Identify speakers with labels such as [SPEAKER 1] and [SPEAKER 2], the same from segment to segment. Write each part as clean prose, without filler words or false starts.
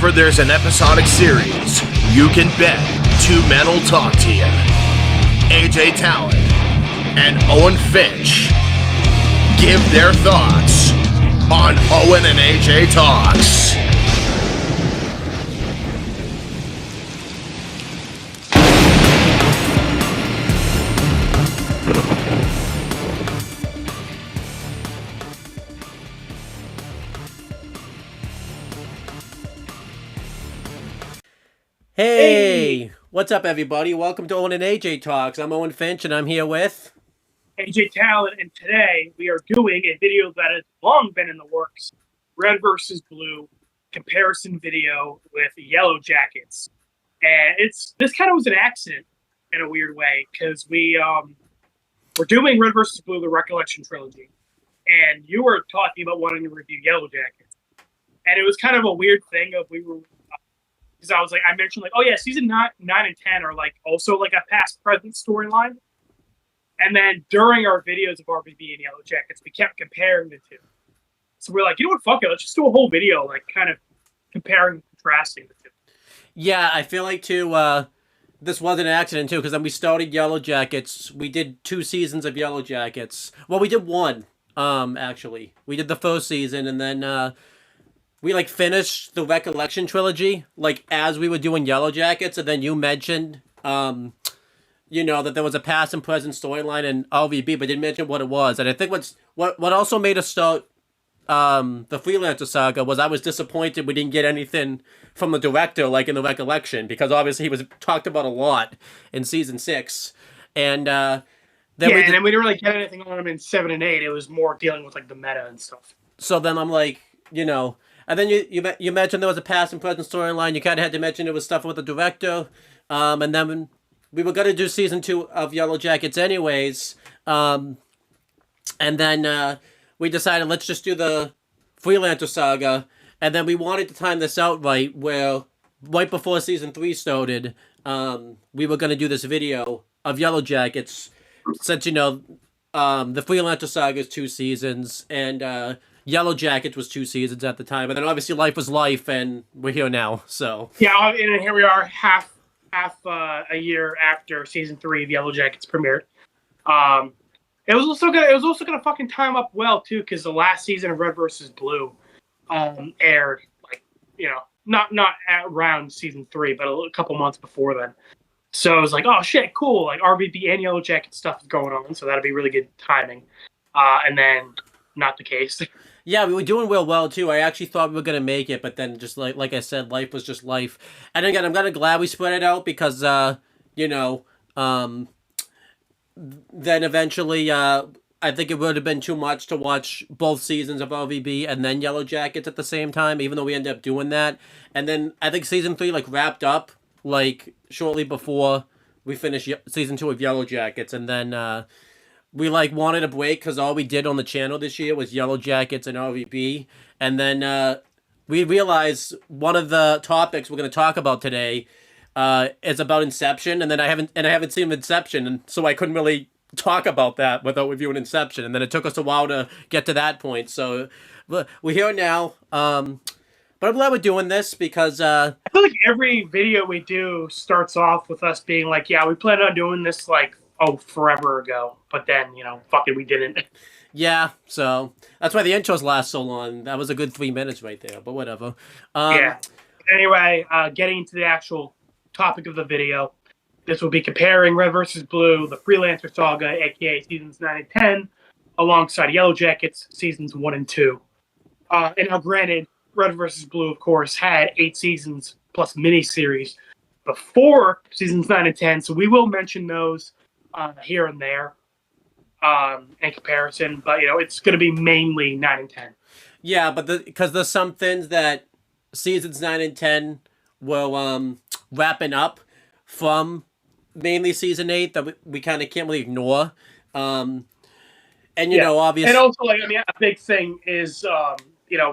[SPEAKER 1] whenever there's an episodic series, you can bet two men will talk to you. AJ Talon and Owen Finch give their thoughts on Owen and AJ Talks.
[SPEAKER 2] Hey, what's up, everybody? Welcome to Owen and AJ Talks. I'm Owen Finch, and I'm here with
[SPEAKER 3] AJ Talon, and today we are doing a video that has long been in the works: Red versus Blue comparison video with YellowJackets. And this kind of was an accident in a weird way, because we're doing Red versus Blue, the Recollection trilogy, and you were talking about wanting to review YellowJackets, and it was kind of a weird thing of because I was like, I mentioned like, oh yeah, season 9 and 10 are like also like a past present storyline. And then during our videos of RVB and YellowJackets, we kept comparing the two. So we're like, you know what, fuck it, let's just do a whole video like kind of comparing and contrasting the two.
[SPEAKER 2] Yeah, I feel like too this was an accident too, because then we started YellowJackets. We did 2 seasons of YellowJackets. Well, we did one, actually. We did the first season, and then we like finished the Recollection trilogy like as we were doing YellowJackets, and then you mentioned that there was a past and present storyline in RVB, but didn't mention what it was. And I think what also made us start the Freelancer saga was I was disappointed we didn't get anything from the director like in the Recollection, because obviously he was talked about a lot in season 6, and then
[SPEAKER 3] then we didn't really get anything on him in 7 and 8. It was more dealing with like the meta and stuff.
[SPEAKER 2] So then I'm like, and then you mentioned there was a past and present storyline. You kind of had to mention it was stuff with the director. And then we were going to do season 2 of YellowJackets anyways. And then we decided let's just do the Freelancer saga. And then we wanted to time this out right before season 3 started, we were going to do this video of YellowJackets, since, the Freelancer saga is 2 seasons, and YellowJackets was 2 seasons at the time, and then obviously Life was Life, and we're here now. So
[SPEAKER 3] yeah, and here we are, half a year after season 3 of YellowJackets premiered. It was also gonna fucking time up well too, because the last season of Red versus Blue aired not around season 3, but a couple months before then. So it was like, oh shit, cool, like RVB and YellowJacket stuff is going on, so that'll be really good timing. And then not the case.
[SPEAKER 2] Yeah, we were doing well too. I actually thought we were gonna make it, but then just like I said, life was just life. And again, I'm kind of glad we spread it out, because then eventually I think it would have been too much to watch both seasons of RVB and then YellowJackets at the same time, even though we ended up doing that. And then I think season 3 like wrapped up like shortly before we finished season 2 of YellowJackets, and then we like wanted a break because all we did on the channel this year was YellowJackets and RVB, and then we realized one of the topics we're going to talk about today is about Inception, and then I haven't seen Inception, and so I couldn't really talk about that without reviewing Inception, and then it took us a while to get to that point. So we're here now, but I'm glad we're doing this, because
[SPEAKER 3] I feel like every video we do starts off with us being like, yeah, we planned on doing this like forever ago, but then fuck it, we didn't.
[SPEAKER 2] Yeah, so that's why the intros last so long. That was a good 3 minutes right there, but whatever.
[SPEAKER 3] Yeah. Anyway, getting into the actual topic of the video, this will be comparing Red versus Blue, the Freelancer saga, aka seasons 9 and 10, alongside YellowJackets seasons 1 and 2. And now, granted, Red versus Blue, of course, had 8 seasons plus miniseries before seasons 9 and 10, so we will mention those here and there in comparison, but it's going to be mainly 9 and 10.
[SPEAKER 2] Yeah, but because there's some things that seasons 9 and 10 will wrapping up from mainly season 8 that we kind of can't really ignore. And obviously,
[SPEAKER 3] and also a big thing is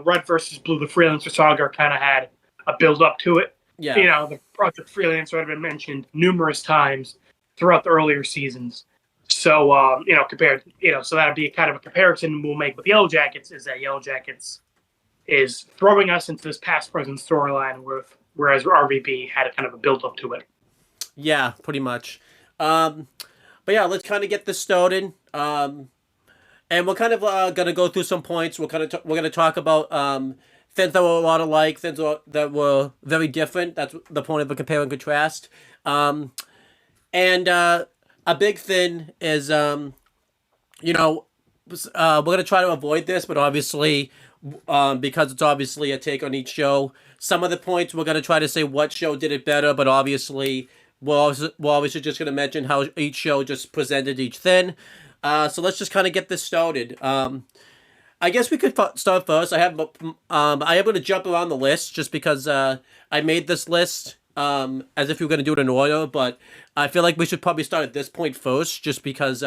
[SPEAKER 3] Red versus Blue, the Freelancer saga, kind of had a build up to it.
[SPEAKER 2] Yeah,
[SPEAKER 3] the Project Freelancer had been mentioned numerous times throughout the earlier seasons. So, compared, so that'd be kind of a comparison we'll make with YellowJackets, is that YellowJackets is throwing us into this past present storyline whereas RVB had a kind of a build up to it.
[SPEAKER 2] Yeah, pretty much. But yeah, let's kind of get this started. And we're kind of gonna go through some points. We're gonna talk about things that were a lot alike, things that were very different. That's the point of a compare and contrast. And a big thing is, we're gonna try to avoid this, but obviously, because it's obviously a take on each show. Some of the points we're gonna try to say what show did it better, but obviously we're obviously just gonna mention how each show just presented each thing. So let's just kind of get this started. I guess we could start first. I am able to jump around the list just because I made this list as if we were going to do it in order, but I feel like we should probably start at this point first, just because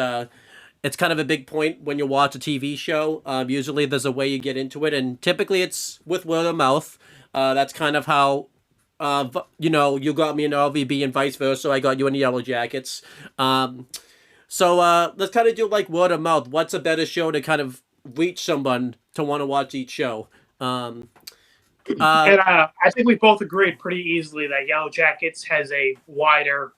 [SPEAKER 2] it's kind of a big point when you watch a TV show. Usually there's a way you get into it, and typically it's with word of mouth. That's kind of how, you got me in RVB and vice versa. I got you in the YellowJackets. So let's kind of do like word of mouth. What's a better show to kind of reach someone to want to watch each show?
[SPEAKER 3] And I think we both agreed pretty easily that YellowJackets has a wider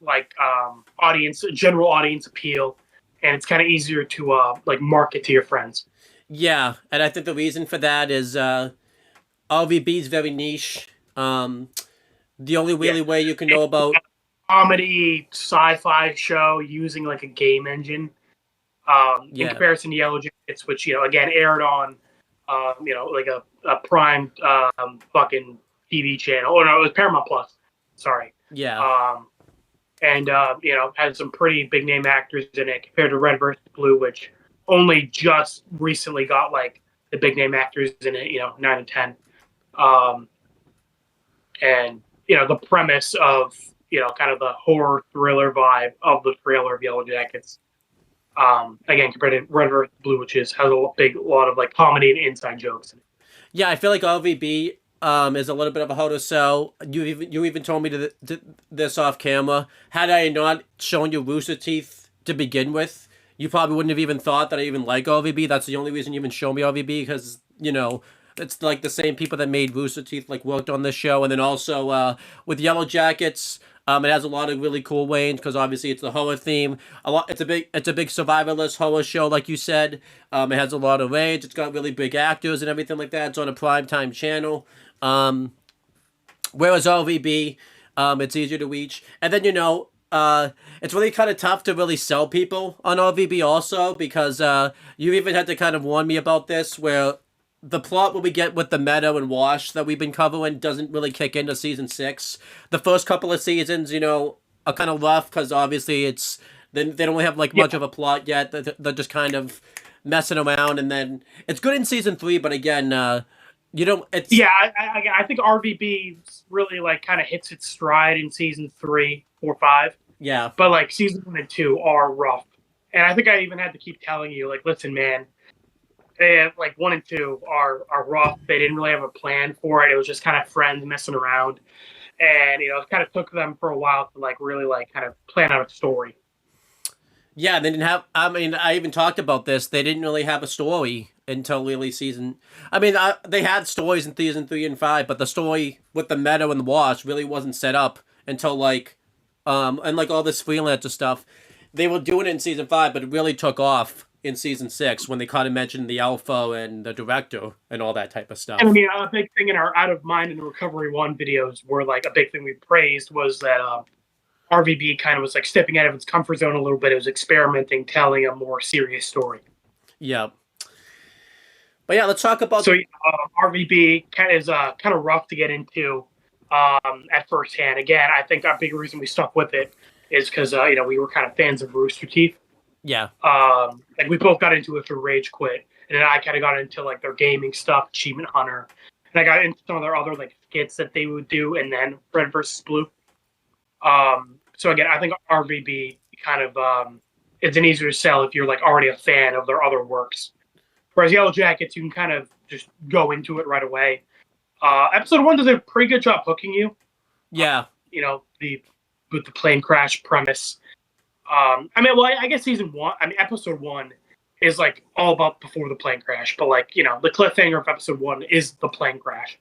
[SPEAKER 3] general audience appeal, and it's kind of easier to market to your friends.
[SPEAKER 2] Yeah, and I think the reason for that is RVB is very niche. The only really way you can know about
[SPEAKER 3] comedy sci-fi show using like a game engine in comparison to YellowJackets, which again aired on like a prime fucking TV channel. Oh no, it was Paramount Plus. Sorry.
[SPEAKER 2] Yeah.
[SPEAKER 3] And had some pretty big name actors in it compared to Red vs. Blue, which only just recently got like the big name actors in it, 9 and 10. And the premise of kind of the horror thriller vibe of the trailer of YellowJackets. Again, compared to Red vs. Blue, which has a lot of like comedy and inside jokes.
[SPEAKER 2] Yeah, I feel like RVB is a little bit of a harder sell. You even told me this off camera. Had I not shown you Rooster Teeth to begin with, you probably wouldn't have even thought that I even like RVB. That's the only reason you even show me RVB, because it's like the same people that made Rooster Teeth worked on this show, and then also with YellowJackets. It has a lot of really cool range because obviously it's the horror theme. It's a big survivalist horror show, like you said. It has a lot of range. It's got really big actors and everything like that. It's on a primetime channel. Whereas RVB, it's easier to reach. And then it's really kind of tough to really sell people on RVB also, because you even had to kind of warn me about this, where the plot what we get with the Meadow and Wash that we've been covering doesn't really kick into season 6. The first couple of seasons, are kind of rough because obviously they don't have much of a plot yet. They're just kind of messing around, and then it's good in season 3. But again, you don't. It's
[SPEAKER 3] I think RVB really kind of hits its stride in season 3, 4, 5.
[SPEAKER 2] Yeah,
[SPEAKER 3] but season 1 and 2 are rough, and I think I even had to keep telling you listen, man. They 1 and 2 are rough. They didn't really have a plan for it. It was just kind of friends messing around, and it kind of took them for a while to really kind of plan out a story.
[SPEAKER 2] Yeah, they didn't have. I mean, I even talked about this. They didn't really have a story until really season. I mean, they had stories in season 3 and 5, but the story with the Meadow and the Wash really wasn't set up until and all this freelancer stuff. They were doing it in season 5, but it really took off in season 6 when they kind of mentioned the alpha and the director and all that type of stuff.
[SPEAKER 3] And I mean, a big thing in our Out of Mind and Recovery 1 videos were a big thing we praised was that RVB kind of was stepping out of its comfort zone a little bit. It was experimenting, telling a more serious story.
[SPEAKER 2] Yeah. But yeah, let's talk about...
[SPEAKER 3] So RVB is kind of rough to get into at first hand. Again, I think a big reason we stuck with it is because, we were kind of fans of Rooster Teeth.
[SPEAKER 2] Yeah.
[SPEAKER 3] We both got into it through Rage Quit, and then I kind of got into their gaming stuff, Achievement Hunter, and I got into some of their other skits that they would do, and then Red vs. Blue. So again, I think RVB kind of it's an easier sell if you're already a fan of their other works. Whereas YellowJackets, you can kind of just go into it right away. Episode 1 does a pretty good job hooking you.
[SPEAKER 2] Yeah.
[SPEAKER 3] With the plane crash premise. I guess episode 1 is like all about before the plane crash. But like, you know, the cliffhanger of episode 1 is the plane crash.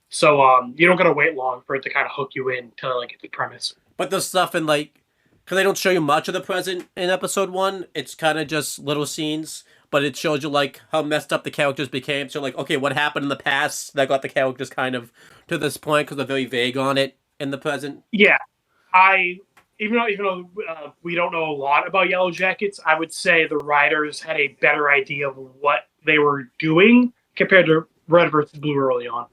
[SPEAKER 3] So you don't gotta wait long for it to kind of hook you in to like the premise.
[SPEAKER 2] But the stuff in like, because they don't show you much of the present in episode 1, it's kind of just little scenes, but it shows you like how messed up the characters became. So like, okay, what happened in the past that got the characters kind of to this point, because they're very vague on it in the present.
[SPEAKER 3] Yeah, even though we don't know a lot about YellowJackets, I would say the writers had a better idea of what they were doing compared to Red versus Blue early on.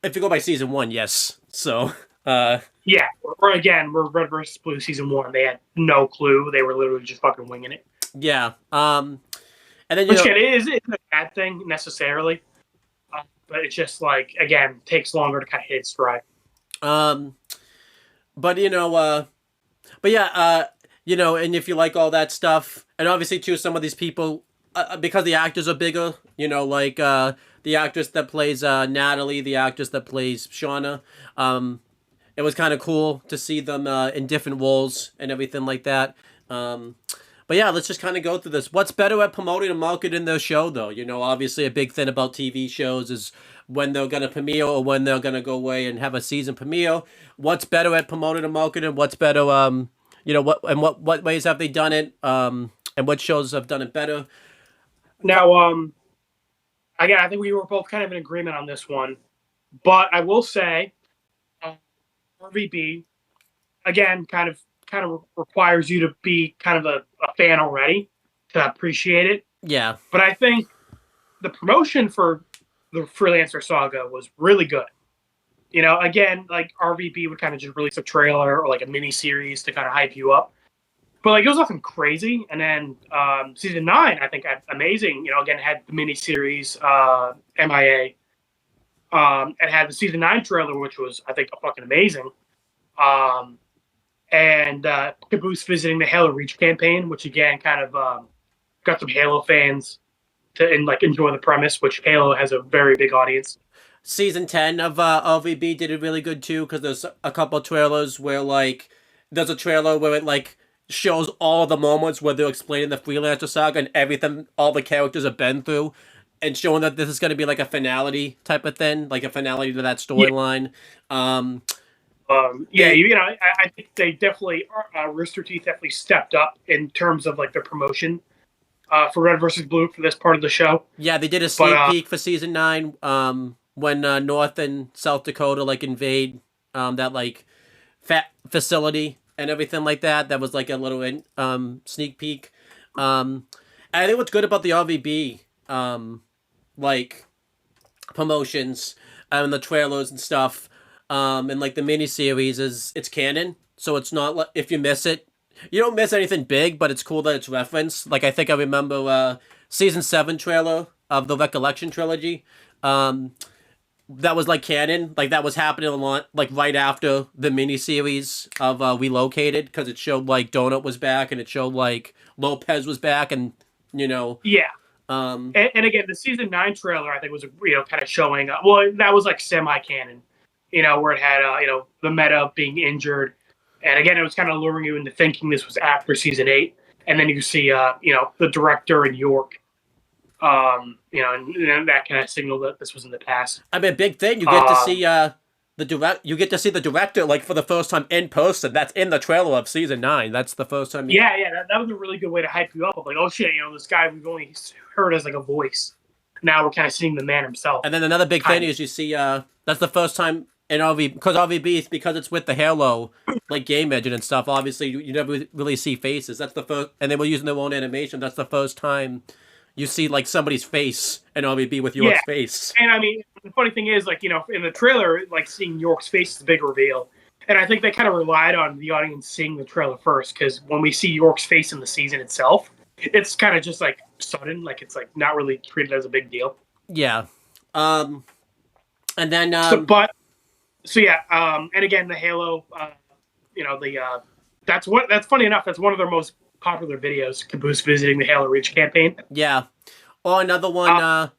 [SPEAKER 2] If you go by season 1, yes. So,
[SPEAKER 3] yeah, or again, we're Red versus Blue season 1. They had no clue. They were literally just fucking winging it.
[SPEAKER 2] Yeah. And then
[SPEAKER 3] which again, it isn't a bad thing necessarily, but it's just like again takes longer to kind of hit stride.
[SPEAKER 2] But you know, you know, and if you like all that stuff, and obviously too, some of these people, because the actors are bigger, you know, like the actress that plays Natalie, the actress that plays Shauna, it was kind of cool to see them in different roles and everything like that. But yeah, let's just kind of go through this. What's better at promoting and marketing their show, though? You know, obviously a big thing about TV shows is when they're going to premiere or when they're going to go away and have a season premiere. What's better at promoting and marketing? What's better, you know, what ways have they done it? And what shows have done it better?
[SPEAKER 3] Now, again, I think we were both kind of in agreement on this one. But I will say, RVB, again, kind of requires you to be kind of a fan already to appreciate it.
[SPEAKER 2] Yeah.
[SPEAKER 3] But I think the promotion for the Freelancer Saga was really good. You know, again, like RVB would kind of just release a trailer or like a mini series to kind of hype you up. But like it was nothing crazy. And then season 9, I think amazing. You know, again, had the mini series MIA. It had the season 9 trailer, which was I think fucking amazing. And Caboose visiting the Halo Reach campaign, which again kind of got some Halo fans to enjoy the premise, which Halo has a very big audience.
[SPEAKER 2] Season 10 of RVB did it really good too, because there's a couple trailers where like there's a trailer where it like shows all of the moments where they're explaining the Freelancer Saga and everything all the characters have been through, and showing that this is going to be like a finality type of thing, like a finality to that storyline.
[SPEAKER 3] Yeah. You know, I think they definitely, Rooster Teeth definitely stepped up in terms of like the promotion for Red versus Blue for this part of the show.
[SPEAKER 2] Yeah, they did a sneak peek for season 9 when North and South Dakota like invade that like facility and everything like that. That was like a little sneak peek. I think what's good about the RVB like promotions and the trailers and stuff. And like the miniseries is it's canon, so it's not like if you miss it, you don't miss anything big, but it's cool that it's referenced. Like I think I remember season 7 trailer of the Recollection trilogy. That was like canon, like that was happening a lot, like right after the miniseries of Relocated, because it showed like Donut was back and it showed like Lopez was back, and you know.
[SPEAKER 3] Yeah. And again, the season 9 trailer I think was kind of showing. Well, that was like semi-canon. You know, where it had, the meta being injured. And again, it was kind of luring you into thinking this was after season 8. And then you see, the director in York, and that kind of signaled that this was in the past.
[SPEAKER 2] I mean, a big thing. You get to see you get to see the director, like, for the first time in person. That's in the trailer of season 9. That's the first time.
[SPEAKER 3] Yeah, that was a really good way to hype you up. Of like, oh shit, this guy we've only heard as like a voice. Now we're kind of seeing the man himself.
[SPEAKER 2] And then another big thing is you see, that's the first time in RVB, because it's with the Halo like game engine and stuff. Obviously, you never really see faces. That's the first, and they were using their own animation. That's the first time you see like somebody's face in RVB with York's face.
[SPEAKER 3] And I mean, the funny thing is, like, in the trailer, like seeing York's face is a big reveal. And I think they kind of relied on the audience seeing the trailer first, because when we see York's face in the season itself, it's kind of just like sudden, like it's like not really treated as a big deal.
[SPEAKER 2] Yeah. And then
[SPEAKER 3] and again, the Halo, that's funny enough. That's one of their most popular videos, Caboose visiting the Halo Reach campaign.
[SPEAKER 2] Yeah. Or another one,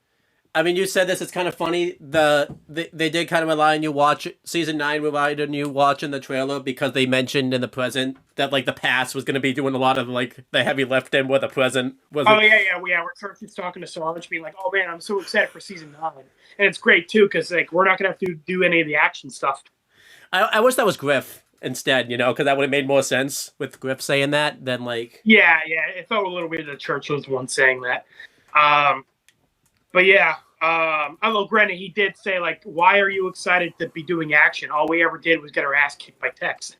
[SPEAKER 2] I mean, you said this. It's kind of funny. They did kind of rely on you watch season 9. Relied on you watching the trailer because they mentioned in the present that like the past was going to be doing a lot of like the heavy lifting, where the present was.
[SPEAKER 3] Oh yeah. We're talking to Solange, being like, "Oh man, I'm so excited for season 9," and it's great too because like we're not gonna have to do any of the action stuff.
[SPEAKER 2] I wish that was Griff instead, you know, because that would have made more sense with Griff saying that than like.
[SPEAKER 3] Yeah, it felt a little weird that Churchill was the one saying that. But yeah, although granted, he did say like, "Why are you excited to be doing action? All we ever did was get our ass kicked by Tex."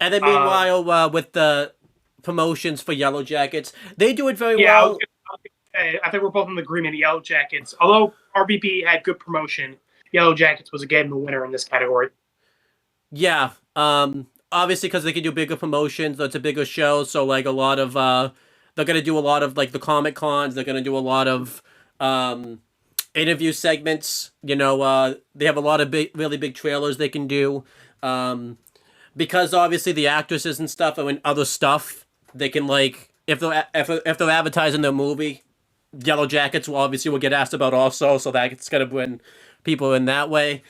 [SPEAKER 2] And then meanwhile, with the promotions for Yellow Jackets, they do it very
[SPEAKER 3] Yeah,
[SPEAKER 2] well.
[SPEAKER 3] I think we're both in agreement. Yellow Jackets, although RBP had good promotion, Yellow Jackets was again the winner in this category.
[SPEAKER 2] Yeah. Obviously, because they can do bigger promotions, so it's a bigger show. So like a lot of they're gonna do a lot of like the Comic Cons. They're gonna do a lot of interview segments. You know, they have a lot of really big trailers they can do. Because obviously the actresses and stuff are in other stuff. They can like if they're advertising their movie, Yellow Jackets will get asked about also. So that's gonna bring people in that way.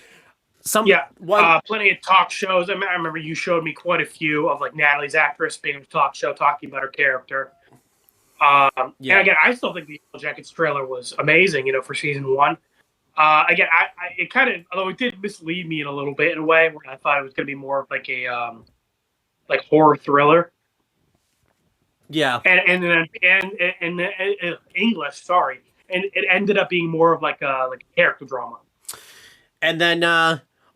[SPEAKER 3] Plenty of talk shows. I remember you showed me quite a few of like Natalie's actress being in a talk show talking about her character. And again, I still think the Yellow Jackets trailer was amazing. You know, for season 1. Again, it kind of, although it did mislead me in a little bit in a way where I thought it was going to be more of like a like horror thriller.
[SPEAKER 2] Yeah,
[SPEAKER 3] and English, sorry, and it ended up being more of like a character drama.
[SPEAKER 2] And then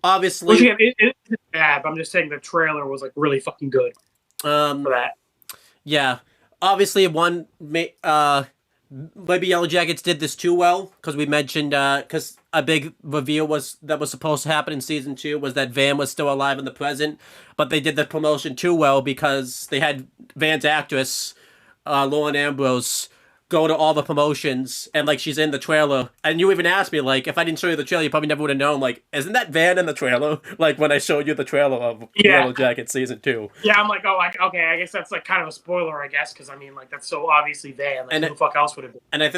[SPEAKER 2] obviously,
[SPEAKER 3] which again, it isn't bad. But I'm just saying the trailer was like really fucking good for that.
[SPEAKER 2] Yeah, obviously maybe Yellow Jackets did this too well because we mentioned because a big reveal that was supposed to happen in season 2 was that Van was still alive in the present, but they did the promotion too well because they had Van's actress, Lauren Ambrose, go to all the promotions and like she's in the trailer. And you even asked me like if I didn't show you the trailer, you probably never would have known. Like, isn't that Van in the trailer? Like when I showed you the trailer of Yellow Jackets season 2.
[SPEAKER 3] Yeah, I'm like, oh, like okay, I guess that's like kind of a spoiler, I guess, because I mean, like that's so obviously Van. Like, who the fuck else would it be?
[SPEAKER 2] And I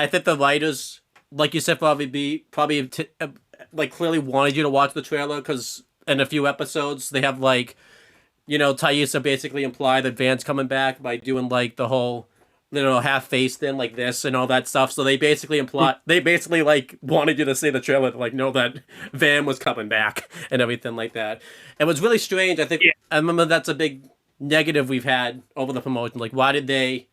[SPEAKER 2] think the writers, like you said, probably like clearly wanted you to watch the trailer because in a few episodes they have like, you know, Taissa basically imply that Van's coming back by doing like the whole, you know, half face thing like this and all that stuff. So they basically like wanted you to see the trailer to like know that Van was coming back and everything like that. It was really strange. I think I remember that's a big negative we've had over the promotion. Like, why did they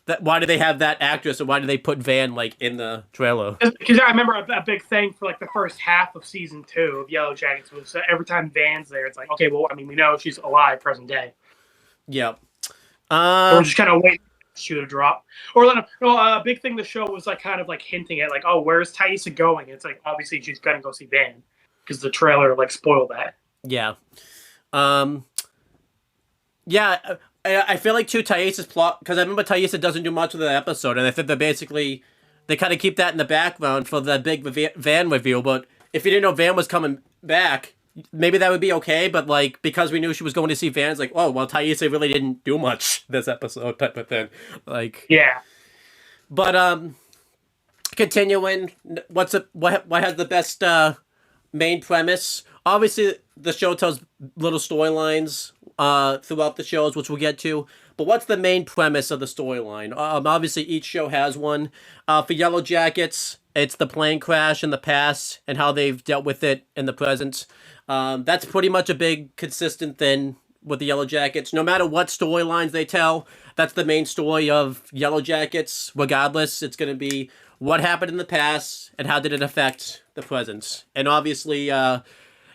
[SPEAKER 2] have that actress, or why did they put Van like in the trailer?
[SPEAKER 3] Because I remember a big thing for like the first half of season 2 of Yellow Jackets was every time Van's there, it's like, okay, well, I mean, we know she's alive present day.
[SPEAKER 2] Yeah.
[SPEAKER 3] We're just kind of waiting for shoe to drop. Or a big thing the show was like kind of like hinting at like, oh, where's Taissa going? It's like obviously she's gonna go see Van because the trailer like spoiled that.
[SPEAKER 2] Yeah. Yeah. I feel like too Taissa's plot, because I remember Taissa doesn't do much of the episode, and I think they kind of keep that in the background for the big Van reveal. But if you didn't know Van was coming back, maybe that would be okay. But like because we knew she was going to see Van, it's like, oh well, Taissa really didn't do much this episode type of thing. Like but continuing, what has the best main premise? Obviously, the show tells little storylines throughout the shows, which we'll get to. But what's the main premise of the storyline? Obviously, each show has one. For Yellow Jackets, it's the plane crash in the past and how they've dealt with it in the present. That's pretty much a big consistent thing with the Yellow Jackets. No matter what storylines they tell, that's the main story of Yellow Jackets. Regardless, it's going to be what happened in the past and how did it affect the present. And obviously,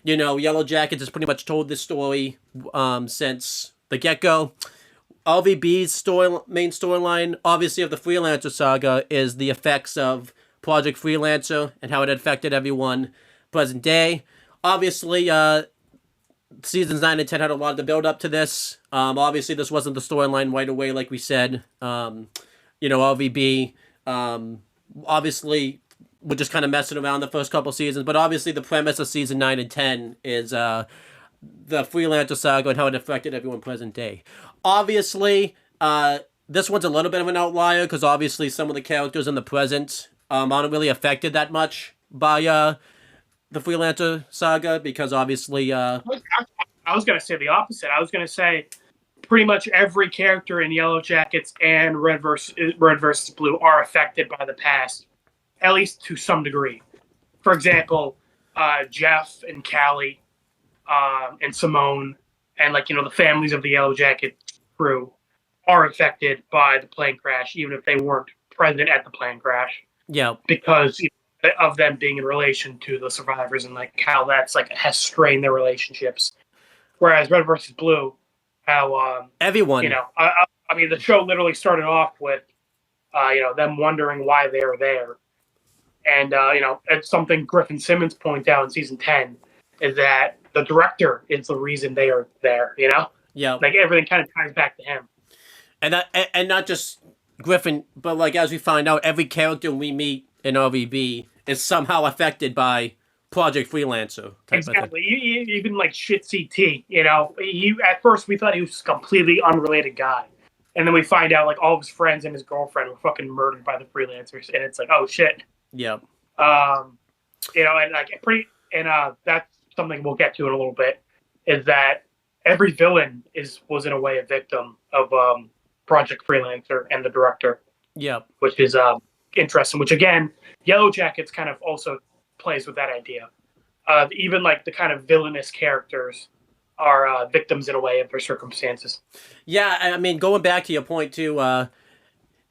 [SPEAKER 2] you know, Yellow Jackets has pretty much told this story since the get-go. LVB's main storyline, obviously, of the Freelancer saga is the effects of Project Freelancer and how it affected everyone present day. Obviously, seasons 9 and 10 had a lot of the build-up to this. Obviously, this wasn't the storyline right away, like we said. You know, LVB, obviously, we're just kind of messing around the first couple seasons, but obviously the premise of season 9 and 10 is the Freelancer saga and how it affected everyone present day. Obviously, this one's a little bit of an outlier because obviously some of the characters in the present aren't really affected that much by the Freelancer saga because obviously
[SPEAKER 3] I was going to say the opposite. I was going to say pretty much every character in Yellow Jackets and Red versus Blue are affected by the past, at least to some degree. For example, Jeff and Callie and Simone and the families of the Yellow Jacket crew are affected by the plane crash, even if they weren't present at the plane crash,
[SPEAKER 2] yeah.
[SPEAKER 3] because of them being in relation to the survivors and like how that's like has strained their relationships. Whereas Red versus Blue, how
[SPEAKER 2] Everyone.
[SPEAKER 3] I mean, the show literally started off with them wondering why they were there, and it's something Griffin Simmons pointed out in season 10 is that the director is the reason they are there.
[SPEAKER 2] Yeah.
[SPEAKER 3] Like everything kind of ties back to him.
[SPEAKER 2] And not just Griffin, but like as we find out, every character we meet in RVB is somehow affected by Project Freelancer.
[SPEAKER 3] Exactly. Even like shit CT. He at first we thought he was a completely unrelated guy, and then we find out like all of his friends and his girlfriend were fucking murdered by the Freelancers, and it's like, oh shit.
[SPEAKER 2] Yeah.
[SPEAKER 3] And like that's something we'll get to in a little bit. Is that every villain was in a way a victim of Project Freelancer and the director.
[SPEAKER 2] Yeah.
[SPEAKER 3] Which is interesting. Which again, Yellow Jackets kind of also plays with that idea. Even like the kind of villainous characters are victims in a way of their circumstances.
[SPEAKER 2] Yeah, I mean, going back to your point too,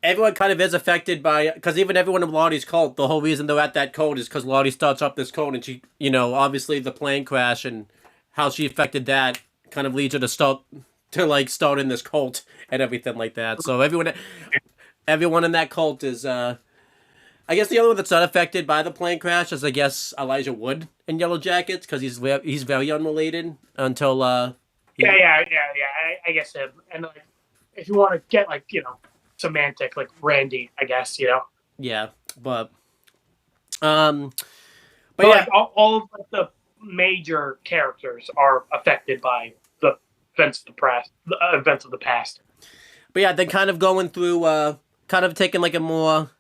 [SPEAKER 2] everyone kind of is affected by, because even everyone in Lottie's cult, the whole reason they're at that cult is because Lottie starts up this cult, and she, obviously the plane crash and how she affected that kind of leads her to start in this cult and everything like that. So everyone in that cult is, I guess the other one that's not affected by the plane crash is, I guess, Elijah Wood in Yellow Jackets, because he's very unrelated until,
[SPEAKER 3] I guess him. And like, if you want to get like, semantic, like Randy, I guess,
[SPEAKER 2] Yeah, but
[SPEAKER 3] yeah, like, all of like, the major characters are affected by the events of the past.
[SPEAKER 2] But yeah, then kind of going through, kind of taking like a more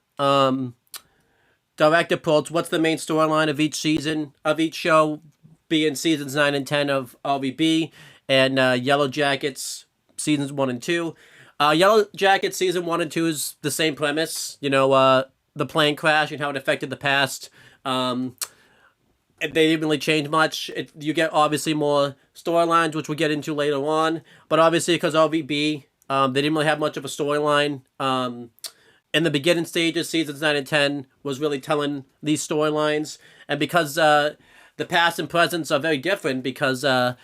[SPEAKER 2] direct approach. What's the main storyline of each season of each show, being seasons 9 and 10 of RVB, and Yellow Jackets seasons 1 and 2. Yellow Jackets season 1 and 2 is the same premise. The plane crash and how it affected the past. They didn't really change much. You get obviously more storylines, which we'll get into later on. But obviously, because RVB, they didn't really have much of a storyline. In the beginning stages, seasons 9 and 10 was really telling these storylines. And because the past and presents are very different, because, the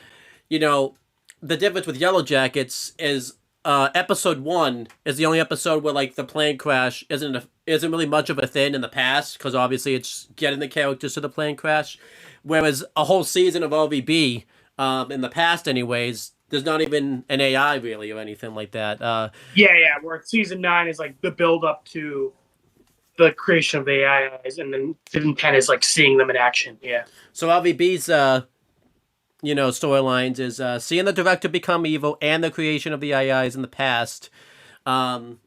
[SPEAKER 2] difference with Yellow Jackets is episode 1 is the only episode where, like, the plane crash isn't really much of a thing in the past, because obviously it's getting the characters to the plane crash. Whereas a whole season of RVB, in the past anyways, there's not even an AI really or anything like that.
[SPEAKER 3] Where season 9 is like the build up to the creation of the AIs, and then season 10 is like seeing them in action. Yeah.
[SPEAKER 2] So RVB's storylines is seeing the director become evil and the creation of the AIs in the past, and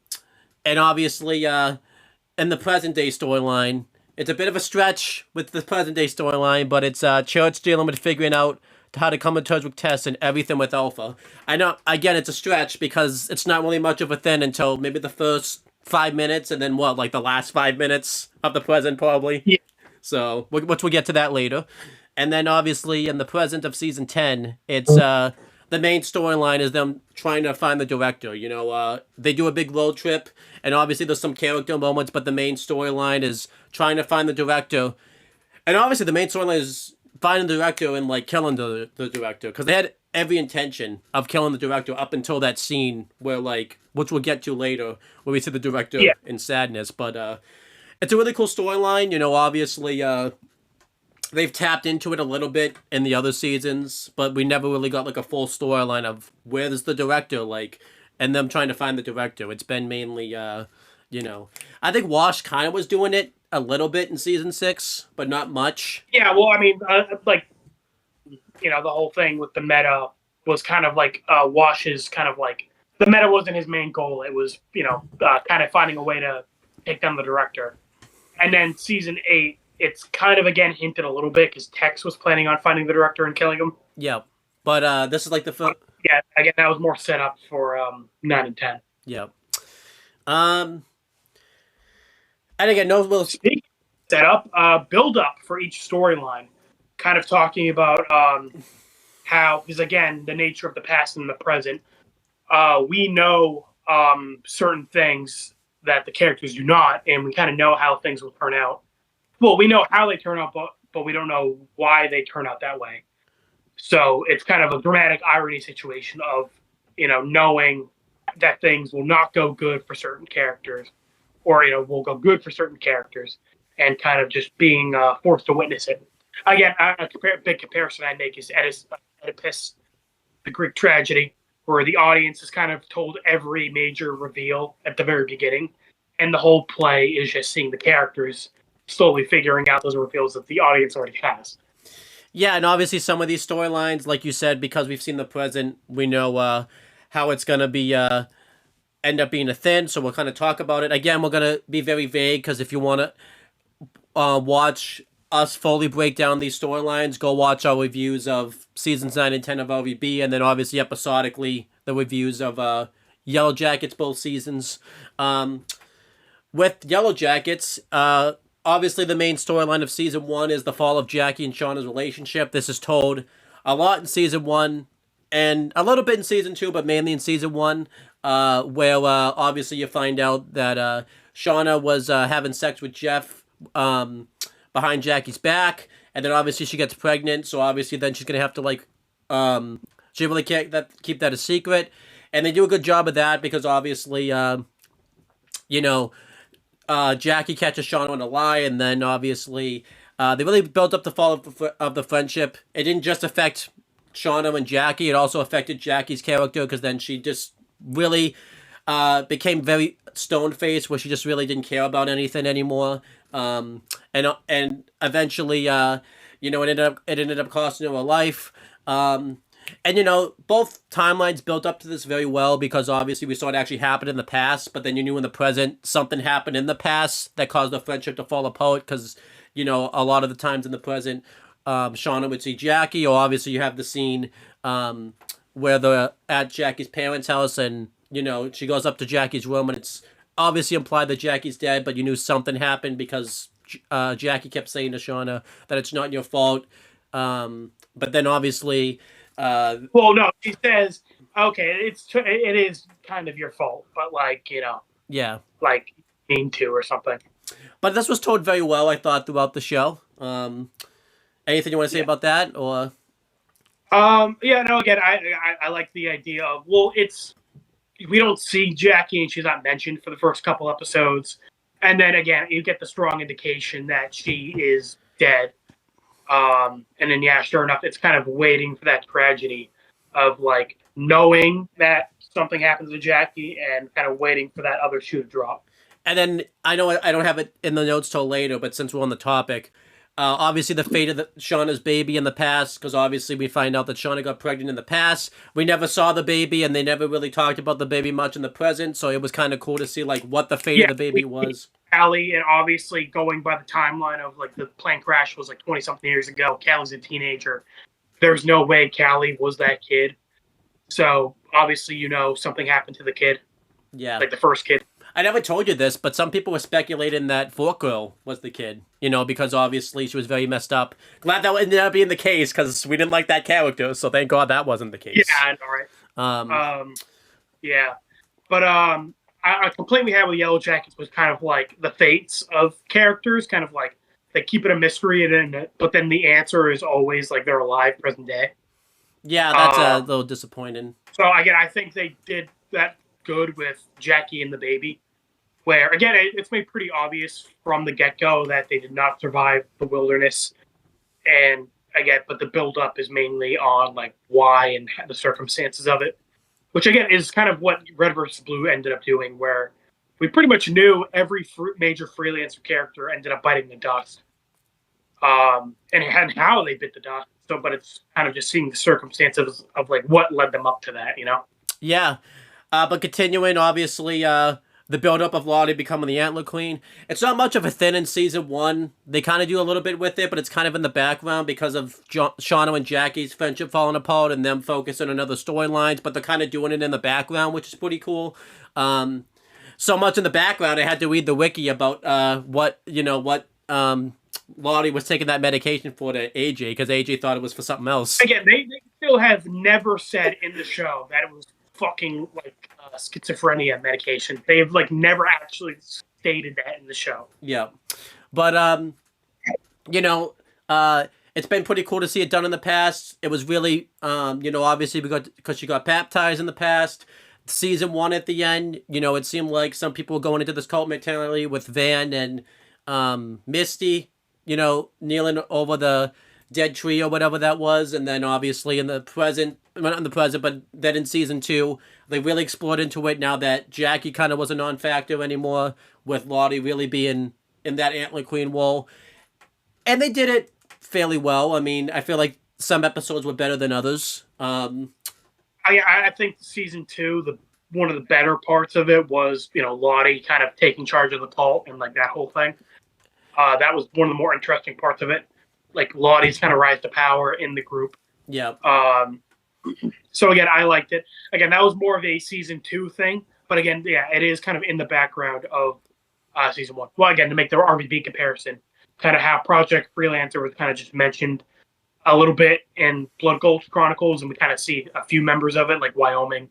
[SPEAKER 2] obviously in the present day storyline, it's a bit of a stretch with the present day storyline, but it's Church dealing with figuring out how to come to terms with Tess and everything with Alpha. I know, again, it's a stretch because it's not really much of a thing until maybe the first 5 minutes, and then like the last 5 minutes of the present, probably.
[SPEAKER 3] Yeah.
[SPEAKER 2] So, which we'll get to that later. And then, obviously, in the present of season 10, it's the main storyline is them trying to find the director. They do a big road trip, and obviously there's some character moments, but the main storyline is trying to find the director. And obviously the main storyline is finding the director and like killing the director, because they had every intention of killing the director up until that scene where, like, which we'll get to later, where we see the director in sadness. But it's a really cool storyline. Obviously they've tapped into it a little bit in the other seasons, but we never really got like a full storyline of where's the director, like, and them trying to find the director. It's been mainly I think Wash kind of was doing it a little bit in season 6, but not much.
[SPEAKER 3] Yeah, well, I mean, the whole thing with the meta was kind of like Wash's kind of like, the meta wasn't his main goal. It was, kind of finding a way to take down the director. And then season 8, it's kind of again hinted a little bit because Tex was planning on finding the director and killing him.
[SPEAKER 2] Yeah, but this is like the
[SPEAKER 3] yeah, again that was more set up for 9 and 10.
[SPEAKER 2] Yeah. And again, no will
[SPEAKER 3] set up, build up for each storyline, kind of talking about how, because again, the nature of the past and the present, we know certain things that the characters do not, and we kind of know how things will turn out. Well, we know how they turn out, but we don't know why they turn out that way. So it's kind of a dramatic irony situation of, knowing that things will not go good for certain characters, or, will go good for certain characters, and kind of just being forced to witness it. Again, a big comparison I make is Oedipus, the Greek tragedy, where the audience is kind of told every major reveal at the very beginning, and the whole play is just seeing the characters slowly figuring out those reveals that the audience already has.
[SPEAKER 2] Yeah, and obviously some of these storylines, like you said, because we've seen the present, we know how it's going to be end up being a thing, so we'll kind of talk about it. Again, we're going to be very vague, because if you want to watch us fully break down these storylines, go watch our reviews of seasons 9 and 10 of LVB, and then obviously episodically the reviews of YellowJackets both seasons. With YellowJackets, obviously the main storyline of season 1 is the fall of Jackie and Shauna's relationship. This is told a lot in season 1 and a little bit in season 2, but mainly in season 1, where obviously you find out that Shauna was having sex with Jeff behind Jackie's back, and then obviously she gets pregnant, so obviously then she's gonna have to she really can't keep that a secret, and they do a good job of that because obviously Jackie catches Shauna on a lie, and then obviously they really built up the fall of the friendship. It didn't just affect Shauna and Jackie, it also affected Jackie's character, because then she just really became very stone-faced, where she just really didn't care about anything anymore. And eventually, it ended up costing her a life. And both timelines built up to this very well, because obviously we saw it actually happen in the past, but then you knew in the present something happened in the past that caused the friendship to fall apart, because a lot of the times in the present, Shauna would see Jackie, or obviously you have the scene where they're at Jackie's parents' house, and she goes up to Jackie's room, and it's obviously implied that Jackie's dead, but you knew something happened because Jackie kept saying to Shauna that it's not your fault. But then obviously,
[SPEAKER 3] well, no, she says, okay, it is kind of your fault, but
[SPEAKER 2] yeah,
[SPEAKER 3] like mean to or something.
[SPEAKER 2] But this was told very well, I thought, throughout the show. Anything you want to say about that, or?
[SPEAKER 3] Again, I like the idea of, we don't see Jackie, and she's not mentioned for the first couple episodes, and then again you get the strong indication that she is dead, and then sure enough, it's kind of waiting for that tragedy of knowing that something happens to Jackie and kind of waiting for that other shoe to drop.
[SPEAKER 2] And then I know I don't have it in the notes till later, but since we're on the topic, obviously the fate of Shauna's baby in the past, because obviously we find out that Shauna got pregnant in the past. We never saw the baby, and they never really talked about the baby much in the present, so it was kind of cool to see what the fate of the baby was.
[SPEAKER 3] Callie, and obviously going by the timeline of the plane crash was 20-something years ago. Callie's a teenager. There's no way Callie was that kid. So obviously something happened to the kid.
[SPEAKER 2] Yeah.
[SPEAKER 3] The first kid.
[SPEAKER 2] I never told you this, but some people were speculating that Fork Girl was the kid, because obviously she was very messed up. Glad that ended up being the case, because we didn't like that character, so thank God that wasn't the case.
[SPEAKER 3] Yeah, I know, right? Yeah. But a complaint we had with YellowJackets was kind of the fates of characters, kind of they keep it a mystery, but then the answer is always they're alive present day.
[SPEAKER 2] Yeah, that's a little disappointing.
[SPEAKER 3] So again, I think they did that good with Jackie and the baby, where again it's made pretty obvious from the get-go that they did not survive the wilderness, and again, but the build-up is mainly on why and the circumstances of it, which again is kind of what Red vs. Blue ended up doing, where we pretty much knew every major freelancer character ended up biting the dust, and how they bit the dust. So, but it's kind of just seeing the circumstances of what led them up to that,
[SPEAKER 2] Yeah. But continuing, obviously, the build-up of Lottie becoming the Antler Queen. It's not much of a thing in season 1. They kind of do a little bit with it, but it's kind of in the background because of Shauna and Jackie's friendship falling apart and them focusing on other storylines, but they're kind of doing it in the background, which is pretty cool. So much in the background, I had to read the wiki about what Lottie was taking that medication for to AJ, because AJ thought it was for something else.
[SPEAKER 3] Again, they still have never said in the show that it was fucking like schizophrenia medication. They've like never actually stated that in the show.
[SPEAKER 2] Yeah, but it's been pretty cool to see it done in the past. It was really obviously because she got baptized in the past. Season 1 at the end, it seemed like some people were going into this cult mentality with Van and Misty, kneeling over the dead tree or whatever that was, and then obviously in the present, not in the present, but then in season 2, they really explored into it now that Jackie kind of was a non-factor anymore, with Lottie really being in that Antler Queen role. And they did it fairly well. I mean, I feel like some episodes were better than others.
[SPEAKER 3] I think season 2, one of the better parts of it was, Lottie kind of taking charge of the cult and like that whole thing. That was one of the more interesting parts of it. Like Lottie's kind of rise to power in the group.
[SPEAKER 2] Yeah.
[SPEAKER 3] So again, I liked it. Again, that was more of a season 2 thing. But again, yeah, it is kind of in the background of season 1. Well, again, to make the RVB comparison, kind of how Project Freelancer was kind of just mentioned a little bit in Blood Gulch Chronicles, and we kind of see a few members of it, like Wyoming.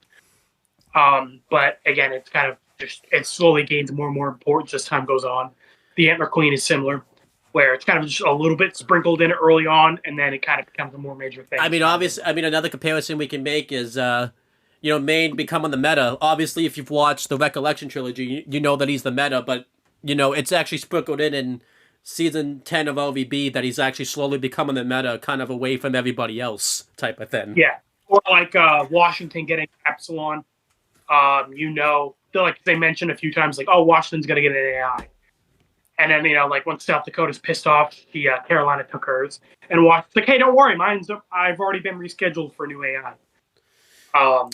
[SPEAKER 3] But again, it's kind of just, it slowly gains more and more importance as time goes on. The Antler Queen is similar, where it's kind of just a little bit sprinkled in early on, and then it kind of becomes a more major thing.
[SPEAKER 2] I mean, another comparison we can make is, Maine becoming the meta. Obviously, if you've watched the Recollection trilogy, you know that he's the meta, but, it's actually sprinkled in season 10 of LVB that he's actually slowly becoming the meta, kind of away from everybody else type of thing.
[SPEAKER 3] Yeah. Or like Washington getting Epsilon. They mentioned a few times, like, oh, Washington's going to get an AI. And then, like, when South Dakota's pissed off, Carolina took hers. And Washington's like, hey, don't worry, I've already been rescheduled for a new AI.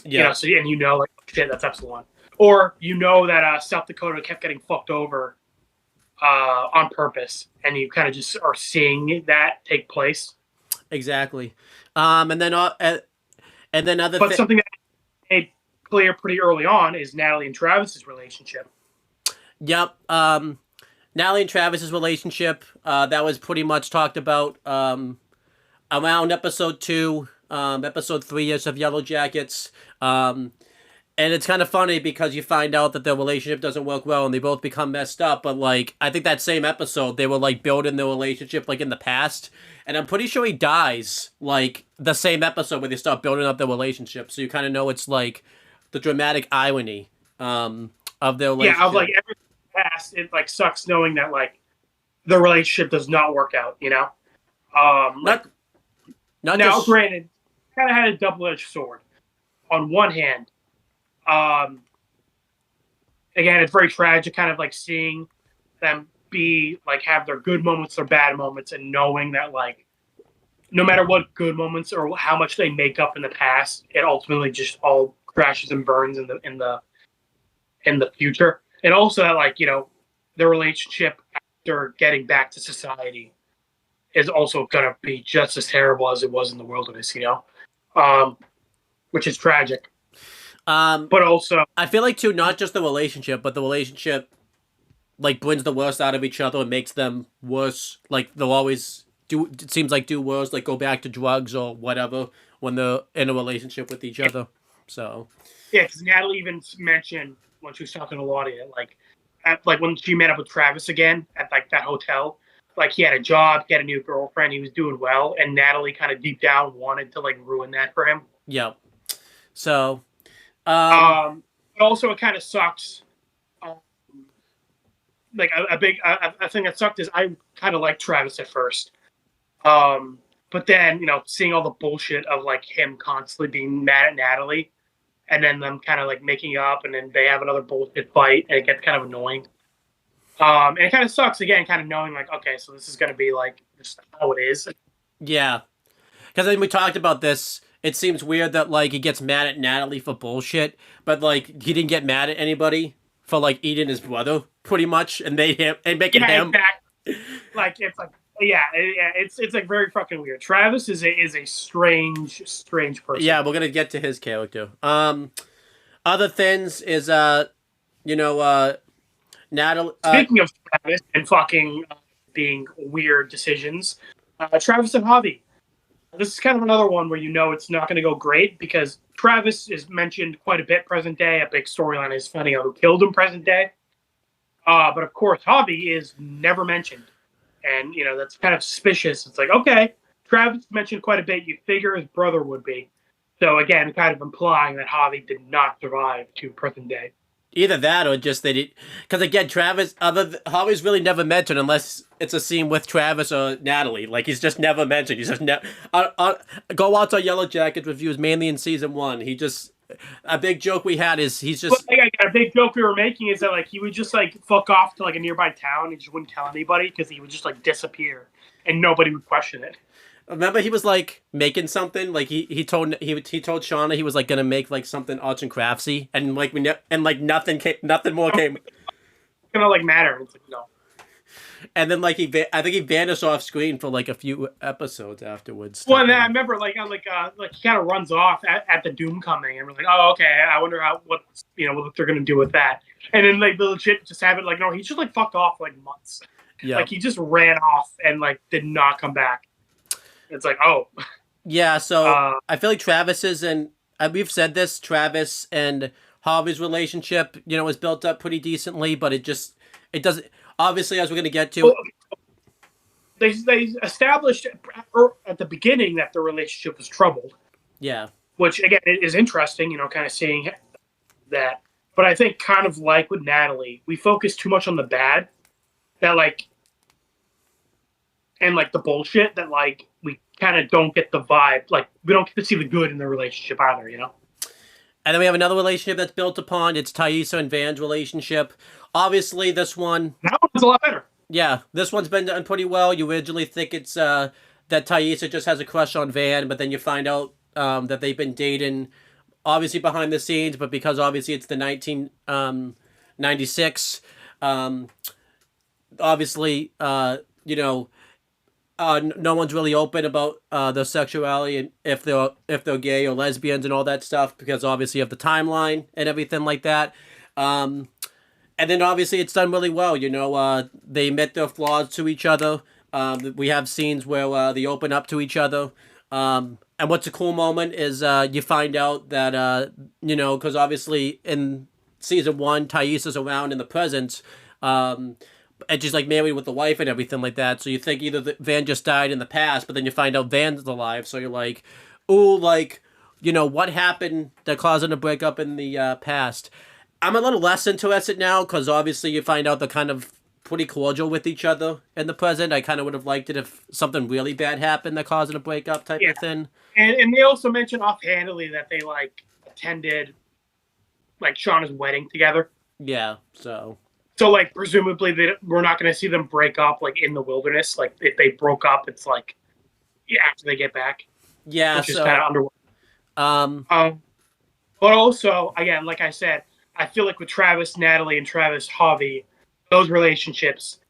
[SPEAKER 2] Yeah.
[SPEAKER 3] Like, shit, that's Epsilon. Or, that South Dakota kept getting fucked over on purpose, and you kind of just are seeing that take place.
[SPEAKER 2] Exactly. Something that
[SPEAKER 3] made clear pretty early on is Natalie and Travis's relationship.
[SPEAKER 2] Yep. Natalie and Travis's relationship, that was pretty much talked about around episode 2, episode 3-ish of YellowJackets. And it's kind of funny because you find out that their relationship doesn't work well and they both become messed up. But, like, I think that same episode, they were, like, building their relationship, like, in the past. And I'm pretty sure he dies, like, the same episode where they start building up their relationship. So you kind of know it's, like, the dramatic irony of their relationship. Yeah,
[SPEAKER 3] of, like, everything past, it, like, sucks knowing that, like, the relationship does not work out, Granted, kind of had a double-edged sword. On one hand, again, it's very tragic, kind of like seeing them be like have their good moments, their bad moments, and knowing that like no matter what good moments or how much they make up in the past, it ultimately just all crashes and burns in the future. And also that like their relationship after getting back to society is also gonna be just as terrible as it was in the wilderness, which is tragic. But also,
[SPEAKER 2] I feel like too, not just the relationship, but the relationship like brings the worst out of each other and makes them worse. Like they'll always do worse, like go back to drugs or whatever when they're in a relationship with each other. So
[SPEAKER 3] yeah, because Natalie even mentioned when she was talking to Lottie, like when she met up with Travis again at like that hotel, like he had a job, he had a new girlfriend, he was doing well, and Natalie kind of deep down wanted to like ruin that for him.
[SPEAKER 2] Yeah. So.
[SPEAKER 3] Also, it kind of sucks. Like a thing that sucked is I kind of liked Travis at first, but then seeing all the bullshit of like him constantly being mad at Natalie, and then them kind of like making up, and then they have another bullshit fight, and it gets kind of annoying. And it kind of sucks again, kind of knowing like, okay, so this is gonna be like just how it is.
[SPEAKER 2] Yeah, because then we talked about this. It seems weird that, like, he gets mad at Natalie for bullshit, but, like, he didn't get mad at anybody for like eating his brother, pretty much, and made him and making him.
[SPEAKER 3] Exactly. Like it's like it's like very fucking weird. Travis is a strange person.
[SPEAKER 2] Yeah, we're gonna get to his character. Other things is Natalie.
[SPEAKER 3] Speaking of Travis and fucking being weird decisions, Travis and Javi. This is kind of another one where you know it's not going to go great because Travis is mentioned quite a bit present day. A big storyline is finding out who killed him present day. But of course, Javi is never mentioned. And, you know, that's kind of suspicious. It's like, okay, Travis mentioned quite a bit. You figure his brother would be. So, again, kind of implying that Javi did not survive to present day.
[SPEAKER 2] Either that or just they did, because again, Javi's really never mentioned unless it's a scene with Travis or Natalie. Like he's just never mentioned. He's just never. Go watch our YellowJackets reviews, mainly in season 1. He just a big joke we had is he's just.
[SPEAKER 3] Well, like, a big joke we were making is that like he would just like fuck off to like a nearby town and just wouldn't tell anybody because he would just like disappear and nobody would question it.
[SPEAKER 2] Remember, he was like making something. Like he told Shauna he was like gonna make like something arts and craftsy, and like nothing more came.
[SPEAKER 3] Gonna like matter. It's like no.
[SPEAKER 2] And then like I think he vanished off screen for like a few episodes afterwards.
[SPEAKER 3] Well, and I remember like he kind of runs off at the doom coming, and we're like, oh okay, I wonder what they're gonna do with that. And then like the legit just have it like no, he just like fucked off like months. Yeah. Like he just ran off and like did not come back. It's like, oh.
[SPEAKER 2] Yeah, so I feel like Travis's and we've said this, Travis and Harvey's relationship, is built up pretty decently, but it doesn't, obviously, as we're going to get to.
[SPEAKER 3] Well, they established at the beginning that the relationship was troubled.
[SPEAKER 2] Yeah.
[SPEAKER 3] Which, again, is interesting, kind of seeing that. But I think kind of like with Natalie, we focus too much on the bad that, like, and, like, the bullshit that, like, we kind of don't get the vibe. Like, we don't get to see the good in the relationship either, And
[SPEAKER 2] then we have another relationship that's built upon. It's Thaisa and Van's relationship. Obviously, this one...
[SPEAKER 3] That one's a lot better.
[SPEAKER 2] Yeah, this one's been done pretty well. You originally think it's that Thaisa just has a crush on Van, but then you find out that they've been dating, obviously behind the scenes, but because obviously it's the 1996, obviously, no one's really open about their sexuality and if they're gay or lesbians and all that stuff because obviously of the timeline and everything like that. And then obviously it's done really well. They admit their flaws to each other. We have scenes where they open up to each other. And what's a cool moment is you find out that because obviously in season 1, Thaisa's around in the present. And she's like married with the wife and everything like that. So you think either Van just died in the past, but then you find out Van's alive. So you're like, ooh, like, what happened that caused them to break up in the past? I'm a little less interested now because obviously you find out they're kind of pretty cordial with each other in the present. I kind of would have liked it if something really bad happened that caused them to break up type of thing.
[SPEAKER 3] And they also mentioned offhandedly that they like attended like Shauna's wedding together.
[SPEAKER 2] Yeah, so
[SPEAKER 3] like, presumably, we're not going to see them break up, like, in the wilderness. Like, if they broke up, it's, like, after they get back.
[SPEAKER 2] Yeah,
[SPEAKER 3] which is kind of
[SPEAKER 2] underwhelming.
[SPEAKER 3] But also, again, like I said, I feel like with Travis, Natalie, and Travis, Javi, those relationships,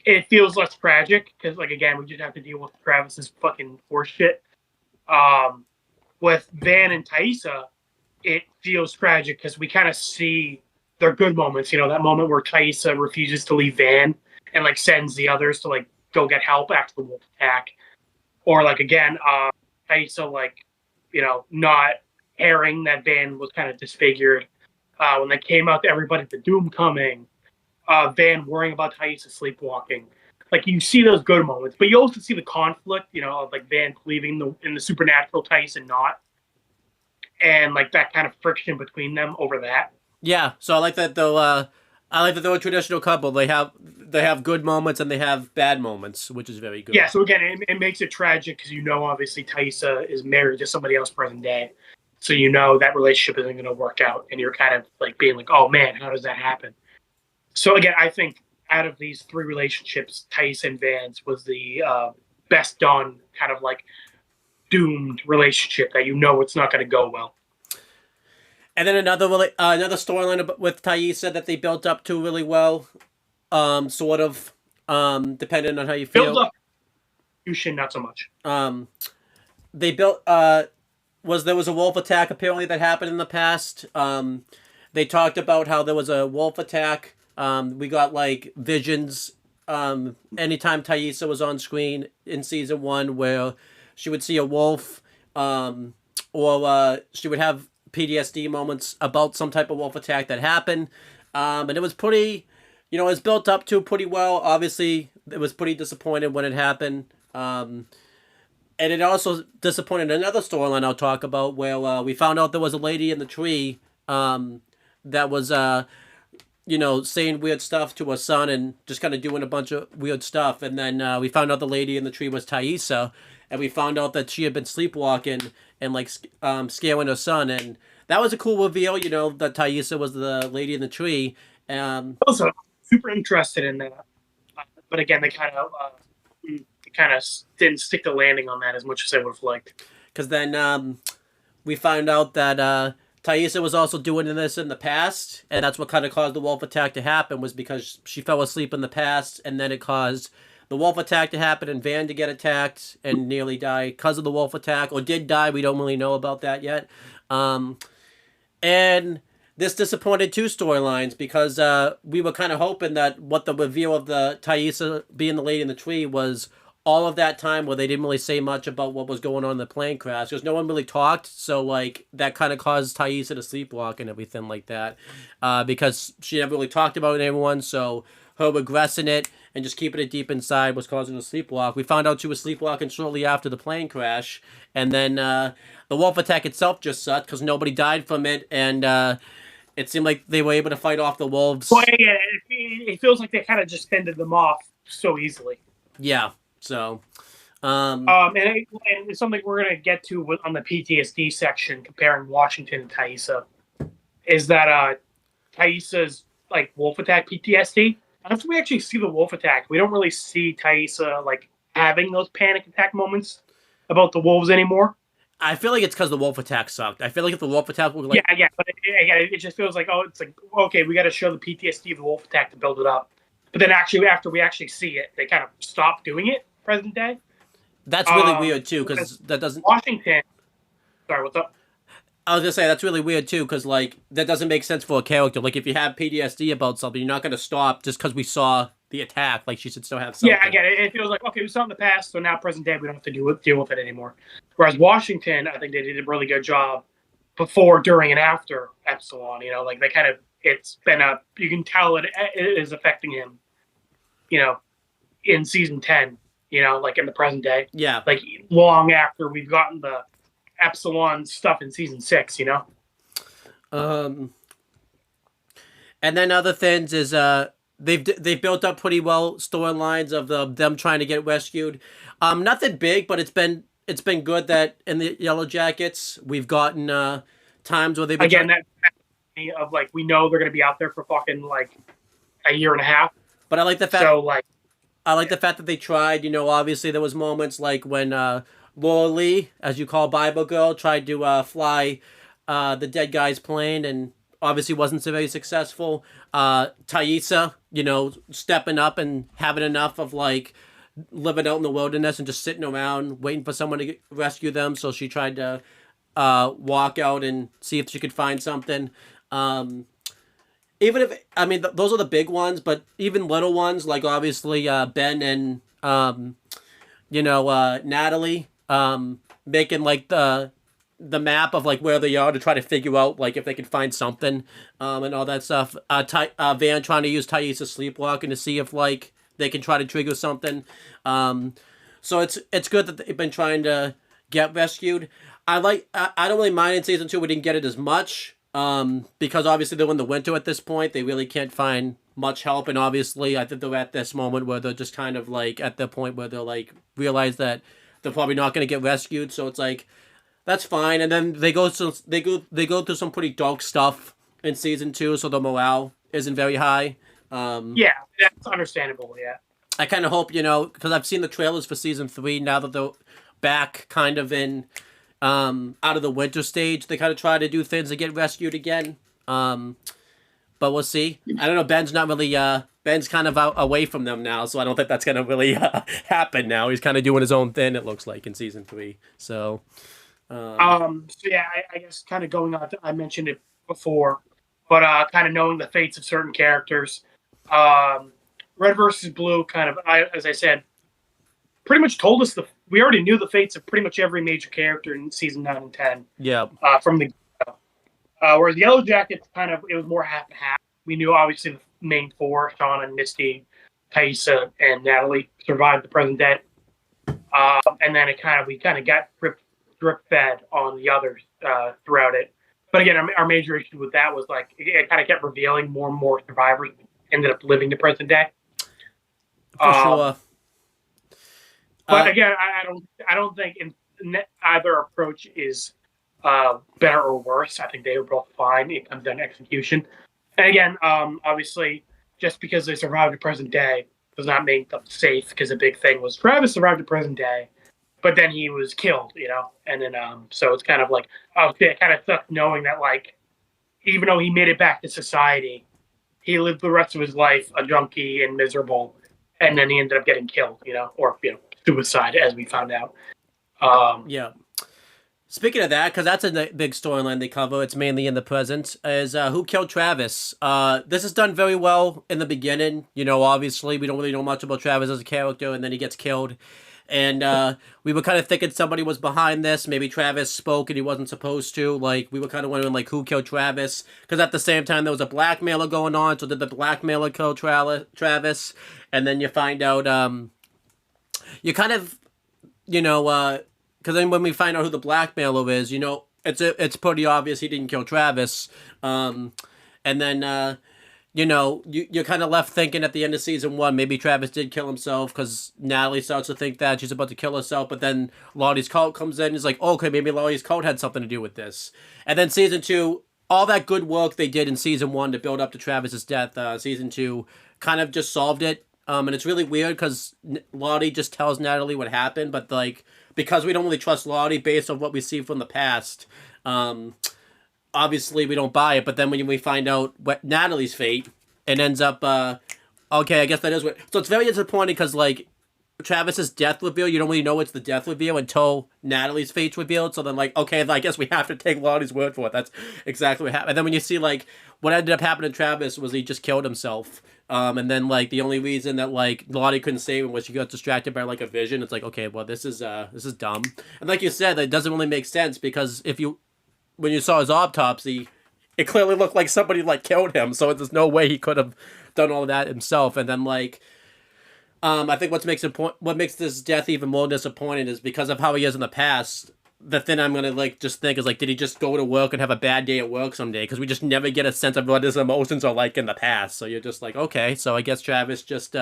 [SPEAKER 3] it feels less tragic. Because, like, again, we just have to deal with Travis's fucking horseshit. With Van and Thaisa, it feels tragic because we kind of see their good moments, that moment where Thaisa refuses to leave Van and like sends the others to like go get help after the wolf attack, or like again, Thaisa like not caring that Van was kind of disfigured when they came out to everybody the doom coming, Van worrying about Thaisa sleepwalking. Like you see those good moments, but you also see the conflict, of like Van believing in the supernatural, Thaisa not, and like that kind of friction between them over that.
[SPEAKER 2] Yeah, so I like that though. I like that they're a traditional couple. They have good moments and they have bad moments, which is very good.
[SPEAKER 3] Yeah, so again, it makes it tragic because obviously Thaisa is married to somebody else present day, so that relationship isn't going to work out, and you're kind of like being like, oh man, how does that happen? So again, I think out of these 3 relationships, Thaisa and Van's was the best done, kind of like doomed relationship that it's not going to go well.
[SPEAKER 2] And then another storyline with Thaisa that they built up to really well, sort of, depending on how you
[SPEAKER 3] Build
[SPEAKER 2] feel.
[SPEAKER 3] up, Yushin, not so much.
[SPEAKER 2] They built there was a wolf attack apparently that happened in the past. They talked about how there was a wolf attack. We got like visions anytime Thaisa was on screen in season 1 where she would see a wolf, or she would have PTSD moments about some type of wolf attack that happened. And it was pretty, it was built up to pretty well. Obviously, it was pretty disappointed when it happened. And it also disappointed another storyline I'll talk about where we found out there was a lady in the tree that was, saying weird stuff to her son and just kind of doing a bunch of weird stuff. And then we found out the lady in the tree was Thaisa, and we found out that she had been sleepwalking and like scaring her son. And that was a cool reveal, that Thaisa was the lady in the tree.
[SPEAKER 3] Also, super interested in that, but again, they kind of didn't stick the landing on that as much as I would have liked.
[SPEAKER 2] Because then we found out that Thaisa was also doing this in the past, and that's what kind of caused the wolf attack to happen, was because she fell asleep in the past, and then it caused the wolf attack to happen and Van to get attacked and nearly die because of the wolf attack, or did die. We don't really know about that yet. And this disappointed 2 storylines because we were kind of hoping that what the reveal of the Thaisa being the lady in the tree was all of that time where they didn't really say much about what was going on in the plane crash because no one really talked. So like that kind of caused Thaisa to sleepwalk and everything like that, because she never really talked about it to everyone. So her regressing it and just keeping it deep inside was causing her to sleepwalk. We found out she was sleepwalking shortly after the plane crash, and then the wolf attack itself just sucked because nobody died from it, and it seemed like they were able to fight off the wolves.
[SPEAKER 3] Well, yeah, it feels like they kind of just fended them off so easily.
[SPEAKER 2] Yeah. So,
[SPEAKER 3] and it's something we're gonna get to on the PTSD section comparing Washington and Thaisa, is that Thaisa's like wolf attack PTSD. After we actually see the wolf attack, we don't really see Thaisa like having those panic attack moments about the wolves anymore.
[SPEAKER 2] I feel like it's because the wolf attack sucked. I feel like if the wolf attack was like
[SPEAKER 3] but it just feels like it's like okay, we got to show the PTSD of the wolf attack to build it up, but then actually after we actually see it, they kind of stop doing it. Present day.
[SPEAKER 2] That's really weird too, because that doesn't.
[SPEAKER 3] Washington. Sorry, what's up?
[SPEAKER 2] I was gonna say that's really weird too, because like that doesn't make sense for a character. Like if you have PTSD about something, you're not gonna stop just because we saw the attack. Like she should still have something.
[SPEAKER 3] Yeah, I get it. It feels like okay, we saw it in the past, so now present day we don't have to deal with it anymore. Whereas Washington, I think they did a really good job before, during, and after Epsilon. Like they kind of it's been you can tell it is affecting him. In season 10. Like in the present day.
[SPEAKER 2] Yeah.
[SPEAKER 3] Like long after we've gotten the Epsilon stuff in season 6,
[SPEAKER 2] And then other things is they've built up pretty well storylines of them trying to get rescued. Nothing big, but it's been good that in the YellowJackets we've gotten times where they've been
[SPEAKER 3] again that of like we know they're gonna be out there for fucking like a year and a half.
[SPEAKER 2] But I like the fact
[SPEAKER 3] the
[SPEAKER 2] fact that they tried. Obviously there was moments like when Laura Lee, as you call Bible Girl, tried to fly the dead guy's plane and obviously wasn't so very successful. Thaisa, stepping up and having enough of like living out in the wilderness and just sitting around waiting for someone to rescue them. So she tried to walk out and see if she could find something. Even if, those are the big ones, but even little ones, like obviously Ben and, Natalie, making like the map of like where they are to try to figure out like if they can find something, and all that stuff. Van trying to use Thaisa's sleepwalking to see if like they can try to trigger something. So it's good that they've been trying to get rescued. I don't really mind in season 2 we didn't get it as much. Because obviously they're in the winter at this point, they really can't find much help, and obviously I think they're at this moment where they're just kind of like at the point where they're like realize that they're probably not going to get rescued, so it's like that's fine. And then they go through some pretty dark stuff in season 2, so the morale isn't very high.
[SPEAKER 3] Yeah, that's understandable. Yeah,
[SPEAKER 2] I kind of hope because I've seen the trailers for season 3 now that they're back kind of in out of the winter stage, they kind of try to do things to get rescued again. But we'll see. I don't know. Ben's not really. Ben's kind of out, away from them now, so I don't think that's gonna really happen now. He's kind of doing his own thing. It looks like in season 3. So.
[SPEAKER 3] So yeah, I guess kind of going on. I mentioned it before, but kind of knowing the fates of certain characters. Red versus Blue, kind of, as I said, pretty much told us we already knew the fates of pretty much every major character in season 9 and 10.
[SPEAKER 2] Yeah.
[SPEAKER 3] From the whereas YellowJackets it was more half and half. We knew obviously the main 4, Shauna and Misty, Thaisa, and Natalie survived the present day. And then we kind of got drip fed on the others throughout it. But again, our major issue with that was like it kind of kept revealing more and more survivors ended up living the present day.
[SPEAKER 2] For sure.
[SPEAKER 3] But again, I don't think either approach is better or worse. I think they were both fine. It comes down to execution. And again, obviously, just because they survived the present day does not make them safe. Because the big thing was Travis survived the present day, but then he was killed, And then so it's kind of like it kind of sucks knowing that like even though he made it back to society, he lived the rest of his life a junkie and miserable, and then he ended up getting killed, or suicide, as we found out.
[SPEAKER 2] Yeah. Speaking of that, because that's a big storyline they cover, it's mainly in the present, is who killed Travis. This is done very well in the beginning. Obviously, we don't really know much about Travis as a character, and then he gets killed. And we were kind of thinking somebody was behind this. Maybe Travis spoke and he wasn't supposed to. Like, we were kind of wondering, like, who killed Travis? Because at the same time, there was a blackmailer going on. So did the blackmailer kill Travis? And then you find out, you kind of, because then when we find out who the blackmailer is, it's pretty obvious he didn't kill Travis. And then, you're kind of left thinking at the end of season 1, maybe Travis did kill himself because Natalie starts to think that she's about to kill herself. But then Lottie's cult comes in and is like, oh, okay, maybe Lottie's cult had something to do with this. And then season 2, all that good work they did in season 1 to build up to Travis's death, season 2 kind of just solved it. And it's really weird because Lottie just tells Natalie what happened, but like, because we don't really trust Lottie based on what we see from the past, obviously we don't buy it. But then when we find out what Natalie's fate, it ends up, okay, I guess that is what... So it's very disappointing because, like, Travis's death reveal, you don't really know it's the death reveal until Natalie's fate's revealed. So then, like, okay, I guess we have to take Lottie's word for it. That's exactly what happened. And then when you see, like, what ended up happening to Travis was he just killed himself. And then, like, the only reason that, like, Lottie couldn't save him was she got distracted by, like, a vision. It's like, okay, well, this is dumb. And like you said, it doesn't really make sense because when you saw his autopsy, it clearly looked like somebody, like, killed him. So there's no way he could have done all of that himself. And then, like, I think what makes this death even more disappointing is because of how he is in the past. The thing I'm going to, like, just think is, like, did he just go to work and have a bad day at work someday? Because we just never get a sense of what his emotions are like in the past. So you're just like, okay, so I guess Travis just,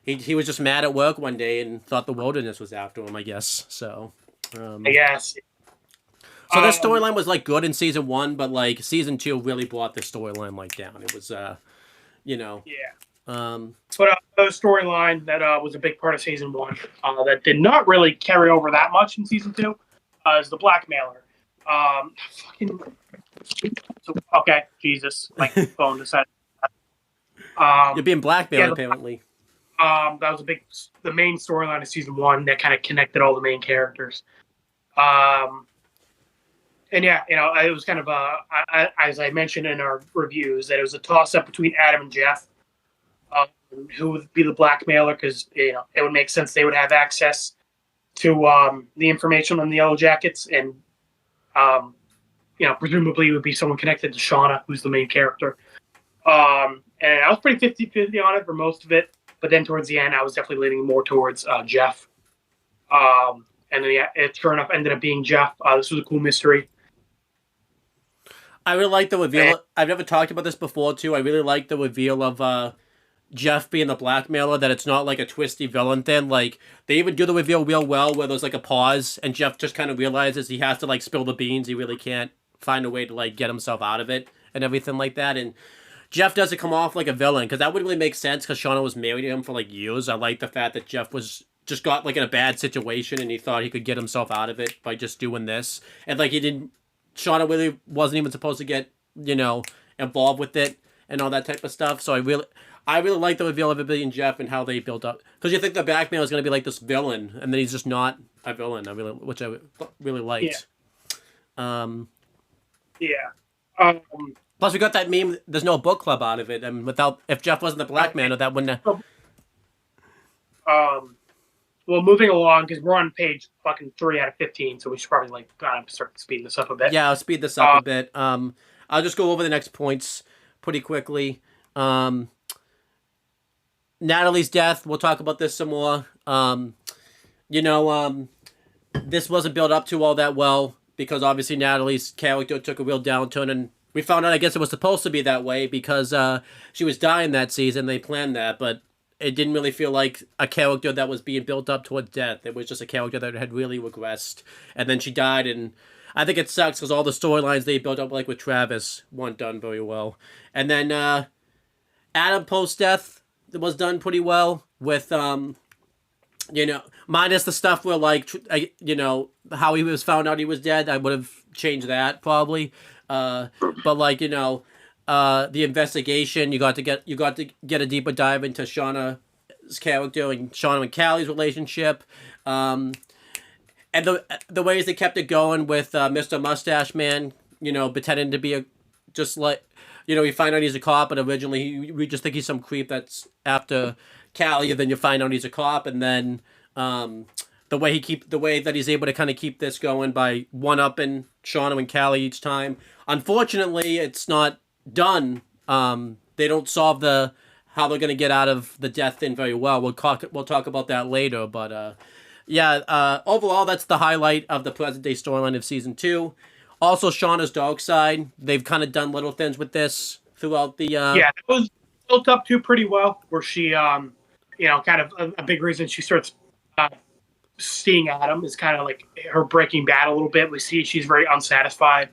[SPEAKER 2] he was just mad at work one day and thought the wilderness was after him, I guess. So,
[SPEAKER 3] I guess.
[SPEAKER 2] So this storyline was, like, good in season 1, but, like, season 2 really brought the storyline, like, down. It was,
[SPEAKER 3] Yeah.
[SPEAKER 2] But
[SPEAKER 3] the storyline that was a big part of season 1 that did not really carry over that much in season 2 is the blackmailer. Okay, Jesus, my phone decided.
[SPEAKER 2] You're being blackmailed, apparently.
[SPEAKER 3] That was the main storyline of season 1 that kind of connected all the main characters. And yeah, it was kind of as I mentioned in our reviews, that it was a toss-up between Adam and Jeff. Who would be the blackmailer? Because it would make sense they would have access to the information on the YellowJackets, and presumably it would be someone connected to Shauna, who's the main character. And I was pretty 50-50 on it for most of it, but then towards the end, I was definitely leaning more towards Jeff. And then it sure enough ended up being Jeff. This was a cool mystery.
[SPEAKER 2] I really like the reveal. I've never talked about this before, too. I really like the reveal of Jeff being the blackmailer, that it's not like a twisty villain thing. Like, they even do the reveal real well, where there's like a pause, and Jeff just kind of realizes he has to, like, spill the beans. He really can't find a way to, like, get himself out of it and everything like that. And Jeff doesn't come off like a villain, because that wouldn't really make sense, because Shauna was married to him for, like, years. I like the fact that Jeff was just got like in a bad situation and he thought he could get himself out of it by just doing this. And like he didn't, Shauna really wasn't even supposed to get, involved with it and all that type of stuff. So I really like the reveal of it being Jeff and how they built up. Because you think the Blackmail is going to be like this villain, and then he's just not a villain. Which I really liked. Plus, we got that meme. There's no book club out of it, and if Jeff wasn't the Blackmail, that wouldn't have.
[SPEAKER 3] Well, moving along, because we're on page fucking 3 out of 15, so we should probably start speeding this up a bit.
[SPEAKER 2] Yeah, I'll speed this up a bit. I'll just go over the next points pretty quickly. Natalie's death. We'll talk about this some more. This wasn't built up to all that well because obviously Natalie's character took a real downturn, and we found out I guess it was supposed to be that way because she was dying that season. They planned that, but it didn't really feel like a character that was being built up towards death. It was just a character that had really regressed. And then she died, and I think it sucks because all the storylines they built up, like with Travis, weren't done very well. And then Adam post-death was done pretty well with, minus the stuff where, like, how he was found out he was dead. I would have changed that, probably. But, like, the investigation, you got to get a deeper dive into Shauna's character and Shauna and Callie's relationship, and the ways they kept it going with Mr. Mustache Man, pretending to be you find out he's a cop, and originally we just think he's some creep that's after Callie, and then you find out he's a cop, and then the way that he's able to kind of keep this going by one-upping Shauna and Callie each time. Unfortunately, it's not done. They don't solve how they're going to get out of the death thing very well. We'll talk about that later, but overall that's the highlight of the present day storyline of season 2. Also, Shauna's dark side. They've kind of done little things with this throughout the
[SPEAKER 3] it was built up to pretty well, where she kind of a big reason she starts seeing Adam is kind of like her breaking bad a little bit. We see she's very unsatisfied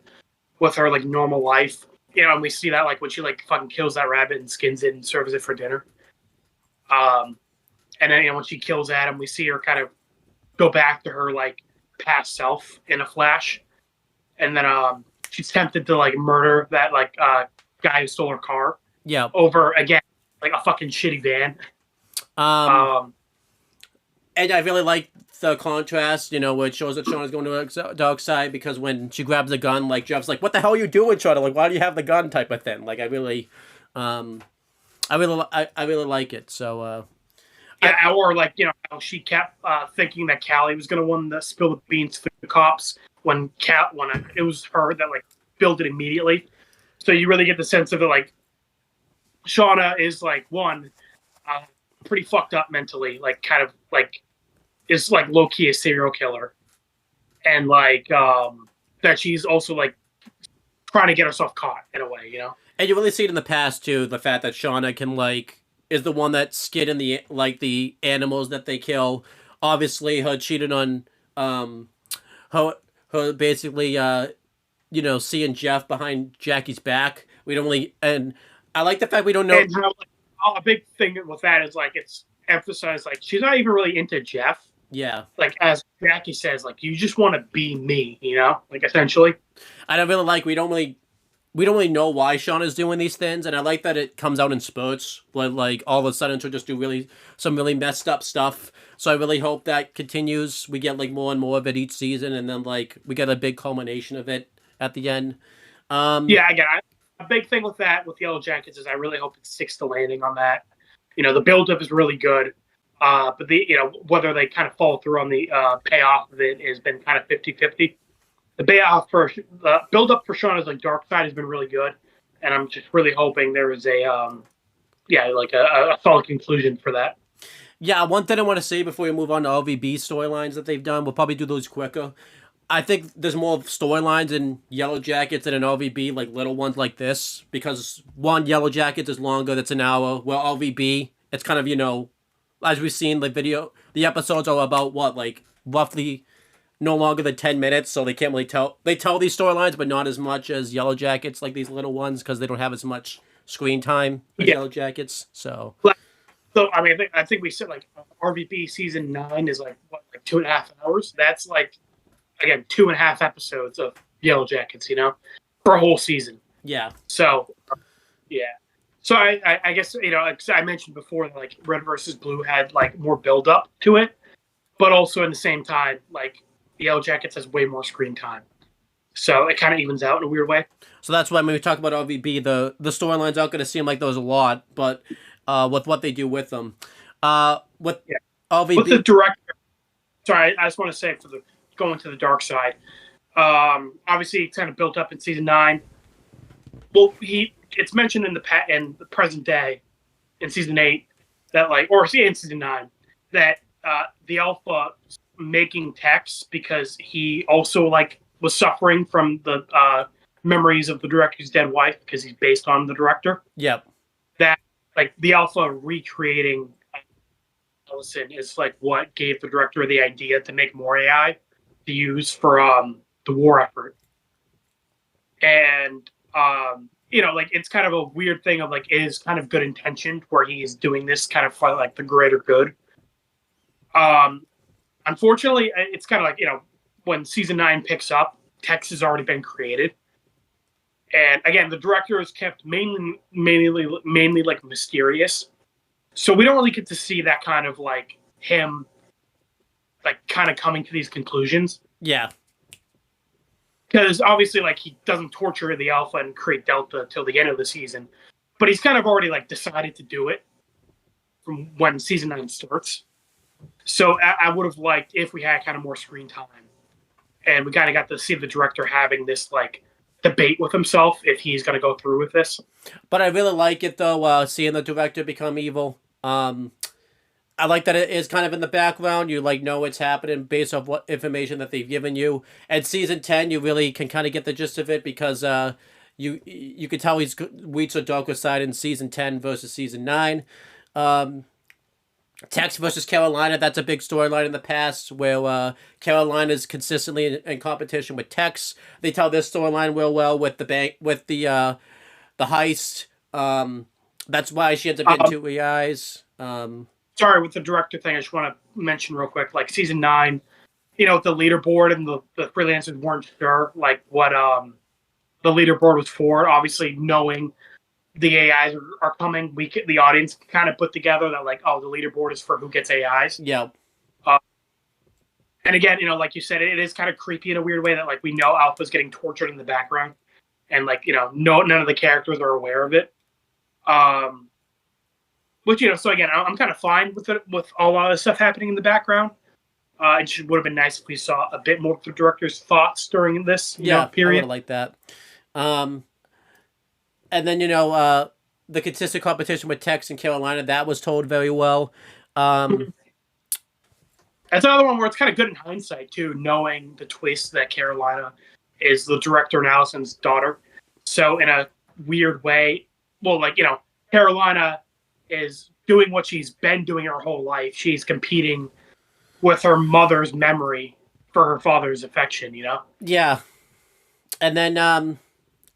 [SPEAKER 3] with her like normal life. And we see that like when she like fucking kills that rabbit and skins it and serves it for dinner. And then when she kills Adam, we see her kind of go back to her like past self in a flash. And then she's tempted to like murder that like guy who stole her car.
[SPEAKER 2] Yeah.
[SPEAKER 3] Over again like a fucking shitty van.
[SPEAKER 2] And I really like the contrast, where it shows that Shauna's going to a dark side, because when she grabs the gun, like Jeff's like, "What the hell are you doing, Shauna? Like, why do you have the gun?" type of thing. Like, I really like it. So,
[SPEAKER 3] or like how she kept thinking that Callie was going to want to spill the beans for the cops when it was her that like spilled it immediately. So you really get the sense of it, like Shauna is like pretty fucked up mentally, like kind of like is like low key a serial killer, and like that she's also like trying to get herself caught in a way,
[SPEAKER 2] And you really see it in the past too, the fact that Shauna can is the one that skid in the animals that they kill. Obviously, her cheated on her basically seeing Jeff behind Jackie's back. We don't really, and I like the fact we don't know.
[SPEAKER 3] And how, a big thing with that is like it's emphasized like she's not even really into Jeff.
[SPEAKER 2] Yeah.
[SPEAKER 3] Like as Jackie says, like you just want to be me, like essentially.
[SPEAKER 2] I don't really like we don't really know why Shauna's doing these things, and I like that it comes out in spurts, but like all of a sudden she'll just do some really messed up stuff. So I really hope that continues. We get like more and more of it each season, and then like we get a big culmination of it at the end.
[SPEAKER 3] Again, a big thing with that with YellowJackets is I really hope it sticks to landing on that. The build-up is really good, but whether they kind of follow through on the payoff of it has been kind of 50-50. The payoff for the build-up for Shauna's like dark side has been really good, and I'm just really hoping there is a solid conclusion for that.
[SPEAKER 2] Yeah, one thing I want to say before we move on to LVB storylines that they've done, we'll probably do those quicker. I think there's more storylines in YellowJackets than in LVB, like little ones like this, because one, YellowJackets is longer, that's an hour, while LVB, it's kind of, as we've seen the episodes are about roughly no longer than 10 minutes, so they can't really tell. They tell these storylines, but not as much as YellowJackets, like these little ones, because they don't have as much screen time as YellowJackets, so.
[SPEAKER 3] So I mean, I think we said like RVP season 9 is like what, like 2.5 hours. That's like again 2.5 episodes of Yellow Jackets, for a whole season.
[SPEAKER 2] Yeah.
[SPEAKER 3] So yeah. So I guess like I mentioned before that like Red versus Blue had like more build up to it, but also in the same time like Yellow Jackets has way more screen time. So it kind of evens out in a weird way.
[SPEAKER 2] So that's why when we talk about RVB, the storylines aren't going to seem like there's a lot, but with what they do with them, with
[SPEAKER 3] Yeah.
[SPEAKER 2] RVB,
[SPEAKER 3] With the director, sorry, I just want to say for the going to the dark side. Obviously, it's kind of built up in season 9. Well, it's mentioned in the present day in season 8 that in season 9 that the Alpha making Tex because he also was suffering from the memories of the director's dead wife because he's based on the director.
[SPEAKER 2] Yep.
[SPEAKER 3] That the Alpha recreating Ellison is what gave the director the idea to make more AI to use for the war effort. And it's kind of a weird thing of it is kind of good intentioned where he is doing this kind of for the greater good. Unfortunately, it's kind of when season 9 picks up, text has already been created. And again, the director is kept mainly mysterious. So we don't really get to see that kind of him kind of coming to these conclusions.
[SPEAKER 2] Yeah.
[SPEAKER 3] Because obviously he doesn't torture the Alpha and create Delta till the end of the season. But he's kind of already decided to do it from when season 9 starts. So I would have liked if we had kind of more screen time. And we kind of got to see the director having this debate with himself if he's going to go through with this.
[SPEAKER 2] But I really like it though, seeing the director become evil. I like that it is kind of in the background. You know it's happening based off what information that they've given you. And season 10, you really can kind of get the gist of it because you can tell he's weak or darker side in season 10 versus season 9. Tex versus Carolina, that's a big storyline in the past where Carolina is consistently in competition with Tex. They tell this storyline real well with the bank, with the heist. That's why she ends up getting 2 AIs.
[SPEAKER 3] Sorry, with the director thing, I just want to mention real quick, season 9, the leaderboard and the freelancers weren't sure what the leaderboard was for. Obviously, knowing the AIs are coming, the audience can kind of put together that the leaderboard is for who gets AIs.
[SPEAKER 2] Yeah.
[SPEAKER 3] And again, like you said, it is kind of creepy in a weird way that we know Alpha's getting tortured in the background, and none of the characters are aware of it. Which so again, I'm kind of fine with it, with a lot of stuff happening in the background. It would have been nice if we saw a bit more of the director's thoughts during this period.
[SPEAKER 2] I would like that. And then the consistent competition with Tex and Carolina, that was told very well.
[SPEAKER 3] That's another one where it's kind of good in hindsight too, knowing the twist that Carolina is the director and Allison's daughter. So in a weird way, well, Carolina is doing what she's been doing her whole life. She's competing with her mother's memory for her father's affection,
[SPEAKER 2] Yeah. And then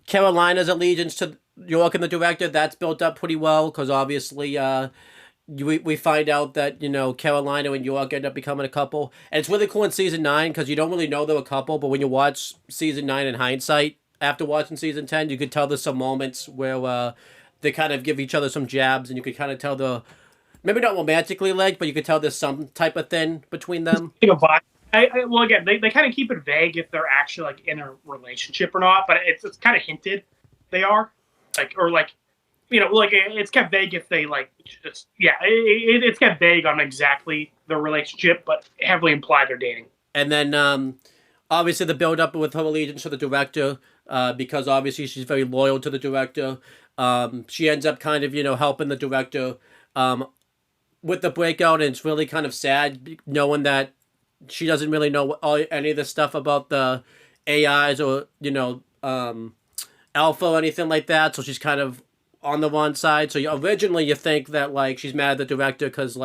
[SPEAKER 2] Carolina's allegiance to York and the director, that's built up pretty well because obviously we find out that Carolina and York end up becoming a couple, and it's really cool in season 9 because you don't really know they're a couple, but when you watch season 9 in hindsight after watching season 10, you could tell there's some moments where they kind of give each other some jabs, and you could kind of tell maybe not romantically linked, but you could tell there's some type of thing between them.
[SPEAKER 3] Well, again, they kind of keep it vague if they're actually in a relationship or not, but it's kind of hinted they are, it's kept vague if they it's kept vague on exactly the relationship, but heavily implied they're dating.
[SPEAKER 2] And then obviously the build up with her allegiance to the director, because obviously she's very loyal to the director. She ends up kind of helping the director with the breakout, and it's really kind of sad knowing that she doesn't really know any of the stuff about the AIs or Alpha or anything like that, so she's kind of on the wrong side. So originally you think that she's mad at the director because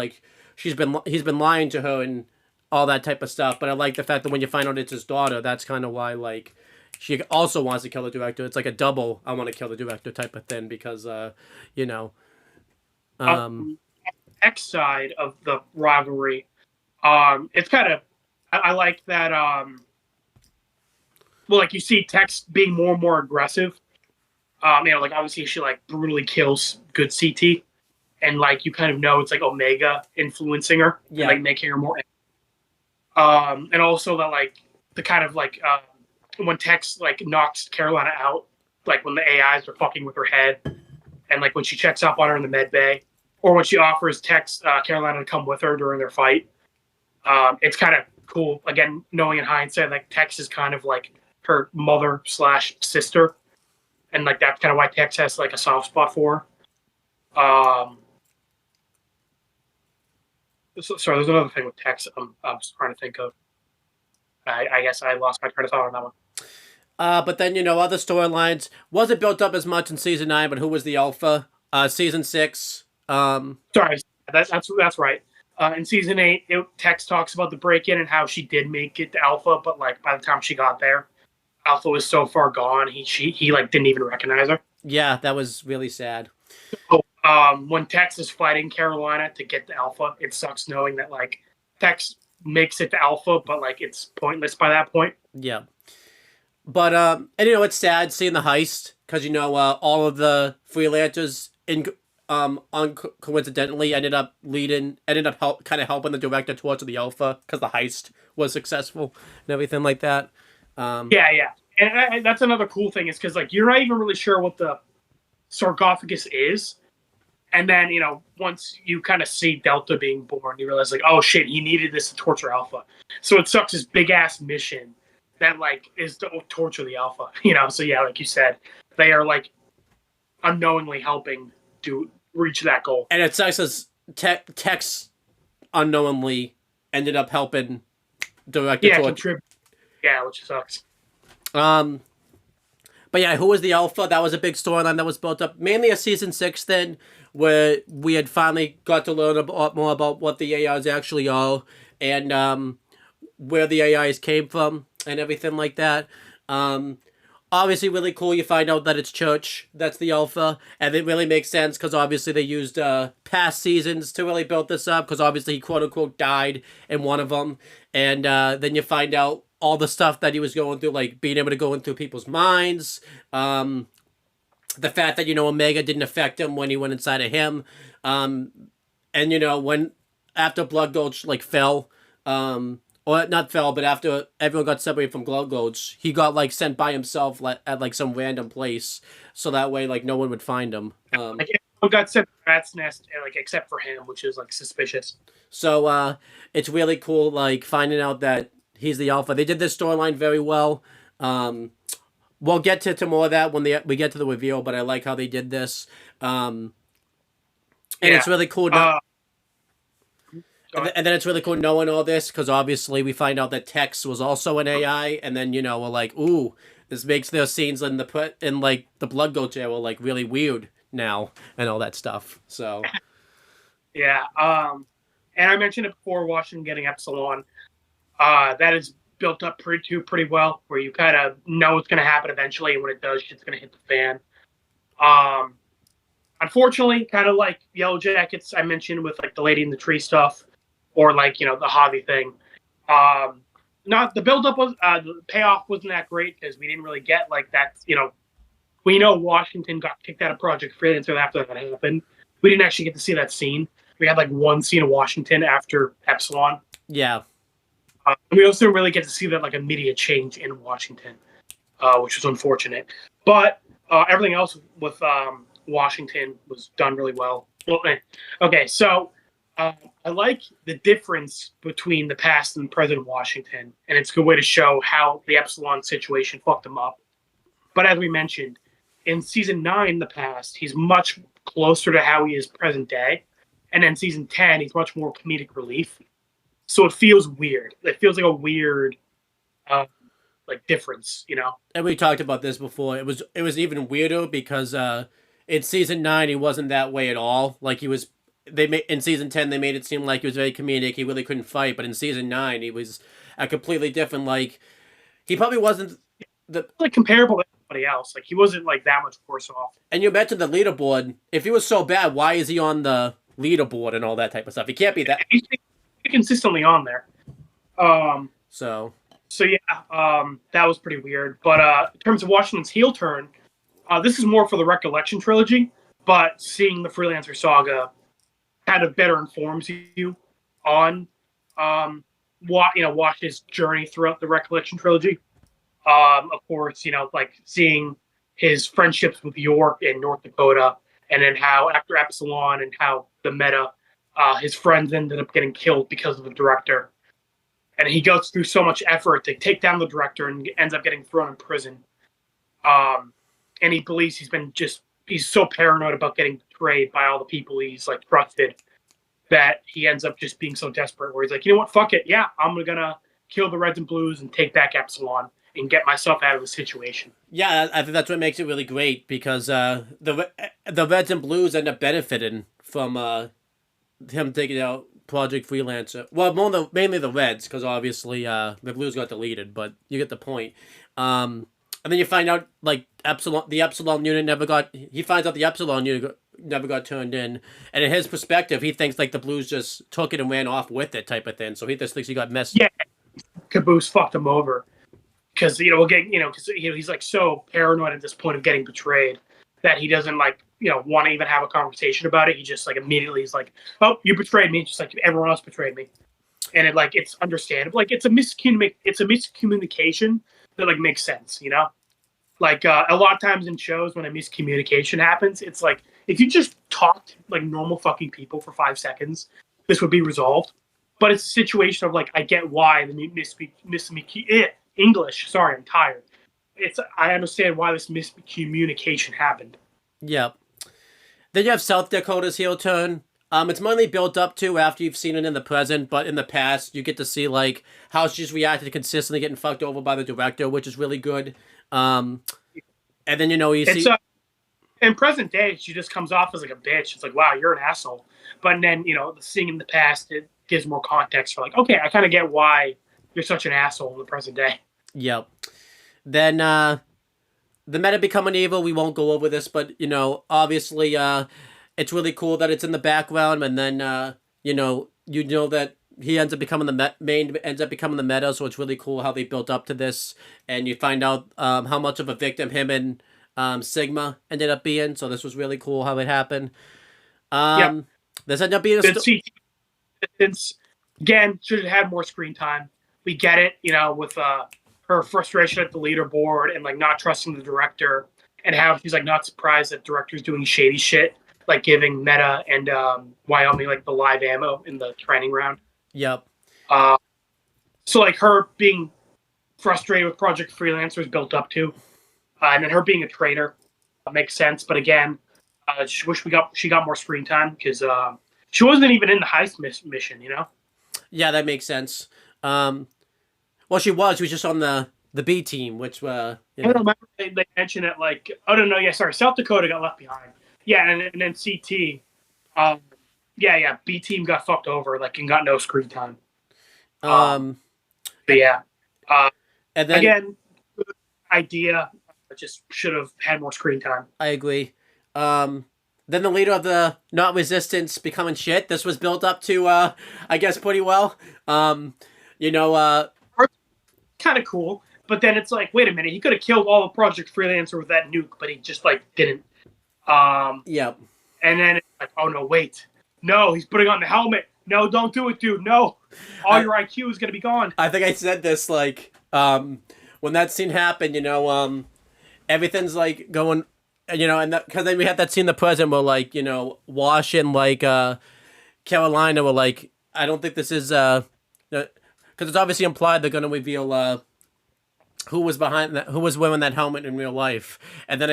[SPEAKER 2] he's been lying to her and all that type of stuff. But I like the fact that when you find out it's his daughter, that's kind of why she also wants to kill the director. It's like a double I want to kill the director type of thing because
[SPEAKER 3] X side of the rivalry, it's kind of I like that. Well, like you see Tex being more and more aggressive. Like obviously she like brutally kills good CT, and like you kind of know it's like Omega influencing her, and like making her more. And also that like the kind of like when Tex like knocks Carolina out, like when the AIs are fucking with her head, and like when she checks up on her in the med bay, or when she offers Tex Carolina to come with her during their fight. It's kind of cool. Again, knowing in hindsight, like Tex is kind of like her mother/sister, and like that's kind of why Tex has like a soft spot for her. Sorry, there's another thing with Tex I was trying to think of. I guess I lost my train of thought on that one.
[SPEAKER 2] But then, other storylines wasn't built up as much in season 9, but who was the alpha? Season 6.
[SPEAKER 3] Sorry, that's right. In season 8, Tex talks about the break-in and how she did make it to Alpha, but like by the time she got there, Alpha was so far gone, he like didn't even recognize her.
[SPEAKER 2] Yeah, that was really sad.
[SPEAKER 3] So, when Tex is fighting Carolina to get to Alpha, it sucks knowing that like Tex makes it to Alpha, but like it's pointless by that point.
[SPEAKER 2] Yeah. But and it's sad seeing the heist because all of the freelancers coincidentally ended up kind of helping the director towards the alpha because the heist was successful and everything like that.
[SPEAKER 3] Yeah, and that's another cool thing is because like you're not even really sure what the sarcophagus is, and then once you kind of see Delta being born, you realize like, oh shit, he needed this to torture Alpha. So it sucks this big ass mission that like is to torture the Alpha. So yeah, like you said, they are like unknowingly helping to reach that goal.
[SPEAKER 2] And it sucks as Tex unknowingly ended up helping direct the torture.
[SPEAKER 3] Yeah, which sucks.
[SPEAKER 2] But yeah, who was the alpha? That was a big storyline that was built up. Mainly a season 6 then, where we had finally got to learn a lot more about what the AIs actually are, and where the AIs came from, and everything like that. Obviously really cool you find out that it's Church that's the alpha, and it really makes sense because obviously they used past seasons to really build this up because obviously he quote-unquote died in one of them, and then you find out all the stuff that he was going through, like being able to go into people's minds, the fact that Omega didn't affect him when he went inside of him, and when after Blood Gulch like fell, or not fell, but after everyone got separated from Blood Gulch, he got like sent by himself at like some random place, so that way like no one would find him.
[SPEAKER 3] Like everyone got sent to Rat's Nest, like except for him, which is like suspicious.
[SPEAKER 2] So it's really cool, like finding out that he's the alpha. They did this storyline very well. We'll get to more of that when we get to the reveal, but I like how they did this. And it's really cool. And then it's really cool knowing all this because obviously we find out that Tex was also an AI, and then we're like, ooh, this makes their scenes in the Blood Gulch era like really weird now and all that stuff. So
[SPEAKER 3] yeah, and I mentioned it before, watching getting Epsilon. That is built up pretty well, where you kind of know it's going to happen eventually, and when it does, shit's going to hit the fan. Unfortunately, kind of like YellowJackets I mentioned with like the Lady in the Tree stuff, or like the Javi thing. Not the build-up was the payoff wasn't that great because we didn't really get like that. We know Washington got kicked out of Project Freelancer after that happened. We didn't actually get to see that scene. We had like one scene of Washington after Epsilon.
[SPEAKER 2] Yeah.
[SPEAKER 3] We also didn't really get to see that like immediate change in Washington, which was unfortunate. But everything else with Washington was done really well. Okay, so I like the difference between the past and present Washington, and it's a good way to show how the Epsilon situation fucked him up. But as we mentioned, in season 9, the past, he's much closer to how he is present day, and in season 10, he's much more comedic relief. So it feels weird. It feels like a weird, like difference,
[SPEAKER 2] And we talked about this before. It was even weirder because in season 9 he wasn't that way at all. Like in season 10 they made it seem like he was very comedic. He really couldn't fight, but in season 9 he was a completely different. Like he probably wasn't
[SPEAKER 3] like comparable to anybody else. Like he wasn't like that much worse off.
[SPEAKER 2] And you mentioned the leaderboard. If he was so bad, why is he on the leaderboard and all that type of stuff. He can't be that.
[SPEAKER 3] He's consistently on there.
[SPEAKER 2] So
[SPEAKER 3] yeah, that was pretty weird. But in terms of Washington's heel turn, this is more for the Recollection trilogy. But seeing the Freelancer saga kind of better informs you on Wash's journey throughout the Recollection trilogy. Of course, like seeing his friendships with York and North Dakota, and then how after Epsilon and how the meta, his friends ended up getting killed because of the director. And he goes through so much effort to take down the director and ends up getting thrown in prison. And he believes he's so paranoid about getting betrayed by all the people he's like trusted that he ends up just being so desperate where he's like, you know what, fuck it. Yeah, I'm gonna kill the Reds and Blues and take back Epsilon and get myself out of the situation.
[SPEAKER 2] yeah, I think that's what makes it really great because the Reds and Blues end up benefiting from him taking out Project Freelancer. Well, mainly the Reds because obviously the Blues got deleted, but you get the point. And then you find out like the Epsilon unit never got. He finds out the Epsilon unit never got turned in, and in his perspective, he thinks like the Blues just took it and ran off with it, type of thing. So he just thinks he got messed.
[SPEAKER 3] Yeah, Caboose fucked him over because he's like so paranoid at this point of getting betrayed that he doesn't like want to even have a conversation about it. He just like immediately is like, "Oh, you betrayed me," just like everyone else betrayed me, and it's understandable. Like it's a miscommunication that like makes sense, Like a lot of times in shows when a miscommunication happens, it's like if you just talked like normal fucking people for 5 seconds, this would be resolved. But it's a situation of like I get why the English. Sorry, I'm tired. I understand why this miscommunication happened.
[SPEAKER 2] Yep. Then you have South Dakota's heel turn. It's mainly built up to after you've seen it in the present, but in the past you get to see like how she's reacted to consistently getting fucked over by the director, which is really good. And then you see
[SPEAKER 3] in present day she just comes off as like a bitch. It's like, wow, you're an asshole. But then seeing in the past it gives more context for like, okay, I kind of get why you're such an asshole in the present day.
[SPEAKER 2] Yep. Then the meta becoming evil. We won't go over this, but obviously it's really cool that it's in the background, and then that he ends up becoming the meta, so it's really cool how they built up to this, and you find out how much of a victim him and Sigma ended up being. So this was really cool how it happened. This ended up being
[SPEAKER 3] since again should have had more screen time. We get it, with her frustration at the leaderboard and like not trusting the director, and how she's like not surprised that the director's doing shady shit, like giving Meta and Wyoming like the live ammo in the training round.
[SPEAKER 2] Yep.
[SPEAKER 3] So like her being frustrated with Project Freelancer is built up to, and then her being a traitor makes sense. But again, she wish she got more screen time because she wasn't even in the heist mission.
[SPEAKER 2] Yeah, that makes sense. Well, she was just on the B team, which
[SPEAKER 3] I don't remember they mentioned it like, oh no, yeah, sorry, South Dakota got left behind. Yeah, and then CT, B team got fucked over, like, and got no screen time. But yeah, and then again, idea just should have had more screen time.
[SPEAKER 2] I agree. Then the leader of the Not Resistance becoming shit. This was built up to, I guess, pretty well.
[SPEAKER 3] Kind of cool, but then it's like, wait a minute, he could have killed all of Project Freelancer with that nuke, but he just like didn't.
[SPEAKER 2] Yep.
[SPEAKER 3] And then it's like, oh no, wait, no, he's putting on the helmet. No, don't do it, dude. No, all your IQ is gonna be gone.
[SPEAKER 2] I think I said this like, when that scene happened, everything's like going, and because then we had that scene in the present where like, Wash and like Carolina were like, I don't think this is because it's obviously implied they're going to reveal who was behind that, who was wearing that helmet in real life. And then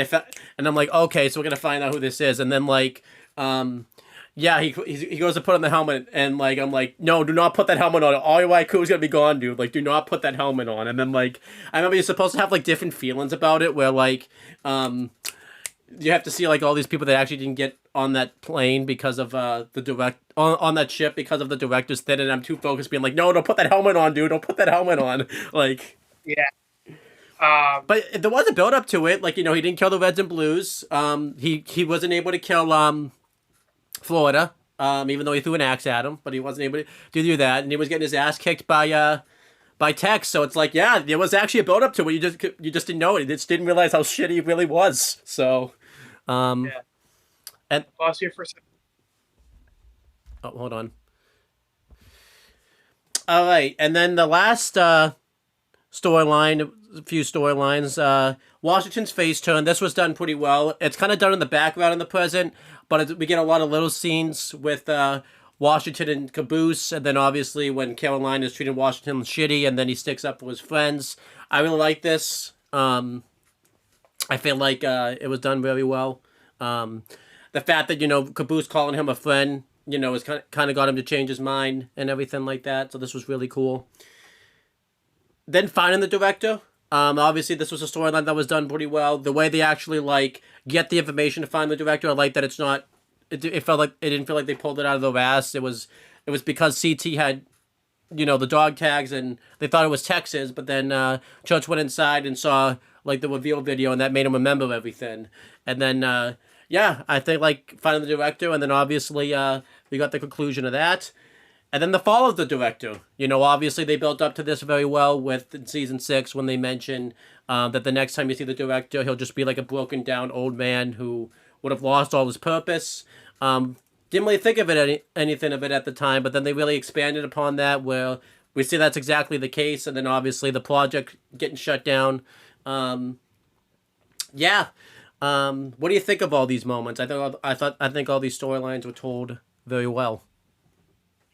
[SPEAKER 2] I'm like, okay, so we're going to find out who this is. And then like, he goes to put on the helmet, and like, I'm like, no, do not put that helmet on. All your IQ is going to be gone, dude. Like, do not put that helmet on. And then like, I remember you're supposed to have like different feelings about it where like, you have to see like all these people that actually didn't get on that plane because of on that ship because of the director's thing, and I'm too focused being like, no, don't put that helmet on, dude. Don't put that helmet on. Like,
[SPEAKER 3] yeah.
[SPEAKER 2] But there was a build up to it. Like, he didn't kill the Reds and Blues. He wasn't able to kill Florida. even though he threw an axe at him, but he wasn't able to do that, and he was getting his ass kicked by Tex. So it's like, yeah, there was actually a build up to it. You just didn't know it. You just didn't realize how shitty he really was. So,
[SPEAKER 3] Yeah.
[SPEAKER 2] and
[SPEAKER 3] Pause here for a second.
[SPEAKER 2] oh, hold on. All right, and then the last storyline, a few storylines. Washington's face turn. This was done pretty well. It's kind of done in the background in the present, but we get a lot of little scenes with Washington and Caboose, and then obviously when Carolina is treating Washington shitty, and then he sticks up for his friends. I really like this. I feel like it was done very well. The fact that, Caboose calling him a friend, has kind of got him to change his mind and everything like that. So this was really cool. Then finding the director. Obviously this was a storyline that was done pretty well. The way they actually get the information to find the director, I like that it's not. It felt like it didn't feel like they pulled it out of their ass. It was because CT had, the dog tags, and they thought it was Texas. But then Church went inside and saw the reveal video, and that made him remember everything. And then I think finding the director, and then obviously we got the conclusion of that. And then the fall of the director. Obviously they built up to this very well with season 6 when they mentioned that the next time you see the director, he'll just be like a broken down old man who would have lost all his purpose. Didn't really think of anything of it at the time, but then they really expanded upon that, where we see that's exactly the case. And then obviously the project getting shut down. What do you think of all these moments? I think all these storylines were told very well.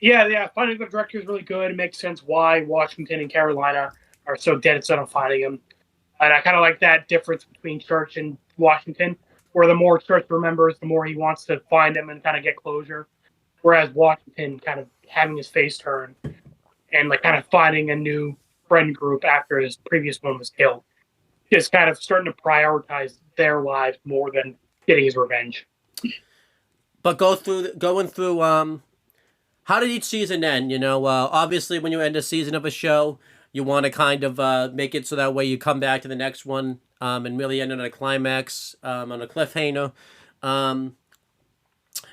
[SPEAKER 3] Yeah. Finding the director is really good. It makes sense why Washington and Carolina are so dead set on finding him. And I kind of like that difference between Church and Washington, where the more Church remembers, the more he wants to find him and kind of get closure. Whereas Washington kind of having his face turn and kind of finding a new friend group after his previous one was killed. Just kind of starting to prioritize their lives more than getting his revenge.
[SPEAKER 2] But going through how did each season end? Obviously when you end a season of a show, you want to kind of make it so that way you come back to the next one and really end on a climax, on a cliffhanger.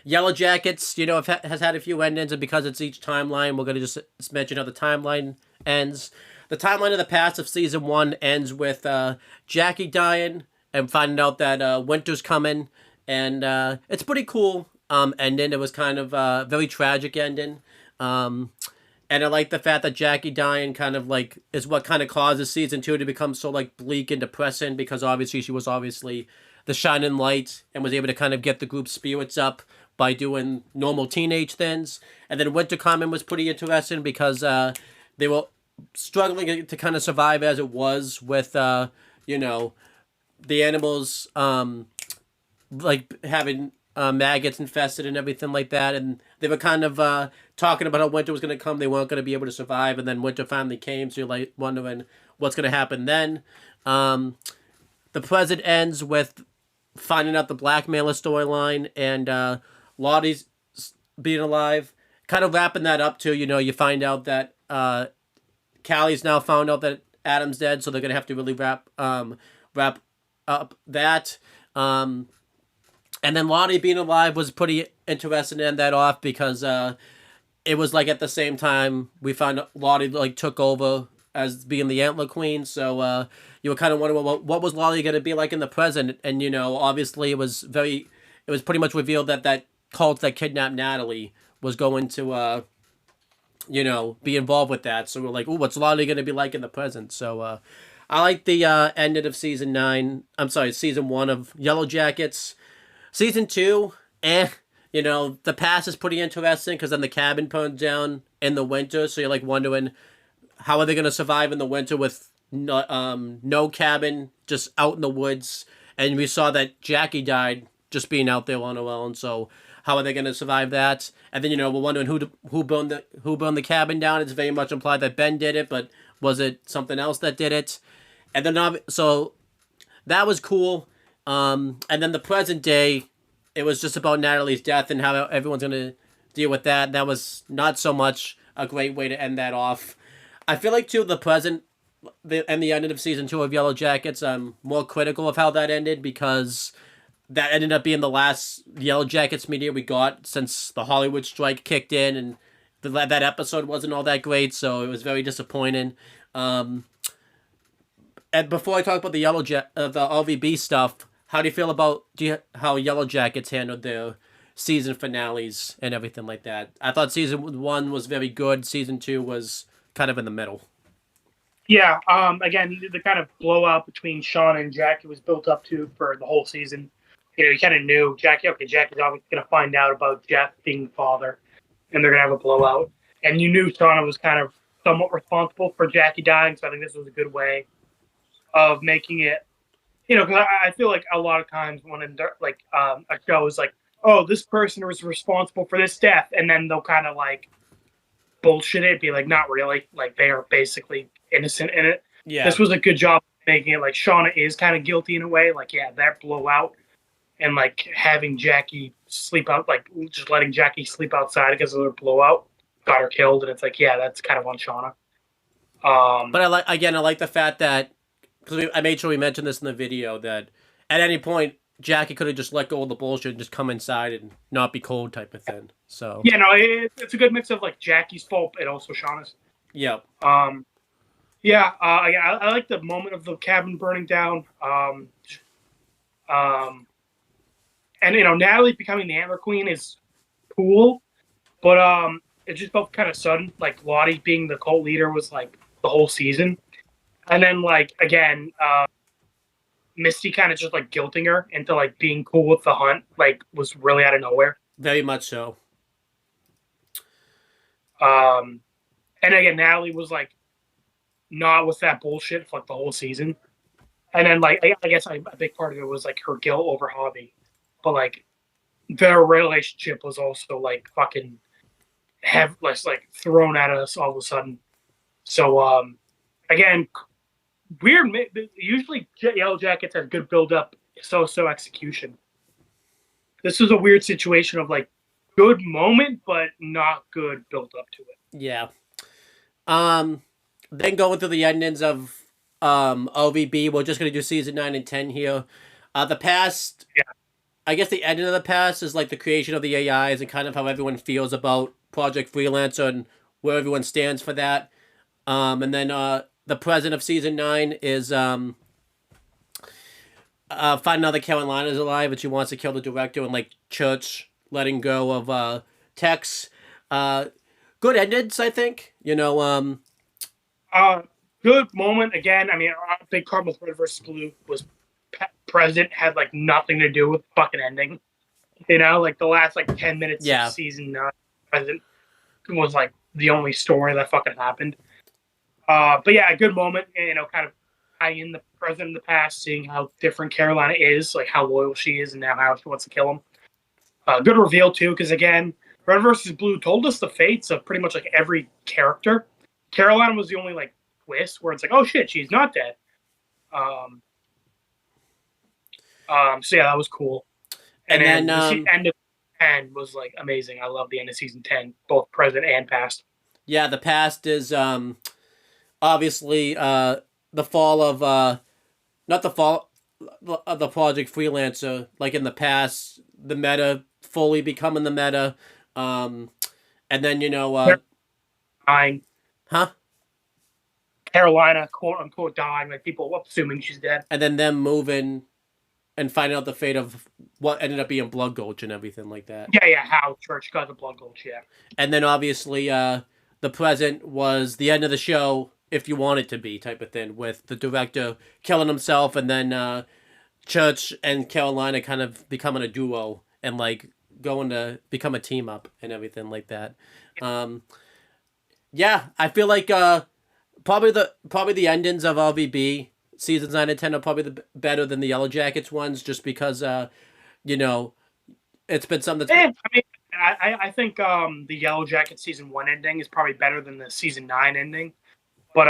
[SPEAKER 2] YellowJackets, has had a few endings, and because it's each timeline, we're going to just mention how the timeline ends. The timeline of the past of season 1 ends with Jackie dying and finding out that winter's coming, and it's pretty cool ending. It was kind of a very tragic ending. And I like the fact that Jackie dying kind of is what kind of causes season 2 to become so bleak and depressing, because obviously she was obviously the shining light and was able to kind of get the group's spirits up by doing normal teenage things. And then Winter Coming was pretty interesting because they were struggling to kind of survive as it was with the animals having maggots infested and everything like that, and they were kind of talking about how winter was going to come. They weren't going to be able to survive, and then winter finally came, so you're wondering what's going to happen then. The present ends with finding out the blackmailer storyline and Lottie's being alive, kind of wrapping that up too. You find out that Callie's now found out that Adam's dead, so they're going to have to really wrap up that. And then Lottie being alive was pretty interesting to end that off, because it was at the same time we found Lottie took over as being the Antler Queen. So you were kind of wondering what was Lottie going to be like in the present, and obviously it was pretty much revealed that cult that kidnapped Natalie was going to be involved with that. So we're like, ooh, what's Lottie going to be like in the present? So I like the ending of season 1 of YellowJackets. Season 2, the past is pretty interesting, because then the cabin burns down in the winter, so you're wondering how are they going to survive in the winter with no cabin, just out in the woods. And we saw that Jackie died just being out there on her own, so how are they going to survive that? And then we're wondering who burned the cabin down. It's very much implied that Ben did it, but was it something else that did it? And then so that was cool. And then the present day, it was just about Natalie's death and how everyone's going to deal with that. That was not so much a great way to end that off. I feel like, too, the present and the ending of season 2 of YellowJackets, I'm more critical of how that ended, because that ended up being the last Yellow Jackets media we got since the Hollywood strike kicked in, and that episode wasn't all that great, so it was very disappointing. And before I talk about the the LVB stuff, how do you feel about how Yellow Jackets handled their season finales and everything like that? I thought season 1 was very good. Season 2 was kind of in the middle.
[SPEAKER 3] Yeah. Again, the kind of blowout between Sean and Jackie was built up to for the whole season. You kind of knew Jackie's obviously going to find out about Jeff being the father, and they're going to have a blowout. And you knew Shauna was kind of somewhat responsible for Jackie dying, so I think this was a good way of making it. Because I feel like a lot of times when a show is like, oh, this person was responsible for this death, and then they'll kind of like bullshit it, be like, not really, like they are basically innocent in it.
[SPEAKER 2] Yeah.
[SPEAKER 3] This was a good job of making it like Shauna is kind of guilty in a way, like that blowout. And like having Jackie sleep out, like just letting Jackie sleep outside because of their blowout, got her killed, and it's like, yeah, that's kind of on Shauna.
[SPEAKER 2] But I like the fact that, because I made sure we mentioned this in the video, that at any point Jackie could have just let go of the bullshit and just come inside and not be cold type of thing. So
[SPEAKER 3] yeah, no, it's a good mix of like Jackie's fault and also Shauna's.
[SPEAKER 2] Yeah.
[SPEAKER 3] I like the moment of the cabin burning down. And Natalie becoming the Antler Queen is cool, but it just felt kind of sudden. Like Lottie being the cult leader was like the whole season, and then like again, Misty kind of just like guilting her into like being cool with the hunt, like was really out of nowhere.
[SPEAKER 2] Very much so.
[SPEAKER 3] And again, Natalie was like not with that bullshit for like the whole season, and then like I guess a big part of it was like her guilt over Hobby. But like their relationship was also like fucking like thrown at us all of a sudden. So again, weird. Usually Yellow Jackets has good build up, so execution. This was a weird situation of like good moment, but not good build up to it.
[SPEAKER 2] Yeah. Then going through the endings of OVB, we're just gonna do season 9 and 10 here. The past.
[SPEAKER 3] Yeah.
[SPEAKER 2] I guess the ending of the past is like the creation of the AIs and kind of how everyone feels about Project Freelancer and where everyone stands for that. And then the present of season 9 is find out that Carolina's alive and she wants to kill the director, and like Church letting go of Tex. Good endings, I think.
[SPEAKER 3] Good moment again. I mean, a big card with Red versus Blue was present, had like nothing to do with fucking ending. Like the last like 10 minutes of season 9, present was like the only story that fucking happened. But yeah, a good moment, kind of tying in the present and the past, seeing how different Carolina is, like how loyal she is, and now how she wants to kill him. Good reveal too, because again, Red versus Blue told us the fates of pretty much like every character. Carolina was the only like twist where it's like, oh shit, she's not dead. So yeah, that was cool. And then the end of 10 was like amazing. I love the end of season 10, both present and past.
[SPEAKER 2] Yeah, the past is obviously the fall of not the fall of the Project Freelancer. Like in the past, the meta fully becoming the meta, and then
[SPEAKER 3] dying.
[SPEAKER 2] Huh?
[SPEAKER 3] Carolina, quote unquote, dying. Like people assuming she's dead.
[SPEAKER 2] And then them moving and finding out the fate of what ended up being Blood Gulch and everything like that.
[SPEAKER 3] Yeah, how Church got the Blood Gulch, yeah.
[SPEAKER 2] And then obviously the present was the end of the show, if you want it to be, type of thing, with the director killing himself, and then Church and Carolina kind of becoming a duo and like going to become a team up and everything like that. Yeah, I feel like probably the endings of LVB seasons 9 and 10 are probably better than the Yellow Jackets ones, just because it's been something that's
[SPEAKER 3] I think the Yellow Jacket season 1 ending is probably better than the season 9 ending. But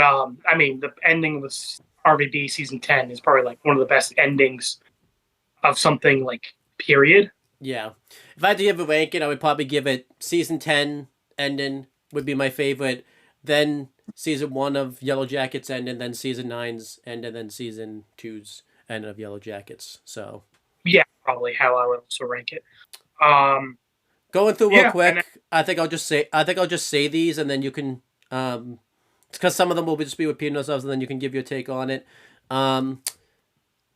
[SPEAKER 3] the ending of the RVB season 10 is probably like one of the best endings of something, like, period.
[SPEAKER 2] Yeah. If I had to give a ranking, I would probably give it season 10 ending would be my favorite, then season 1 of Yellow Jackets ending, then season 9's end, and then season 2's end of Yellow Jackets. So
[SPEAKER 3] Yeah, probably how I would also rank it. Um,
[SPEAKER 2] Going through real
[SPEAKER 3] yeah, and
[SPEAKER 2] quick, I think I'll just say these, and then you can, because some of them will just be repeating themselves, and then you can give your take on it. Um,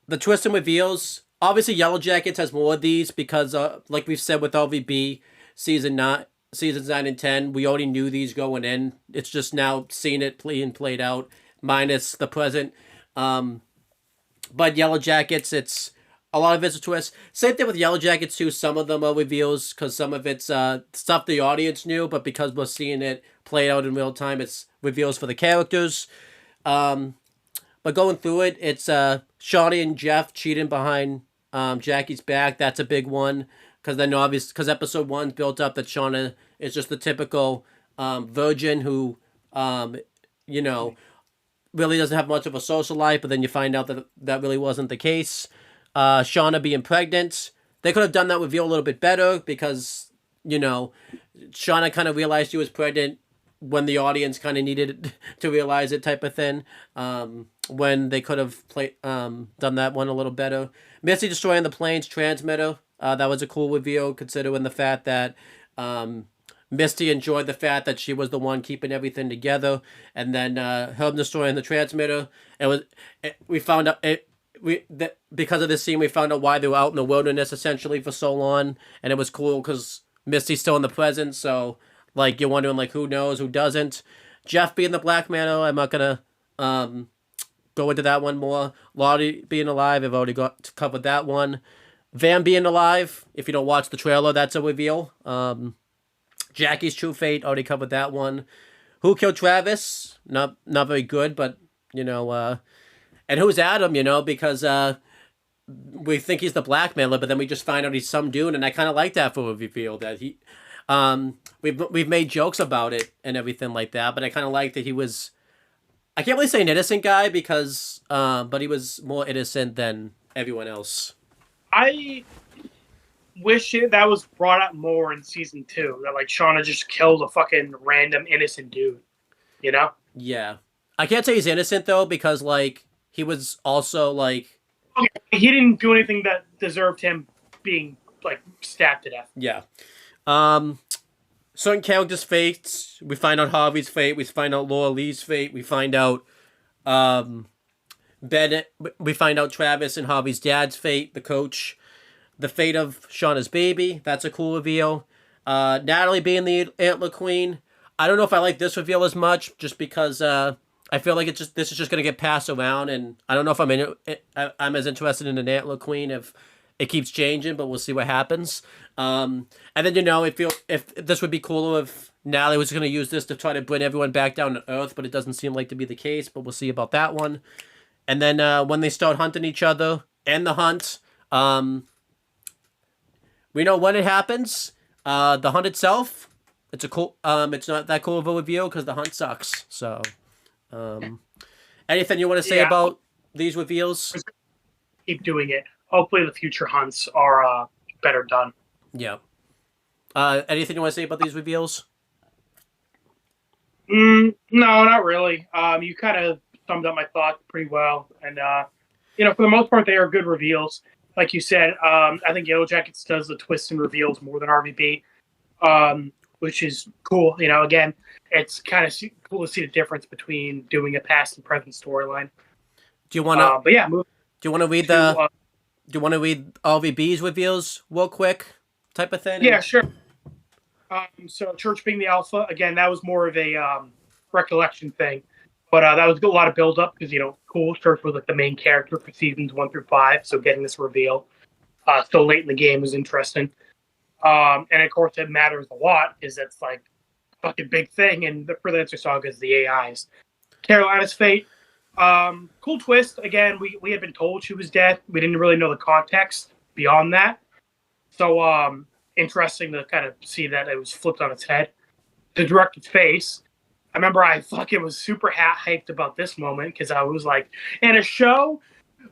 [SPEAKER 2] the twist and reveals. Obviously, Yellow Jackets has more of these because, like we've said with LVB season nine, seasons 9 and 10, we already knew these going in. It's just now seeing it played out, minus the present. Um, but Yellow Jackets, it's a lot of it's a twist. Same thing with Yellow Jackets too. Some of them are reveals because some of it's stuff the audience knew, but because we're seeing it play out in real time, it's reveals for the characters. Um, but going through it, it's Shawnee and Jeff cheating behind Jackie's back. That's a big one because then obviously because episode one built up that Shauna is just the typical virgin who, um, you know, really doesn't have much of a social life. But then you find out that that really wasn't the case. Shauna being pregnant, they could have done that reveal a little bit better because you know Shauna kind of realized she was pregnant when the audience kind of needed to realize it, type of thing. When they could have done that one a little better. Misty destroying the plane's transmitter. That was a cool reveal, considering the fact that Misty enjoyed the fact that she was the one keeping everything together, and then Herb destroying the transmitter. We found out because of this scene, we found out why they were out in the wilderness essentially for so long, and it was cool because Misty's still in the present, so like you're wondering like who knows, who doesn't. Jeff being the blackmailer, I'm not gonna go into that one more. Lottie being alive, I've already got covered that one. Van being alive, if you don't watch the trailer, that's a reveal. Jackie's true fate, already covered that one. Who killed Travis? Not very good, but you know, and who's Adam? You know, because we think he's the blackmailer, but then we just find out he's some dude, and I kind of like that for a reveal that he. We've made jokes about it and everything like that, but I kind of like that he was. I can't really say an innocent guy because, but he was more innocent than everyone else.
[SPEAKER 3] I wish that was brought up more in season 2. That like Shauna just killed a fucking random innocent dude. You know?
[SPEAKER 2] Yeah, I can't say he's innocent though because like he was also like.
[SPEAKER 3] He didn't do anything that deserved him being like stabbed to death.
[SPEAKER 2] Yeah. Certain characters' fates. We find out Harvey's fate. We find out Laura Lee's fate. We find out Bennett. We find out Travis and Harvey's dad's fate, the coach. The fate of Shauna's baby. That's a cool reveal. Natalie being the Antler Queen. I don't know if I like this reveal as much, just because I feel like this is just gonna get passed around, and I don't know if I'm as interested in an Antler Queen if it keeps changing, but we'll see what happens. And then if this would be cooler if Natalie was going to use this to try to bring everyone back down to Earth, but it doesn't seem like to be the case. But we'll see about that one. And then when they start hunting each other and the hunt, we know when it happens. The hunt itself, it's a cool. It's not that cool of a reveal because the hunt sucks. So, anything you want to say about these reveals?
[SPEAKER 3] Keep doing it. Hopefully, the future hunts are better done.
[SPEAKER 2] Yeah. Anything you want to say about these reveals?
[SPEAKER 3] No, not really. You kind of summed up my thoughts pretty well, and for the most part, they are good reveals. Like you said, I think YellowJackets does the twists and reveals more than RVB, which is cool. Again, it's kind of cool to see the difference between doing a past and present storyline.
[SPEAKER 2] Do you want to?
[SPEAKER 3] But yeah,
[SPEAKER 2] do you want to read the? Do you want to read RVB's reveals real quick, type of thing?
[SPEAKER 3] Yeah, sure. So Church being the alpha, again, that was more of a recollection thing. But that was a lot of build-up because, cool, Church was like the main character for seasons 1 through 5. So getting this reveal so late in the game was interesting. And, of course, it matters a lot because that's like a fucking big thing in the Freelancer Saga is the AIs. Carolina's fate. Cool twist. Again, we had been told she was dead. We didn't really know the context beyond that. So interesting to kind of see that it was flipped on its head. The director's face. I remember I fucking was super hyped about this moment because I was like, in a show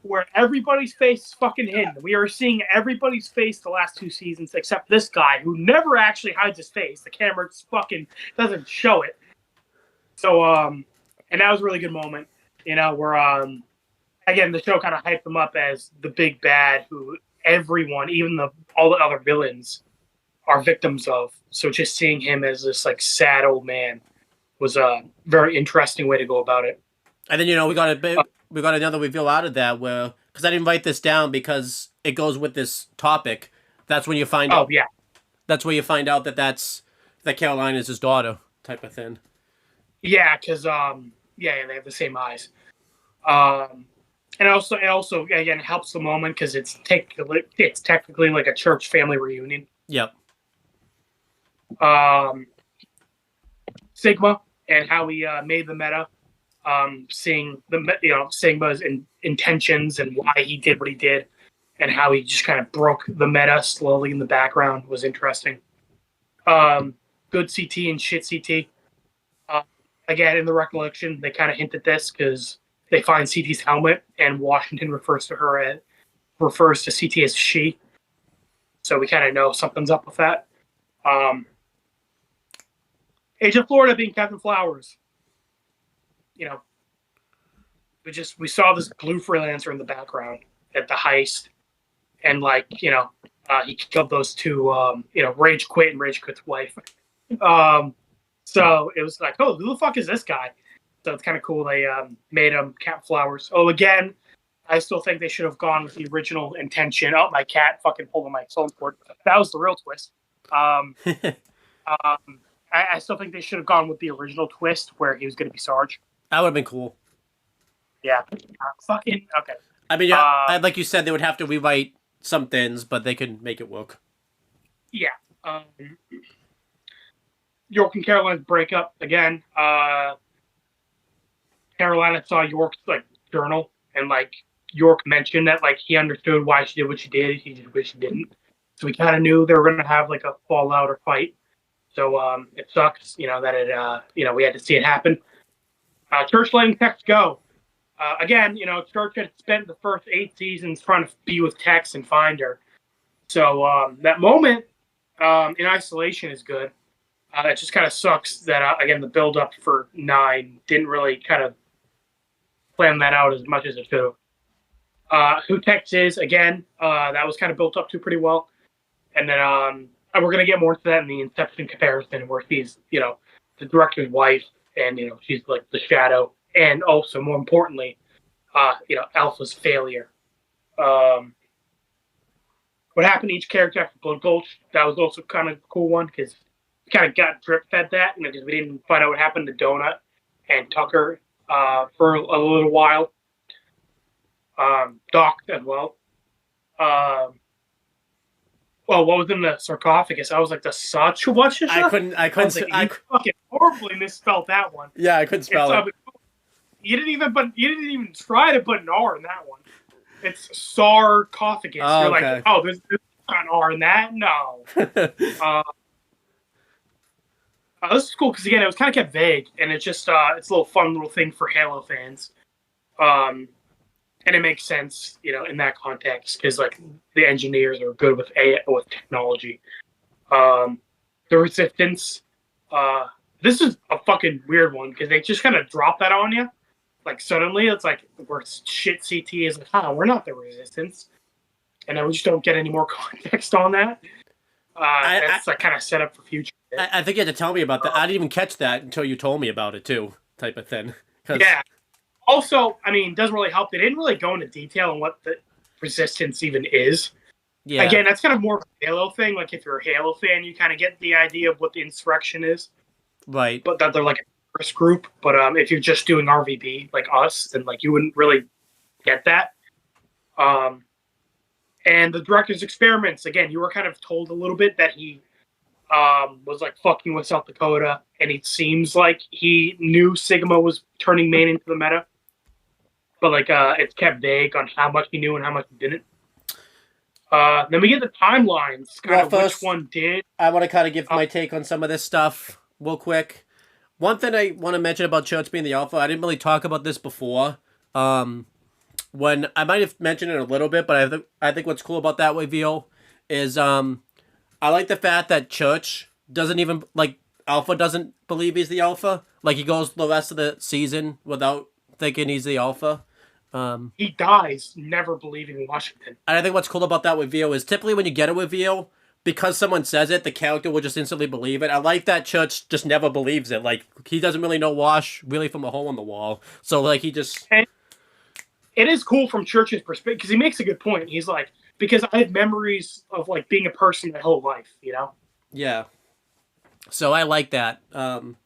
[SPEAKER 3] where everybody's face is fucking hidden. We are seeing everybody's face the last 2 seasons except this guy who never actually hides his face. The camera just fucking doesn't show it. So, and that was a really good moment. Where again the show kind of hyped him up as the big bad who everyone, even all the other villains, are victims of. So just seeing him as this like sad old man was a very interesting way to go about it.
[SPEAKER 2] And then we got another reveal out of that where, because I didn't write this down because it goes with this topic. That's when you find
[SPEAKER 3] Oh
[SPEAKER 2] out.
[SPEAKER 3] yeah,
[SPEAKER 2] That's where you find out that Caroline is his daughter, type of thing.
[SPEAKER 3] yeah, because yeah, they have the same eyes. And also again helps the moment because it's technically like a church family reunion.
[SPEAKER 2] Yep.
[SPEAKER 3] Sigma and how he made the meta, seeing Sigma's intentions and why he did what he did, and how he just kind of broke the meta slowly in the background was interesting. Good CT and shit CT. Again, in the recollection, they kind of hint at this because they find CT's helmet, and Washington refers to CT as she. So we kind of know something's up with that. Agent Florida being Captain Flowers. You know, we saw this blue freelancer in the background at the heist, and he killed those two. Rage Quit and Rage Quit's wife. So it was like, oh, who the fuck is this guy? So it's kind of cool they made him Captain Flowers. Oh, again, I still think they should have gone with the original intention. Oh, my cat fucking pulled on my phone cord. That was the real twist. I still think they should have gone with the original twist where he was going to be Sarge.
[SPEAKER 2] That would have been cool.
[SPEAKER 3] Yeah. Fucking okay.
[SPEAKER 2] I mean, like you said, they would have to rewrite some things, but they could make it work.
[SPEAKER 3] Yeah. York and Carolina's breakup again. Carolina saw York's journal, and York mentioned that he understood why she did what she did. He just wished she didn't. So we kind of knew they were going to have a fallout or fight. So it sucks, that it we had to see it happen. Church letting Tex go. Again, Church had spent the first 8 seasons trying to be with Tex and find her. So that moment in isolation is good. It just kind of sucks that, again, the build-up for 9 didn't really kind of plan that out as much as it should have. Who Tex is, again, that was kind of built up to pretty well. And then we're going to get more into that in the Inception comparison where she's, the director's wife and, she's the shadow. And also, more importantly, Alpha's failure. What happened to each character after Blood Gulch, that was also kind of a cool one because we kind of got drip-fed that because we didn't find out what happened to Donut and Tucker for a little while. Doc as well. Well, what was in the sarcophagus? I was like, the such what's your
[SPEAKER 2] I couldn't
[SPEAKER 3] I fucking horribly misspelled that one.
[SPEAKER 2] Yeah, I couldn't spell it.
[SPEAKER 3] You didn't even try to put an R in that one. It's sarcophagus.
[SPEAKER 2] Oh,
[SPEAKER 3] You're
[SPEAKER 2] okay.
[SPEAKER 3] there's not an R in that? No. This is cool because again, it was kind of kept vague, and it's just it's a little fun little thing for Halo fans. And it makes sense, in that context, because the engineers are good with technology. The Resistance. This is a fucking weird one because they just kind of drop that on you, suddenly. It's where shit CT is we're not the Resistance, and then we just don't get any more context on that. That's kind of set up for future.
[SPEAKER 2] I think you had to tell me about that. I didn't even catch that until you told me about it too, type of thing.
[SPEAKER 3] Yeah. Also, it doesn't really help. They didn't really go into detail on what the Resistance even is. Yeah. Again, that's kind of more of a Halo thing. If you're a Halo fan, you kind of get the idea of what the Insurrection is.
[SPEAKER 2] Right.
[SPEAKER 3] But that they're a first group. But if you're just doing RVB like us, then you wouldn't really get that. And the director's experiments, again, you were kind of told a little bit that he was fucking with South Dakota, and it seems like he knew Sigma was turning main into the meta. But it's kept vague on how much he knew and how much he didn't. Then we get the timelines, which one did.
[SPEAKER 2] I want to kind of give my take on some of this stuff real quick. One thing I want to mention about Church being the Alpha, I didn't really talk about this before. When I might have mentioned it a little bit, but I think what's cool about that reveal is I like the fact that Church doesn't even Alpha doesn't believe he's the Alpha. He goes the rest of the season without thinking he's the Alpha.
[SPEAKER 3] He dies never believing Washington.
[SPEAKER 2] And I think what's cool about that reveal is typically when you get a reveal, because someone says it, the character will just instantly believe it. I like that Church just never believes it. Like, he doesn't really know Wash really from a hole in the wall. So, like, he just...
[SPEAKER 3] And it is cool from Church's perspective, because he makes a good point. He's like, because I have memories of, like, being a person my whole life, you know?
[SPEAKER 2] Yeah. So I like that. And,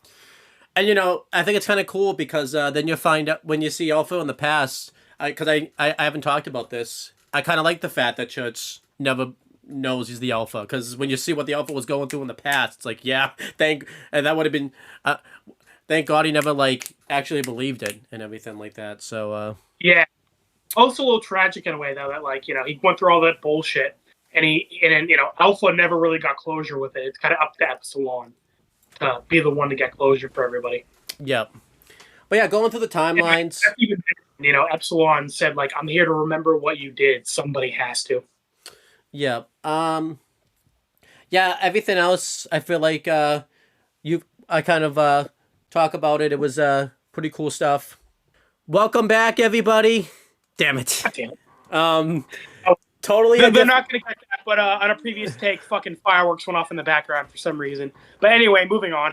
[SPEAKER 2] you know, I think it's kind of cool because then you find out when you see Alpha in the past, because I haven't talked about this, I kind of like the fact that Church never knows he's the Alpha, because when you see what the Alpha was going through in the past, it's like, yeah, and that would have been, thank God he never, like, actually believed it and everything like that. So,
[SPEAKER 3] Yeah. Also a little tragic in a way, though, that, like, you know, he went through all that bullshit, and you know, Alpha never really got closure with it. It's kind of up to Epsilon to be the one to get closure for everybody.
[SPEAKER 2] yeah. But yeah, going through the timelines.
[SPEAKER 3] Even, you know, Epsilon said, like, I'm here to remember what you did. Somebody has to.
[SPEAKER 2] Yeah. Yeah, everything else, I feel like I kind of talk about it. It was pretty cool stuff. Welcome back, everybody. Damn it.
[SPEAKER 3] Damn it.
[SPEAKER 2] Totally.
[SPEAKER 3] They're not going to get that, but on a previous take, fucking fireworks went off in the background for some reason. But anyway, moving on.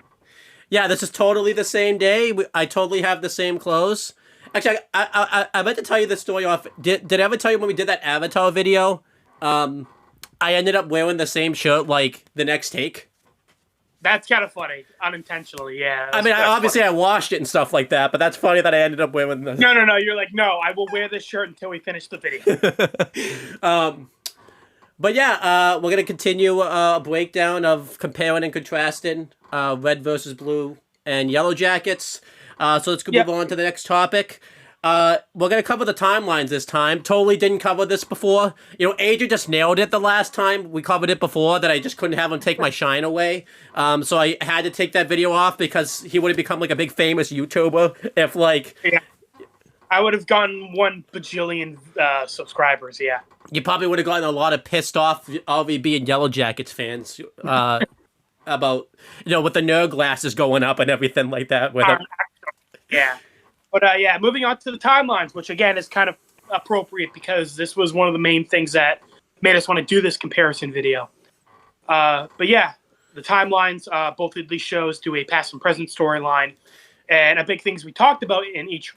[SPEAKER 2] Yeah, this is totally the same day. I totally have the same clothes. Actually, I meant to tell you this story off. Did I ever tell you when we did that Avatar video? I ended up wearing the same shirt like the next take.
[SPEAKER 3] That's kind of funny, unintentionally. Yeah.
[SPEAKER 2] I mean, obviously I washed it and stuff like that, but that's funny that I ended up wearing the.
[SPEAKER 3] No. You're like, no, I will wear this shirt until we finish the video.
[SPEAKER 2] But yeah, we're gonna continue a breakdown of comparing and contrasting red versus blue and yellow jackets. So let's move on to the next topic. We're gonna cover the timelines this time. Totally didn't cover this before. You know, Adrian just nailed it the last time we covered it before. That I just couldn't have him take my shine away. So I had to take that video off because he would have become like a big famous YouTuber if like.
[SPEAKER 3] Yeah. I would have gotten 1 bajillion subscribers. Yeah.
[SPEAKER 2] You probably would have gotten a lot of pissed off LVB and YellowJackets fans about, you know, with the nerd glasses going up and everything like that. With it.
[SPEAKER 3] Yeah. But yeah, moving on to the timelines, which again is kind of appropriate because this was one of the main things that made us want to do this comparison video. But yeah, the timelines, both of these shows do a past and present storyline. And a big things we talked about in each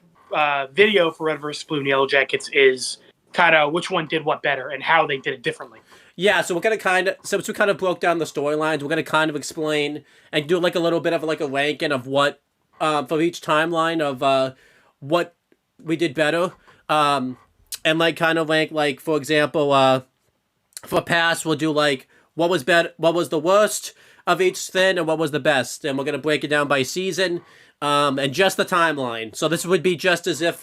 [SPEAKER 3] video for Red vs. Blue and Yellow Jackets is kind of which one did what better and how they did it differently.
[SPEAKER 2] Yeah, so we're gonna since we kind of broke down the storylines, we're gonna kind of explain and do like a little bit of like a ranking of what for each timeline of what we did better, and like kind of like for example, for past we'll do like what was the worst of each thing and what was the best, and we're gonna break it down by season, and just the timeline. So this would be just as if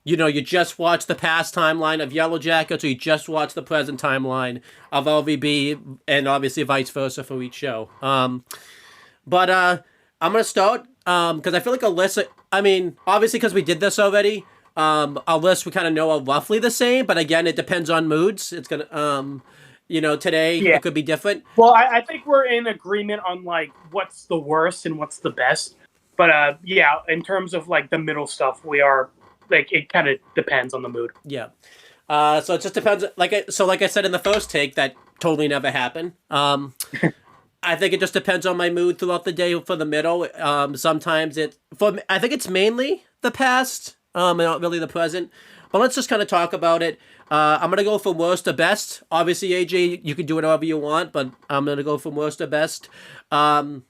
[SPEAKER 2] you know, you just watched the past timeline of YellowJackets, or you just watched the present timeline of LVB, and obviously vice versa for each show. But I'm gonna start because I feel like Alyssa. I mean, obviously because we did this already. Our lists we kind of know are roughly the same, but again, it depends on moods. It's gonna, you know, today it could be different.
[SPEAKER 3] Well, I think we're in agreement on like what's the worst and what's the best. But yeah, in terms of like the middle stuff, we are. Like it kind of depends on the mood.
[SPEAKER 2] Yeah. So it just depends. Like I said in the first take, that totally never happened. I think it just depends on my mood throughout the day for the middle. Sometimes I think it's mainly the past, not really the present. But let's just kind of talk about it. I'm gonna go from worst to best. Obviously, AJ, you can do it however you want, but I'm gonna go from worst to best. For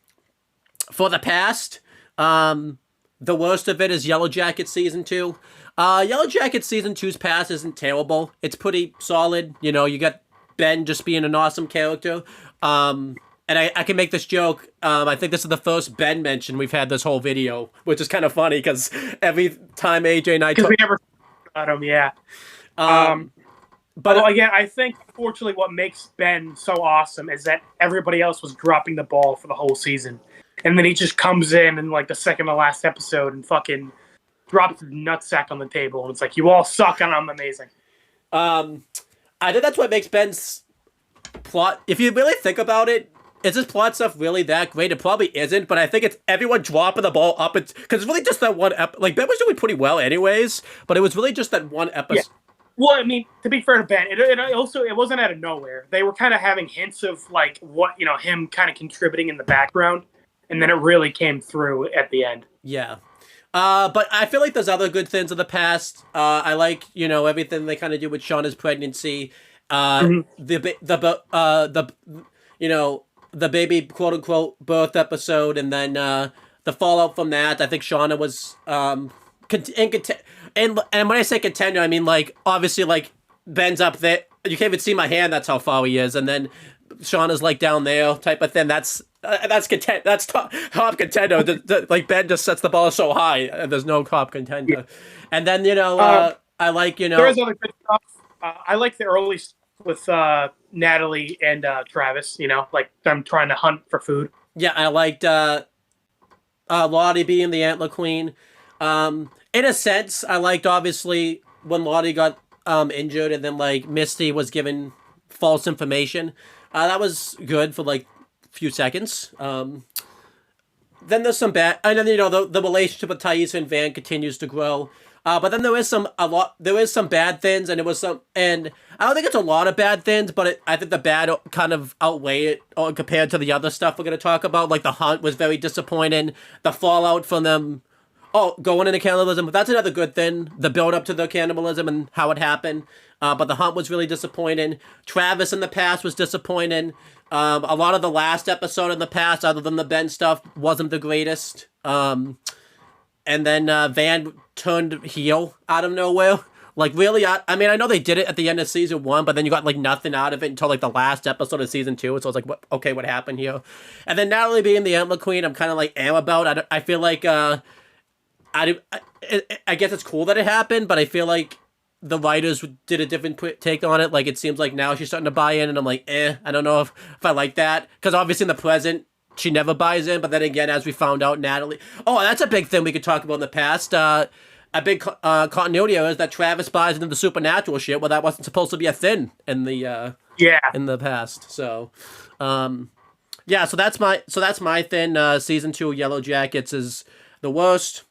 [SPEAKER 2] the past, the worst of it is YellowJackets Season 2. YellowJackets Season 2's past isn't terrible. It's pretty solid. You know, you got Ben just being an awesome character. And I can make this joke. I think this is the first Ben mention we've had this whole video, which is kind of funny because every time AJ and I
[SPEAKER 3] talk... we never about him, yeah. But again, I think, unfortunately, what makes Ben so awesome is that everybody else was dropping the ball for the whole season. And then he just comes in like the second to last episode and fucking drops the nutsack on the table. And it's like, you all suck and I'm amazing.
[SPEAKER 2] I think that's what makes Ben's plot. If you really think about it, is this plot stuff really that great? It probably isn't, but I think it's everyone dropping the ball up. It's because it's really just that one like Ben was doing pretty well anyways, but it was really just that one episode.
[SPEAKER 3] Yeah. Well, I mean, to be fair to Ben, it wasn't out of nowhere. They were kind of having hints of like what him kind of contributing in the background, and then it really came through at the end.
[SPEAKER 2] Yeah. But I feel like there's other good things in the past. I like, everything they kind of do with Shauna's pregnancy. The baby quote unquote birth episode, and then the fallout from that. I think Shauna was and when I say contender, I mean like obviously like Ben's up there. You can't even see my hand. That's how far he is, and then Shauna's like down there type of thing. That's top contender. Like Ben just sets the bar so high, and there's no top contender. Yeah. And then I like
[SPEAKER 3] there is other good stuff. I like the early with Natalie and Travis. Like them trying to hunt for food.
[SPEAKER 2] Yeah, I liked Lottie being the Antler Queen. In a sense, I liked obviously when Lottie got injured, and then like Misty was given false information. That was good for like few seconds. Then there's some bad, and then the relationship with Thais and Van continues to grow. But then there is some bad things, and and I don't think it's a lot of bad things, but I think the bad kind of outweigh it compared to the other stuff we're gonna talk about. Like the hunt was very disappointing. The fallout from them, going into cannibalism, but that's another good thing. The build up to the cannibalism and how it happened. But the hunt was really disappointing. Travis in the past was disappointing. A lot of the last episode in the past, other than the Ben stuff, wasn't the greatest. And then Van turned heel out of nowhere. Like, really, I mean, I know they did it at the end of season 1, but then you got, like, nothing out of it until, like, the last episode of season 2. So I was like, what happened here? And then Natalie being the Antler Queen, I'm kind of, like, about. I feel like, I guess it's cool that it happened, but I feel like the writers did a different take on it. Like, it seems like now she's starting to buy in, and I'm like, I don't know if I like that. Because obviously in the present, she never buys in, but then again, as we found out, Natalie... Oh, that's a big thing we could talk about in the past. A big continuity is that Travis buys into the supernatural shit. Well, that wasn't supposed to be a thing in the in the past. So, yeah. So that's my thing. Season 2 YellowJackets is the worst,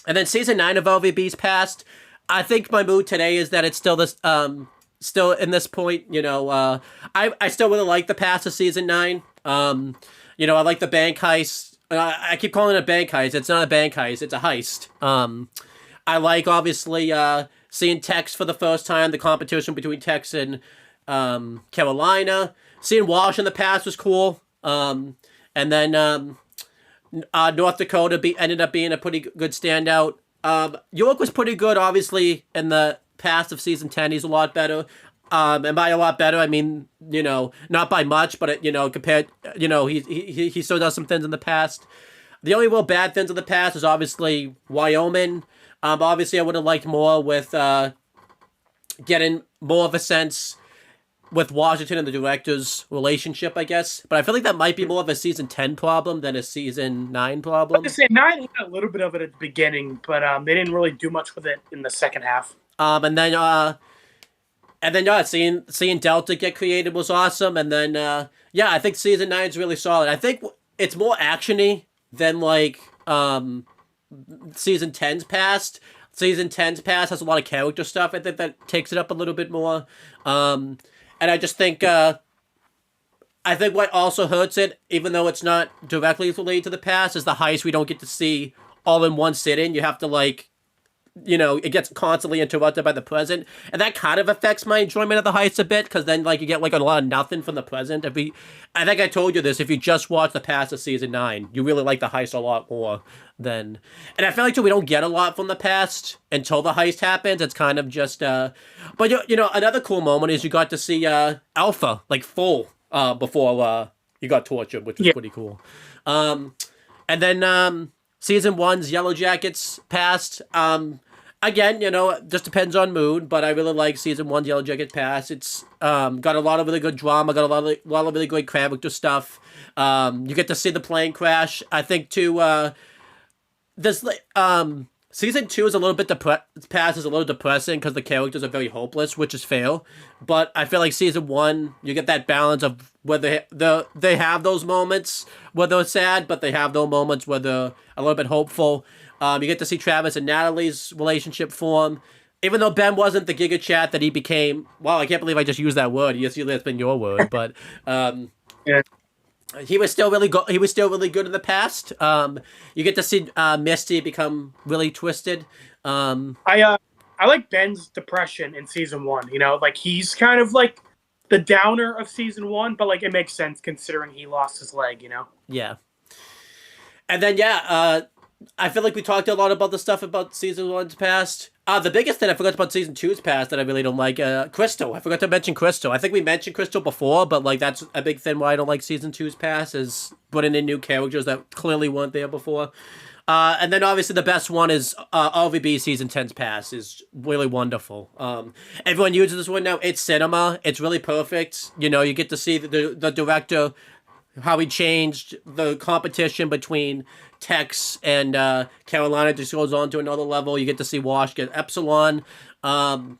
[SPEAKER 2] and then season 9 of LVB's past. I think my mood today is that it's still this still in this point. I still really like the past of season 9. I like the bank heist. I keep calling it a bank heist. It's not a bank heist. It's a heist. I like, obviously, seeing Tex for the first time, the competition between Tex and Carolina. Seeing Walsh in the past was cool. And then North Dakota ended up being a pretty good standout. York was pretty good, obviously, in the past of season 10. He's a lot better. And by a lot better, I mean, not by much, but, compared, he still does some things in the past. The only real bad things in the past is obviously Wyoming. Obviously, I would have liked more with getting more of a sense with Washington and the director's relationship, I guess. But I feel like that might be more of a season 10 problem than a season 9 problem.
[SPEAKER 3] I was going to say, 9 had a little bit of it at the beginning, but they didn't really do much with it in the second half.
[SPEAKER 2] And then seeing Delta get created was awesome. And then I think season 9 is really solid. I think it's more actiony than like season 10's past. Season 10's past has a lot of character stuff. I think that takes it up a little bit more. And I just think I think what also hurts it, even though it's not directly related to the past, is the heist we don't get to see all in one sitting. You have to it gets constantly interrupted by the present, and that kind of affects my enjoyment of the heist a bit, because then you get a lot of nothing from the present. I think I told you this, if you just watch the past of season 9, you really like the heist a lot more than, and I feel like we don't get a lot from the past until the heist happens. It's kind of just but another cool moment is you got to see Alpha full before he got tortured, which was pretty cool. And then season 1's YellowJackets past. Again, just depends on mood, but I really like season 1's YellowJackets past. It's got a lot of really good drama, got a lot of really great character stuff. You get to see the plane crash. I think too. This Season 2 is a little bit past is a little depressing because the characters are very hopeless, which is fair. But I feel like season 1, you get that balance of where they have those moments where they're sad, but they have those moments where they're a little bit hopeful. You get to see Travis and Natalie's relationship form. Even though Ben wasn't the Giga Chat that he became, wow, I can't believe I just used that word. Yes, that's been your word, but
[SPEAKER 3] Yeah.
[SPEAKER 2] he was still really good. He was still really good in the past. You get to see Misty become really twisted.
[SPEAKER 3] I like Ben's depression in season 1. You know, like he's kind of like the downer of season 1, but like it makes sense considering he lost his leg. You know.
[SPEAKER 2] Yeah. And then I feel like we talked a lot about the stuff about season 1's past. The biggest thing I forgot about season 2's past that I really don't like, Crystal. I forgot to mention Crystal. I think we mentioned Crystal before, but like that's a big thing why I don't like season 2's past is putting in new characters that clearly weren't there before. And then obviously the best one is RVB season 10's past is really wonderful. Everyone uses this one now. It's cinema. It's really perfect. You know, you get to see the director, how he changed the competition between Tex and Carolina just goes on to another level. You get to see Wash get Epsilon. You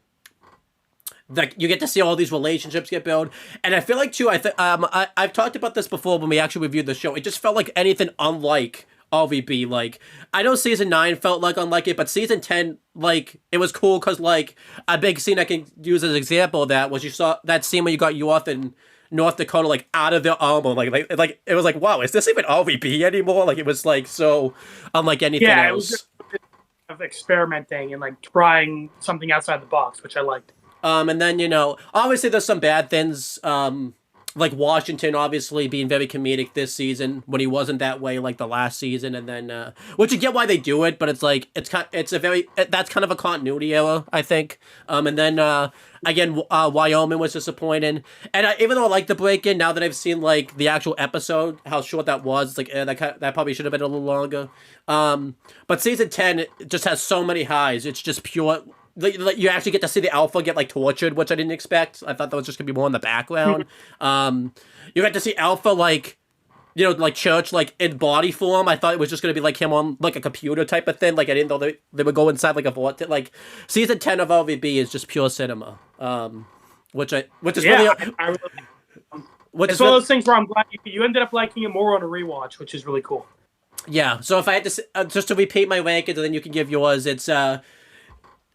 [SPEAKER 2] get to see all these relationships get built. And I feel like, too, I've talked about this before when we actually reviewed the show. It just felt like anything unlike RVB. Like, I know season 9 felt like unlike it, but season 10, like, it was cool because, like, a big scene I can use as an example of that was you saw that scene where you got Yorth and North Dakota like out of their armor, like it was like, wow, is this even RVB anymore? Like it was like so unlike anything else.
[SPEAKER 3] Yeah, it was just a bit of experimenting and like trying something outside the box, which I liked.
[SPEAKER 2] And then obviously there's some bad things. Like Washington obviously being very comedic this season when he wasn't that way like the last season, and then which you get why they do it, but it's like that's kind of a continuity error, I think. And then again, Wyoming was disappointing, and even though I like the break-in, now that I've seen like the actual episode, how short that was, like that probably should have been a little longer. But season 10 just has so many highs. It's just pure. You actually get to see the Alpha get like tortured, which I didn't expect. I thought that was just gonna be more in the background. You get to see Alpha like Church like in body form. I thought it was just gonna be like him on like a computer type of thing. Like I didn't know they would go inside like a vault. Like season 10 of RVB is just pure cinema. Which is really.
[SPEAKER 3] I really it's one of those things where I'm glad you ended up liking it more on a rewatch, which is really cool.
[SPEAKER 2] Yeah. So if I had to just to repeat my rankings, and then you can give yours. It's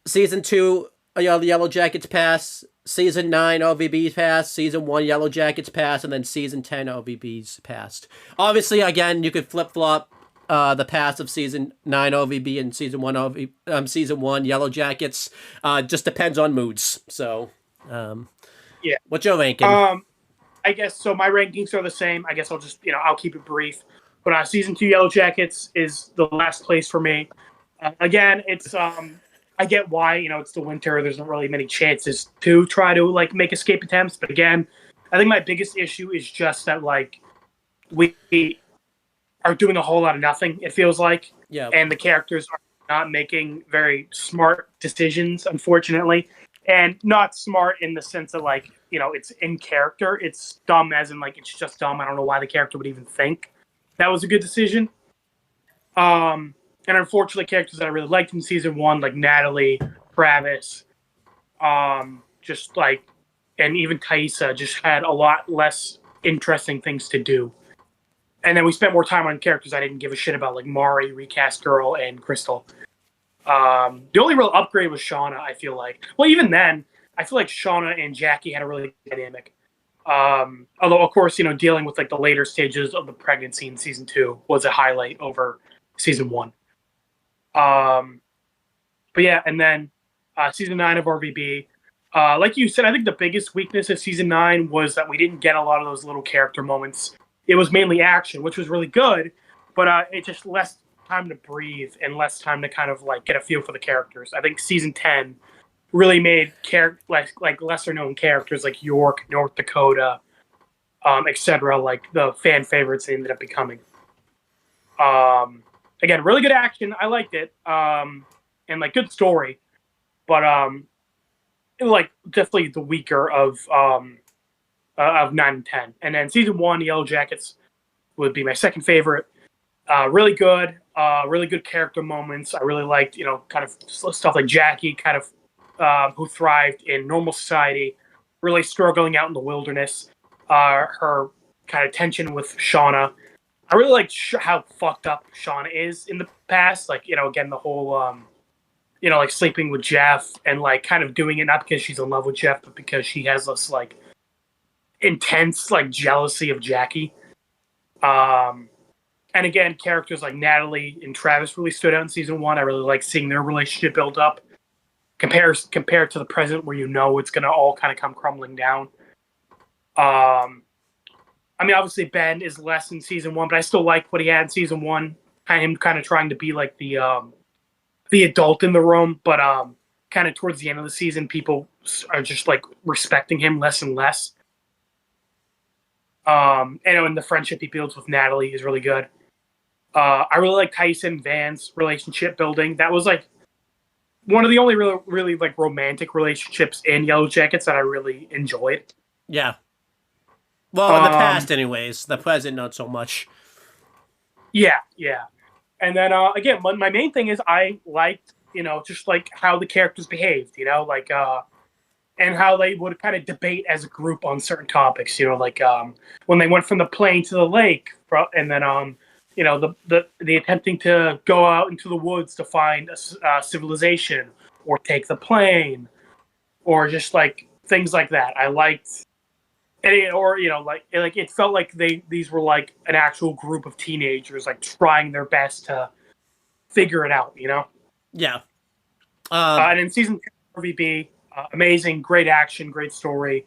[SPEAKER 2] Season 2, the YellowJackets pass. Season 9, RVB's pass. Season 1, YellowJackets pass. And then Season 10, RVB's passed. Obviously, again, you could flip-flop the pass of Season 9 RVB and Season 1 YellowJackets. Just depends on moods. So,
[SPEAKER 3] yeah.
[SPEAKER 2] What's your ranking?
[SPEAKER 3] I guess, so my rankings are the same. I guess I'll just, I'll keep it brief. But Season 2 YellowJackets is the last place for me. Again, it's... I get why, it's the winter. There's not really many chances to try to, like, make escape attempts. But again, I think my biggest issue is just that, like, we are doing a whole lot of nothing, it feels like.
[SPEAKER 2] Yeah.
[SPEAKER 3] And the characters are not making very smart decisions, unfortunately. And not smart in the sense that, like, it's in character. It's dumb as in, like, it's just dumb. I don't know why the character would even think that was a good decision. And unfortunately, characters that I really liked in season 1, like Natalie, Travis, just like, and even Thaisa, just had a lot less interesting things to do. And then we spent more time on characters I didn't give a shit about, like Mari, Recast Girl, and Crystal. The only real upgrade was Shauna, I feel like. Well, even then, I feel like Shauna and Jackie had a really good dynamic. Although, of course, dealing with like the later stages of the pregnancy in season 2 was a highlight over season 1. But yeah, and then season 9 of RVB. Like you said, I think the biggest weakness of season 9 was that we didn't get a lot of those little character moments. It was mainly action, which was really good, but it just less time to breathe and less time to kind of like get a feel for the characters. I think season 10 really made like lesser known characters like York, North Dakota, etc. like the fan favorites they ended up becoming. Again, really good action. I liked it. And like good story. But like definitely the weaker of 9 and 10. And then season 1, YellowJackets would be my second favorite. Really good. Really good character moments. I really liked, kind of stuff like Jackie, kind of who thrived in normal society, really struggling out in the wilderness. Her kind of tension with Shauna. I really like how fucked up Shauna is in the past. Like, again, the whole, like sleeping with Jeff and like kind of doing it not because she's in love with Jeff, but because she has this like intense like jealousy of Jackie. And again, characters like Natalie and Travis really stood out in season 1. I really like seeing their relationship build up compared to the present, where it's going to all kind of come crumbling down. I mean, obviously Ben is less in season 1, but I still like what he had in season 1. Him kind of trying to be like the adult in the room, but kind of towards the end of the season, people are just like respecting him less and less. And the friendship he builds with Natalie is really good. I really like Tyson and Van's relationship building. That was like one of the only really like romantic relationships in YellowJackets that I really enjoyed.
[SPEAKER 2] Yeah. Well, in the past, anyways. The present, not so much.
[SPEAKER 3] Yeah. And then again, my main thing is I liked, just like how the characters behaved, like and how they would kind of debate as a group on certain topics, like when they went from the plane to the lake, and then the attempting to go out into the woods to find a civilization or take the plane, or just like things like that. I liked, or like it felt like these were like an actual group of teenagers like trying their best to figure it out.
[SPEAKER 2] Yeah.
[SPEAKER 3] And in season 2 RVB, amazing, great action, great story.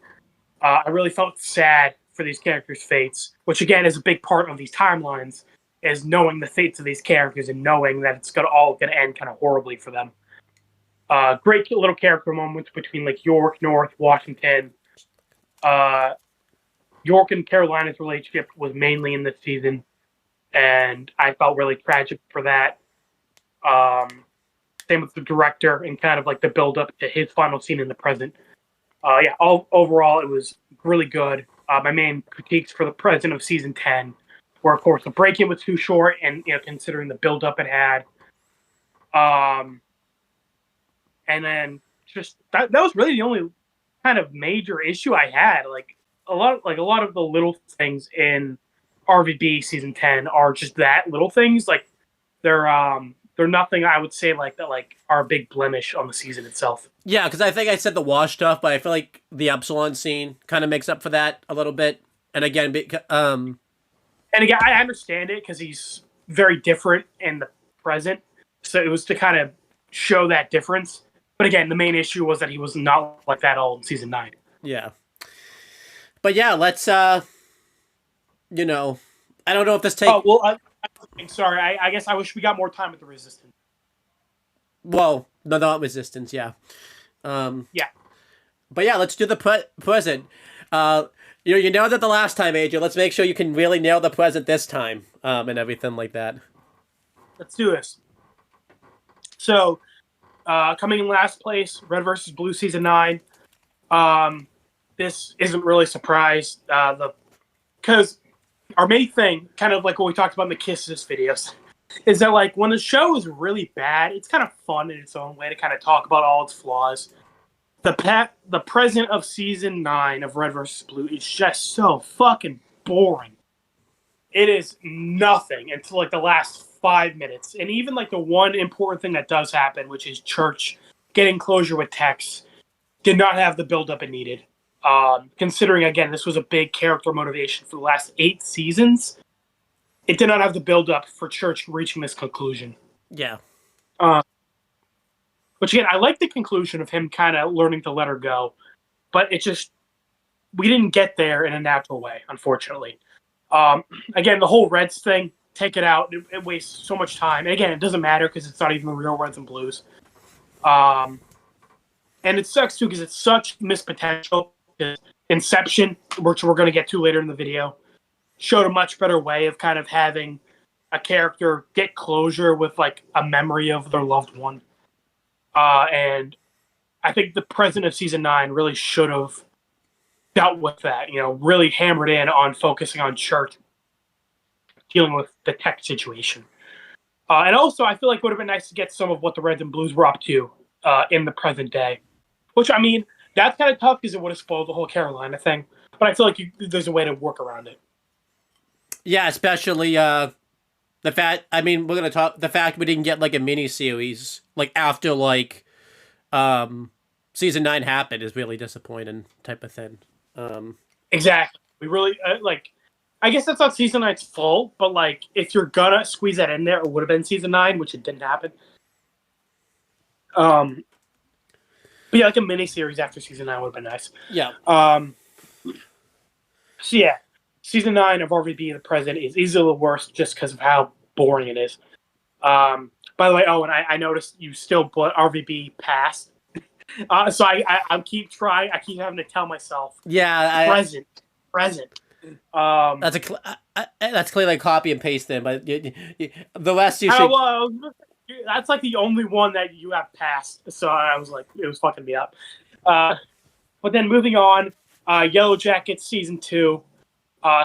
[SPEAKER 3] I really felt sad for these characters' fates, which again is a big part of these timelines, is knowing the fates of these characters and knowing that it's all going to end kind of horribly for them. Great little character moments between like York, North, Washington. York and Carolina's relationship was mainly in this season, and I felt really tragic for that. Same with the director and kind of like the build up to his final scene in the present. Overall, it was really good. My main critiques for the present of season 10 were, of course, the break-in was too short, and considering the build up it had. And then just that was really the only kind of major issue I had. Like a lot of the little things in RVB season 10 are just that little things. Like they're nothing I would say like that like are a big blemish on the season itself.
[SPEAKER 2] Yeah, because I think I said the wash stuff, but I feel like the Epsilon scene kind of makes up for that a little bit. And again,
[SPEAKER 3] And again, I understand it because he's very different in the present, so it was to kind of show that difference. But again, the main issue was that he was not like that all in season 9.
[SPEAKER 2] Yeah. But yeah, let's I don't know if this takes.
[SPEAKER 3] Oh well, I'm sorry. I guess I wish we got more time with the Resistance.
[SPEAKER 2] Well, no, not Resistance. Yeah.
[SPEAKER 3] Yeah.
[SPEAKER 2] But yeah, let's do the present. You nailed it the last time, AJ. Let's make sure you can really nail the present this time, and everything like that.
[SPEAKER 3] Let's do this. So, coming in last place, Red versus Blue season 9. This isn't really a surprise. Because our main thing, kind of like what we talked about in the Kisses videos, is that like when the show is really bad, it's kind of fun in its own way to kind of talk about all its flaws. The present of season 9 of Red vs. Blue is just so fucking boring. It is nothing until like the last 5 minutes. And even like the one important thing that does happen, which is Church getting closure with Tex, did not have the build-up it needed. Considering, again, this was a big character motivation for the last 8 seasons, it did not have the build-up for Church reaching this conclusion.
[SPEAKER 2] Yeah.
[SPEAKER 3] Which, again, I like the conclusion of him kind of learning to let her go, but it just, we didn't get there in a natural way, unfortunately. Again, the whole Reds thing, take it out, it wastes so much time. And again, it doesn't matter because it's not even the real Reds and Blues. And it sucks, too, because it's such missed potential. Inception, which we're going to get to later in the video, showed a much better way of kind of having a character get closure with like a memory of their loved one. And I think the present of season 9 really should have dealt with that, really hammered in on focusing on Church dealing with the tech situation. And also, I feel like it would have been nice to get some of what the Reds and Blues were up to in the present day. Which, I mean, that's kind of tough because it would have spoiled the whole Carolina thing. But I feel like there's a way to work around it.
[SPEAKER 2] Yeah, especially the fact. I mean, we're gonna talk the fact we didn't get like a mini series like after like season 9 happened is really disappointing type of thing.
[SPEAKER 3] Exactly. We really, like, I guess that's not season 9's fault, but, like, if you're gonna squeeze that in there, it would have been season 9, which it didn't happen. But yeah, like a mini series after season 9 would have been nice.
[SPEAKER 2] Yeah.
[SPEAKER 3] So yeah, season 9 of RVB in the present is easily the worst just because of how boring it is. By the way, Owen, I noticed you still put RVB past. So I keep trying. I keep having to tell myself.
[SPEAKER 2] Yeah.
[SPEAKER 3] Present.
[SPEAKER 2] That's clearly copy and paste then, but the rest you should.
[SPEAKER 3] That's like the only one that you have passed. So I was like, it was fucking me up. But then moving on, YellowJackets season 2.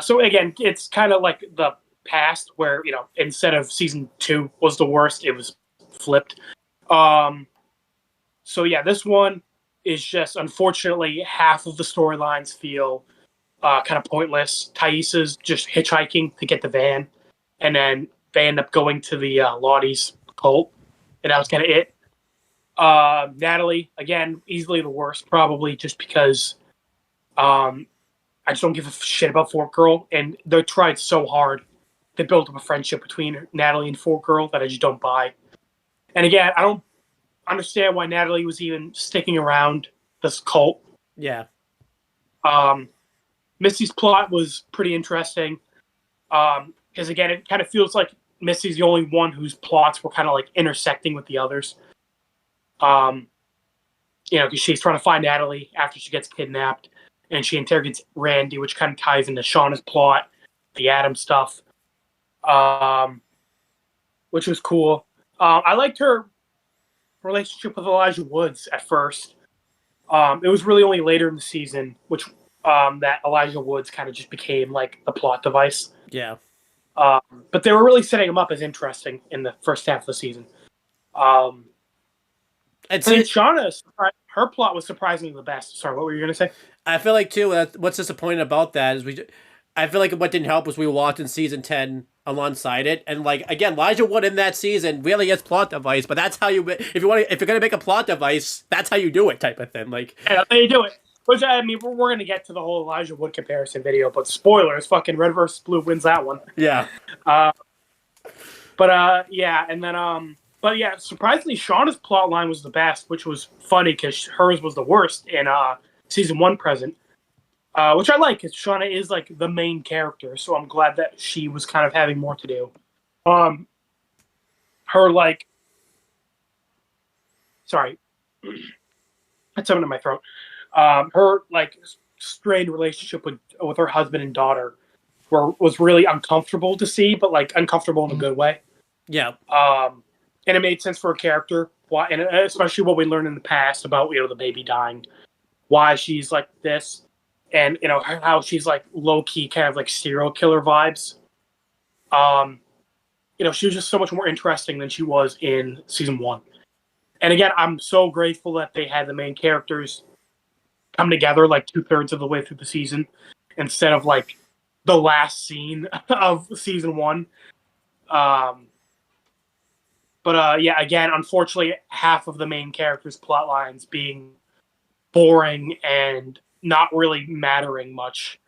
[SPEAKER 3] So again, it's kind of like the past where, you know, instead of season 2 was the worst, it was flipped. So yeah, this one is just, unfortunately, half of the storylines feel kind of pointless. Thais is just hitchhiking to get the van, and then they end up going to the Lottie's cult, and that was kind of it. Natalie, again, easily the worst, probably just because I just don't give a shit about Fork Girl, and they tried so hard to build up a friendship between Natalie and Fork Girl that I just don't buy. And again, I don't understand why Natalie was even sticking around this cult.
[SPEAKER 2] Yeah.
[SPEAKER 3] Missy's plot was pretty interesting because, again, it kind of feels like Missy's the only one whose plots were kind of like intersecting with the others. You know, because she's trying to find Natalie after she gets kidnapped, and she interrogates Randy, which kind of ties into Shauna's plot, the Adam stuff, which was cool. I liked her relationship with Elijah Woods at first. It was really only later in the season, which that Elijah Woods kind of just became like the plot device.
[SPEAKER 2] Yeah.
[SPEAKER 3] But they were really setting him up as interesting in the first half of the season. And Shauna, her plot was surprisingly the best. Sorry, what were you going to say?
[SPEAKER 2] I feel like too. What's disappointing about that is I feel like what didn't help was we watched in season 10 alongside it, and like again, Elijah Wood in that season really is plot device. But that's how you if you're gonna make a plot device, that's how you do it, type of thing. Like
[SPEAKER 3] yeah, they do it. Which, I mean, we're going to get to the whole Elijah Wood comparison video, but spoilers, fucking Red vs. Blue wins that one.
[SPEAKER 2] Yeah.
[SPEAKER 3] Yeah, and then, but yeah, surprisingly, Shauna's plot line was the best, which was funny because hers was the worst in season 1 present, which I like because Shauna is like the main character, so I'm glad that she was kind of having more to do. Her like, sorry, I had something in my throat. Her like strained relationship with her husband and daughter was really uncomfortable to see, but like uncomfortable in a good way.
[SPEAKER 2] Yeah.
[SPEAKER 3] And it made sense for a character, why, and especially what we learned in the past about, you know, the baby dying, why she's like this, and you know how she's like low key kind of like serial killer vibes. You know, she was just so much more interesting than she was in season 1. And again, I'm so grateful that they had the main characters come together like 2/3 of the way through the season instead of like the last scene of season 1. Yeah, again, unfortunately, half of the main characters' plot lines being boring and not really mattering much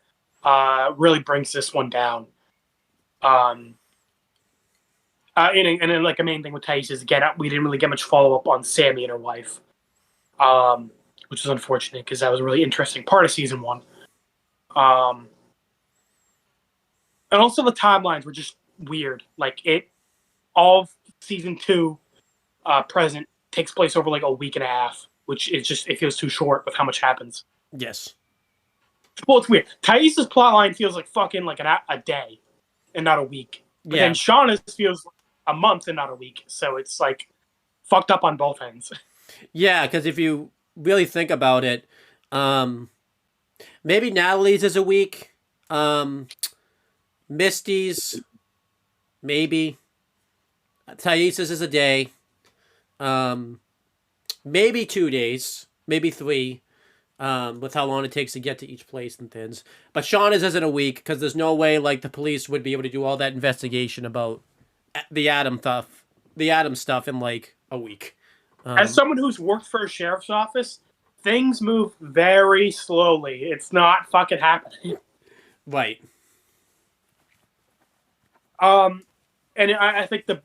[SPEAKER 3] really brings this one down. And then like a main thing with Thais is, again, we didn't really get much follow up on Sammy and her wife. Which is unfortunate because that was a really interesting part of season 1. And also the timelines were just weird. Like all of season 2 present takes place over like a week and a half, which is just, it feels too short with how much happens.
[SPEAKER 2] Yes.
[SPEAKER 3] Well, it's weird. Thais' plotline feels like fucking like a day and not a week. But then Shauna's feels like a month and not a week. So it's like fucked up on both ends.
[SPEAKER 2] Yeah, because if you really think about it, maybe Natalie's is a week, Misty's maybe, Thaisis is a day. Maybe 2 days, maybe 3, with how long it takes to get to each place and things. But Shauna's isn't a week because there's no way like the police would be able to do all that investigation about the Adam stuff in like a week.
[SPEAKER 3] As someone who's worked for a sheriff's office, things move very slowly. It's not fucking happening.
[SPEAKER 2] Right.
[SPEAKER 3] And I think the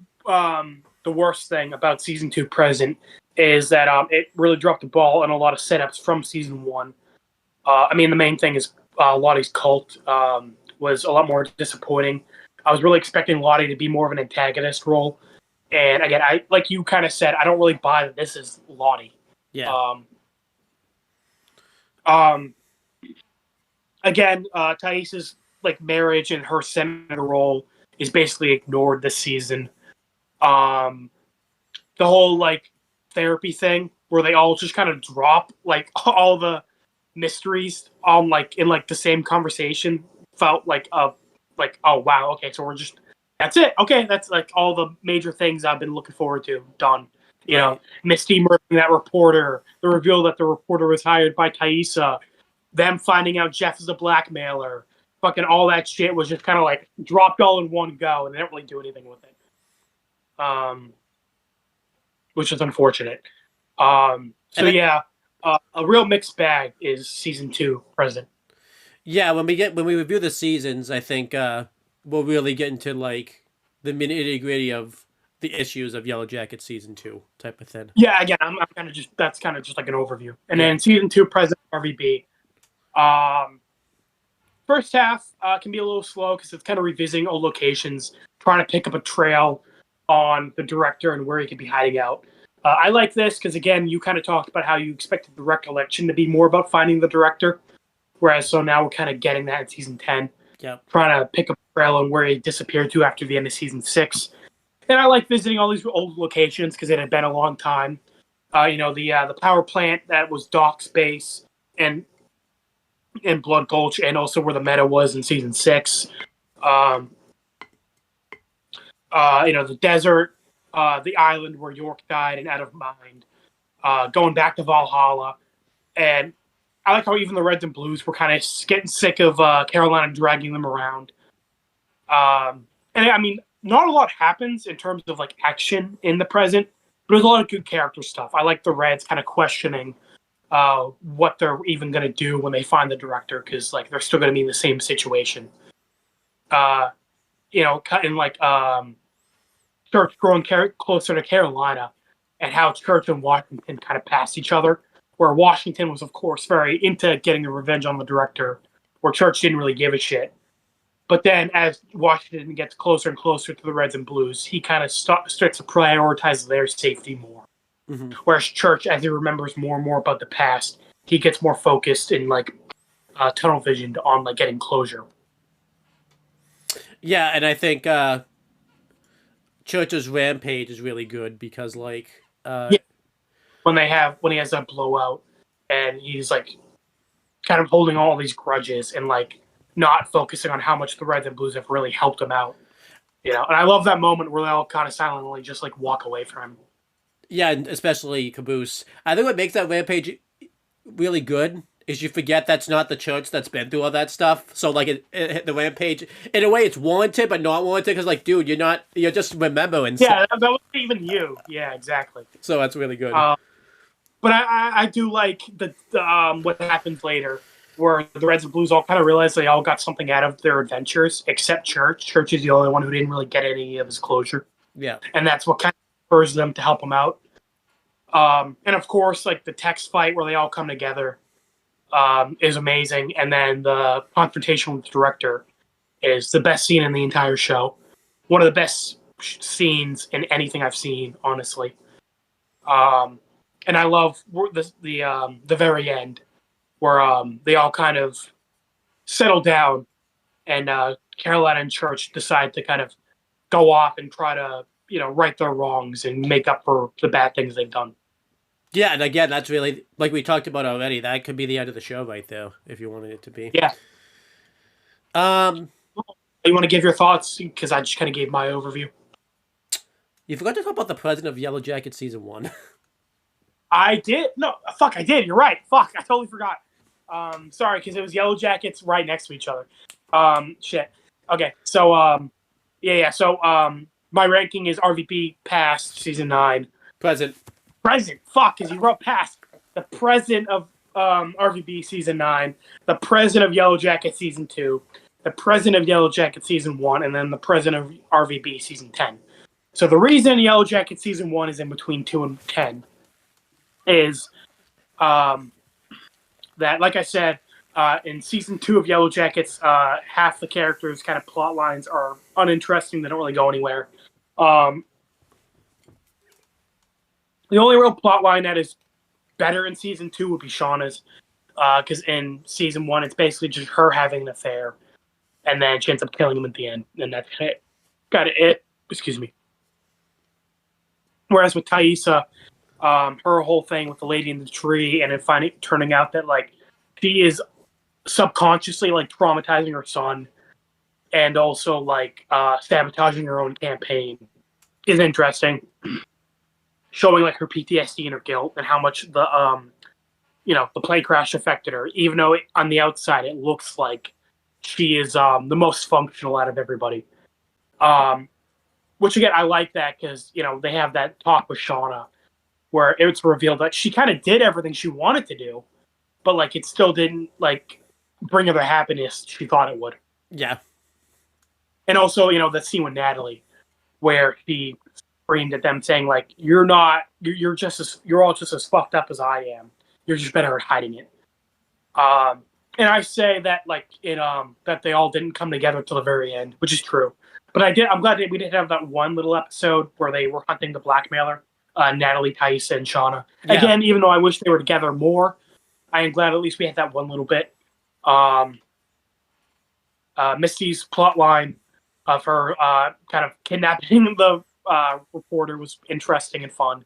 [SPEAKER 3] worst thing about season 2 present is that it really dropped the ball on a lot of setups from season 1. I mean, the main thing is Lottie's cult was a lot more disappointing. I was really expecting Lottie to be more of an antagonist role, and again, I like you kind of said, I don't really buy that this is Lottie.
[SPEAKER 2] Yeah.
[SPEAKER 3] Again, Thais's like marriage and her senator role is basically ignored this season. The whole like therapy thing where they all just kind of drop like all the mysteries on like in like the same conversation felt like oh wow, okay, so we're just that's it. Okay, that's like all the major things I've been looking forward to done. You know, Misty murdering that reporter, the reveal that the reporter was hired by Thaisa, them finding out Jeff is a blackmailer, fucking all that shit was just kind of like dropped all in one go, and they didn't really do anything with it. Which is unfortunate. A real mixed bag is season 2 present.
[SPEAKER 2] Yeah, when we review the seasons, I think we'll really get into like the nitty gritty of the issues of YellowJackets season 2 type of thing.
[SPEAKER 3] Yeah, again, I'm kind of just that's kind of just like an overview, and then season 2 present RVB. First half can be a little slow because it's kind of revisiting old locations, trying to pick up a trail on the director and where he could be hiding out. I like this because, again, you kind of talked about how you expected the recollection to be more about finding the director, whereas so now we're kind of getting that in season 10.
[SPEAKER 2] Yeah.
[SPEAKER 3] Trying to pick up a trail on where he disappeared to after the end of season 6. And I like visiting all these old locations because it had been a long time. The power plant that was Doc's base and Blood Gulch, and also where the meta was in season 6. The desert, the island where York died and Out of Mind, going back to Valhalla. And I like how even the Reds and Blues were kind of getting sick of Carolina dragging them around. And I mean, not a lot happens in terms of like action in the present, but there's a lot of good character stuff. I like the Reds kind of questioning what they're even going to do when they find the director, because like they're still going to be in the same situation. Cutting like Church growing closer to Carolina, and how Church and Washington kind of passed each other, where Washington was, of course, very into getting the revenge on the director, where Church didn't really give a shit. But then as Washington gets closer and closer to the Reds and Blues, he kind of starts to prioritize their safety more. Mm-hmm. Whereas Church, as he remembers more and more about the past, he gets more focused and like tunnel visioned on like getting closure.
[SPEAKER 2] Yeah, and I think Church's rampage is really good because like
[SPEAKER 3] when he has that blowout and he's like kind of holding all these grudges and like not focusing on how much the Reds and Blues have really helped him out. And I love that moment where they all kind of silently just like walk away from him.
[SPEAKER 2] Yeah, especially Caboose. I think what makes that rampage really good is you forget that's not the Church that's been through all that stuff. So like the rampage, in a way, it's warranted but not warranted because like, dude, you're just remembering.
[SPEAKER 3] Yeah, that wasn't even you. Yeah, exactly.
[SPEAKER 2] So that's really good.
[SPEAKER 3] But I do like the what happens later, where the Reds and Blues all kind of realize they all got something out of their adventures, except Church. Church is the only one who didn't really get any of his closure.
[SPEAKER 2] Yeah,
[SPEAKER 3] and that's what kind of spurs them to help him out. And of course, like the text fight where they all come together is amazing, and then the confrontation with the director is the best scene in the entire show. One of the best scenes in anything I've seen, honestly. And I love the very end where they all kind of settle down, and Carolina and Church decide to kind of go off and try to right their wrongs and make up for the bad things they've done.
[SPEAKER 2] Yeah, and again, that's really, like we talked about already, that could be the end of the show right there, if you wanted it to be.
[SPEAKER 3] Yeah. You want to give your thoughts? Because I just kind of gave my overview.
[SPEAKER 2] You forgot to talk about the president of Yellow Jacket season 1.
[SPEAKER 3] I did. No, fuck, I did. You're right. Fuck, I totally forgot. Sorry, because it was Yellow Jackets right next to each other. Shit. Okay, so yeah. So my ranking is RVP past season 9.
[SPEAKER 2] Present.
[SPEAKER 3] Fuck, because you wrote past. The president of RVP season 9, the president of Yellow Jacket season 2, the president of Yellow Jacket season 1, and then the president of RVP season 10. So the reason Yellow Jacket season 1 is in between 2 and 10 is that, like I said, in season 2 of Yellow Jackets, half the characters' kind of plot lines are uninteresting. They don't really go anywhere. The only real plot line that is better in season 2 would be Shauna's, because in season 1, it's basically just her having an affair, and then she ends up killing him at the end, and that's it. Got it. Excuse me. Whereas with Thaisa, her whole thing with the lady in the tree, and it turning out that like she is subconsciously like traumatizing her son, and also like sabotaging her own campaign, is interesting. Showing like her PTSD and her guilt, and how much the the plane crash affected her, even though on the outside it looks like she is the most functional out of everybody. Which again, I like that because they have that talk with Shauna where it's revealed that she kind of did everything she wanted to do, but like it still didn't like bring her the happiness she thought it would.
[SPEAKER 2] Yeah.
[SPEAKER 3] And also, the scene with Natalie where she screamed at them saying like, you're all just as fucked up as I am. You're just better at hiding it. And I say that like that they all didn't come together till the very end, which is true. But I'm glad that we did have that one little episode where they were hunting the blackmailer, Natalie, Thaisa, and Shauna. Yeah. Again, even though I wish they were together more, I am glad at least we had that one little bit. Misty's plot line of her kind of kidnapping the reporter was interesting and fun.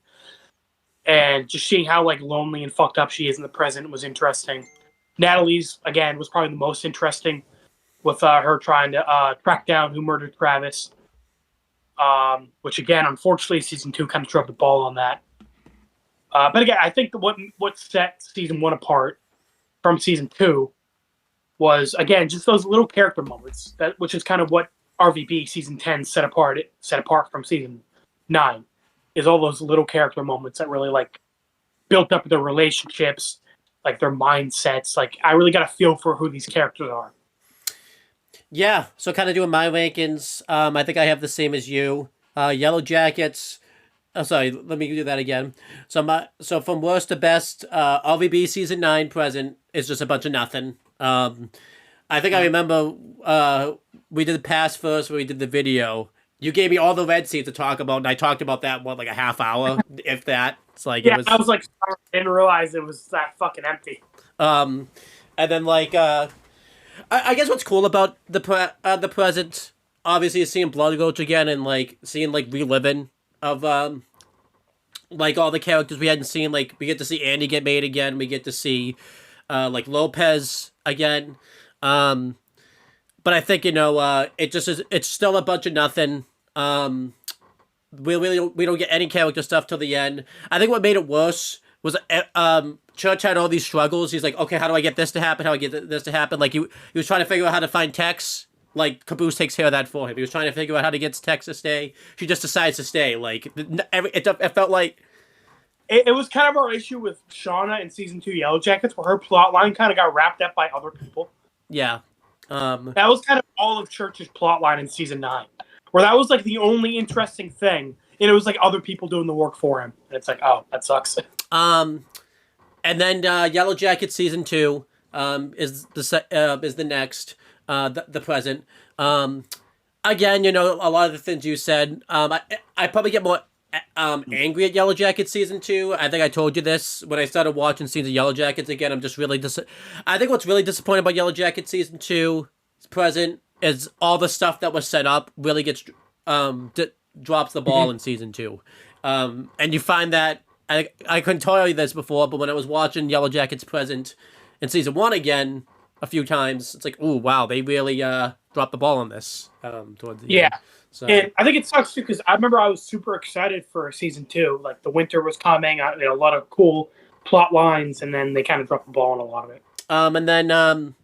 [SPEAKER 3] And just seeing how like lonely and fucked up she is in the present was interesting. Natalie's, again, was probably the most interesting, with her trying to track down who murdered Travis. Which again, unfortunately, season 2 kind of dropped the ball on that. But again, I think what set season 1 apart from season 2 was, again, just those little character moments, which is kind of what RVP season 10 set apart from season 9, is all those little character moments that really like built up their relationships, like their mindsets. Like I really got a feel for who these characters are.
[SPEAKER 2] Yeah, so kind of doing my rankings. I think I have the same as you. Yellow Jackets. Oh, sorry, let me do that again. So from worst to best, RVB season 9 present is just a bunch of nothing. I think I remember we did the pass first where we did the video. You gave me all the red seats to talk about, and I talked about that like a half hour, if that. It's like
[SPEAKER 3] I was like, I didn't realize it was that fucking empty.
[SPEAKER 2] And then like I guess what's cool about the present, obviously, is seeing Blood Gulch again and like seeing like reliving of like all the characters we hadn't seen. Like we get to see Andy get made again. We get to see like Lopez again. But I think it just is. It's still a bunch of nothing. We don't get any character stuff till the end. I think what made it worse was Church had all these struggles. He's like, okay, how do I get this to happen? How do I get this to happen? Like he was trying to figure out how to find Tex. Like Caboose takes care of that for him. He was trying to figure out how to get Tex to stay. She just decides to stay. Like it felt like
[SPEAKER 3] it was kind of our issue with Shauna in season 2 Yellow Jackets, where her plot line kind of got wrapped up by other people.
[SPEAKER 2] Yeah,
[SPEAKER 3] that was kind of all of Church's plot line in season 9, where that was like the only interesting thing, and it was like other people doing the work for him. And it's like, oh, that sucks.
[SPEAKER 2] And then Yellow Jacket season 2 is the next the present. Again, a lot of the things you said. I probably get more angry at Yellow Jacket season 2. I think I told you this when I started watching scenes of Yellow Jackets again. I'm just really I think what's really disappointing about Yellow Jacket season 2 present is all the stuff that was set up really gets drops the ball in season 2. And you find that I couldn't tell you this before, but when I was watching Yellow Jackets present in season 1 again a few times, it's like, ooh, wow, they really dropped dropped the ball on this towards the
[SPEAKER 3] Yeah.
[SPEAKER 2] end. So.
[SPEAKER 3] And I think it sucks too because I remember I was super excited for season 2. Like the winter was coming, a lot of cool plot lines, and then they kind of dropped the ball on a lot of it.
[SPEAKER 2] And then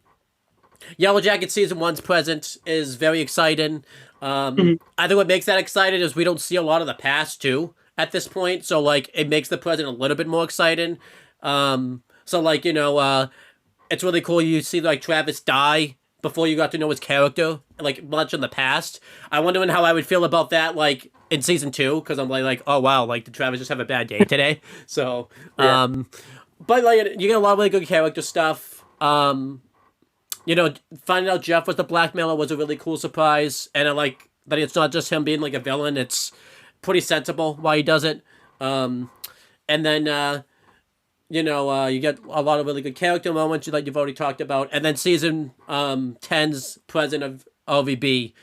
[SPEAKER 2] Yellow Jacket season 1's present is very exciting. I think what makes that exciting is we don't see a lot of the past too at this point, so like it makes the present a little bit more exciting. So like it's really cool you see like Travis die before you got to know his character like much in the past. I'm wondering how I would feel about that like in season 2 because I'm like oh wow, like did Travis just have a bad day today? So
[SPEAKER 3] Yeah.
[SPEAKER 2] but like you get a lot of really good character stuff. Finding out Jeff was the blackmailer was a really cool surprise, and I like that it's not just him being like a villain. It's pretty sensible why he does it. And then you get a lot of really good character moments like you've already talked about. And then season 10's present of LVB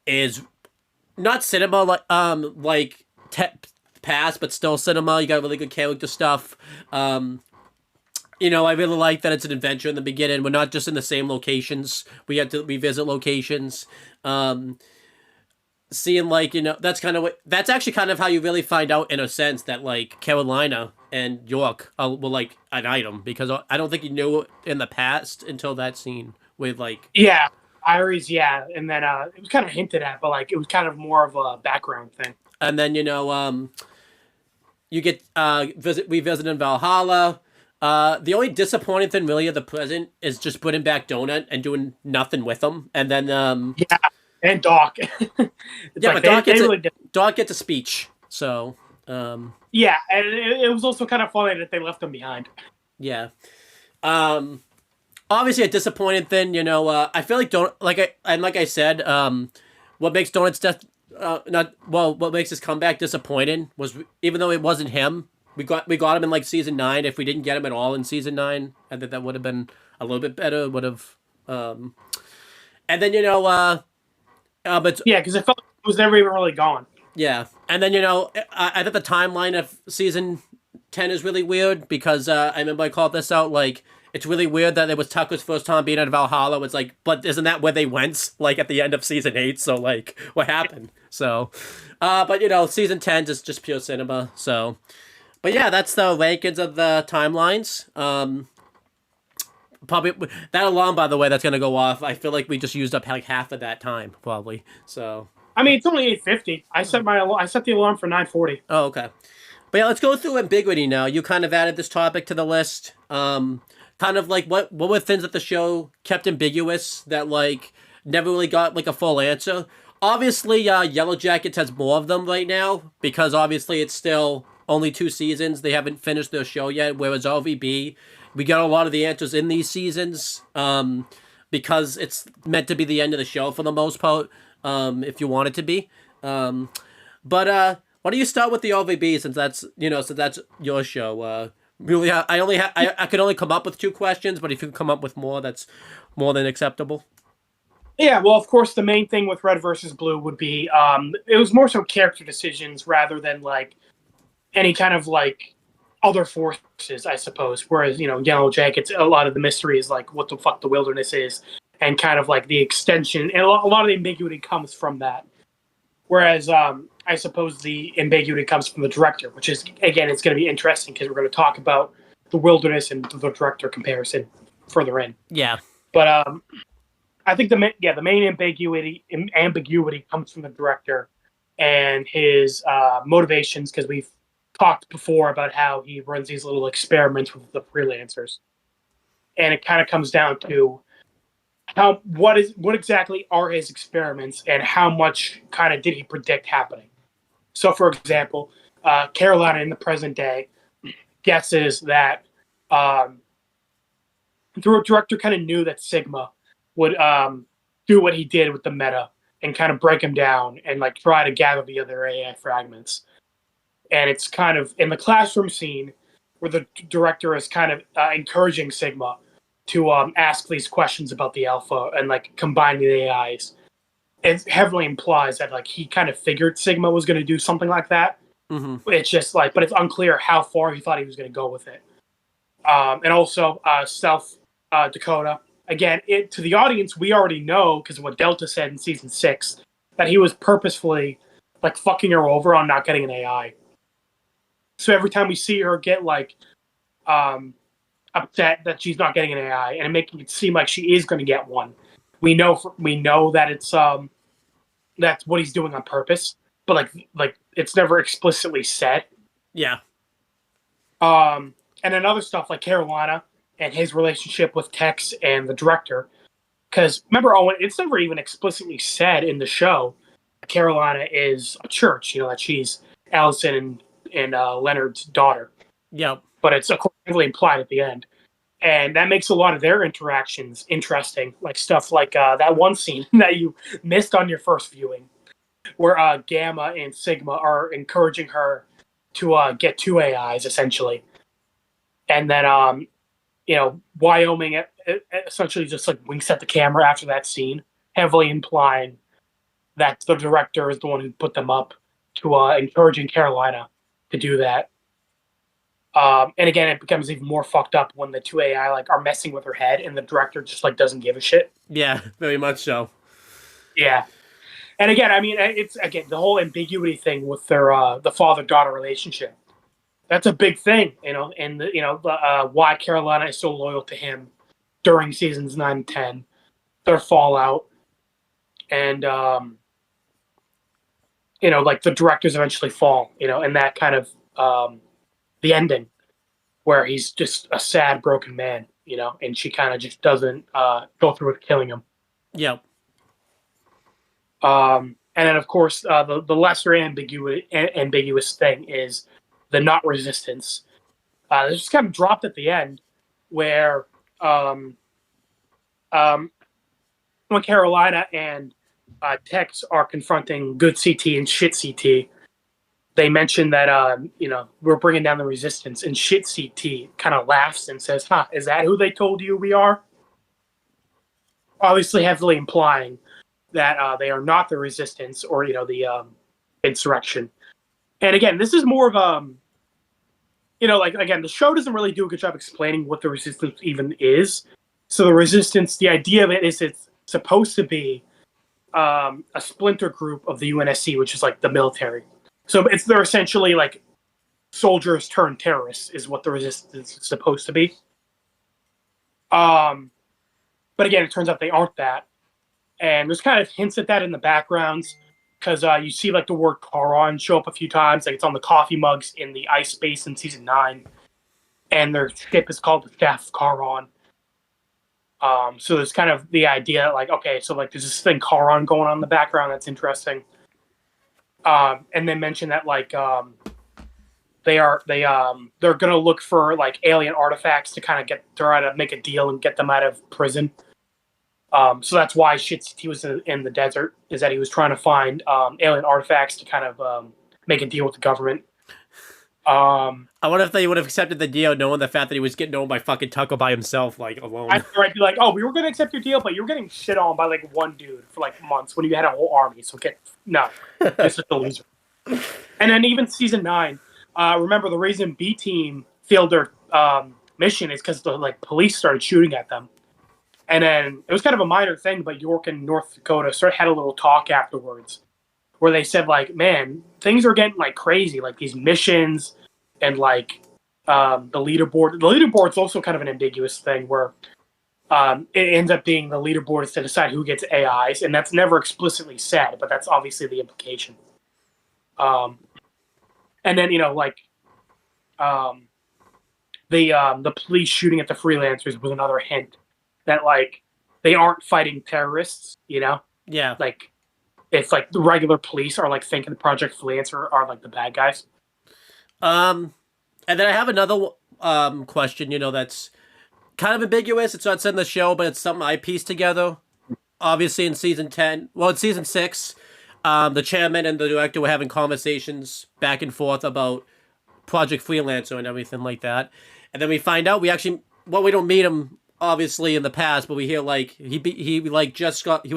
[SPEAKER 2] is not cinema like past, but still cinema. You got really good character stuff. I really like that it's an adventure in the beginning. We're not just in the same locations. We have to revisit locations. Seeing that's actually kind of how you really find out in a sense that like Carolina and York were like an item because I don't think you knew in the past until that scene with like
[SPEAKER 3] Iris, and then it was kind of hinted at, but like it was kind of more of a background thing.
[SPEAKER 2] And then you get we visit in Valhalla. The only disappointing thing really of the present is just putting back Donut and doing nothing with him. And then
[SPEAKER 3] and Doc.
[SPEAKER 2] But Doc gets a speech. So
[SPEAKER 3] and it was also kind of funny that they left him behind.
[SPEAKER 2] Yeah. Obviously a disappointing thing, I feel like like I said, what makes Donut's death what makes his comeback disappointing was even though it wasn't him, we got him in like season 9. If we didn't get him at all in season 9, I think that would have been a little bit better. Would have, and then but
[SPEAKER 3] because it felt like it was never even really gone.
[SPEAKER 2] Yeah, and then I think the timeline of season 10 is really weird because I remember I called this out like it's really weird that it was Tucker's first time being at Valhalla. It's like, but isn't that where they went like at the end of season 8? So like, what happened? So, but season 10 is just pure cinema. So. But yeah, that's the rankings of the timelines. Probably that alarm, by the way, that's gonna go off. I feel like we just used up like half of that time, probably. So
[SPEAKER 3] I mean, it's only 8:50. I set the alarm for 9:40.
[SPEAKER 2] Oh, okay. But yeah, let's go through ambiguity now. You kind of added this topic to the list. Kind of like what were things that the show kept ambiguous that like never really got like a full answer. Obviously, Yellow Jackets has more of them right now because obviously it's still only 2 seasons. They haven't finished their show yet. Whereas LVB, we got a lot of the answers in these seasons because it's meant to be the end of the show for the most part, if you want it to be. But why don't you start with the LVB since that's your show. Really, I could only come up with 2 questions, but if you can come up with more, that's more than acceptable.
[SPEAKER 3] Yeah, well, of course, the main thing with Red versus Blue would be it was more so character decisions rather than like any kind of like other forces, I suppose. Whereas, Yellow Jackets, a lot of the mystery is like what the fuck the wilderness is, and kind of like the extension, and a lot of the ambiguity comes from that. Whereas, I suppose the ambiguity comes from the director, which is again, it's going to be interesting because we're going to talk about the wilderness and the director comparison further in.
[SPEAKER 2] Yeah,
[SPEAKER 3] but I think the main ambiguity comes from the director and his motivations because we've talked before about how he runs these little experiments with the freelancers, and it kind of comes down to what exactly are his experiments and how much kind of did he predict happening. So, for example, Carolina in the present day guesses that the director kind of knew that Sigma would do what he did with the meta and kind of break him down and like try to gather the other AI fragments. And it's kind of in the classroom scene where the director is kind of encouraging Sigma to ask these questions about the alpha and like combine the AIs. It heavily implies that like he kind of figured Sigma was going to do something like that. Mm-hmm. It's just like, but it's unclear how far he thought he was going to go with it. And also South Dakota again, to the audience, we already know because of what Delta said in season 6 that he was purposefully like fucking her over on not getting an AI. So every time we see her get like upset that she's not getting an AI and making it seem like she is going to get one, we know that it's that's what he's doing on purpose. But like it's never explicitly said.
[SPEAKER 2] Yeah.
[SPEAKER 3] And then other stuff like Carolina and his relationship with Tex and the director. Because remember, Owen, it's never even explicitly said in the show Carolina is a church, that she's Allison and Leonard's daughter.
[SPEAKER 2] Yep.
[SPEAKER 3] But it's accordingly implied at the end. And that makes a lot of their interactions interesting. Like stuff like that one scene that you missed on your first viewing, where Gamma and Sigma are encouraging her to get 2 AIs, essentially. And then, Wyoming essentially just like winks at the camera after that scene, heavily implying that the director is the one who put them up to encouraging Carolina to do that. And again, it becomes even more fucked up when the 2 AI like are messing with her head, and the director just like doesn't give a shit.
[SPEAKER 2] Yeah, very much so.
[SPEAKER 3] Yeah, and again, I mean, it's again the whole ambiguity thing with their the father-daughter relationship. That's a big thing, and why Carolina is so loyal to him during seasons 9 and 10, their fallout, and like the directors eventually fall, and that kind of the ending where he's just a sad, broken man, and she kind of just doesn't go through with killing him.
[SPEAKER 2] Yeah.
[SPEAKER 3] And then, of course, the lesser ambiguous thing is the not resistance. It's just kind of dropped at the end where when Carolina and Tex are confronting good CT and shit CT, they mention that, we're bringing down the resistance, and shit CT kind of laughs and says, is that who they told you we are? Obviously heavily implying that they are not the resistance or, the insurrection. And again, this is more of, again, the show doesn't really do a good job explaining what the resistance even is. So the resistance, the idea of it is it's supposed to be a splinter group of the UNSC, which is like the military. So they're essentially like soldiers turned terrorists is what the resistance is supposed to be. But again, it turns out they aren't that. And there's kind of hints at that in the backgrounds because you see like the word Charon show up a few times. Like it's on the coffee mugs in the ice space in season 9. And their ship is called the Staff of Charon. So there's kind of the idea like, okay, so like there's this thing Charon going on in the background that's interesting. And they mention that like they're gonna look for like alien artifacts to kind of try to make a deal and get them out of prison. So that's why he was in the desert, is that he was trying to find alien artifacts to kind of make a deal with the government.
[SPEAKER 2] I wonder if they would have accepted the deal knowing the fact that he was getting owned by fucking Tucker by himself, like, alone.
[SPEAKER 3] I'd be like, oh, we were going to accept your deal, but you were getting shit on by, like, one dude for, like, months when you had a whole army, so no. This is the loser. And then even season 9, remember the reason B-Team failed their mission is because the, like, police started shooting at them. And then it was kind of a minor thing, but York and North Dakota had a little talk afterwards where they said, like, man, things are getting, like, crazy. Like, these missions and, like, the leaderboard. The leaderboard's also kind of an ambiguous thing where it ends up being the leaderboard is to decide who gets AIs, and that's never explicitly said, but that's obviously the implication. And then, the police shooting at the freelancers was another hint that, like, they aren't fighting terrorists, Yeah. Like, it's like the regular police are like thinking the Project Freelancer are like the bad guys.
[SPEAKER 2] And then I have another question, that's kind of ambiguous. It's not said in the show, but it's something I pieced together. Obviously in season 6, the chairman and the director were having conversations back and forth about Project Freelancer and everything like that. And then we find out we don't meet him obviously in the past, but we hear like he was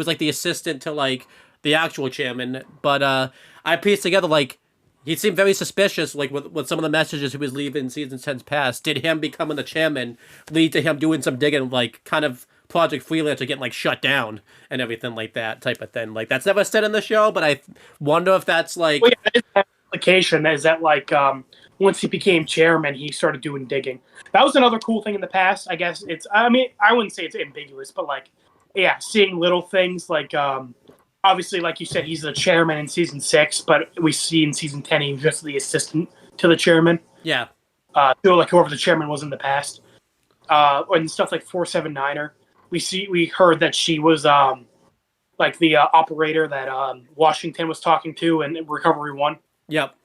[SPEAKER 2] like the assistant to like the actual chairman. But I pieced together like he seemed very suspicious, like with some of the messages he was leaving in season 10's past. Did him becoming the chairman lead to him doing some digging, like kind of Project Freelancer getting like shut down and everything like that type of thing. Like that's never said in the show, but I wonder if that's like.
[SPEAKER 3] Well, yeah, that implication is that like once he became chairman, he started doing digging. That was another cool thing in the past. I guess it's. I mean, I wouldn't say it's ambiguous, but like, yeah, seeing little things like obviously, like you said, he's the chairman in season 6, but we see in season 10 he was just the assistant to the chairman.
[SPEAKER 2] Yeah.
[SPEAKER 3] To like whoever the chairman was in the past. And stuff like 479er. We heard that she was like the operator that Washington was talking to in Recovery 1.
[SPEAKER 2] Yep.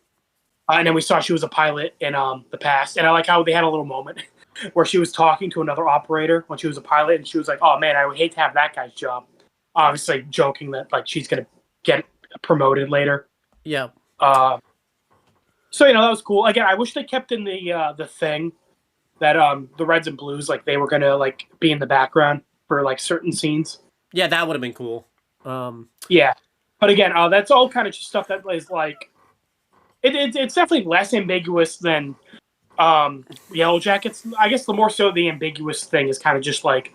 [SPEAKER 3] And then we saw she was a pilot in the past. And I like how they had a little moment where she was talking to another operator when she was a pilot, and she was like, "Oh man, I would hate to have that guy's job." Obviously joking that like she's gonna get promoted later.
[SPEAKER 2] Yeah.
[SPEAKER 3] So that was cool. Again, I wish they kept in the thing that the Reds and Blues, like they were gonna like be in the background for like certain scenes.
[SPEAKER 2] Yeah, that would have been cool.
[SPEAKER 3] Yeah, but again, that's all kind of just stuff that is like it's definitely less ambiguous than YellowJackets. I guess the more so the ambiguous thing is kind of just like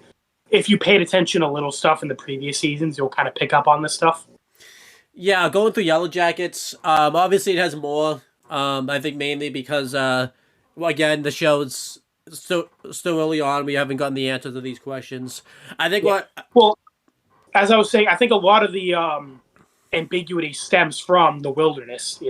[SPEAKER 3] if you paid attention to little stuff in the previous seasons, you'll kind of pick up on this stuff.
[SPEAKER 2] Yeah, going through YellowJackets, obviously it has more. I think mainly because, well, again, the show's still early on. We haven't gotten the answers to these questions. I think
[SPEAKER 3] Well, as I was saying, I think a lot of the ambiguity stems from the wilderness,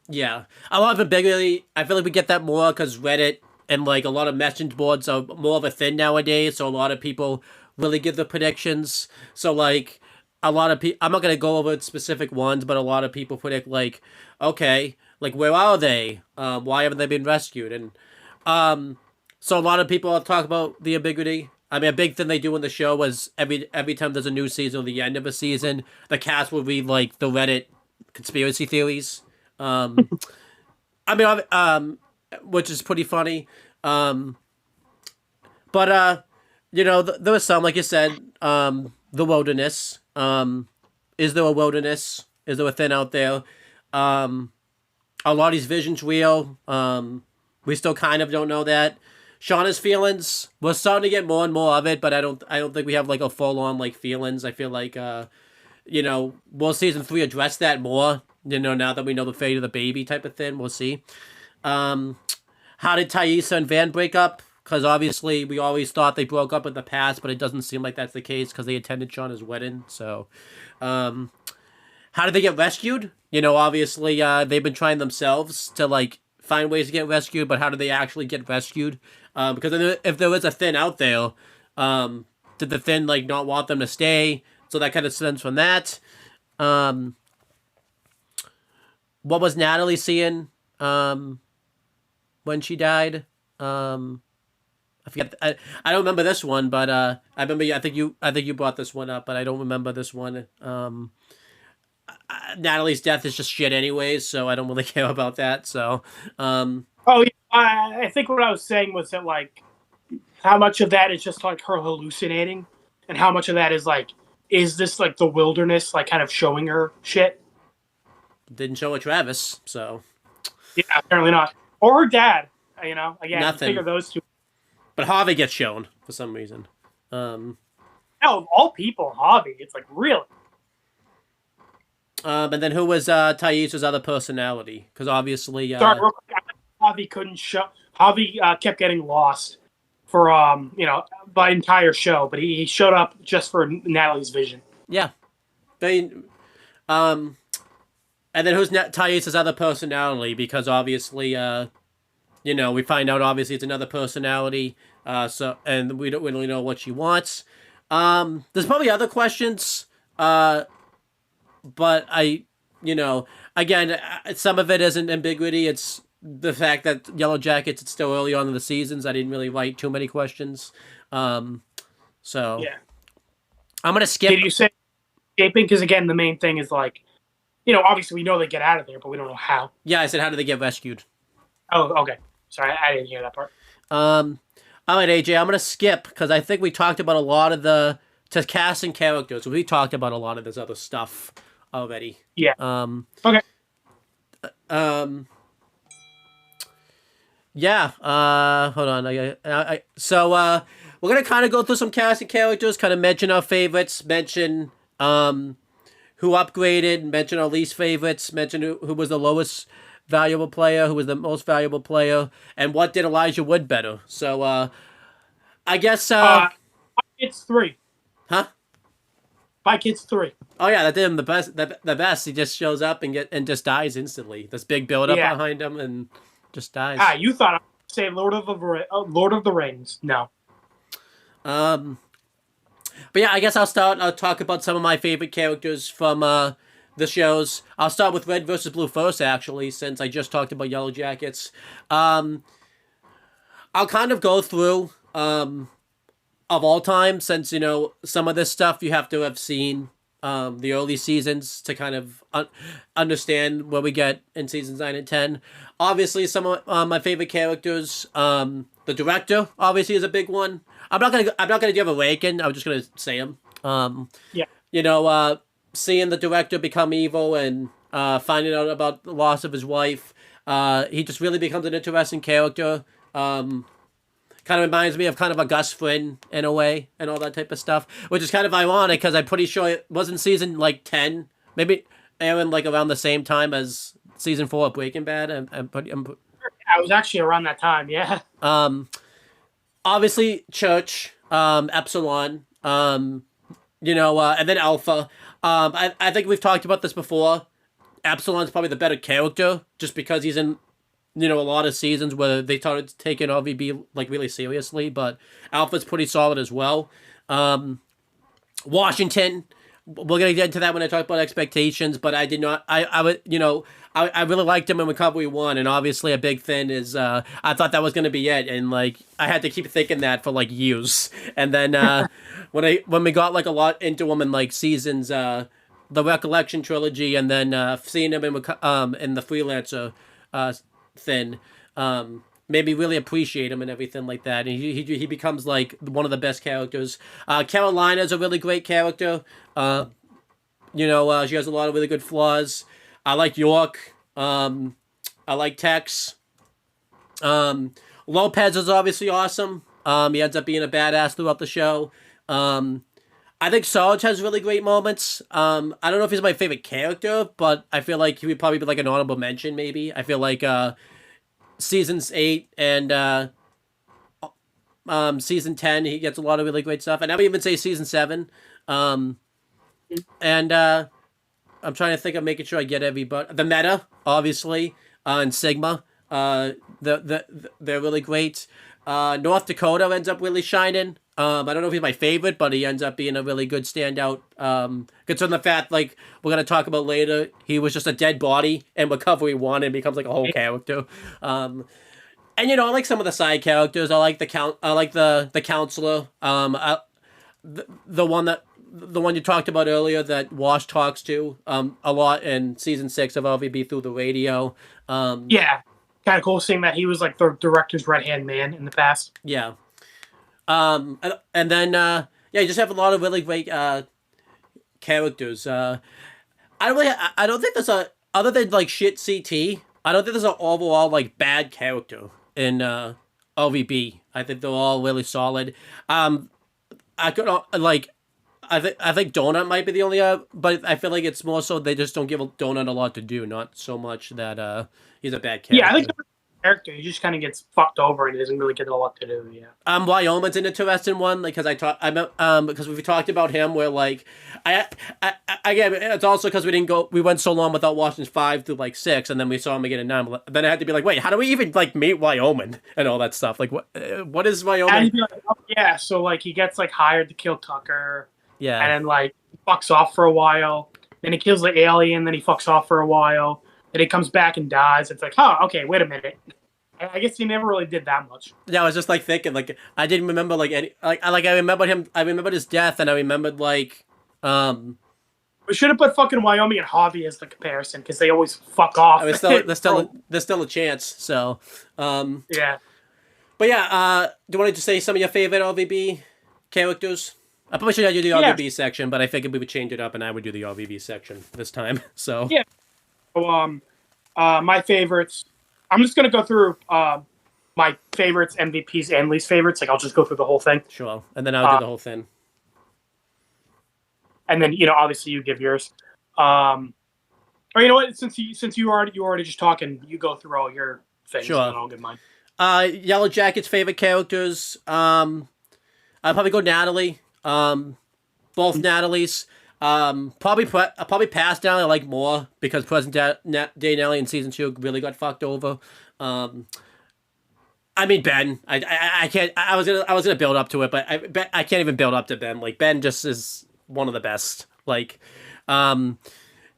[SPEAKER 2] Yeah. A lot of ambiguity, I feel like we get that more because Reddit and, like, a lot of message boards are more of a thing nowadays, so a lot of people really give the predictions. So, like, a lot of people, I'm not going to go over specific ones, but a lot of people predict, like, okay, like, where are they? Why haven't they been rescued? And so a lot of people have talked about the ambiguity. I mean, a big thing they do in the show was every time there's a new season or the end of a season, the cast will read, like, the Reddit conspiracy theories. I mean, which is pretty funny. But, there was some, like you said, the wilderness. Is there a wilderness? Is there a thing out there? A lot of these visions real. We still kind of don't know that. Shauna's feelings, we're starting to get more and more of it, but I don't think we have like a full on like feelings. I feel like will season 3 address that more? Now that we know the fate of the baby type of thing, we'll see. How did Thaisa and Van break up? Because obviously we always thought they broke up in the past, but it doesn't seem like that's the case because they attended Shauna's wedding. So, how did they get rescued? Obviously they've been trying themselves to like find ways to get rescued, but how do they actually get rescued? Because if there was a Thin out there, did the Thin like not want them to stay? So that kind of stems from that. What was Natalie seeing when she died? I forget. I don't remember this one, but I remember. I think you brought this one up, but I don't remember this one. Natalie's death is just shit, anyways, so I don't really care about that. So.
[SPEAKER 3] Oh yeah, I think what I was saying was that like, how much of that is just like her hallucinating, and how much of that is like, is this like the wilderness like kind of showing her shit?
[SPEAKER 2] Didn't show it Travis, so.
[SPEAKER 3] Yeah, apparently not. Or her dad. Again,
[SPEAKER 2] Nothing.
[SPEAKER 3] Figure those two.
[SPEAKER 2] But Harvey gets shown for some reason.
[SPEAKER 3] Of all people, Harvey. It's like really.
[SPEAKER 2] And then who was Thaisa's other personality? Because obviously,
[SPEAKER 3] sorry, real quick, Harvey couldn't show. Harvey kept getting lost for the entire show, but he showed up just for Natalie's vision.
[SPEAKER 2] Yeah, they. And then who's Thaisa's other personality? Because obviously, we find out obviously it's another personality. And we don't really know what she wants. There's probably other questions. But again, some of it isn't ambiguity. It's the fact that YellowJackets, it's still early on in the seasons. I didn't really write too many questions. So
[SPEAKER 3] yeah,
[SPEAKER 2] I'm gonna skip.
[SPEAKER 3] Did you say escaping? Because again, the main thing is like, obviously we know they get out of there, but we don't know how.
[SPEAKER 2] Yeah, I said how do they get rescued?
[SPEAKER 3] Oh, okay. Sorry, I didn't hear that part.
[SPEAKER 2] All right, AJ, I'm gonna skip because I think we talked about a lot of the casting characters. We talked about a lot of this other stuff already.
[SPEAKER 3] Yeah. Okay.
[SPEAKER 2] Yeah. Hold on. So we're gonna kind of go through some casting characters, kind of mention our favorites, mention who upgraded, mention our least favorites, mention who was the lowest valuable player, who was the most valuable player, and what did Elijah Wood better. So I guess
[SPEAKER 3] it's 3.
[SPEAKER 2] huh?
[SPEAKER 3] My kid's 3.
[SPEAKER 2] Oh yeah, that did him the best. The best. He just shows up and just dies instantly. This big build up behind him and just dies.
[SPEAKER 3] You thought I would say Lord of the Rings? No.
[SPEAKER 2] But yeah, I guess I'll start. I'll talk about some of my favorite characters from the shows. I'll start with Red versus Blue first, actually, since I just talked about YellowJackets. I'll kind of go through of all time, since some of this stuff you have to have seen the early seasons to kind of understand what we get in seasons 9 and 10. Obviously, some of my favorite characters. The director obviously is a big one. I'm not gonna give a ranking. I'm just gonna say him. Seeing the director become evil and finding out about the loss of his wife, he just really becomes an interesting character. Kind of reminds me of kind of a Gus Fring in a way, and all that type of stuff, which is kind of ironic because I'm pretty sure it wasn't season 10, maybe Aaron around the same time as season 4 of Breaking Bad.
[SPEAKER 3] I was actually around that time, yeah.
[SPEAKER 2] Obviously Church, Epsilon, and then Alpha. I think we've talked about this before. Epsilon's probably the better character, just because he's in, a lot of seasons where they started taking RVB really seriously, but Alpha's pretty solid as well. Washington, we're gonna get into that when I talk about expectations, but I did not. I would, I really liked him in Recovery 1, and obviously a big thing is I thought that was gonna be it, and I had to keep thinking that for years, and then when we got a lot into him in seasons, the Recollection trilogy, and then seeing him in the Freelancer thing, made me really appreciate him and everything like that. And he becomes one of the best characters. Carolina's a really great character. She has a lot of really good flaws. I like York. I like Tex. Lopez is obviously awesome. He ends up being a badass throughout the show. I think Sarge has really great moments. I don't know if he's my favorite character, but I feel like he would probably be an honorable mention, maybe. I feel like seasons 8 and season 10, he gets a lot of really great stuff. And I would even say season 7. And I'm trying to think of making sure I get everybody. The Meta, obviously, and Sigma. They're really great. North Dakota ends up really shining. I don't know if he's my favorite, but he ends up being a really good standout. Considering the fact, we're going to talk about later, he was just a dead body in Recovery 1 and becomes a whole character. And I like some of the side characters. I like the counselor. The one you talked about earlier that Wash talks to a lot in season 6 of LVB through the radio.
[SPEAKER 3] Yeah, kind of cool seeing that he was the director's right-hand man in the past.
[SPEAKER 2] Yeah. And then you just have a lot of really great characters. I don't think there's other than shit CT, I don't think there's an overall bad character in LVB. I think they're all really solid. I think Donut might be the only but I feel like it's more so they just don't give Donut a lot to do, not so much that he's a bad character.
[SPEAKER 3] Yeah, I think character, he just kind of gets fucked over and he doesn't really get a lot to do. Yeah.
[SPEAKER 2] Wyoming's an interesting one, because because we talked about him where again, it's also because we went so long without watching 5 through 6, and then we saw him again in 9. Then I had to be wait, how do we even meet Wyoming and all that stuff? What is Wyoming?
[SPEAKER 3] And so he gets hired to kill Tucker.
[SPEAKER 2] Yeah.
[SPEAKER 3] And then he fucks off for a while. Then he kills the alien. Then he fucks off for a while. And he comes back and dies. It's okay, wait a minute. I guess he never really did that much.
[SPEAKER 2] Yeah, I was just thinking, I didn't remember any, I remembered him, I remembered his death, and I remembered
[SPEAKER 3] we should have put fucking Wyoming and Harvey as the comparison, because they always fuck off.
[SPEAKER 2] There's still a chance, so.
[SPEAKER 3] Yeah.
[SPEAKER 2] But yeah, do you want to say some of your favorite LVB characters? I probably should have do the RVB section, but I figured we would change it up, and I would do the RVB section this time, so.
[SPEAKER 3] Yeah. So, my favorites, I'm just going to go through my favorites, MVPs, and least favorites. Like I'll just go through the whole thing.
[SPEAKER 2] Sure. And then I'll do the whole thing.
[SPEAKER 3] And then obviously you give yours. Or you know what? Since you already just talking, you go through all your things.
[SPEAKER 2] Sure.
[SPEAKER 3] And then I'll give mine.
[SPEAKER 2] YellowJackets favorite characters. I'd probably go Natalie. Both Natalies. Probably past Natalie I like more because present day Natalie in season 2 really got fucked over. I mean Ben. I can't. I was gonna build up to it, but I can't even build up to Ben. Like Ben just is one of the best. Like,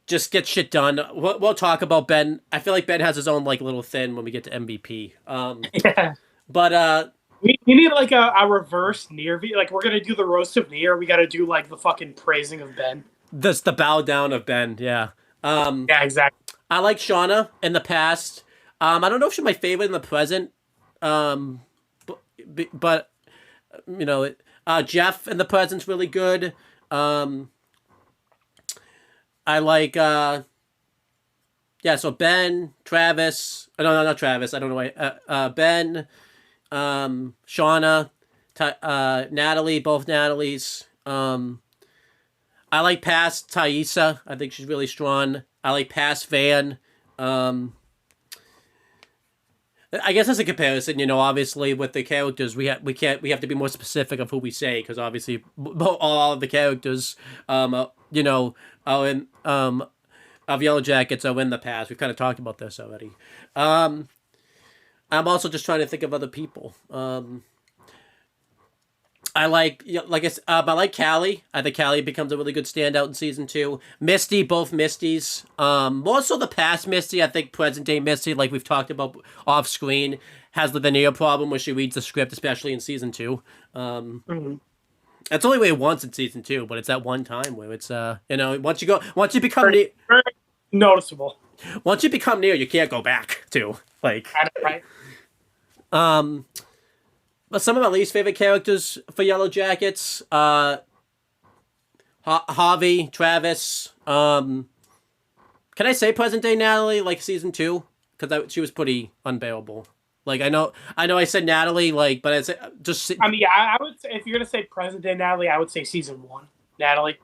[SPEAKER 2] just get shit done. We'll talk about Ben. I feel like Ben has his own like little thing when we get to MVP.
[SPEAKER 3] Yeah.
[SPEAKER 2] But
[SPEAKER 3] we need like a reverse Nier. Like we're gonna do the roast of Nier. We got to do like the fucking praising of Ben.
[SPEAKER 2] That's the bow down of Ben. Yeah.
[SPEAKER 3] Yeah, exactly.
[SPEAKER 2] I like Shauna in the past. I don't know if she's my favorite in the present. But you know, Jeff in the present's really good. I like so Ben, Travis. No, not Travis. I don't know why. Ben, Shauna, Natalie, both Natalies. I like past Thaisa. I think she's really strong. I like past Van. I guess as a comparison, obviously with the characters, we have to be more specific of who we say because obviously all of the characters, are in of YellowJackets are in the past. We've kind of talked about this already. I'm also just trying to think of other people. I like Callie. I think Callie becomes a really good standout in season 2. Misty, both Misties. More so the past Misty. I think present day Misty, like we've talked about off screen, has the veneer problem where she reads the script, especially in season 2. It's only way once in season 2, but it's that one time where it's once you become
[SPEAKER 3] very noticeable.
[SPEAKER 2] Once you become Neo, you can't go back to
[SPEAKER 3] Right.
[SPEAKER 2] But some of my least favorite characters for YellowJackets, Javi, Travis. Can I say present day Natalie like season 2? Because she was pretty unbearable. Like I know I said Natalie but it's just.
[SPEAKER 3] I mean, yeah, I would say if you're gonna say present day Natalie, I would say season 1 Natalie.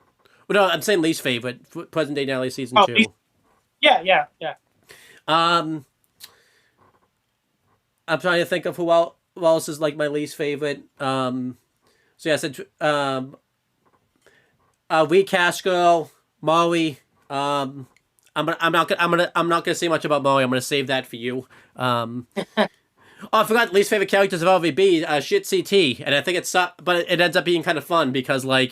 [SPEAKER 2] Well, no, I'm saying least favorite present day Natalie season 2.
[SPEAKER 3] Yeah.
[SPEAKER 2] I'm trying to think of who else is like my least favorite. So yeah, I said Wee Cash Girl, Molly. I'm not gonna say much about Molly. I'm gonna save that for you. I forgot least favorite characters of LVB. Shit CT, and I think but it ends up being kind of fun because I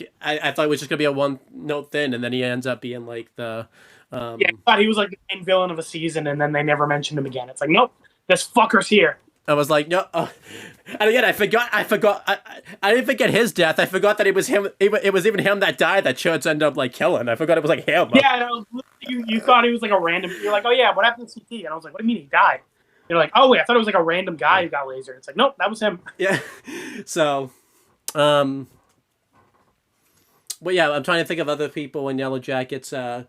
[SPEAKER 2] thought it was just gonna be a one note thing, and then he ends up being like the.
[SPEAKER 3] I thought he was like the main villain of a season, and then they never mentioned him again. It's like, nope, this fucker's here.
[SPEAKER 2] I was like, no. And again, I forgot. I didn't forget his death. I forgot that it was him. It was even him that died that Church ended up killing. I forgot it was him.
[SPEAKER 3] Yeah, you thought he was like a random. You're like, oh yeah, what happened to CT? And I was like, what do you mean he died? You're like, oh wait, I thought it was like a random guy who got lasered. It's like, nope, that was him.
[SPEAKER 2] Yeah. So, but yeah, I'm trying to think of other people in YellowJackets.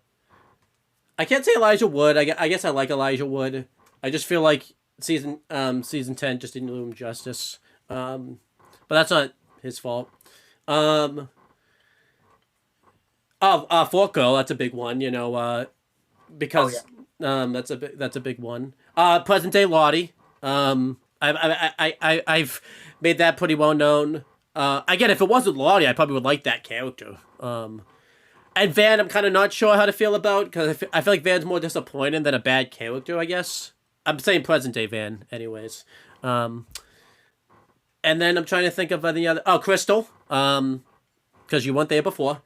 [SPEAKER 2] I can't say Elijah Wood. I guess I like Elijah Wood. I just feel like season 10 just didn't do him justice. But that's not his fault. Fork Girl, that's a big one, because that's a big one. Present day Lottie. I've made that pretty well known. Again, if it wasn't Lottie, I probably would like that character. And Van, I'm kind of not sure how to feel about because I feel like Van's more disappointing than a bad character, I guess. I'm saying present day Van, anyways. And then I'm trying to think of any other. Oh, Crystal. Because you weren't there before.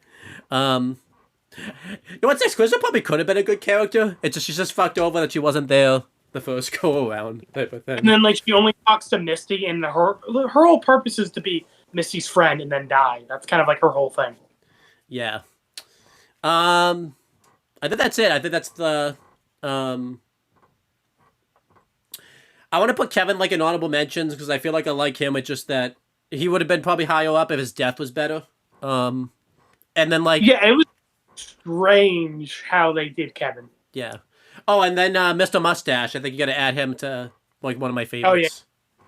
[SPEAKER 2] You know what's next? Crystal probably could have been a good character. It's just she's just fucked over that she wasn't there the first go around type of thing. And
[SPEAKER 3] then she only talks to Misty, and her whole purpose is to be Misty's friend and then die. That's kind of like her whole thing.
[SPEAKER 2] Yeah. I think that's it. I think that's the. I want to put Kevin in honorable mentions because I feel like I like him. It's just that he would have been probably higher up if his death was better. And then
[SPEAKER 3] yeah, it was strange how they did Kevin.
[SPEAKER 2] Yeah. Oh, and then Mr. Mustache. I think you got to add him to one of my favorites.
[SPEAKER 3] Oh yeah.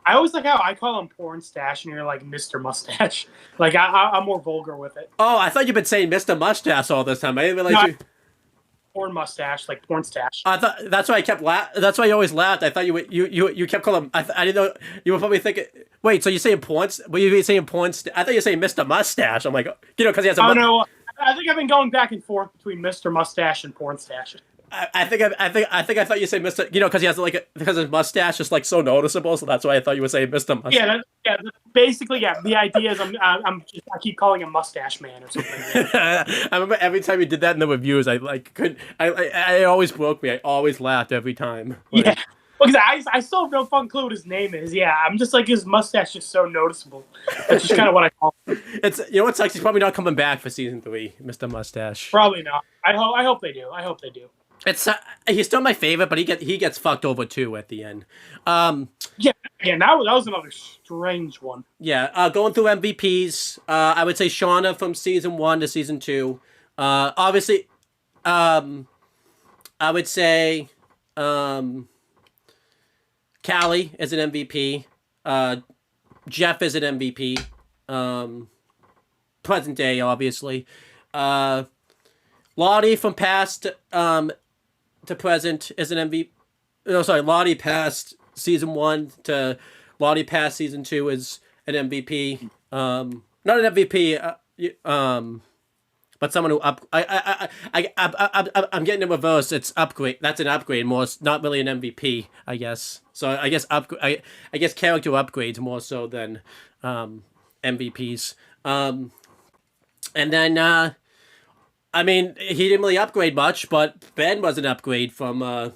[SPEAKER 3] I always like how I call him Porn Stash, and you're like Mr. Mustache. Like I'm more vulgar with it.
[SPEAKER 2] Oh, I thought you've been saying Mr. Mustache all this time. I didn't realize you.
[SPEAKER 3] Porn mustache, like porn stash.
[SPEAKER 2] I thought that's why I kept that's why you always laughed. I thought you kept calling him. I didn't know you were probably thinking. Wait, so you're saying porn? Were you saying porn? I thought you were saying Mr. Mustache. I'm like, because he has a.
[SPEAKER 3] Oh no, I think I've been going back and forth between Mr. Mustache and porn stash.
[SPEAKER 2] I think I thought you said Mr. Because he has because his mustache is like so noticeable, so that's why I thought you were saying Mr. Mustache.
[SPEAKER 3] Yeah. Basically, yeah. The idea is I keep calling him Mustache Man or something. Yeah.
[SPEAKER 2] I remember every time you did that in the reviews, I couldn't. I always broke me. I always laughed every time. Like,
[SPEAKER 3] yeah. Because I still have no fun clue what his name is. Yeah, I'm just like his mustache is so noticeable. That's just kind of what I call him.
[SPEAKER 2] It's what sucks. He's probably not coming back for season 3, Mr. Mustache.
[SPEAKER 3] Probably not. I hope they do. I hope they do.
[SPEAKER 2] It's he's still my favorite, but he gets fucked over too at the end.
[SPEAKER 3] Yeah, that was another strange one.
[SPEAKER 2] Yeah, going through MVPs, I would say Shauna from season 1 to season 2. Obviously, I would say Callie is an MVP. Jeff is an MVP. Present day, obviously. Lottie from past to present is an MVP. No, sorry, Lottie past season 1 to Lottie past season 2 is an MVP. Not an MVP. But someone who I'm getting in reverse. It's upgrade. That's an upgrade more. Not really an MVP, I guess. So I guess I guess character upgrades more so than MVPs. And then I mean, he didn't really upgrade much, but Ben was an upgrade from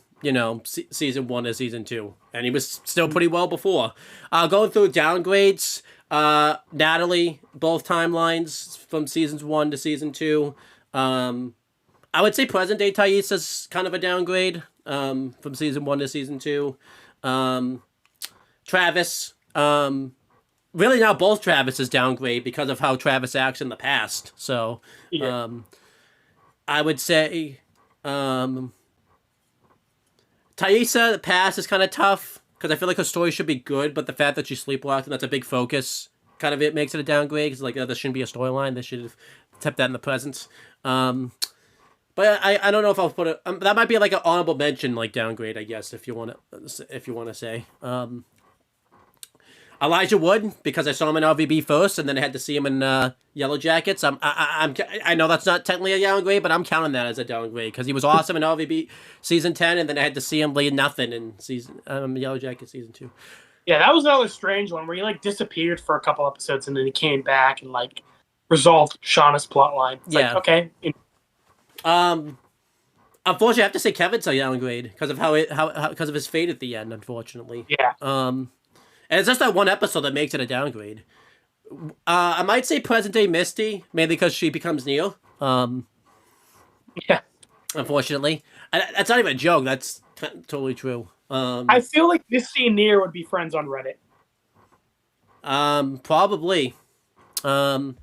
[SPEAKER 2] season 1 to season 2, and he was still pretty well before. Going through downgrades. Natalie, both timelines from seasons 1 to season 2. I would say present day Thais is kind of a downgrade from season 1 to season 2. Travis, really now both Travis's downgrade because of how Travis acts in the past. So,
[SPEAKER 3] Yeah.
[SPEAKER 2] I would say Thaisa, the past is kind of tough. Because I feel like her story should be good, but the fact that she sleepwalked and that's a big focus, kind of it makes it a downgrade. Because this shouldn't be a storyline. They should have kept that in the present. But I don't know if I'll put it. That might be like an honorable mention, like downgrade, I guess, if you want to say. Elijah Wood, because I saw him in RVB first, and then I had to see him in YellowJackets. I know that's not technically a downgrade, but I'm counting that as a downgrade because he was awesome in RVB season 10, and then I had to see him lead nothing in season YellowJackets season 2.
[SPEAKER 3] Yeah, that was another strange one where he disappeared for a couple episodes and then he came back and resolved Shauna's plotline.
[SPEAKER 2] Yeah.
[SPEAKER 3] Okay.
[SPEAKER 2] Unfortunately, I have to say Kevin's a downgrade because of because of his fate at the end. Unfortunately.
[SPEAKER 3] Yeah.
[SPEAKER 2] And it's just that one episode that makes it a downgrade. I might say present day Misty, mainly because she becomes Neil.
[SPEAKER 3] Yeah.
[SPEAKER 2] Unfortunately. That's not even a joke. That's totally true.
[SPEAKER 3] I feel like Misty and Neil would be friends on Reddit.
[SPEAKER 2] Probably. And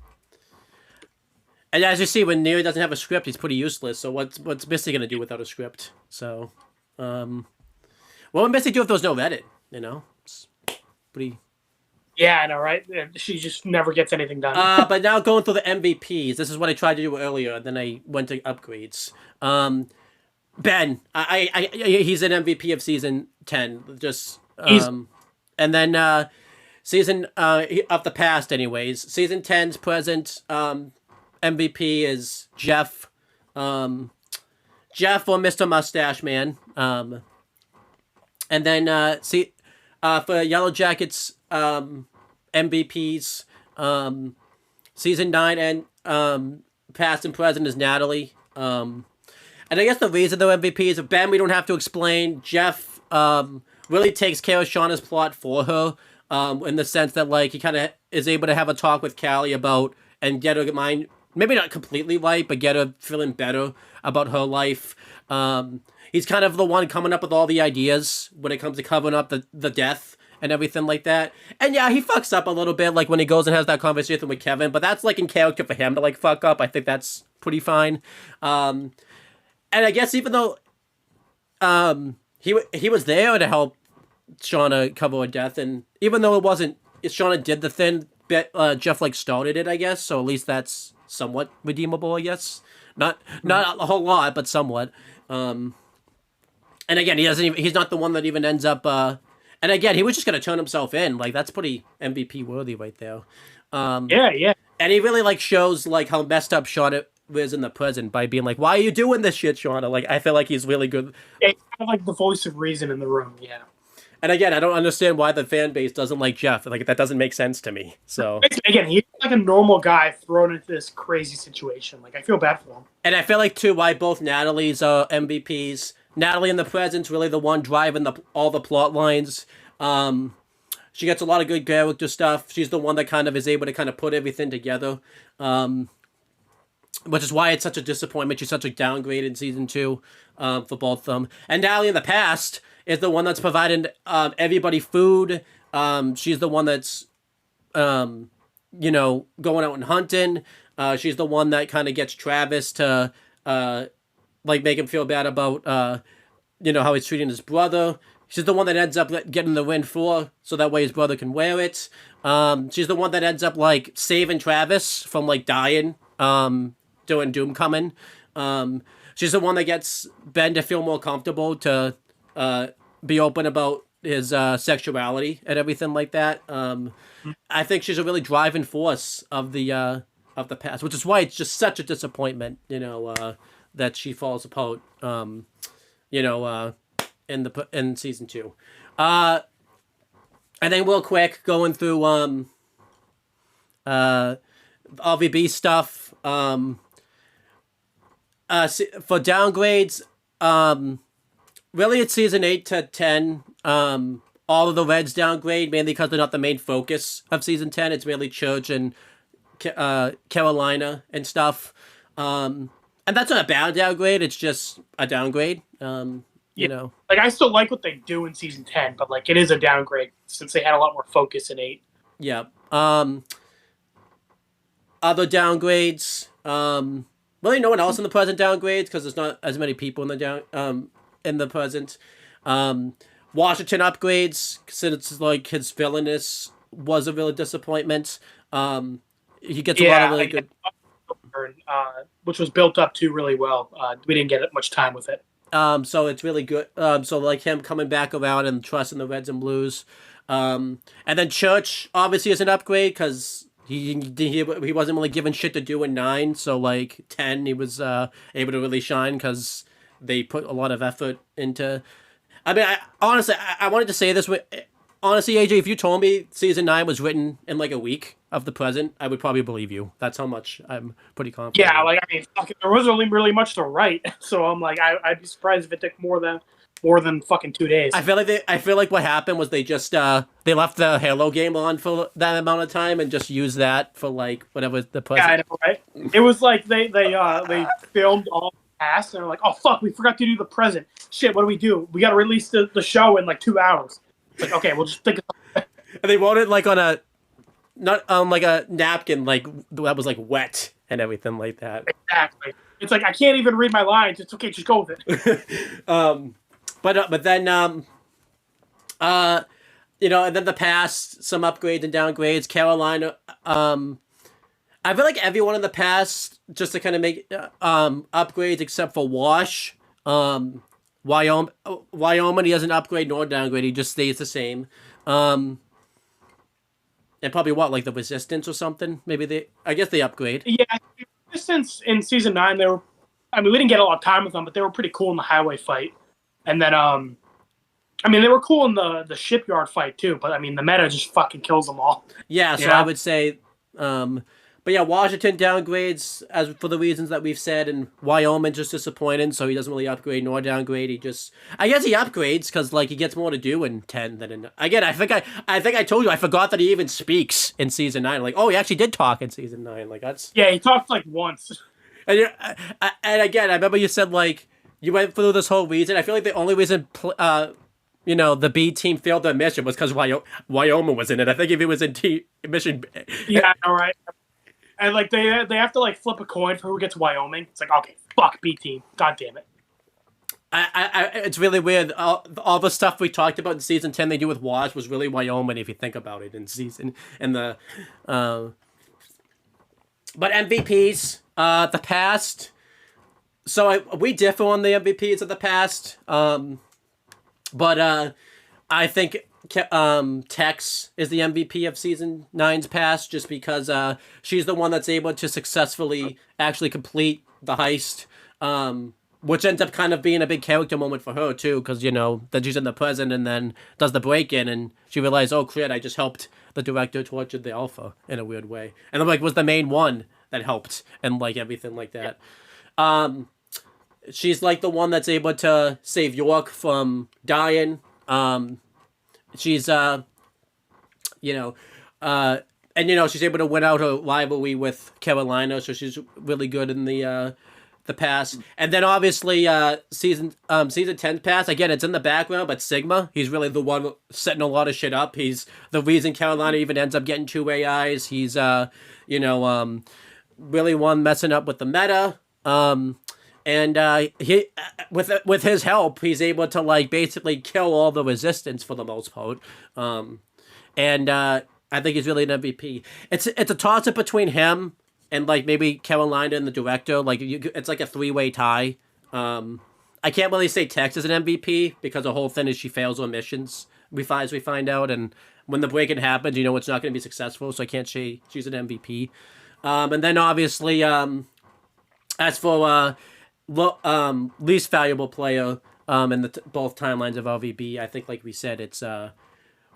[SPEAKER 2] as you see, when Neil doesn't have a script, he's pretty useless. So what's Misty going to do without a script? So, what would Misty do if there was no Reddit? It's pretty...
[SPEAKER 3] Yeah, I know, right? She just never gets anything done.
[SPEAKER 2] But now going through the MVPs, this is what I tried to do earlier. Then I went to upgrades. Ben, he's an MVP of season 10. Just and then season of the past, anyways. Season 10's present MVP is Jeff. Jeff or Mr. Mustache Man. And then for YellowJackets MVPs, season 9 and past and present is Natalie. And I guess the reason they're MVPs of Ben, we don't have to explain. Jeff really takes care of Shauna's plot for her, in the sense that he kind of is able to have a talk with Callie about and get her mind, maybe not completely right, but get her feeling better about her life. He's kind of the one coming up with all the ideas when it comes to covering up the death and everything like that. And yeah, he fucks up a little bit, when he goes and has that conversation with Kevin, but that's in character for him to fuck up. I think that's pretty fine. And I guess even though he was there to help Shauna cover her death, and even though it wasn't, Shauna did the thing, Jeff like started it, I guess. So at least that's somewhat redeemable, I guess. Not a whole lot, but somewhat. And again, he's not the one that even ends up. And again, he was just gonna turn himself in. Like that's pretty MVP worthy right there.
[SPEAKER 3] Yeah.
[SPEAKER 2] And he really like shows like how messed up Shauna is in the present by being like, "Why are you doing this shit, Shauna?" Like I feel like he's really good.
[SPEAKER 3] Yeah, he's kind of like the voice of reason in the room. Yeah.
[SPEAKER 2] And again, I don't understand why the fan base doesn't like Jeff. Like that doesn't make sense to me. So
[SPEAKER 3] again, he's like a normal guy thrown into this crazy situation. Like I feel bad for him.
[SPEAKER 2] And I feel like too why both Natalie's are MVPs. Natalie in the present's really the one driving all the plot lines. She gets a lot of good character stuff. She's the one that kind of is able to kind of put everything together. Which is why it's such a disappointment. She's such a downgrade in season 2 for both of them. And Natalie in the past is the one that's providing everybody food. She's the one that's, going out and hunting. She's the one that kind of gets Travis to, make him feel bad about, how he's treating his brother. She's the one that ends up getting the win for, so that way his brother can wear it. She's the one that ends up, saving Travis from, dying, doing Doom Coming. She's the one that gets Ben to feel more comfortable to be open about his sexuality and everything like that. I think she's a really driving force of the past, which is why it's just such a disappointment, that she falls apart, in season 2. And then real quick, going through RVB stuff. For downgrades, really it's season 8 to 10. All of the Reds downgrade, mainly because they're not the main focus of season 10. It's mainly Church and Carolina and stuff. And that's not a bad downgrade. It's just a downgrade.
[SPEAKER 3] Like I still like what they do in season 10, but it is a downgrade since they had a lot more focus in 8.
[SPEAKER 2] Yeah. Other downgrades, really no one else in the present downgrades because there's not as many people in the present. Washington upgrades since his villainous was a real disappointment. He gets a lot of really good,
[SPEAKER 3] which was built up to really well. We didn't get much time with it.
[SPEAKER 2] So it's really good. So him coming back around and trusting the Reds and Blues. And then Church obviously is an upgrade because he wasn't really given shit to do in 9. So 10 he was able to really shine because they put a lot of effort into. I mean, I wanted to say this. Honestly, AJ, if you told me season 9 was written in a week of the present, I would probably believe you. That's how much I'm pretty confident.
[SPEAKER 3] Yeah, there wasn't really much to write, so I'm I'd be surprised if it took more than fucking 2 days.
[SPEAKER 2] I feel like what happened was they just they left the Halo game on for that amount of time and just used that for whatever the present.
[SPEAKER 3] Yeah, I know, right? It was they filmed all the past and they're like, oh fuck, we forgot to do the present. Shit, what do we do? We got to release the show in 2 hours. It's okay, we'll just think of something.
[SPEAKER 2] And they wrote it on a not on a napkin that was wet and everything like that.
[SPEAKER 3] Exactly. It's I can't even read my lines. It's okay, just go with it.
[SPEAKER 2] But then and then the past, some upgrades and downgrades. Carolina, I feel like everyone in the past, just to kind of make upgrades except for Wash. Wyoming, he doesn't upgrade nor downgrade. He just stays the same. And probably the Resistance or something. Maybe I guess they upgrade.
[SPEAKER 3] Yeah, Resistance in season 9, they were. I mean, we didn't get a lot of time with them, but they were pretty cool in the highway fight. And then, they were cool in the shipyard fight too. But the meta just fucking kills them all.
[SPEAKER 2] Yeah, so I would say, but yeah, Washington downgrades as for the reasons that we've said, and Wyoming just disappointing, so he doesn't really upgrade nor downgrade. I guess he upgrades because he gets more to do in 10 than in. Again, I think I told you I forgot that he even speaks in season 9. Oh, he actually did talk in season 9. That's.
[SPEAKER 3] Yeah, he talked once.
[SPEAKER 2] And again, I remember you said you went through this whole reason. I feel like the only reason the B team failed their mission was because Wyoming was in it. I think if it was in mission.
[SPEAKER 3] Yeah, all right. And they have to flip a coin for who gets Wyoming. It's okay, fuck B team. God damn it.
[SPEAKER 2] It's really weird. All the stuff we talked about in season 10 they do with Wash was really Wyoming, if you think about it, in the. But MVPs, the past. So we differ on the MVPs of the past. But I think Tex is the MVP of season 9's past, just because she's the one that's able to successfully actually complete the heist. Which ends up kind of being a big character moment for her too, because then she's in the present and then does the break-in and she realized, oh shit, I just helped the director torture the Alpha in a weird way, and I'm like, was the main one that helped and like everything like that. She's like the one that's able to save York from dying. She's and she's able to win out her rivalry with Carolina, so she's really good in the past. And then obviously season 10's past, again, it's in the background, but Sigma, he's really the one setting a lot of shit up. He's the reason Carolina even ends up getting 2 AIs. He's really one messing up with the meta. And he with his help, he's able to like basically kill all the resistance for the most part. I think he's really an MVP. It's a toss up between him and like maybe Carolina and the director. Like it's like a 3-way tie. I can't really say Tex is an MVP because the whole thing is she fails on missions. As we find out, and when the break-in happens, it's not going to be successful. So I can't say she's an MVP. And then obviously, as for least valuable player in both timelines of LVB, I think like we said, it's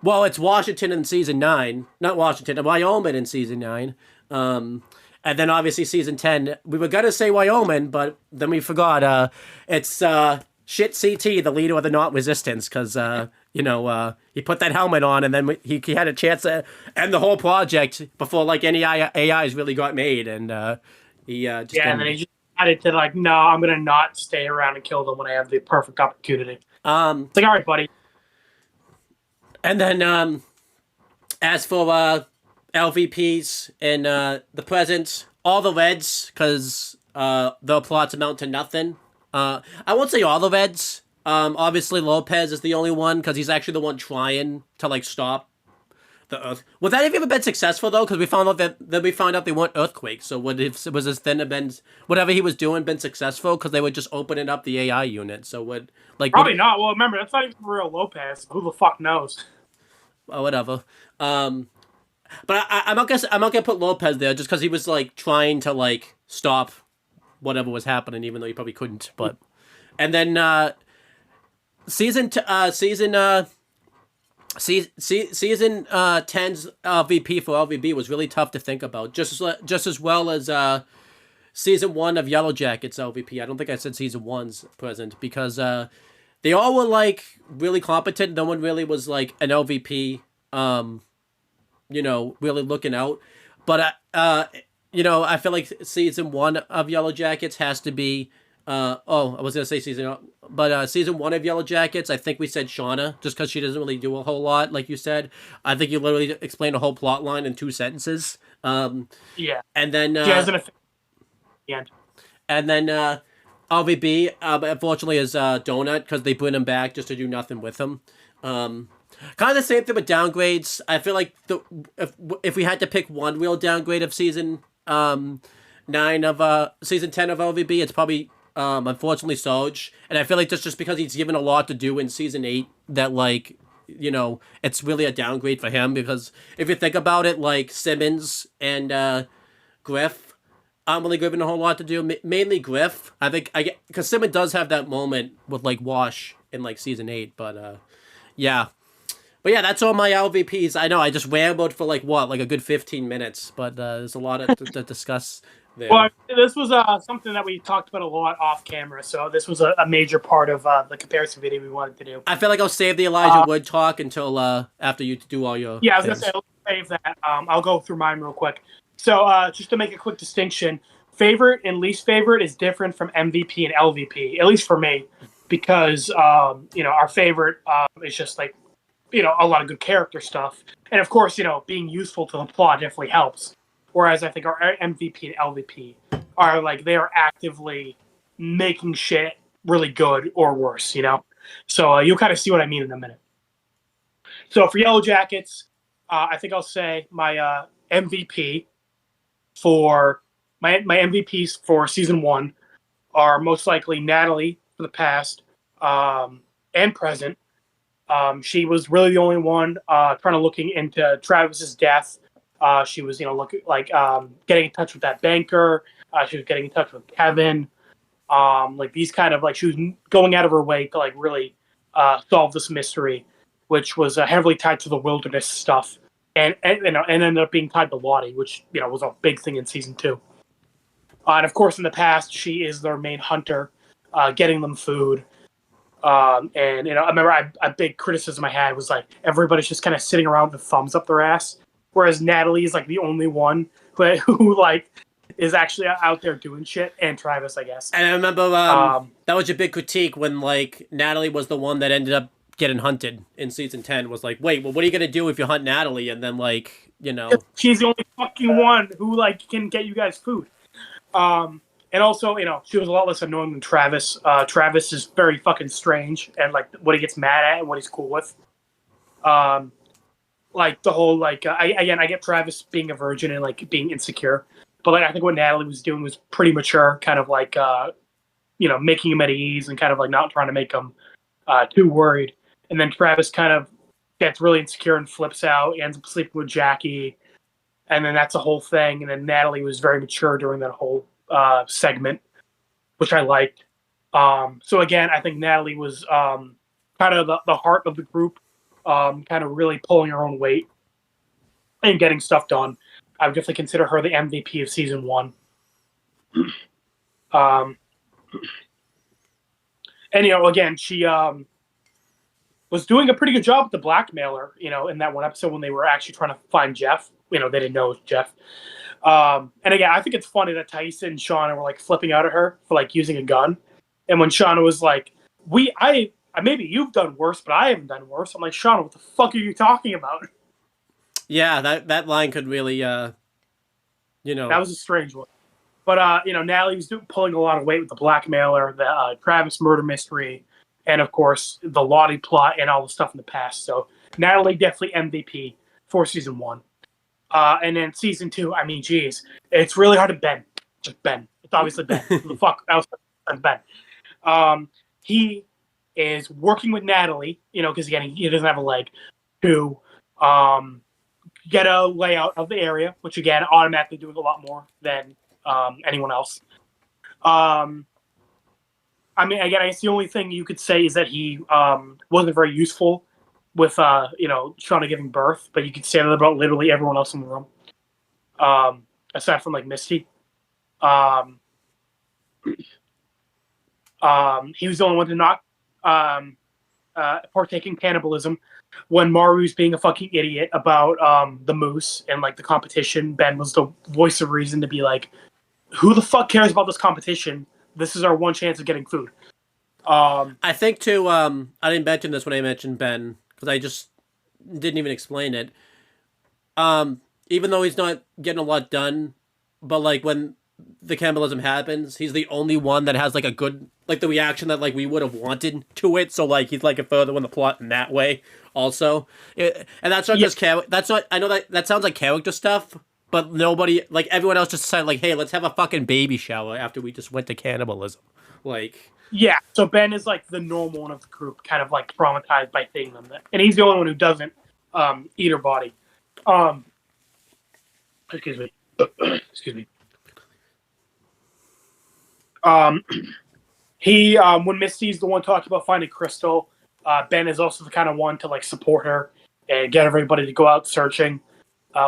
[SPEAKER 2] Washington in season 9, not Washington, Wyoming in season 9. And then obviously season 10, we were gonna say Wyoming, but then we forgot. It's shit CT, the leader of the Not Resistance, because he put that helmet on, and then he had a chance to end the whole project before like any AIs really got made, and he just
[SPEAKER 3] and then he just decided to like, no, I'm gonna not stay around and kill them when I have the perfect opportunity. It's like, all right, buddy.
[SPEAKER 2] And then as for LVPs in the present, all the Reds, because the plots amount to nothing. I won't say all the Reds. Obviously Lopez is the only one, because he's actually the one trying to like stop the Earth. Would that have even been successful though? Because we found out they weren't earthquakes. So was his thing have been, whatever he was doing, been successful? Because they were just opening up the AI unit. So
[SPEAKER 3] probably not. Well, remember, that's not even real Lopez. Who the fuck knows?
[SPEAKER 2] Well, whatever. But I'm not gonna put Lopez there just because he was like trying to like stop whatever was happening, even though he probably couldn't. But and then season 10's VP for LVB was really tough to think about, just as well as season 1 of YellowJackets LVP. I don't think I said season 1's present, because they all were like really competent. No one really was like an LVP. Really looking out. But, I feel like season 1 of YellowJackets has to be, I was going to say season 1 of YellowJackets, I think we said Shauna, just because she doesn't really do a whole lot, like you said. I think you literally explained a whole plot line in 2 sentences.
[SPEAKER 3] Yeah.
[SPEAKER 2] And then,
[SPEAKER 3] she has an effect at the end.
[SPEAKER 2] And then, LVB, unfortunately, is Donut, because they bring him back just to do nothing with him. Kind of the same thing with downgrades. I feel like if we had to pick one real downgrade of season 9 of season 10 of LVB, it's probably unfortunately Sarge. And I feel like that's just because he's given a lot to do in season 8 that like it's really a downgrade for him, because if you think about it, like Simmons and Griff aren't really given a whole lot to do. Mainly Griff, I think, because Simmons does have that moment with like Wash in like season 8, but yeah. But yeah, that's all my LVPs. I know I just rambled for like a good 15 minutes, but there's a lot to discuss there.
[SPEAKER 3] Well, this was something that we talked about a lot off camera, so this was a major part of the comparison video we wanted to do.
[SPEAKER 2] I feel like I'll save the Elijah Wood talk until after you do all your.
[SPEAKER 3] Yeah, I was gonna say, let's save that. I'll go through mine real quick. So just to make a quick distinction, favorite and least favorite is different from MVP and LVP, at least for me, because our favorite is just like, a lot of good character stuff. And of course, being useful to the plot definitely helps. Whereas I think our MVP and LVP are like, they are actively making shit really good or worse, you know? So you'll kind of see what I mean in a minute. So for Yellow Jackets, I think I'll say my MVP for my MVPs for season 1 are most likely Natalie for the past and present. She was really the only one kind of looking into Travis's death. She was, looking like getting in touch with that banker. She was getting in touch with Kevin. Like these kind of like she was going out of her way to like really solve this mystery, which was heavily tied to the wilderness stuff, and ended up being tied to Lottie, which was a big thing in season 2. And of course, in the past, she is their main hunter, getting them food. And I remember a big criticism I had was like everybody's just kind of sitting around with thumbs up their ass, whereas Natalie is like the only one who like is actually out there doing shit, and Travis, I guess.
[SPEAKER 2] And I remember that was your big critique when like Natalie was the one that ended up getting hunted in season 10. Was like, wait, well, what are you gonna do if you hunt Natalie? And then like
[SPEAKER 3] she's the only fucking one who like can get you guys food. And also, she was a lot less annoying than Travis. Travis is very fucking strange, and like what he gets mad at and what he's cool with. Like the whole like I get Travis being a virgin and like being insecure, but like I think what Natalie was doing was pretty mature, kind of like making him at ease and kind of like not trying to make him too worried. And then Travis kind of gets really insecure and flips out, ends up sleeping with Jackie, and then that's a whole thing. And then Natalie was very mature during that whole segment, which I liked. So again, I think Natalie was kind of the heart of the group, kind of really pulling her own weight and getting stuff done. I would definitely consider her the MVP of season 1. And again, she was doing a pretty good job with the blackmailer, in that one episode when they were actually trying to find Jeff. They didn't know it was Jeff. And again, I think it's funny that Taissa and Shauna were like flipping out at her for like using a gun. And when Shauna was like, maybe you've done worse, but I haven't done worse. I'm like, Shauna, what the fuck are you talking about?
[SPEAKER 2] Yeah, that line could really,
[SPEAKER 3] That was a strange one. But, Natalie was pulling a lot of weight with the blackmailer, the Travis murder mystery, and of course, the Lottie plot and all the stuff in the past. So Natalie definitely MVP for season 1. And then season 2, I mean, geez, it's really hard to Ben. Just Ben. It's obviously Ben. Who the fuck else? Ben. He is working with Natalie, because again, he doesn't have a leg, to get a layout of the area, which again, automatically doing a lot more than anyone else. I mean, again, I guess the only thing you could say is that he wasn't very useful with Shauna giving birth, but you could say that about literally everyone else in the room, aside from like Misty. He was the only one to not partake in cannibalism when Maru's being a fucking idiot about the moose and like the competition. Ben was the voice of reason to be like, who the fuck cares about this competition? This is our one chance of getting food.
[SPEAKER 2] I think too, I didn't mention this when I mentioned Ben, because I just didn't even explain it. Even though he's not getting a lot done, but like when the cannibalism happens, he's the only one that has like a good, like the reaction that like we would have wanted to it. So like he's like a further in the plot in that way also. And that's not just that's not, I know that sounds like character stuff, but nobody, like everyone else just decided like, hey, let's have a fucking baby shower after we just went to cannibalism. Like,
[SPEAKER 3] yeah, so Ben is like the normal one of the group, kind of like traumatized by seeing them, and he's the only one who doesn't eat her body. Excuse me. Excuse me. He when Misty's the one talking about finding Crystal, Ben is also the kind of one to like support her and get everybody to go out searching.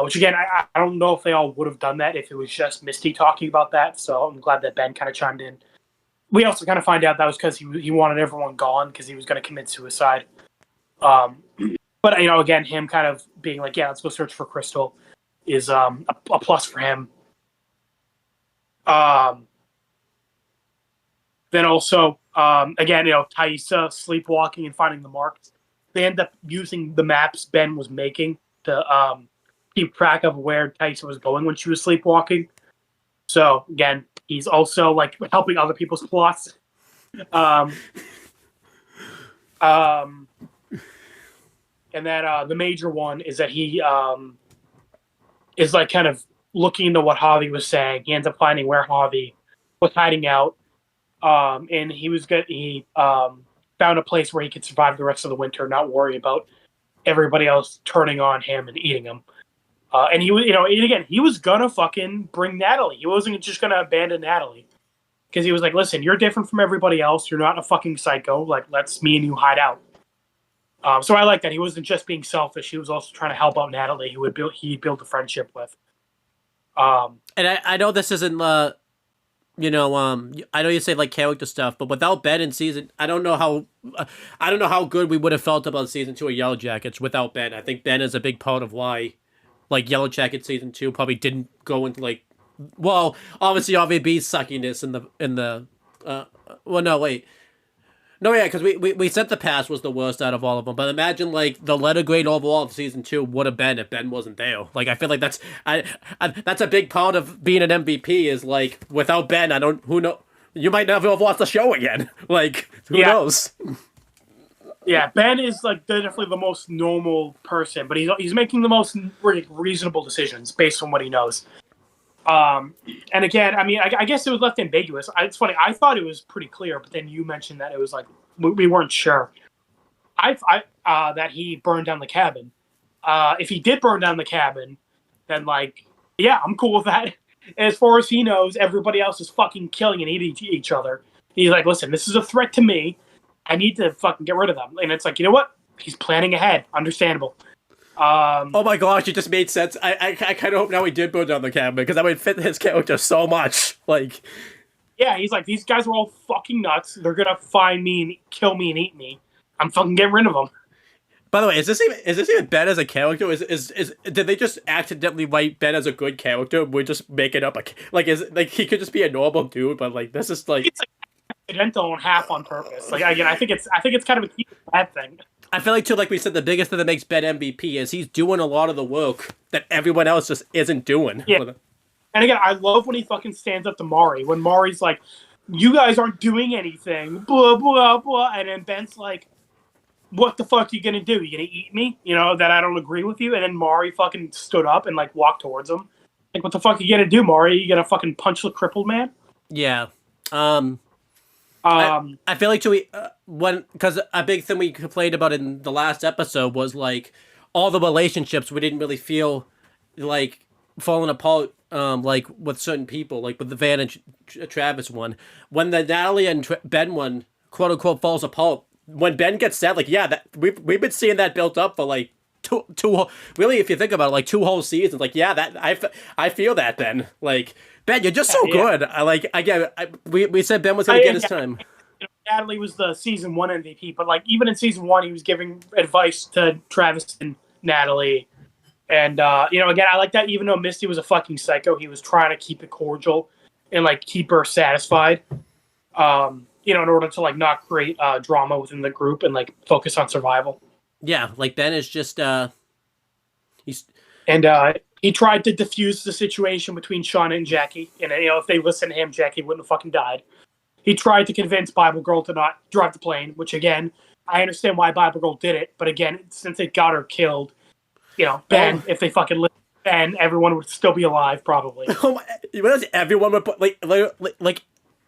[SPEAKER 3] Which again, I don't know if they all would have done that if it was just Misty talking about that. So I'm glad that Ben kind of chimed in. We also kind of find out that was because he wanted everyone gone because he was going to commit suicide. But again, him kind of being like, yeah, let's go search for Crystal is a plus for him. Then also, again, Taissa sleepwalking and finding the marks. They end up using the maps Ben was making to keep track of where Taissa was going when she was sleepwalking. So again, he's also like helping other people's plots. Um, um, and then the major one is that he is like kind of looking into what Javi was saying. He ends up finding where Javi was hiding out, and he found a place where he could survive the rest of the winter, not worry about everybody else turning on him and eating him. And he was, and again, he was gonna fucking bring Natalie. He wasn't just gonna abandon Natalie because he was like, "Listen, you're different from everybody else. You're not a fucking psycho. Like, let's me and you hide out." So I like that he wasn't just being selfish. He was also trying to help out Natalie, who he built a friendship with.
[SPEAKER 2] And I know this isn't I know you say like character stuff, but without Ben in season, I don't know how good we would have felt about season 2 of YellowJackets without Ben. I think Ben is a big part of why, like, YellowJackets season 2 probably didn't go into like, well, obviously RVB's suckiness because we said the past was the worst out of all of them, but imagine like the letter grade overall of season 2 would have been if Ben wasn't there. Like, I feel like that's a big part of being an MVP is like, without Ben, you might never have watched the show again. Like, who knows?
[SPEAKER 3] Yeah, Ben is like definitely the most normal person, but he's making the most reasonable decisions based on what he knows. And again, I mean, I guess it was left ambiguous. It's funny. I thought it was pretty clear, but then you mentioned that it was like we weren't sure. That he burned down the cabin. If he did burn down the cabin, then like, yeah, I'm cool with that. As far as he knows, everybody else is fucking killing and eating each other. He's like, listen, this is a threat to me. I need to fucking get rid of them. And it's like, you know what? He's planning ahead. Understandable.
[SPEAKER 2] Oh my gosh, it just made sense. I kind of hope now he did burn down the cabin because that would fit his character so much. Like,
[SPEAKER 3] yeah, he's like, these guys are all fucking nuts. They're gonna find me and kill me and eat me. I'm fucking getting rid of them.
[SPEAKER 2] By the way, is this even Ben as a character? Did they just accidentally write Ben as a good character? We're just making up he could just be a normal dude, but like this is like,
[SPEAKER 3] it's like accidental and half on purpose. Like, again, I think it's kind of a cute bad thing.
[SPEAKER 2] I feel like, too, like we said, the biggest thing that makes Ben MVP is he's doing a lot of the work that everyone else just isn't doing.
[SPEAKER 3] Yeah. And again, I love when he fucking stands up to Maury. When Maury's like, you guys aren't doing anything, blah, blah, blah. And then Ben's like, what the fuck are you going to do? You going to eat me? That I don't agree with you? And then Maury fucking stood up and, like, walked towards him. Like, what the fuck are you going to do, Maury? You going to fucking punch the crippled man?
[SPEAKER 2] Yeah. I feel like because a big thing we complained about in the last episode was like all the relationships we didn't really feel like falling apart, like with certain people, like with the Van and Travis one. When the Natalie and Ben one, quote unquote, falls apart, when Ben gets sad, like, yeah, that we've been seeing that built up for like two really, if you think about it, like 2 whole seasons. Like, yeah, that I feel that then, like, Ben, you're just so good. We said Ben was going to get his time.
[SPEAKER 3] Natalie was the season 1 MVP, but like even in season 1, he was giving advice to Travis and Natalie. And again, I like that. Even though Misty was a fucking psycho, he was trying to keep it cordial and like keep her satisfied. In order to like not create drama within the group and like focus on survival.
[SPEAKER 2] Yeah, like Ben is just
[SPEAKER 3] he tried to diffuse the situation between Shauna and Jackie. And, if they listened to him, Jackie wouldn't have fucking died. He tried to convince Bible Girl to not drive the plane, which, again, I understand why Bible Girl did it. But, again, since it got her killed, Ben, if they fucking listened to Ben, everyone would still be alive, probably.
[SPEAKER 2] Oh my, everyone would put, like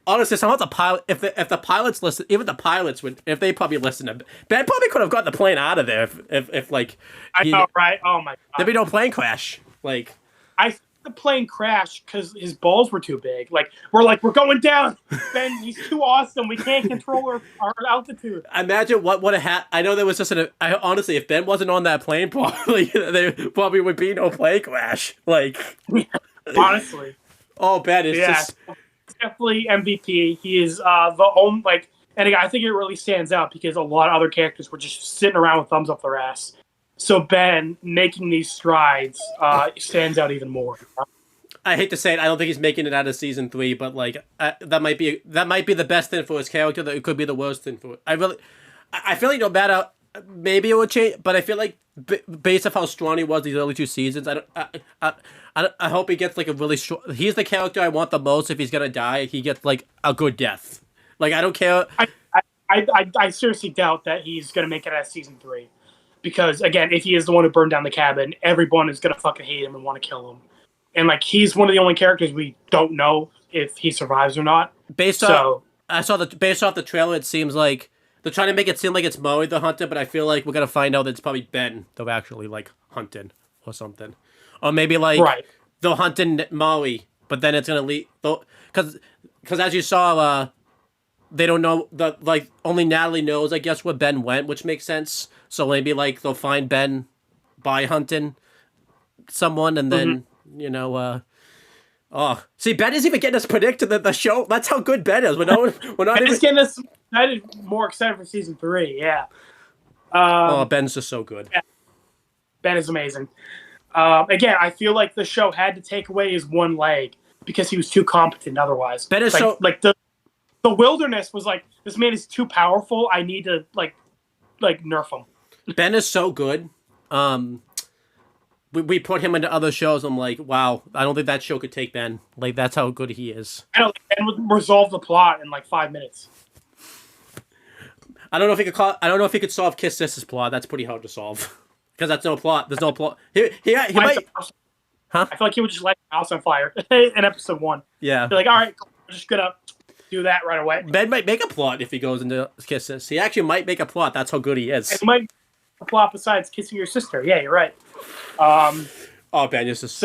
[SPEAKER 2] honestly, somehow the pilot, if the pilots listen, even the pilots would, if they probably listened to Ben, probably could have gotten the plane out of there if like.
[SPEAKER 3] I know, right? Oh my God.
[SPEAKER 2] There'd be no plane crash. Like,
[SPEAKER 3] I think the plane crashed because his balls were too big. Like, we're going down. Ben, he's too awesome. We can't control our altitude.
[SPEAKER 2] Imagine what would have happened. I know there was just honestly, if Ben wasn't on that plane, probably there probably would be no plane crash. Like,
[SPEAKER 3] honestly.
[SPEAKER 2] Oh, Ben is just.
[SPEAKER 3] Definitely MVP. He is the only, like, and again, I think it really stands out because a lot of other characters were just sitting around with thumbs up their ass. So Ben making these strides stands out even more.
[SPEAKER 2] I hate to say it, I don't think he's making it out of season 3, but like that might be the best thing for his character. That it could be the worst thing for it. I feel like no matter, maybe it would change, but I feel like based off how strong he was these early 2 seasons, I hope he gets like a really strong. He's the character I want the most. If he's gonna die, he gets like a good death. Like, I don't care.
[SPEAKER 3] I seriously doubt that he's going to make it out of season 3. Because, again, if he is the one who burned down the cabin, everyone is going to fucking hate him and want to kill him. And, like, he's one of the only characters we don't know if he survives or not.
[SPEAKER 2] Based off the trailer, it seems like they're trying to make it seem like it's Maui the hunter, but I feel like we're going to find out that it's probably Ben they're actually, like, hunting or something. Or maybe, like, they're hunting Maui, but then it's going to lead... Because as you saw... they don't know only Natalie knows, I guess, where Ben went, which makes sense. So maybe like they'll find Ben by hunting someone, and then see, Ben is even getting us predicted that the show. That's how good Ben is. We're not even
[SPEAKER 3] getting us excited, more excited for season 3. Yeah.
[SPEAKER 2] Ben's just so good.
[SPEAKER 3] Yeah. Ben is amazing. Again, I feel like the show had to take away his one leg because he was too competent otherwise.
[SPEAKER 2] Ben is
[SPEAKER 3] The wilderness was like, this man is too powerful. I need to like nerf him.
[SPEAKER 2] Ben is so good. We put him into other shows. I'm like, wow, I don't think that show could take Ben. Like, that's how good he is.
[SPEAKER 3] I don't think Ben would resolve the plot in like 5 minutes.
[SPEAKER 2] I don't know if he could solve Kiss Sis's plot. That's pretty hard to solve because that's no plot. There's no plot. He might. Huh?
[SPEAKER 3] I feel like he would just light the house on fire in episode 1.
[SPEAKER 2] Yeah.
[SPEAKER 3] Be like, all right, I'm just gonna do that right away.
[SPEAKER 2] Ben might make a plot if he goes into Kisses. He actually might make a plot. That's how good he is.
[SPEAKER 3] It might make a plot besides kissing your sister. Yeah, you're right.
[SPEAKER 2] Ben is just...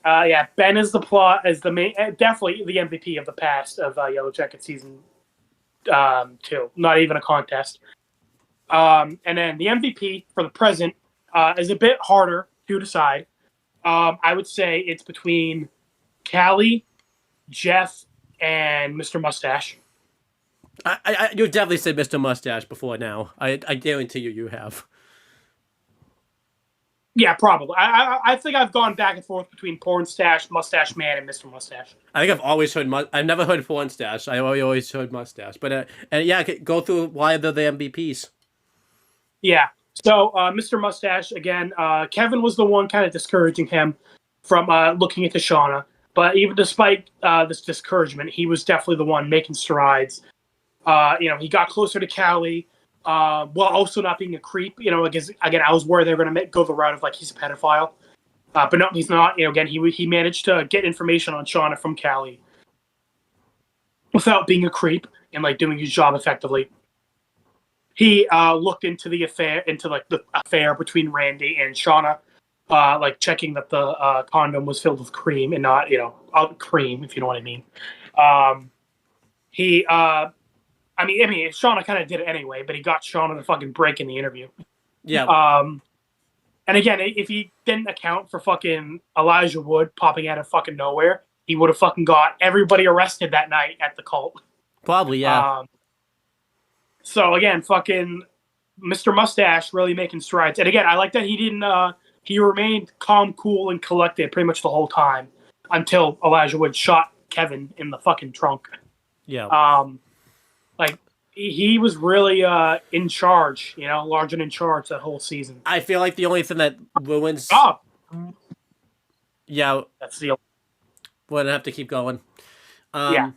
[SPEAKER 3] yeah, Ben is the plot, as the main, definitely the MVP of the past of YellowJackets season 2. Not even a contest. And then the MVP for the present is a bit harder to decide. I would say it's between Callie, Jeff, and Mr. Mustache.
[SPEAKER 2] You definitely said Mr. Mustache before now. I guarantee you have.
[SPEAKER 3] Yeah, probably. I think I've gone back and forth between Porn Stash, Mustache Man, and Mr. Mustache.
[SPEAKER 2] I think I've always heard... I've never heard Porn Stash. I always heard Mustache. But, go through why they're the MVPs.
[SPEAKER 3] Yeah. So, Mr. Mustache, again, Kevin was the one kind of discouraging him from looking into Shauna. But even despite this discouragement, he was definitely the one making strides. He got closer to Callie, while also not being a creep. Again, I was worried they were going to go the route of like he's a pedophile, but no, he's not. Again, he managed to get information on Shauna from Callie without being a creep and like doing his job effectively. He looked into the affair between Randy and Shauna. Like checking that the condom was filled with cream and not, cream, if you know what I mean. Shauna kind of did it anyway, but he got Shauna to fucking break in the interview.
[SPEAKER 2] Yeah.
[SPEAKER 3] And again, if he didn't account for fucking Elijah Wood popping out of fucking nowhere, he would have fucking got everybody arrested that night at the cult.
[SPEAKER 2] Probably, yeah.
[SPEAKER 3] So again, fucking Mr. Mustache really making strides. And again, I like that he didn't, he remained calm, cool, and collected pretty much the whole time until Elijah Wood shot Kevin in the fucking trunk.
[SPEAKER 2] Yeah.
[SPEAKER 3] He was really in charge, large and in charge that whole season.
[SPEAKER 2] I feel like the only thing that ruins... Yeah.
[SPEAKER 3] That's the...
[SPEAKER 2] We're going to have to keep going.
[SPEAKER 3] Yeah,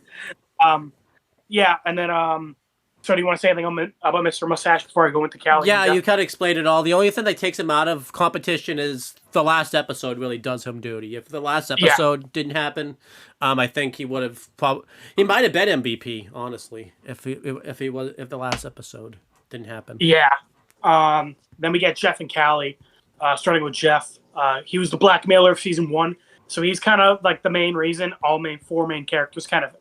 [SPEAKER 3] and then... So do you want to say anything about Mr. Mustache before I go into Callie?
[SPEAKER 2] Yeah, you kind of explained it all. The only thing that takes him out of competition is the last episode really does him dirty. If the last episode didn't happen, I think he would have he might have been MVP, honestly, if the last episode didn't happen.
[SPEAKER 3] Yeah. Then we get Jeff and Callie. Starting with Jeff, he was the blackmailer of season 1, so he's kind of like the main reason all four main characters kind of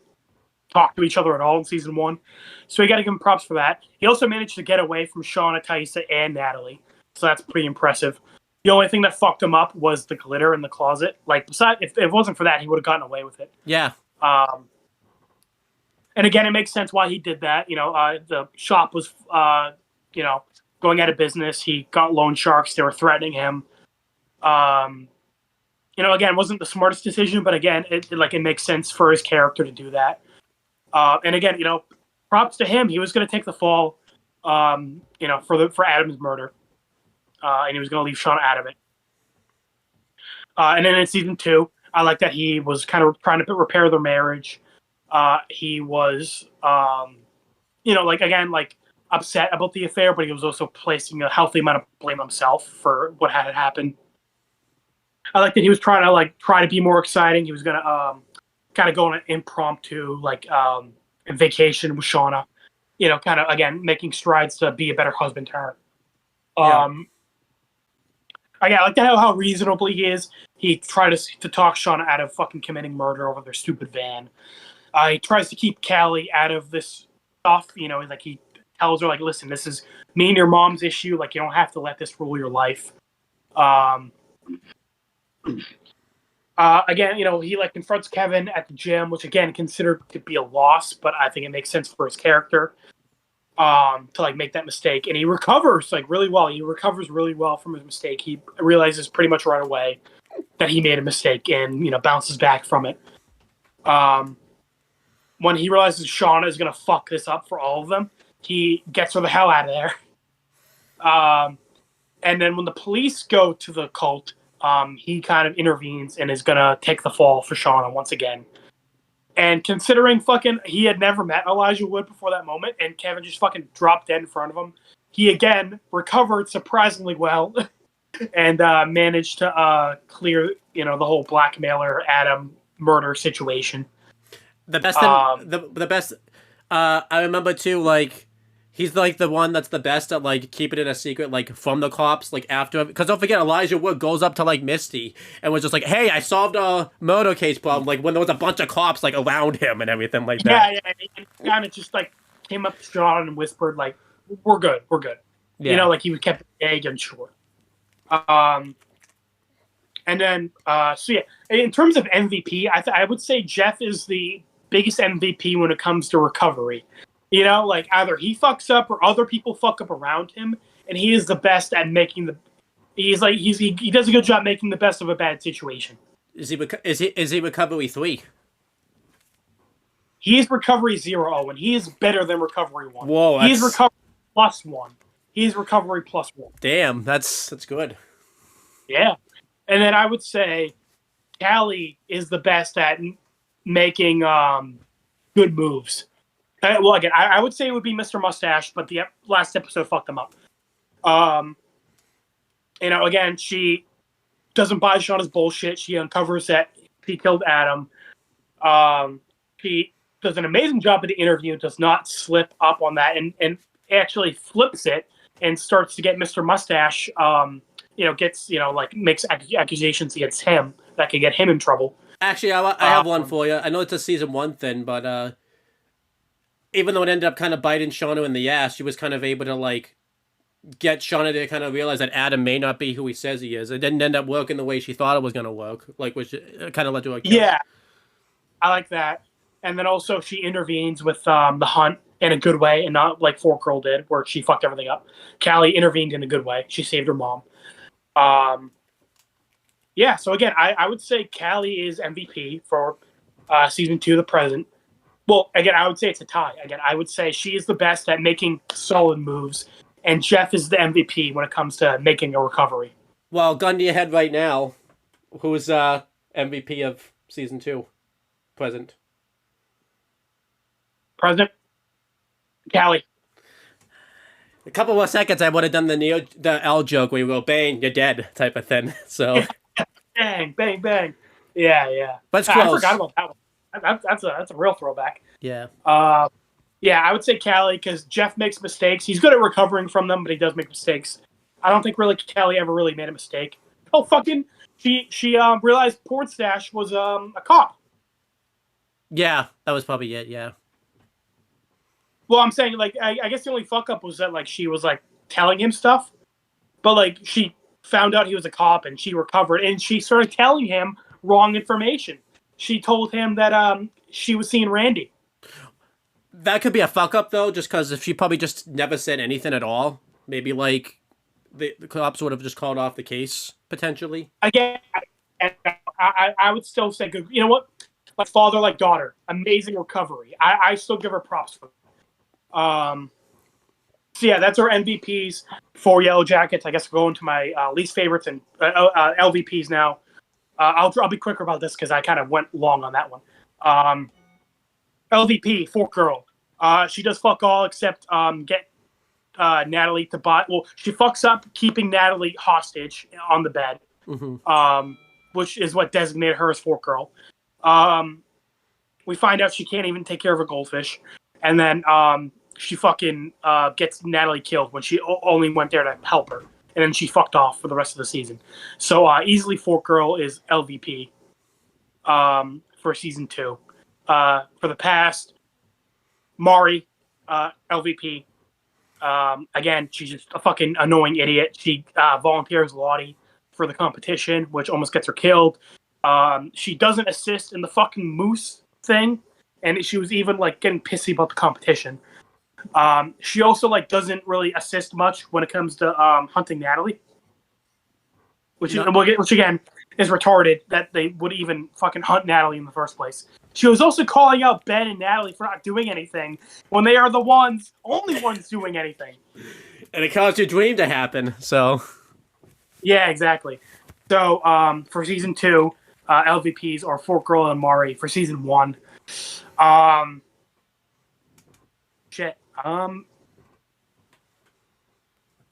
[SPEAKER 3] talk to each other at all in season 1. So we got to give him props for that. He also managed to get away from Shauna, Taissa, and Natalie. So that's pretty impressive. The only thing that fucked him up was the glitter in the closet. Like, besides, if it wasn't for that, he would have gotten away with it.
[SPEAKER 2] Yeah.
[SPEAKER 3] And again, it makes sense why he did that. The shop was, going out of business. He got loan sharks. They were threatening him. Again, it wasn't the smartest decision, but again, it makes sense for his character to do that. And again, props to him. He was going to take the fall, for Adam's murder. And he was going to leave Shauna out of it. And then in season 2, I like that he was kind of trying to repair their marriage. He was, upset about the affair, but he was also placing a healthy amount of blame himself for what had happened. I like that he was trying to be more exciting. He was gonna kind of go on an impromptu vacation with Shauna. Kind of again making strides to be a better husband to her. I like that how reasonable he is. He tried to talk Shauna out of fucking committing murder over their stupid van. He tries to keep Callie out of this stuff. He tells her listen, this is me and your mom's issue. You don't have to let this rule your life. Again, he confronts Kevin at the gym, which again considered to be a loss, but I think it makes sense for his character to make that mistake, and he recovers really well. He recovers really well from his mistake. He realizes pretty much right away that he made a mistake and bounces back from it. When he realizes Shauna is gonna fuck this up for all of them, he gets her the hell out of there. And then when the police go to the cult, he kind of intervenes and is gonna take the fall for Shauna once again. And considering he had never met Elijah Wood before that moment, and Kevin just fucking dropped dead in front of him, he again recovered surprisingly well, and managed to clear the whole blackmailer Adam murder situation.
[SPEAKER 2] The best, the best. I remember too. He's the one that's the best at keeping it a secret, from the cops, after. Because don't forget, Elijah Wood goes up to Misty and was just "Hey, I solved a murder case problem." When there was a bunch of cops around him and everything that.
[SPEAKER 3] Yeah. He kind of just came up to Sean and whispered "We're good, we're good."
[SPEAKER 2] Yeah.
[SPEAKER 3] He kept the egg unsure. And then in terms of MVP, I would say Jeff is the biggest MVP when it comes to recovery. Either he fucks up or other people fuck up around him, and he is the best at making he does a good job making the best of a bad situation.
[SPEAKER 2] Is he recovery 3?
[SPEAKER 3] He is recovery 0, Owen. He is better than recovery 1.
[SPEAKER 2] Whoa,
[SPEAKER 3] he is recovery plus 1. He is recovery plus 1.
[SPEAKER 2] Damn, that's good.
[SPEAKER 3] Yeah. And then I would say Callie is the best at making good moves. Well, again, I would say it would be Mr. Mustache, but the last episode fucked him up. Again, she doesn't buy Shauna's bullshit. She uncovers that he killed Adam. She does an amazing job at the interview, does not slip up on that, and actually flips it and starts to get Mr. Mustache, makes accusations against him that could get him in trouble.
[SPEAKER 2] Actually, I have one for you. I know it's a season 1 thing, but even though it ended up kind of biting Shauna in the ass, she was kind of able to get Shauna to kind of realize that Adam may not be who he says he is. It didn't end up working the way she thought it was going to work, which kind of led to a kill.
[SPEAKER 3] Yeah, I like that. And then also she intervenes with the hunt in a good way, and not like Fork Girl did, where she fucked everything up. Callie intervened in a good way. She saved her mom. Yeah, so again, I would say Callie is MVP for season 2, the present. Well, again, I would say it's a tie. Again, I would say she is the best at making solid moves, and Jeff is the MVP when it comes to making a recovery.
[SPEAKER 2] Well, gun to your head right now, who's MVP of season 2? Present.
[SPEAKER 3] Callie.
[SPEAKER 2] A couple more seconds, I would have done the L joke where you go, "Bang, you're dead," type of thing. So.
[SPEAKER 3] Bang, bang, bang. Yeah.
[SPEAKER 2] But it's close.
[SPEAKER 3] I forgot about that one. That's a real throwback.
[SPEAKER 2] Yeah.
[SPEAKER 3] Yeah, I would say Callie, because Jeff makes mistakes. He's good at recovering from them, but he does make mistakes. I don't think really Callie ever really made a mistake. Oh, fucking, she realized Porn Stash was a cop.
[SPEAKER 2] Yeah, that was probably it. Yeah.
[SPEAKER 3] Well, I'm saying I guess the only fuck up was that she was telling him stuff, but she found out he was a cop and she recovered and she started telling him wrong information. She told him that she was seeing Randy.
[SPEAKER 2] That could be a fuck up though, just because if she probably just never said anything at all, maybe the cops would have just called off the case potentially.
[SPEAKER 3] Again, I would still say good. You know what? Like father, like daughter, amazing recovery. I still give her props for it. So yeah, that's our MVPs for YellowJackets. I guess we'll go into my least favorites and LVPs now. I'll be quicker about this because I kind of went long on that one. LVP, Fork Girl. She does fuck all except get Natalie to buy. Well, she fucks up keeping Natalie hostage on the bed, which is what designated her as Fork Girl. We find out she can't even take care of a goldfish, and then she fucking gets Natalie killed when she only went there to help her, and then she fucked off for the rest of the season. So easily Fork Girl is LVP for season 2. For the past, Mari, LVP. Again, she's just a fucking annoying idiot. She volunteers Lottie for the competition, which almost gets her killed. She doesn't assist in the fucking moose thing, and she was even like getting pissy about the competition. She also like doesn't really assist much when it comes to hunting Natalie, which again is retarded that they would even fucking hunt Natalie in the first place. She was also calling out Ben and Natalie for not doing anything when they are the only ones doing anything.
[SPEAKER 2] And it caused your dream to happen, so.
[SPEAKER 3] Yeah, exactly. So for season 2, LVPs are Fork Girl and Mari. For season 1, for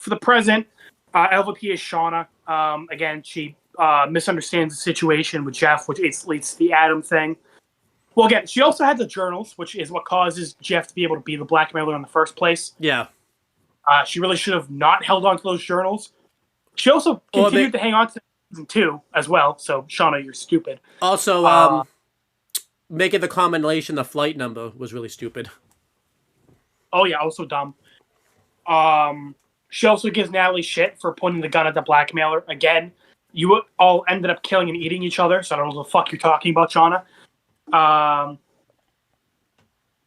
[SPEAKER 3] the present, LVP is Shauna. Again, she misunderstands the situation with Jeff, which leads to the Adam thing. Well, again, she also had the journals, which is what causes Jeff to be able to be the blackmailer in the first place.
[SPEAKER 2] Yeah.
[SPEAKER 3] She really should have not held on to those journals. She also continued to hang on to season 2 as well. So, Shauna, you're stupid.
[SPEAKER 2] Also, making the combination the flight number was really stupid.
[SPEAKER 3] Oh, yeah, also dumb. She also gives Natalie shit for pointing the gun at the blackmailer. Again, you all ended up killing and eating each other, so I don't know what the fuck you're talking about, Shauna.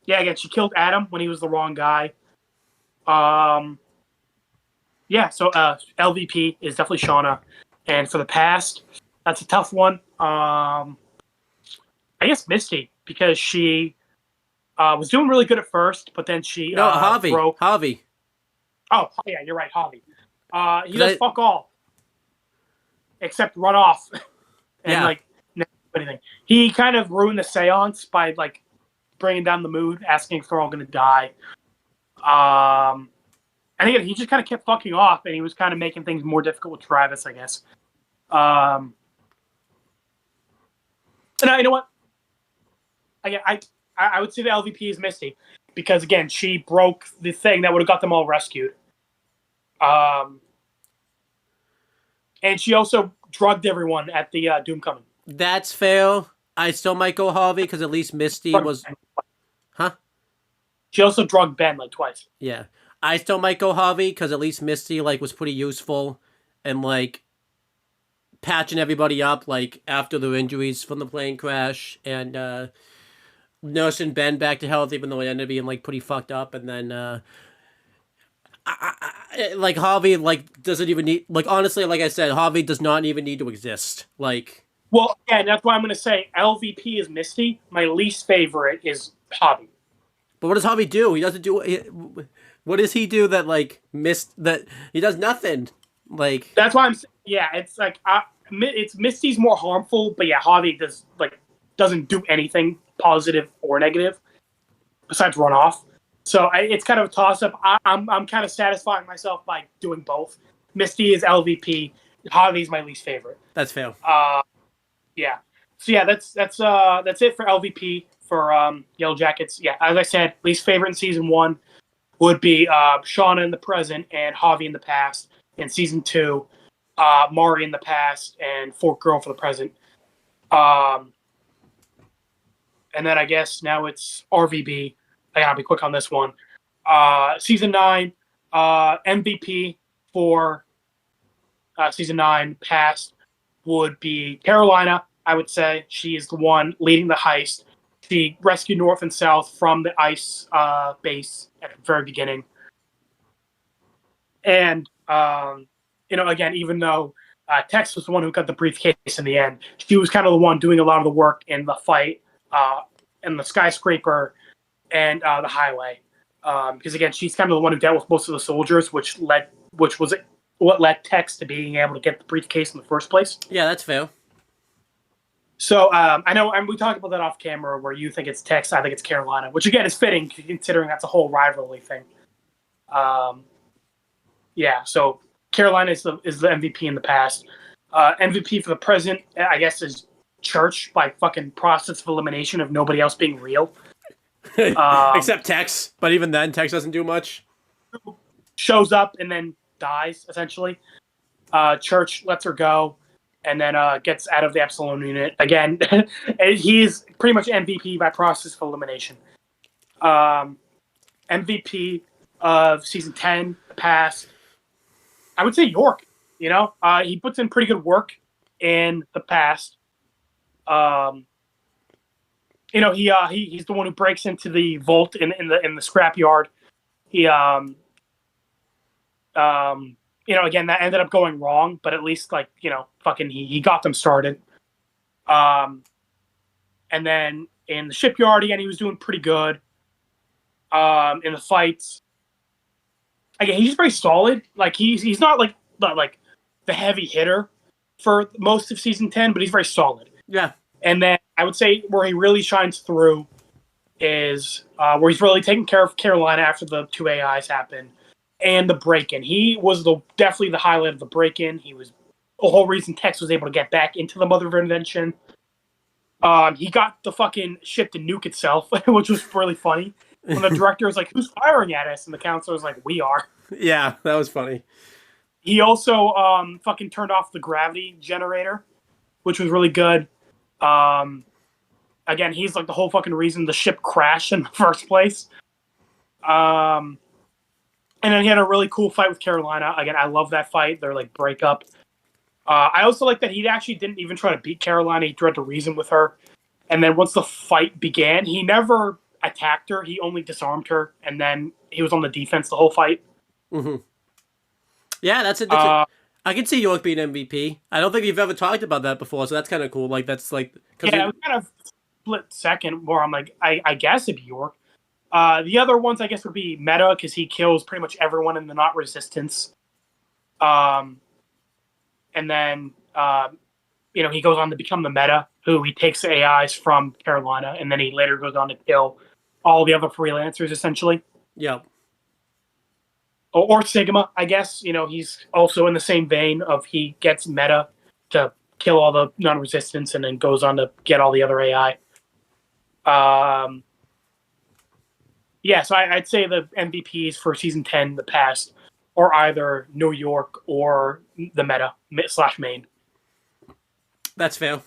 [SPEAKER 3] Yeah, again, she killed Adam when he was the wrong guy. Yeah, so LVP is definitely Shauna. And for the past, that's a tough one. I guess Misty, because she was doing really good at first, but then she broke.
[SPEAKER 2] Javi.
[SPEAKER 3] Oh, yeah, you're right, Javi. He does fuck all. Except run off. And, never do anything. He kind of ruined the seance by, bringing down the mood, asking if they're all going to die. And again, he just kind of kept fucking off, and he was kind of making things more difficult with Travis, I guess. And you know what? Again, I would say the LVP is Misty, because again, she broke the thing that would have got them all rescued. And she also drugged everyone at the Doomcoming.
[SPEAKER 2] That's fair. I still might go Harvey because at least Misty was. Huh?
[SPEAKER 3] She also drugged Ben twice.
[SPEAKER 2] Yeah, I still might go Harvey because at least Misty was pretty useful and patching everybody up after their injuries from the plane crash and nursing Ben back to health, even though it ended up being pretty fucked up. And then Harvey doesn't even need honestly, like I said, Harvey does not even need to exist.
[SPEAKER 3] Well, yeah, that's why I'm going to say LVP is Misty. My least favorite is Javi.
[SPEAKER 2] But what does Javi do? He doesn't do. What does he do that that he does nothing?
[SPEAKER 3] That's why I'm saying, yeah, it's it's Misty's more harmful, but yeah, Javi doesn't do anything positive or negative besides run off. So it's kind of a toss up. I'm kind of satisfying myself by doing both. Misty is LVP. Javi is my least favorite.
[SPEAKER 2] That's fair.
[SPEAKER 3] Yeah. So yeah, that's it for LVP for YellowJackets. Yeah, as I said, least favorite in season 1 would be Shauna in the present and Javi in the past. In season 2, Mari in the past and Fork Girl for the present. And then I guess now it's RVB. I gotta be quick on this one. Season 9, MVP for season 9 past would be Carolina, I would say. She is the one leading the heist. She rescued North and South from the ice base at the very beginning. And, again, even though Tex was the one who got the briefcase in the end, she was kind of the one doing a lot of the work in the fight in the skyscraper and the highway. Because, again, she's kind of the one who dealt with most of the soldiers, which was what led Tex to being able to get the briefcase in the first place.
[SPEAKER 2] Yeah, that's fair.
[SPEAKER 3] So I know, and we talked about that off camera, where you think it's Texas, I think it's Carolina, which again is fitting considering that's a whole rivalry thing. Yeah, so Carolina is the MVP in the past. MVP for the present, I guess, is Church by fucking process of elimination of nobody else being real.
[SPEAKER 2] Except Tex, but even then, Tex doesn't do much.
[SPEAKER 3] Shows up and then dies, essentially. Church lets her go, and then gets out of the Epsilon unit. Again, he's pretty much MVP by process of elimination. MVP of Season 10, the past, I would say York. You know, he puts in pretty good work in the past. You know, he's the one who breaks into the vault in the scrapyard. He you know, again, that ended up going wrong, but at least, like, you know, fucking he got them started. And then in the shipyard, again, he was doing pretty good. In the fights, again, he's very solid. Like, he's not like the heavy hitter for most of Season 10, but he's very solid.
[SPEAKER 2] Yeah.
[SPEAKER 3] And then I would say where he really shines through is where he's really taking care of Carolina after the two AIs happened. And the break-in. He was definitely the highlight of the break-in. He was the whole reason Tex was able to get back into the Mother of Invention. He got the fucking ship to nuke itself, which was really funny. When the director was like, "Who's firing at us?" and the counselor was like, "We are."
[SPEAKER 2] Yeah, that was funny.
[SPEAKER 3] He also fucking turned off the gravity generator, which was really good. Again, he's like the whole fucking reason the ship crashed in the first place. And then he had a really cool fight with Carolina. Again, I love that fight. They're like break up. I also like that he actually didn't even try to beat Carolina. He tried to reason with her. And then once the fight began, he never attacked her. He only disarmed her. And then he was on the defense the whole fight.
[SPEAKER 2] Mm-hmm. Yeah, that's it. I can see York being MVP. I don't think you've ever talked about that before, so that's kind of cool. Like, that's like...
[SPEAKER 3] Yeah, it was kind of split second where I'm like, I guess it'd be York. The other ones, I guess, would be Meta, because he kills pretty much everyone in the not resistance. And then, you know, he goes on to become the Meta, who he takes the AIs from Carolina, and then he later goes on to kill all the other freelancers, essentially.
[SPEAKER 2] Yeah.
[SPEAKER 3] Or Sigma, I guess. You know, he's also in the same vein of he gets Meta to kill all the non-resistance and then goes on to get all the other AI. Yeah, so I'd say the MVPs for Season 10, the past, are either New York or the Meta / main.
[SPEAKER 2] That's fair.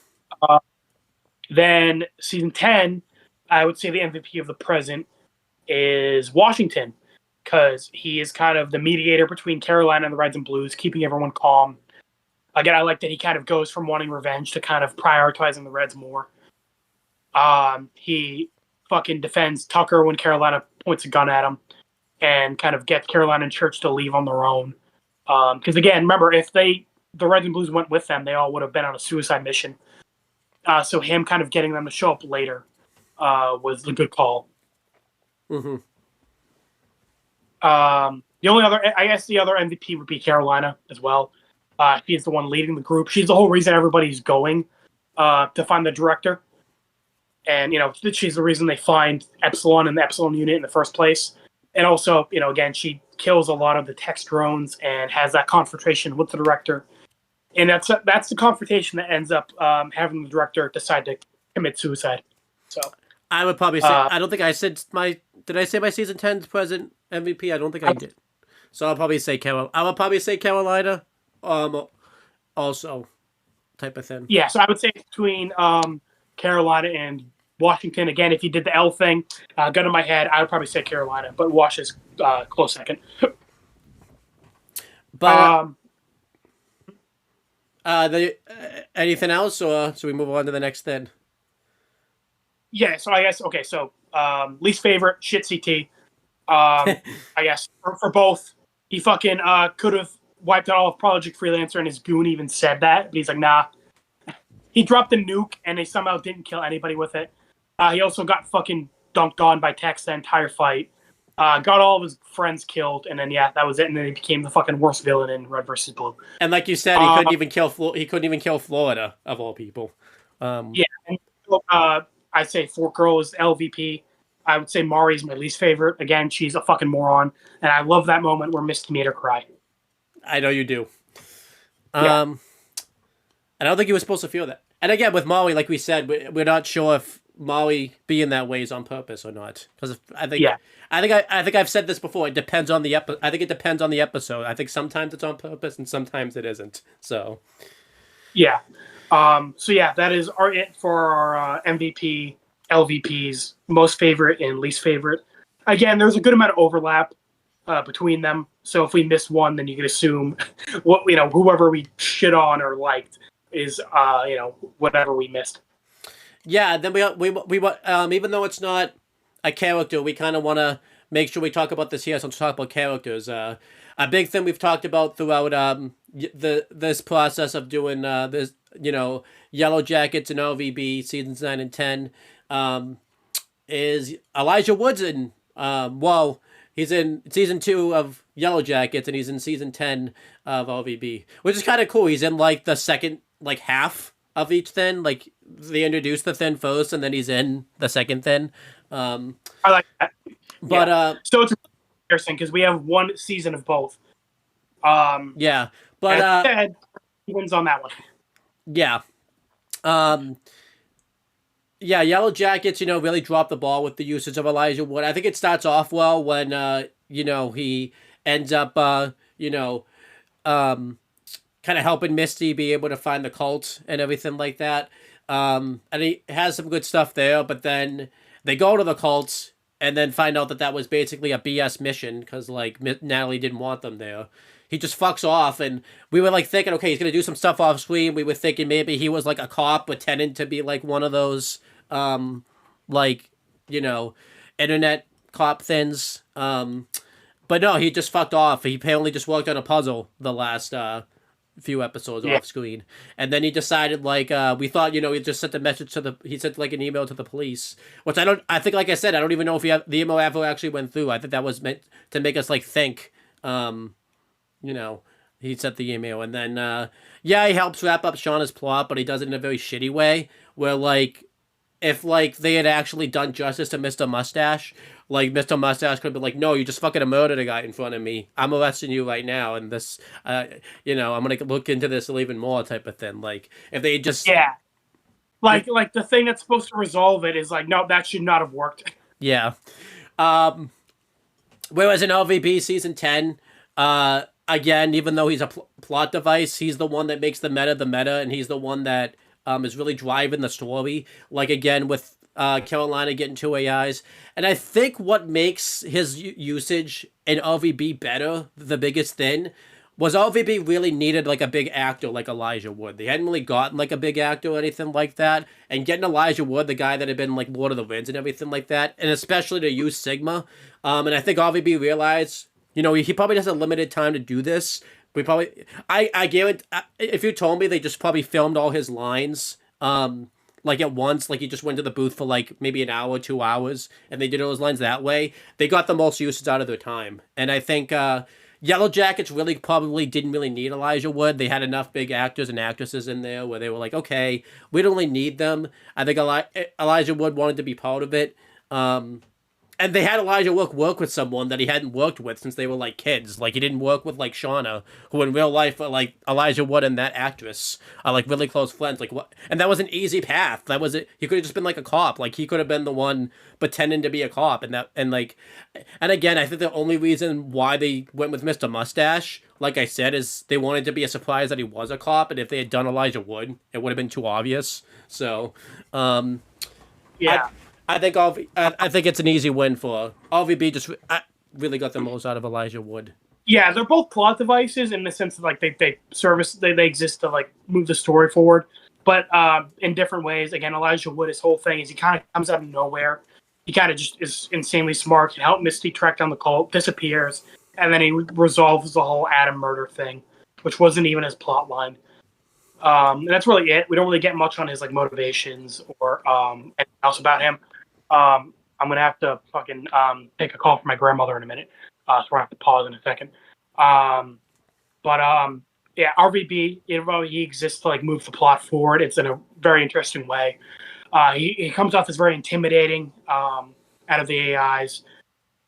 [SPEAKER 3] Then Season 10, I would say the MVP of the present is Washington, because he is kind of the mediator between Carolina and the Reds and Blues, keeping everyone calm. Again, I like that he kind of goes from wanting revenge to kind of prioritizing the Reds more. He fucking defends Tucker when Carolina points a gun at him, and kind of gets Carolina and Church to leave on their own. Because again, remember, if the Reds and Blues went with them, they all would have been on a suicide mission. So him kind of getting them to show up later was a good call.
[SPEAKER 2] Mm-hmm.
[SPEAKER 3] The only other, I guess, the other MVP would be Carolina as well. She's the one leading the group. She's the whole reason everybody's going to find the director. And, you know, she's the reason they find Epsilon and the Epsilon unit in the first place. And also, you know, again, she kills a lot of the text drones and has that confrontation with the director. And that's the confrontation that ends up having the director decide to commit suicide. So
[SPEAKER 2] I would probably say, I don't think I said did I say my Season 10's present MVP? I don't think I did. So I'll probably say Carolina. Also, type of thing.
[SPEAKER 3] Yeah, so I would say between Carolina and Washington. Again, if you did the L thing, gun in my head, I would probably say Carolina, but Wash is close second.
[SPEAKER 2] But anything else, or should we move on to the next thing?
[SPEAKER 3] Yeah, so I guess, okay, so least favorite, shit CT. I guess for both, he fucking could have wiped out all of Project Freelancer, and his goon even said that, but he's like, nah. He dropped the nuke, and they somehow didn't kill anybody with it. He also got fucking dunked on by Tex the entire fight. Got all of his friends killed, and then, yeah, that was it, and then he became the fucking worst villain in Red vs. Blue.
[SPEAKER 2] And like you said, he couldn't even kill Florida, of all people.
[SPEAKER 3] Yeah, and I'd say Fork Girl is LVP. I would say Mari's my least favorite. Again, she's a fucking moron, and I love that moment where Misty made her cry.
[SPEAKER 2] I know you do.
[SPEAKER 3] Yeah,
[SPEAKER 2] I don't think he was supposed to feel that. And again, with Molly, like we said, we're not sure if Molly being that way is on purpose or not. Because
[SPEAKER 3] yeah,
[SPEAKER 2] I think I've said this before. It depends on the I think it depends on the episode. I think sometimes it's on purpose and sometimes it isn't. So
[SPEAKER 3] yeah. So yeah, that is it for our MVP, LVPs, most favorite and least favorite. Again, there's a good amount of overlap between them. So if we miss one, then you can assume whoever we shit on or liked is whatever we missed.
[SPEAKER 2] yeah, then even though it's not a character, we kind of want to make sure we talk about this here. So let's talk about characters. A big thing we've talked about throughout this process of doing this, Yellow Jackets and LVB seasons 9 and 10, is Elijah Woods in. He's in season 2 of Yellow Jackets and he's in season 10 of LVB, which is kind of cool. He's in like the second half of each thin. Like they introduce the thin first and then he's in the second thin.
[SPEAKER 3] I like that.
[SPEAKER 2] But
[SPEAKER 3] yeah. So it's interesting because we have one season of both.
[SPEAKER 2] Yeah, but
[SPEAKER 3] he wins on that one.
[SPEAKER 2] Yeah. Yeah, Yellow Jackets, really dropped the ball with the usage of Elijah Wood. I think it starts off well when he ends up kind of helping Misty be able to find the cult and everything like that. And he has some good stuff there, but then they go to the cult and then find out that was basically a BS mission because Natalie didn't want them there. He just fucks off, and we were thinking, okay, he's gonna do some stuff off screen. We were thinking maybe he was a cop pretending to be one of those internet cop things. But no, he just fucked off. He apparently just worked on a puzzle the last few episodes off screen, and then he decided we thought he just sent a message he sent an email to the police, which I think like I said, I don't even know if the email ever actually went through. I think that was meant to make us think. He sent the email, and then he helps wrap up Shauna's plot, but he does it in a very shitty way where if they had actually done justice to Mr. Mustache, Mr. Mustache could be no, you just fucking murdered a guy in front of me. I'm arresting you right now, and this, I'm gonna look into this even more type of thing. If they just
[SPEAKER 3] the thing that's supposed to resolve it is no, that should not have worked.
[SPEAKER 2] Yeah. Whereas in LVB season 10, again, even though he's a plot device, he's the one that makes the meta, and he's the one that is really driving the story. Again, with Carolina getting 2 AIs. And I think what makes his usage in LVB better, the biggest thing, was LVB really needed a big actor like Elijah Wood. They hadn't really gotten a big actor or anything like that. And getting Elijah Wood, the guy that had been Lord of the Rings and everything like that, and especially to use Sigma. And I think LVB realized, he probably has a limited time to do this. I guarantee, if you told me they just probably filmed all his lines, at once, he just went to the booth for maybe an hour, 2 hours, and they did all his lines that way, they got the most usage out of their time. And I think, Yellow Jackets really probably didn't really need Elijah Wood. They had enough big actors and actresses in there where they were okay, we don't really need them. I think Elijah Wood wanted to be part of it. And they had Elijah work with someone that he hadn't worked with since they were kids. He didn't work with Shauna, who in real life Elijah Wood and that actress are really close friends. What? And that was an easy path. That was it. He could have just been a cop. He could have been the one pretending to be a cop. And again, I think the only reason why they went with Mr. Mustache, like I said, is they wanted to be a surprise that he was a cop. And if they had done Elijah Wood, it would have been too obvious. So,
[SPEAKER 3] yeah.
[SPEAKER 2] I think it's an easy win for LVB. Just really got the most out of Elijah Wood.
[SPEAKER 3] Yeah, they're both plot devices in the sense that they exist to move the story forward, but in different ways. Again, Elijah Wood, his whole thing is he kind of comes out of nowhere. He kind of just is insanely smart. Can help Misty track down the cult, disappears, and then he resolves the whole Adam murder thing, which wasn't even his plot line. And that's really it. We don't really get much on his motivations or anything else about him. I'm gonna have to fucking take a call from my grandmother in a minute, so we're gonna have to pause in a second. yeah, RVB, he exists to like move the plot forward. It's in a very interesting way. He comes off as very intimidating out of the AIs.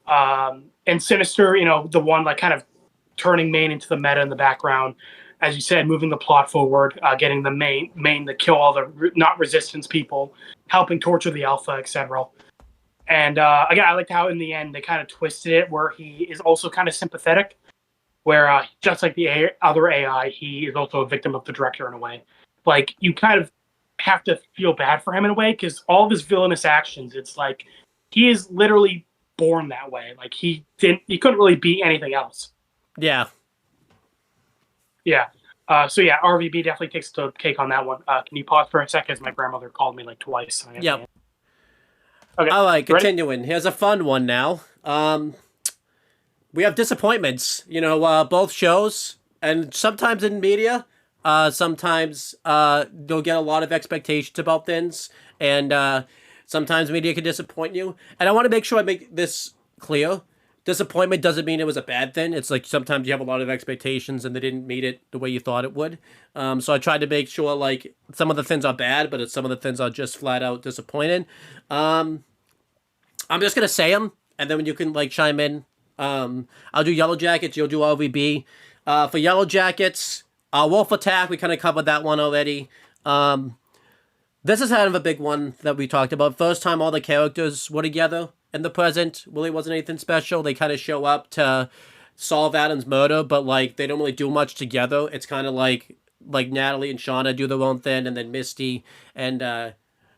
[SPEAKER 3] And Sinister, the one like kind of turning main into the meta in the background, as you said, moving the plot forward, getting the main to kill all the not resistance people, helping torture the alpha, etc. And again, I liked how in the end they kind of twisted it, where he is also kind of sympathetic, where just like the other AI, he is also a victim of the director in a way. Like you kind of have to feel bad for him in a way because all of his villainous actions, it's like he is literally born that way. Like he couldn't really be anything else.
[SPEAKER 2] Yeah.
[SPEAKER 3] Yeah. So yeah, RVB definitely takes the cake on that one. Can you pause for a second? As my grandmother called me like twice.
[SPEAKER 2] Yep.
[SPEAKER 3] Okay.
[SPEAKER 2] All right,
[SPEAKER 3] Ready?
[SPEAKER 2] continuing. Here's a fun one now. We have disappointments. Both shows, and sometimes in media, sometimes you'll get a lot of expectations about things, and sometimes media can disappoint you. And I want to make sure I make this clear. Disappointment doesn't mean it was a bad thing. It's like sometimes you have a lot of expectations and they didn't meet it the way you thought it would. So I tried to make sure like some of the things are bad, but some of the things are just flat out disappointing. I'm just gonna say them, and then you can like chime in. I'll do YellowJackets. You'll do RVB. For YellowJackets, Wolf Attack. We kind of covered that one already. This is kind of a big one that we talked about. First time all the characters were together in the present. Really wasn't anything special. They kind of show up to solve Adam's murder, but like they don't really do much together. It's kind of like Natalie and Shauna do their own thing, and then Misty and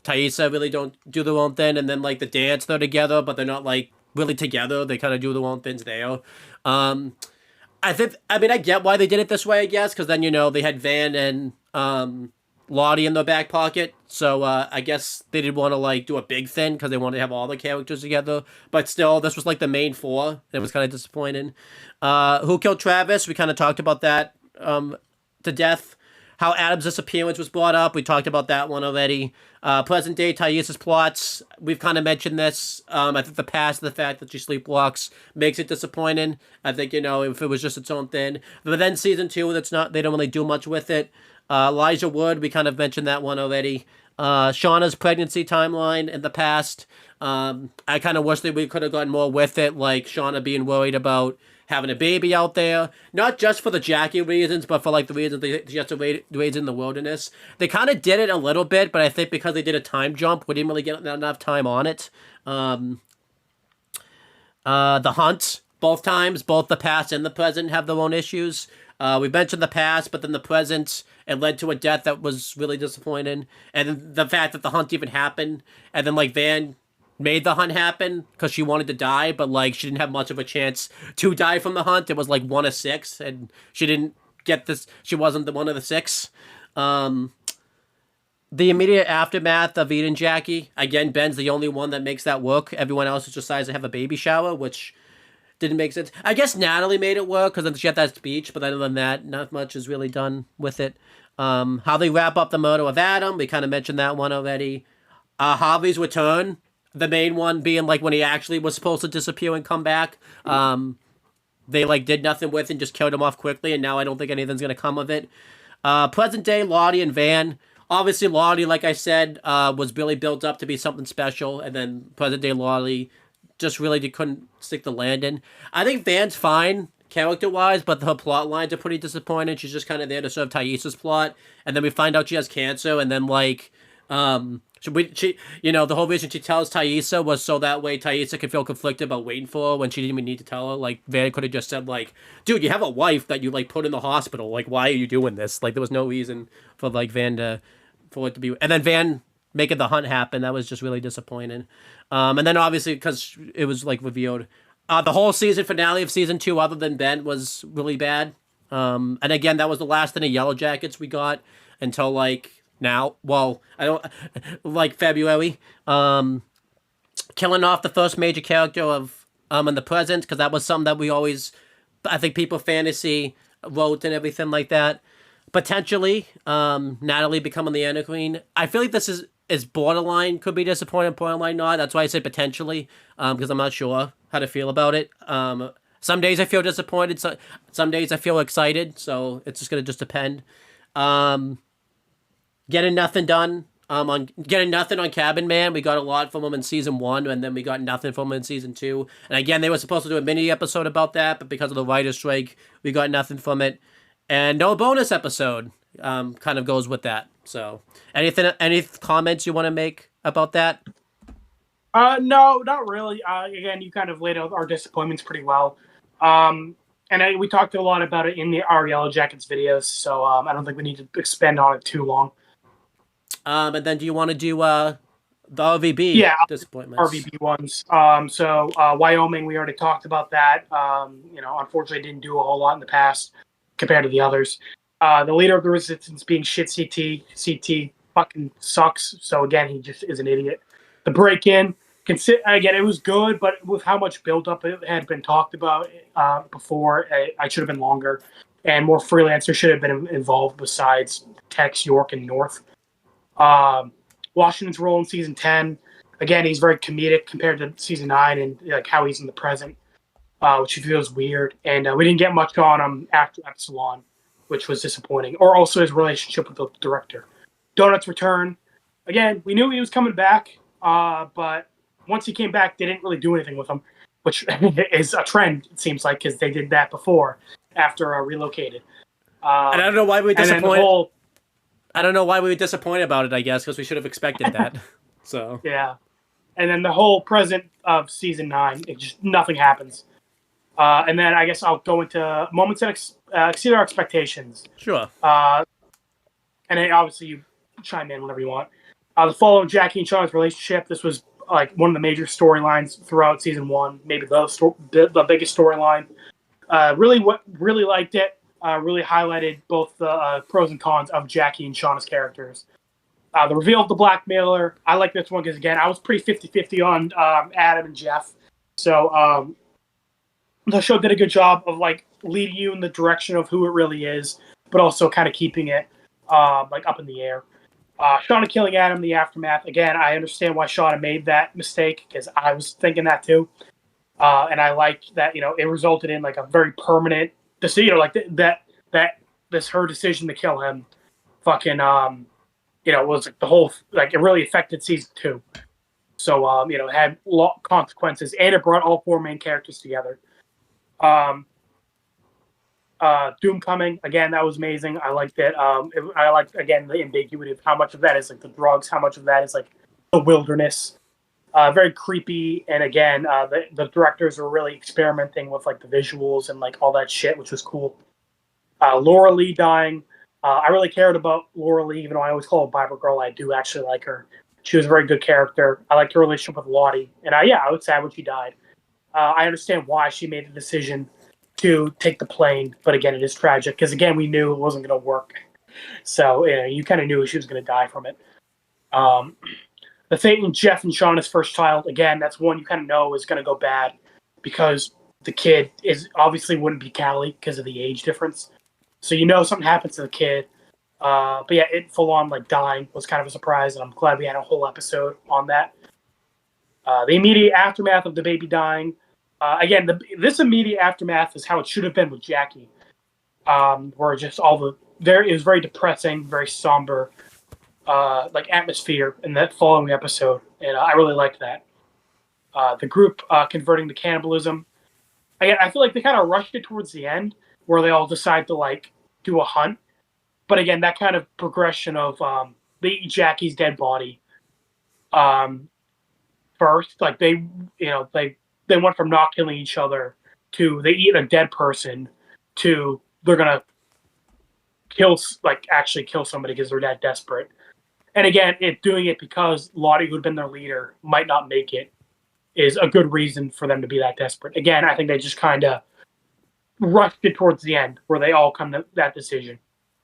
[SPEAKER 2] Taissa really don't do their own thing, and then like the dance they're together, but they're not like really together. They kind of do their own things there. I get why they did it this way, I guess, because then they had Van and Lottie in their back pocket, so I guess they didn't want to like do a big thing because they wanted to have all the characters together. But still, this was like the main four. It was kind of disappointing. Who Killed Travis? We kind of talked about that to death. How Adam's disappearance was brought up. We talked about that one already. Present day Taissa's plots. We've kind of mentioned this. I think the fact that she sleepwalks makes it disappointing. I think if it was just its own thing. But then season 2, they don't really do much with it. Elijah Wood, we kind of mentioned that one already. Shauna's pregnancy timeline in the past. I kind of wish that we could have gotten more with it, like Shauna being worried about having a baby out there, not just for the Jackie reasons, but for like the reasons she has to raise in the wilderness. They kind of did it a little bit, but I think because they did a time jump, we didn't really get enough time on it. The Hunt, both times, both the past and the present have their own issues. We mentioned the past, but then the present, it led to a death that was really disappointing. And the fact that the Hunt even happened, and then like Van made the Hunt happen because she wanted to die, but like she didn't have much of a chance to die from the Hunt. It was like 1 of 6, and she didn't get this. She wasn't the one of the 6. The immediate aftermath of eating Jackie, again, Ben's the only one that makes that work. Everyone else just decides to have a baby shower, which didn't make sense. I guess Natalie made it work because she had that speech, but other than that, not much is really done with it. How they wrap up the murder of Adam, we kind of mentioned that one already. Harvey's return, the main one being like when he actually was supposed to disappear and come back. They like did nothing with and just killed him off quickly, and now I don't think anything's gonna come of it. Present day Lottie and Van. Obviously Lottie, like I said, was really built up to be something special, and then present day Lottie just really couldn't stick the landing. I think Van's fine character-wise, but her plot lines are pretty disappointing. She's just kind of there to serve Taissa's plot, and then we find out she has cancer, and then like she the whole reason she tells Taissa was so that way Taissa could feel conflicted about waiting for her when she didn't even need to tell her. Like Van could have just said like, dude, you have a wife that you like put in the hospital, like why are you doing this? Like there was no reason for like Van for it to be, and then Van making the Hunt happen, that was just really disappointing. And then obviously because it was like revealed, the whole season finale of season 2, other than Ben, was really bad. And again, that was the last thing of YellowJackets we got until like now. Well, I don't like February. Killing off the first major character of in the present, because that was something that we always, I think people fantasy wrote and everything like that. Potentially, Natalie becoming the Anna Queen. I feel like this is borderline, could be disappointing, borderline not. That's why I said potentially, because I'm not sure how to feel about it. Some days I feel disappointed. Some days I feel excited. So it's just gonna depend. Um, Getting nothing done. On getting nothing on Cabin Man. We got a lot from him in season 1, and then we got nothing from him in season 2. And again, they were supposed to do a mini episode about that, but because of the writer's strike, we got nothing from it. And no bonus episode. Kind of goes with that. So, any comments you want to make about that?
[SPEAKER 3] No, not really. Again, you kind of laid out our disappointments pretty well. We talked a lot about it in our Yellow Jackets videos, so I don't think we need to expand on it too long.
[SPEAKER 2] And then do you want to do the RVB disappointments?
[SPEAKER 3] RVB ones. Wyoming, we already talked about that. Unfortunately, didn't do a whole lot in the past compared to the others. The leader of the resistance being shit CT. CT fucking sucks. So again, he just is an idiot. The break-in, again, it was good, but with how much build-up it had been talked about before, I should have been longer. And more freelancers should have been involved besides Tex, York, and North. Washington's role in season 10, again, he's very comedic compared to season 9 and like how he's in the present, which feels weird. And we didn't get much on him after Epsilon, which was disappointing. Or also his relationship with the director. Donut's return, again, we knew he was coming back, but once he came back, they didn't really do anything with him, which is a trend, it seems like, because they did that before after relocated.
[SPEAKER 2] And I don't know why we were disappointed. I don't know why we were disappointed about it, I guess, because we should have expected that. So
[SPEAKER 3] yeah. And then the whole present of season 9, nothing happens. And then I guess I'll go into moments that exceed our expectations.
[SPEAKER 2] Sure.
[SPEAKER 3] And then obviously you chime in whenever you want. The fall of Jackie and Shauna's relationship. This was like one of the major storylines throughout season 1, maybe the biggest storyline. Really liked it. Really highlighted both the pros and cons of Jackie and Shauna's characters. The reveal of the blackmailer. I like this one because, again, I was pretty 50-50 on Adam and Jeff. So the show did a good job of like leading you in the direction of who it really is, but also kind of keeping it like up in the air. Shauna killing Adam, the aftermath. Again, I understand why Shauna made that mistake because I was thinking that too. And I like that, it resulted in like a very permanent decision, like that this her decision to kill him fucking was like the whole, like it really affected season 2. So it had consequences, and it brought all 4 main characters together. Doom coming, again, that was amazing. I liked it. I liked, again, the ambiguity of how much of that is like the drugs, how much of that is like the wilderness. Very creepy, and again, the directors were really experimenting with like the visuals and like all that shit, which was cool. Laura Lee dying. I really cared about Laura Lee, even though I always call her Bible Girl. I do actually like her. She was a very good character. I liked her relationship with Lottie, and I was sad when she died. I understand why she made the decision to take the plane, but again, it is tragic because again, we knew it wasn't going to work. So you kind of knew she was going to die from it. The fate in Jeff and Shauna's first child, again, that's one you kind of know is going to go bad because the kid obviously wouldn't be Callie because of the age difference. So something happens to the kid. But yeah, it full on like dying was kind of a surprise, and I'm glad we had a whole episode on that. The immediate aftermath of the baby dying. Again, this immediate aftermath is how it should have been with Jackie, where just it was very depressing, very somber, like atmosphere in that following episode, and I really liked that. The group converting to cannibalism. Again, I feel like they kind of rushed it towards the end, where they all decide to like do a hunt. But again, that kind of progression of they eat Jackie's dead body first, like they went from not killing each other to they eat a dead person to they're gonna actually kill somebody because they're that desperate. And again, doing it because Lottie, who'd been their leader, might not make it is a good reason for them to be that desperate. Again, I think they just kind of rushed it towards the end where they all come to that decision.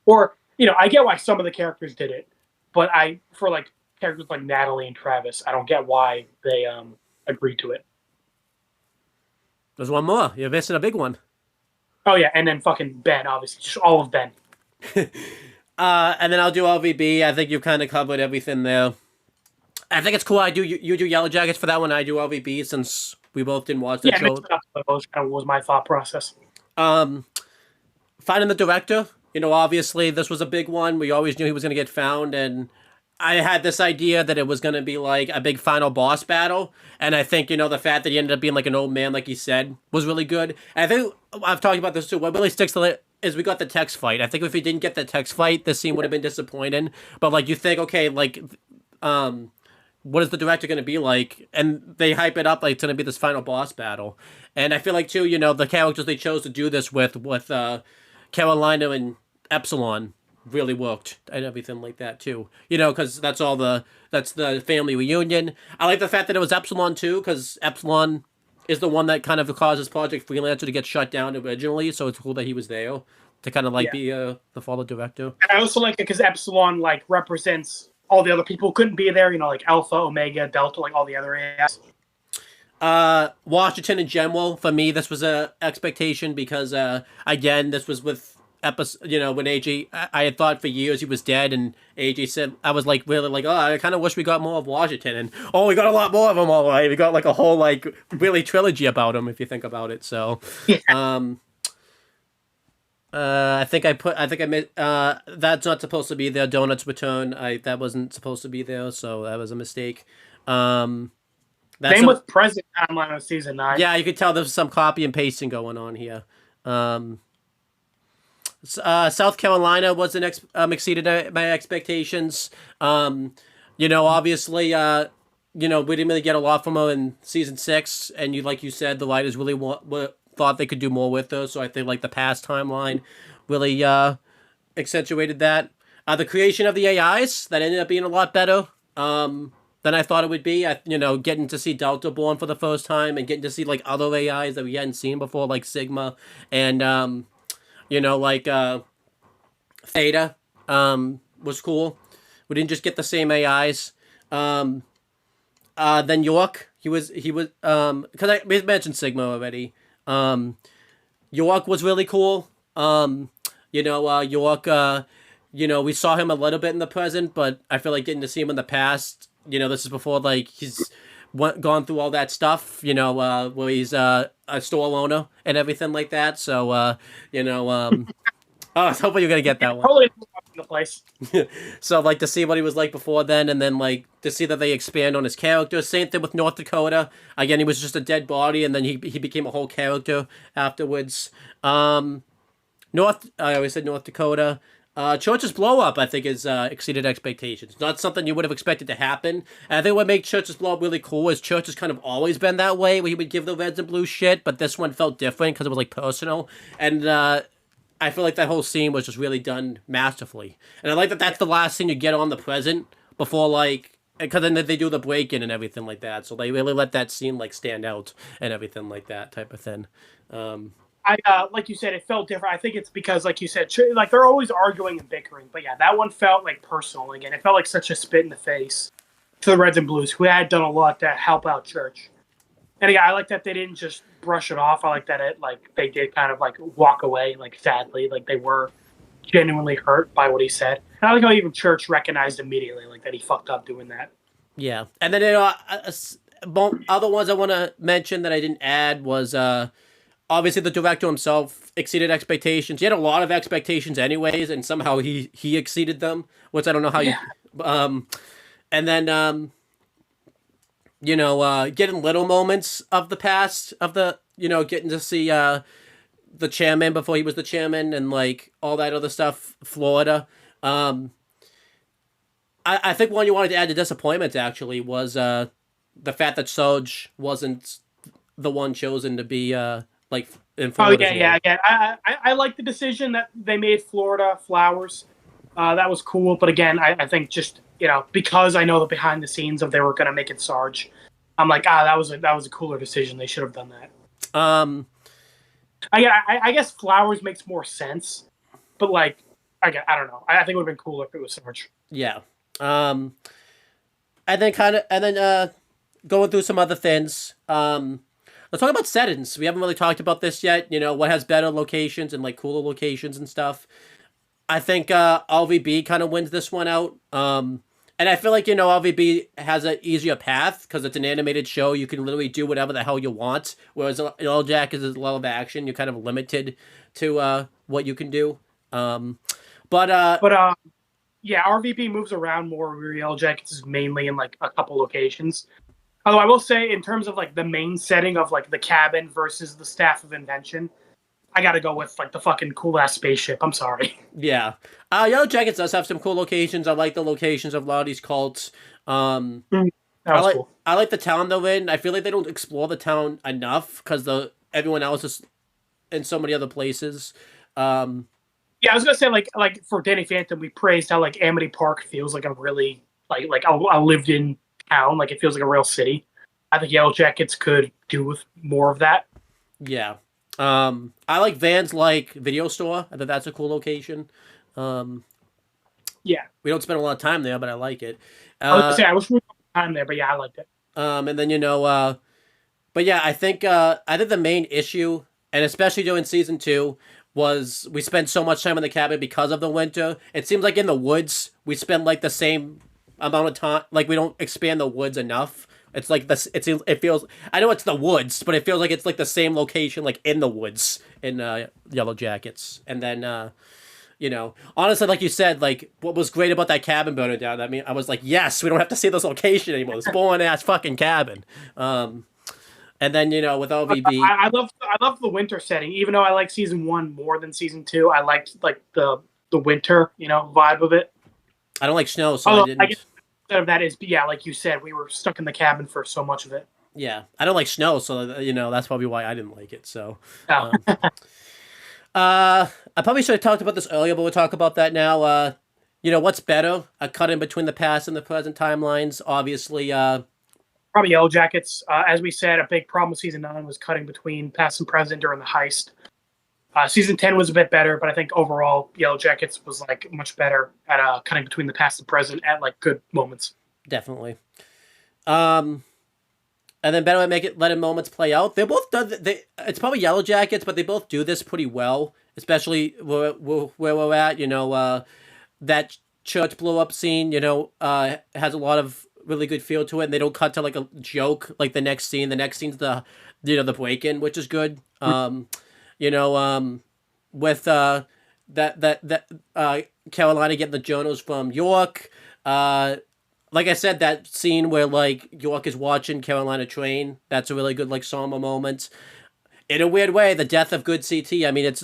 [SPEAKER 3] Or, I get why some of the characters did it, but for like characters like Natalie and Travis, I don't get why they agreed to it.
[SPEAKER 2] There's one more. You're missing a big one.
[SPEAKER 3] Oh yeah, and then fucking Ben, obviously, just all of Ben.
[SPEAKER 2] And then I'll do LVB. I think you've kind of covered everything there. I think it's cool. You do Yellow Jackets for that one. I do LVB since we both didn't watch that show.
[SPEAKER 3] That was my thought process.
[SPEAKER 2] Finding the director, obviously this was a big one. We always knew he was going to get found, and I had this idea that it was going to be like a big final boss battle, and I think, the fact that he ended up being like an old man, like he said, was really good. And I think I've talked about this too. What really sticks to it is we got the text fight. I think if we didn't get the text fight, this scene would have been disappointing. But like you think, okay, like, what is the director going to be like? And they hype it up like it's going to be this final boss battle. And I feel like too, the characters they chose to do this with Carolina and Epsilon really worked and everything like that too. Because that's the family reunion. I like the fact that it was Epsilon too, because Epsilon is the one that kind of causes Project Freelancer to get shut down originally, so it's cool that he was there to kind of be the follow director. And
[SPEAKER 3] I also like it because Epsilon represents all the other people who couldn't be there, like Alpha, Omega, Delta, like all the other AIs.
[SPEAKER 2] Washington in general, for me, this was a expectation because again, this was with when AJ, I had thought for years he was dead, and AJ said, I was really I kind of wish we got more of Washington, and we got a lot more of him. All right, we got a whole really trilogy about him if you think about it. So, yeah. I think I made that's not supposed to be there. Donuts Return, that wasn't supposed to be there, so that was a mistake. Same
[SPEAKER 3] with present timeline of season 9.
[SPEAKER 2] Yeah, you could tell there's some copy and pasting going on here. South Carolina wasn't exceeded my expectations. Obviously, we didn't really get a lot from her in season 6, and like you said, the writers really thought they could do more with her. So I think the past timeline really accentuated that. The creation of the AIs that ended up being a lot better than I thought it would be. Getting to see Delta Born for the first time and getting to see other AIs that we hadn't seen before, like Sigma and Theta was cool. We didn't just get the same AIs. Then York, he was because we mentioned Sigma already. York was really cool. York, we saw him a little bit in the present, but I feel like getting to see him in the past, this is before he's gone through all that stuff, where he's a store owner and everything like that. So, I was hoping you were going to get that one.
[SPEAKER 3] Totally in the place.
[SPEAKER 2] So, to see what he was like before then, and then, to see that they expand on his character. Same thing with North Dakota. Again, he was just a dead body, and then he became a whole character afterwards. I always said North Dakota. Church's blow up, I think, is exceeded expectations. Not something you would have expected to happen. And I think what made Church's blow up really cool is Church has kind of always been that way, where he would give the reds and blues shit, but this one felt different because it was personal. And I feel like that whole scene was just really done masterfully. And I like that that's the last scene you get on the present before because then they do the break in and everything like that. So they really let that scene stand out and everything like that type of thing.
[SPEAKER 3] Like you said, it felt different. I think it's because, like you said, they're always arguing and bickering. But yeah, that one felt personal again. It felt like such a spit in the face to the Reds and Blues, who had done a lot to help out Church. And again, I like that they didn't just brush it off. I like that they did kind of walk away, sadly, they were genuinely hurt by what he said. And I like how even Church recognized immediately, that he fucked up doing that.
[SPEAKER 2] Yeah, and then other ones I want to mention that I didn't add was. Obviously, the director himself exceeded expectations. He had a lot of expectations anyways, and somehow he exceeded them, which I don't know how you... and then, getting little moments of the past, of the, getting to see the chairman before he was the chairman and, all that other stuff, Florida. I think one you wanted to add to disappointment, actually, was the fact that Sarge wasn't the one chosen to be... in Florida.
[SPEAKER 3] Again, I like the decision that they made Florida Flowers. That was cool, but again, I think just because I know the behind the scenes of they were gonna make it Sarge, I'm that was a cooler decision. They should have done that. I guess Flowers makes more sense, but I don't know. I think it would have been cooler if it was Sarge.
[SPEAKER 2] Yeah. And then going through some other things. Let's talk about settings. We haven't really talked about this yet. What has better locations and cooler locations and stuff. I think RVB kind of wins this one out. And I feel like, you know, LVB has an easier path because it's an animated show. You can literally do whatever the hell you want. Whereas YellowJackets is a level of action. You're kind of limited to what you can do. But
[SPEAKER 3] yeah, RVB moves around more. Where YellowJackets is mainly in like a couple locations. Although I will say, in terms of like the main setting of like the cabin versus the Staff of Invention, I gotta go with like the fucking cool ass spaceship. I'm sorry.
[SPEAKER 2] yeah, YellowJackets does have some cool locations. I like the locations of a lot of these cults.
[SPEAKER 3] That was cool.
[SPEAKER 2] I like the town they're in. I feel like they don't explore the town enough because everyone else is in so many other places.
[SPEAKER 3] Yeah, I was gonna say like for Danny Phantom, we praised how like Amity Park feels like a really like a lived in town. Like it feels like a real city. I think YellowJackets could do with more of that.
[SPEAKER 2] Yeah. I like Van's like video store. I think that's a cool location.
[SPEAKER 3] Yeah,
[SPEAKER 2] We don't spend a lot of time there, but I like it.
[SPEAKER 3] I was gonna say I wish we had more time there, but yeah, I liked it.
[SPEAKER 2] And then, you know, but yeah, I think the main issue, and especially during season 2, was we spent so much time in the cabin because of the winter. It seems like in the woods we spend like the same amount of time. Like we don't expand the woods enough. It's like this. It feels. I know it's the woods, but it feels like it's like the same location, like in the woods in YellowJackets. And then, you know, honestly, like you said, like what was great about that cabin burning down. I mean, I was like, yes, we don't have to see this location anymore. This boring ass fucking cabin. And then, you know, with LVB,
[SPEAKER 3] I love the winter setting. Even though I like season 1 more than season 2, I liked like the winter, you know, vibe of it.
[SPEAKER 2] I don't like snow, so
[SPEAKER 3] Although,
[SPEAKER 2] I didn't.
[SPEAKER 3] I guess instead of that is, yeah, like you said, we were stuck in the cabin for so much of it.
[SPEAKER 2] Yeah, I don't like snow, so you know that's probably why I didn't like it. So,
[SPEAKER 3] Oh.
[SPEAKER 2] I probably should have talked about this earlier, but we'll talk about that now. You know, what's better? A cut in between the past and the present timelines. Obviously,
[SPEAKER 3] Probably YellowJackets. As we said, a big problem with season 9 was cutting between past and present during the heist. Season 10 was a bit better, but I think overall YellowJackets was like much better at cutting between the past and present at like good moments.
[SPEAKER 2] definitely. And then better at letting moments play out. They both done. It's probably YellowJackets, but they both do this pretty well, especially where we're at. You know, that church blow up scene. You know, has a lot of really good feel to it, and they don't cut to like a joke like the next scene. The next scene's the the break in, which is good. You know, with Carolina getting the journals from York. Like I said, that scene where like York is watching Carolina train, that's a really good like somber moment. In a weird way, the death of good CT. I mean, it's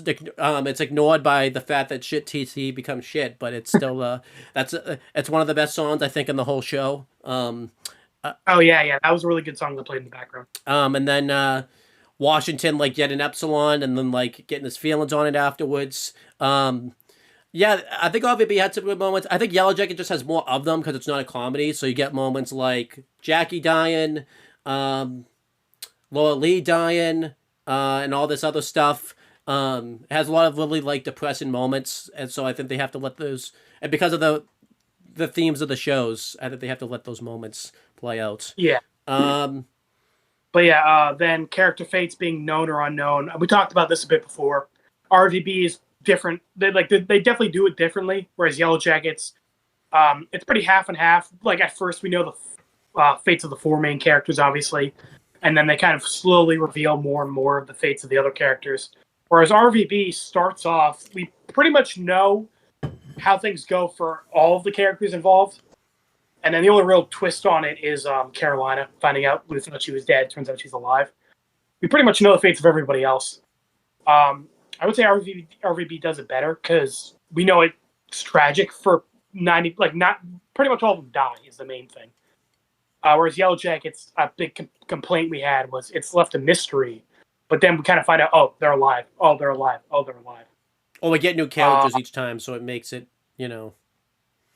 [SPEAKER 2] ignored by the fact that shit TT becomes shit, but it's still it's one of the best songs I think in the whole show.
[SPEAKER 3] Oh yeah, that was a really good song that played in the background.
[SPEAKER 2] And then Washington like getting Epsilon and then like getting his feelings on it afterwards. Yeah, I think RVB had some good moments. I think YellowJacket just has more of them because it's not a comedy. So you get moments like Jackie dying, Laura Lee dying, and all this other stuff. It has a lot of really like depressing moments, and so I think they have to let those. And because of the themes of the shows, I think they have to let those moments play out.
[SPEAKER 3] Yeah. But yeah, then character fates being known or unknown. We talked about this a bit before. RVB is different. They definitely do it differently. Whereas YellowJackets, it's pretty half and half. Like at first, we know the fates of the 4 main characters, obviously, and then they kind of slowly reveal more and more of the fates of the other characters. Whereas RVB starts off, we pretty much know how things go for all of the characters involved, and then the only real twist on it is Carolina finding out we thought she was dead. Turns out she's alive. We pretty much know the fates of everybody else. I would say RVB does it better because we know it's tragic for 90, like not pretty much all of them die is the main thing. Whereas YellowJackets, a big complaint we had was it's left a mystery, but then we kind of find out, oh, they're alive. Oh, they're alive. Oh, they're alive.
[SPEAKER 2] Well, we get new characters each time, so it makes it, you know.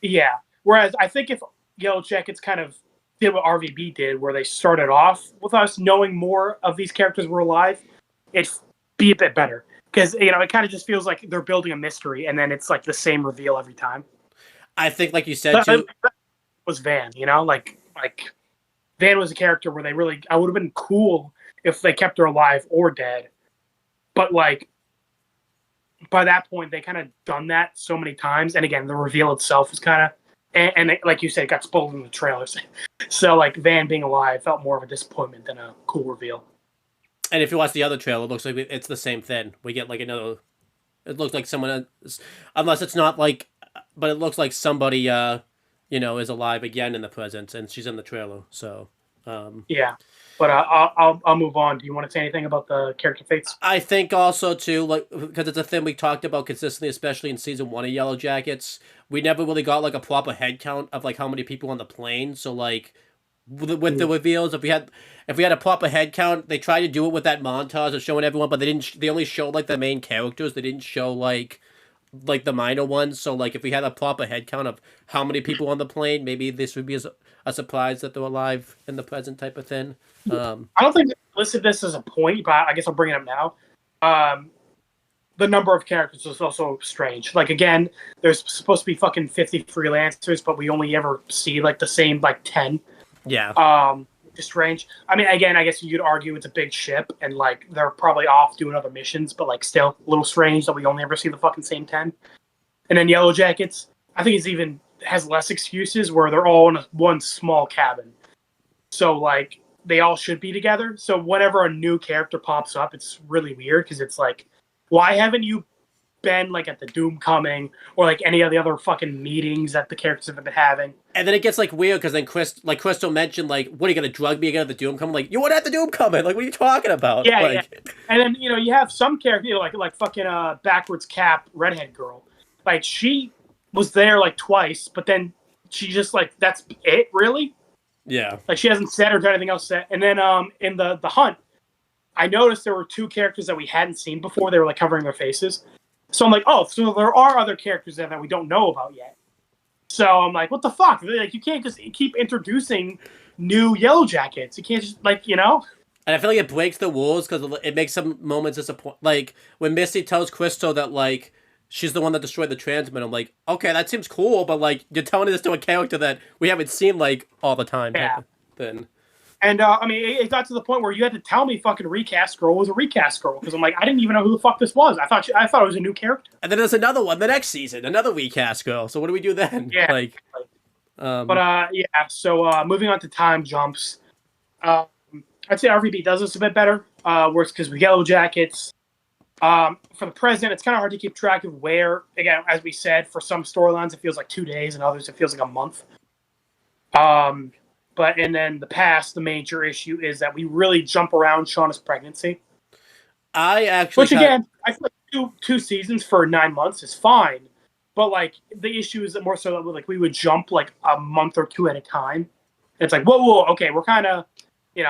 [SPEAKER 3] Yeah. Whereas I think if YellowJackets kind of did what RVB did, where they started off with us knowing more of these characters were alive, it'd be a bit better. Because, you know, it kind of just feels like they're building a mystery, and then it's like the same reveal every time.
[SPEAKER 2] I think, like you said, too.
[SPEAKER 3] Was Van, you know? Like Van was a character where I would have been cool if they kept her alive or dead. But, like, by that point, they kind of done that so many times. And again, the reveal itself is kind of and like you said, it got spoiled in the trailers. So like Van being alive felt more of a disappointment than a cool reveal.
[SPEAKER 2] And if you watch the other trailer, it looks like it's the same thing. We get like another. It looks like someone, unless it's not like, but it looks like somebody, is alive again in the present, and she's in the trailer. So,
[SPEAKER 3] yeah. But I'll move on. Do you want to say anything about the character fates?
[SPEAKER 2] I think also too, like, because it's a thing we talked about consistently, especially in season 1 of YellowJackets. We never really got like a proper head count of like how many people on the plane. So like, with the reveals, if we had a proper head count, they tried to do it with that montage of showing everyone, but they didn't. They only showed like the main characters. They didn't show like the minor ones. So like, if we had a proper head count of how many people on the plane, maybe this would be a surprise that they're alive in the present type of thing.
[SPEAKER 3] I don't think they listed this as a point, but I guess I'll bring it up now. The number of characters is also strange. Like, again, there's supposed to be fucking 50 freelancers, but we only ever see like the same like 10.
[SPEAKER 2] Yeah.
[SPEAKER 3] Just strange. I mean, again, I guess you could argue it's a big ship and like they're probably off doing other missions, but like still a little strange that we only ever see the fucking same 10. And then YellowJackets, I think it's even has less excuses where they're all in one small cabin. So like they all should be together. So whenever a new character pops up, it's really weird because it's like, why haven't you been like at the Doom Coming or like any of the other fucking meetings that the characters have been having?
[SPEAKER 2] And then it gets like weird because then Crystal mentioned like, what are you gonna drug me again at the Doom Coming? Like, you weren't at the Doom Coming. Like, what are you talking about?
[SPEAKER 3] Yeah,
[SPEAKER 2] like,
[SPEAKER 3] yeah. And then you have some character like fucking backwards cap redhead girl. Like she was there like twice, but then she just like that's it really.
[SPEAKER 2] Yeah.
[SPEAKER 3] Like she hasn't said or done anything else said. And then in the hunt, I noticed there were two characters that we hadn't seen before. They were like covering their faces. So I'm like, oh, so there are other characters there that we don't know about yet. So I'm like, what the fuck? Like, you can't just keep introducing new YellowJackets. You can't just like, And
[SPEAKER 2] I feel like it breaks the rules because it makes some moments disappoint. Like when Misty tells Crystal that like she's the one that destroyed the transmitter. I'm like, okay, that seems cool, but like you're telling this to a character that we haven't seen like all the time.
[SPEAKER 3] Yeah.
[SPEAKER 2] Then.
[SPEAKER 3] And I mean, it got to the point where you had to tell me fucking recast girl was a recast girl because I'm like, I didn't even know who the fuck this was. I thought it was a new character.
[SPEAKER 2] And then there's another one the next season, another recast girl. So what do we do then?
[SPEAKER 3] Yeah.
[SPEAKER 2] Like,
[SPEAKER 3] yeah. So moving on to time jumps, I'd say RVB does this a bit better. Works because with YellowJackets, for the present, it's kind of hard to keep track of where. Again, as we said, for some storylines it feels like 2 days, and others it feels like a month. But and then the past, the major issue is that we really jump around Shauna's pregnancy. Which again, I feel like two seasons for 9 months is fine, but like the issue is that more so that like we would jump like a month or two at a time. It's like whoa, okay, we're kind of, it's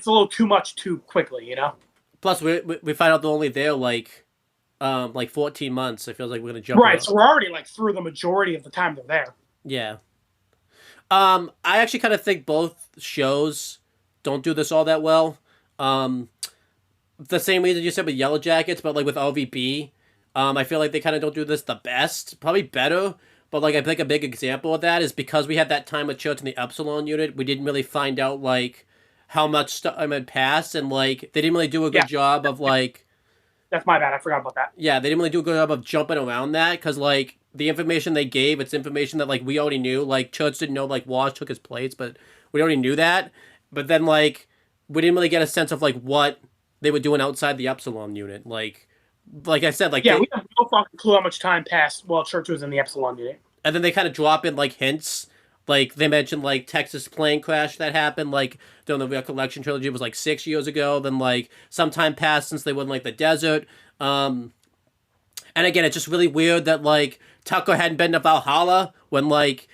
[SPEAKER 3] a little too much too quickly,
[SPEAKER 2] Plus, we find out they're only there like 14 months. It feels like we're gonna jump.
[SPEAKER 3] Right,
[SPEAKER 2] around.
[SPEAKER 3] So we're already like through the majority of the time they're there.
[SPEAKER 2] Yeah. I actually kind of think both shows don't do this all that well. The same reason you said with YellowJackets, but like with LVB, I feel like they kind of don't do this the best. Probably better, but like I think a big example of that is because we had that time with Church in the Epsilon unit, we didn't really find out like how much time had passed, and like they didn't really do a good job of like.
[SPEAKER 3] That's my bad. I forgot about that.
[SPEAKER 2] Yeah, they didn't really do a good job of jumping around that because like. The information they gave, it's information that, like, we already knew. Like, Church didn't know, like, Wash took his place, but we already knew that. But then, like, we didn't really get a sense of, like, what they were doing outside the Epsilon unit. Like I said, like...
[SPEAKER 3] Yeah, we have no fucking clue how much time passed while Church was in the Epsilon unit.
[SPEAKER 2] And then they kind of drop in, like, hints. Like, they mentioned, like, Texas plane crash that happened, like, during the Recollection trilogy. It was, like, 6 years ago. Then, like, some time passed since they were in, like, the desert. And again, it's just really weird that, like... Tucker hadn't been to Valhalla when, like,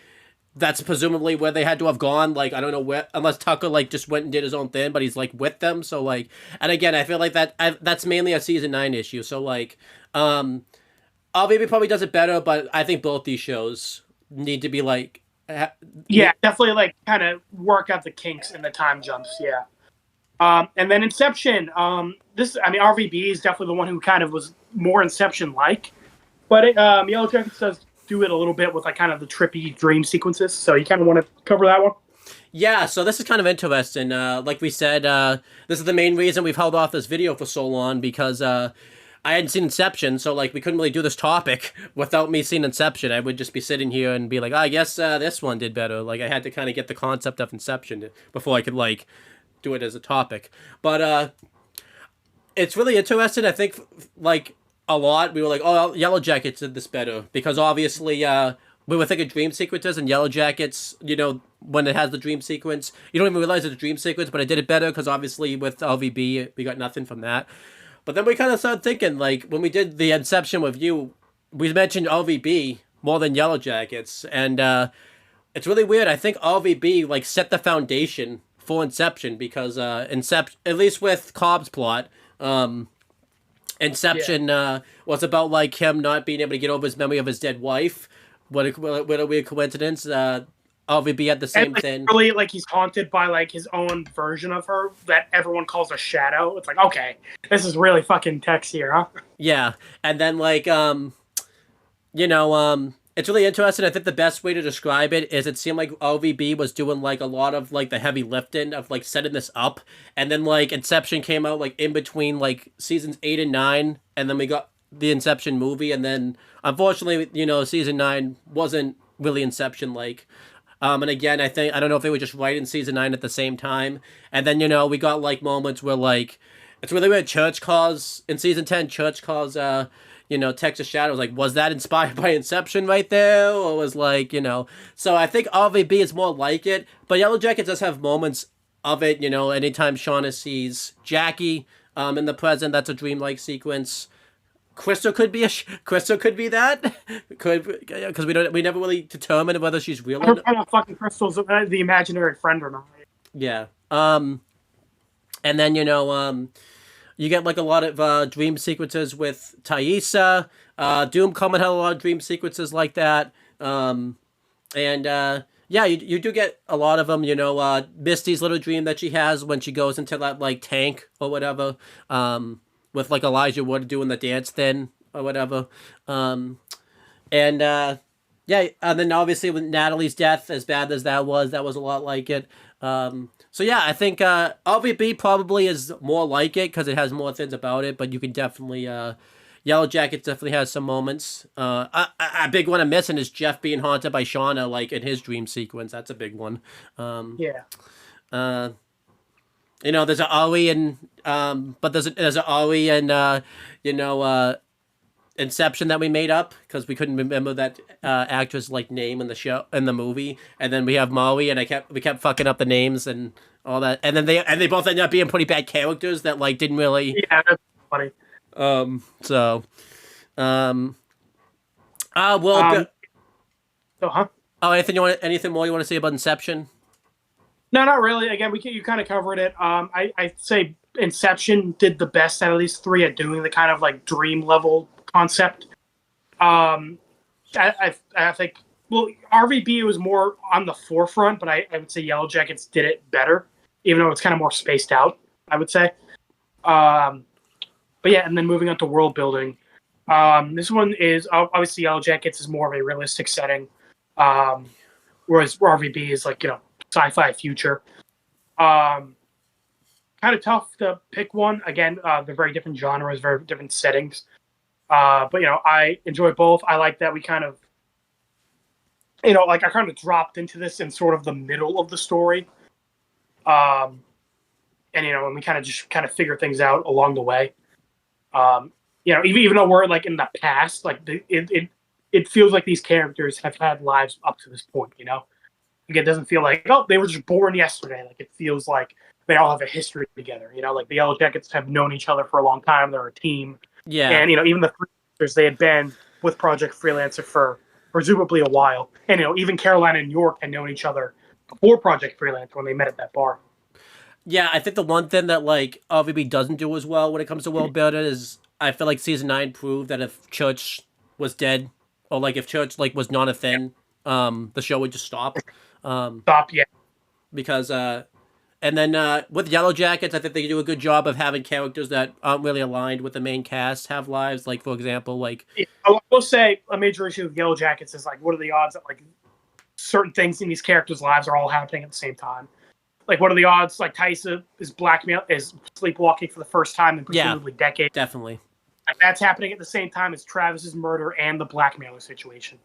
[SPEAKER 2] that's presumably where they had to have gone. Like, I don't know where, unless Tucker, like, just went and did his own thing, but he's, like, with them. So, like, and again, I feel like that's mainly a season 9 issue. So, like, RVB probably does it better, but I think both these shows need to be, like...
[SPEAKER 3] yeah, definitely, like, kind of work out the kinks in the time jumps, yeah. And then Inception, RVB is definitely the one who kind of was more Inception-like. But YellowJackets does do it a little bit with like kind of the trippy dream sequences. So you kind of want to cover that one?
[SPEAKER 2] Yeah, so this is kind of interesting. Like we said, this is the main reason we've held off this video for so long because I hadn't seen Inception, so like we couldn't really do this topic without me seeing Inception. I would just be sitting here and be like, I guess this one did better. Like I had to kind of get the concept of Inception before I could like do it as a topic. But it's really interesting. I think like a lot we were like, oh, YellowJackets did this better because obviously we were thinking dream sequences and YellowJackets. You know, when it has the dream sequence, you don't even realize it's a dream sequence, but I did it better because obviously with LVB we got nothing from that. But then we kind of started thinking, like, when we did the Inception with you, we mentioned LVB more than YellowJackets. And it's really weird. I think LVB, like, set the foundation for Inception because Inception, at least with Cobb's plot, Inception was about, like, him not being able to get over his memory of his dead wife. What a weird coincidence. LVB had the same thing.
[SPEAKER 3] Really, like he's haunted by like his own version of her that everyone calls a shadow. It's like, okay, this is really fucking text here, huh?
[SPEAKER 2] Yeah, and then like it's really interesting. I think the best way to describe it seemed like LVB was doing like a lot of like the heavy lifting of like setting this up, and then like Inception came out like in between like seasons 8 and 9, and then we got the Inception movie, and then unfortunately, season 9 wasn't really Inception like. And again, I don't know if they were just writing season 9 at the same time. And then, we got like moments where like, it's really weird. Church calls in season 10, Church calls, Texas Shadows. Like, was that inspired by Inception right there? Or was like, so I think RVB is more like it. But YellowJackets does have moments of it, anytime Shauna sees Jackie in the present, that's a dreamlike sequence. Crystal could be that, because we never really determined whether she's real or not.
[SPEAKER 3] Fucking Crystal's the imaginary friend or not.
[SPEAKER 2] Yeah. And then you get like a lot of dream sequences with Thaisa. Doom Comet had a lot of dream sequences like that. Yeah, you do get a lot of them. Misty's little dream that she has when she goes into that like tank or whatever. With like Elijah Wood doing the dance thing or whatever. And then obviously with Natalie's death, as bad as that was a lot like it. So yeah, I think LVB probably is more like it because it has more things about it, but you can definitely YellowJackets definitely has some moments. A big one I'm missing is Jeff being haunted by Shauna like in his dream sequence. That's a big one. There's an Ollie and but there's an Ollie and Inception that we made up because we couldn't remember that actress like name in the movie, and then we have Molly and we kept fucking up the names and all that, and then they both ended up being pretty bad characters that like didn't really.
[SPEAKER 3] Yeah, that's funny.
[SPEAKER 2] So anything more you want to say about Inception?
[SPEAKER 3] No, not really. Again, you kind of covered it. I'd say Inception did the best out of these three at doing the kind of like dream level concept. I think RVB was more on the forefront, but I would say YellowJackets did it better, even though it's kind of more spaced out, I would say. But yeah, and then moving on to world building. This one is obviously YellowJackets is more of a realistic setting, whereas RVB is like sci-fi future. Kind of tough to pick one. Again, they're very different genres, very different settings. But I enjoy both. I like that we kind of, I kind of dropped into this in sort of the middle of the story. And we kind of figure things out along the way. Even though we're like in the past, like it feels like these characters have had lives up to this point. Like it doesn't feel like they were just born yesterday. Like it feels like they all have a history together. Like the YellowJackets have known each other for a long time. They're a team.
[SPEAKER 2] Yeah.
[SPEAKER 3] And even the freelancers, they had been with Project Freelancer for presumably a while. And even Carolina and York had known each other before Project Freelancer when they met at that bar.
[SPEAKER 2] Yeah, I think the one thing that like RVB doesn't do as well when it comes to world building is I feel like season 9 proved that if Church was dead or like if Church like was not a thing, the show would just stop.
[SPEAKER 3] Yeah.
[SPEAKER 2] Because and then with YellowJackets, I think they do a good job of having characters that aren't really aligned with the main cast have lives. Like for example, like
[SPEAKER 3] I will say a major issue with YellowJackets is like what are the odds that like certain things in these characters' lives are all happening at the same time? Like what are the odds like Thaisa is sleepwalking for the first time in presumably decades?
[SPEAKER 2] Definitely.
[SPEAKER 3] Like, that's happening at the same time as Travis's murder and the blackmailer situation.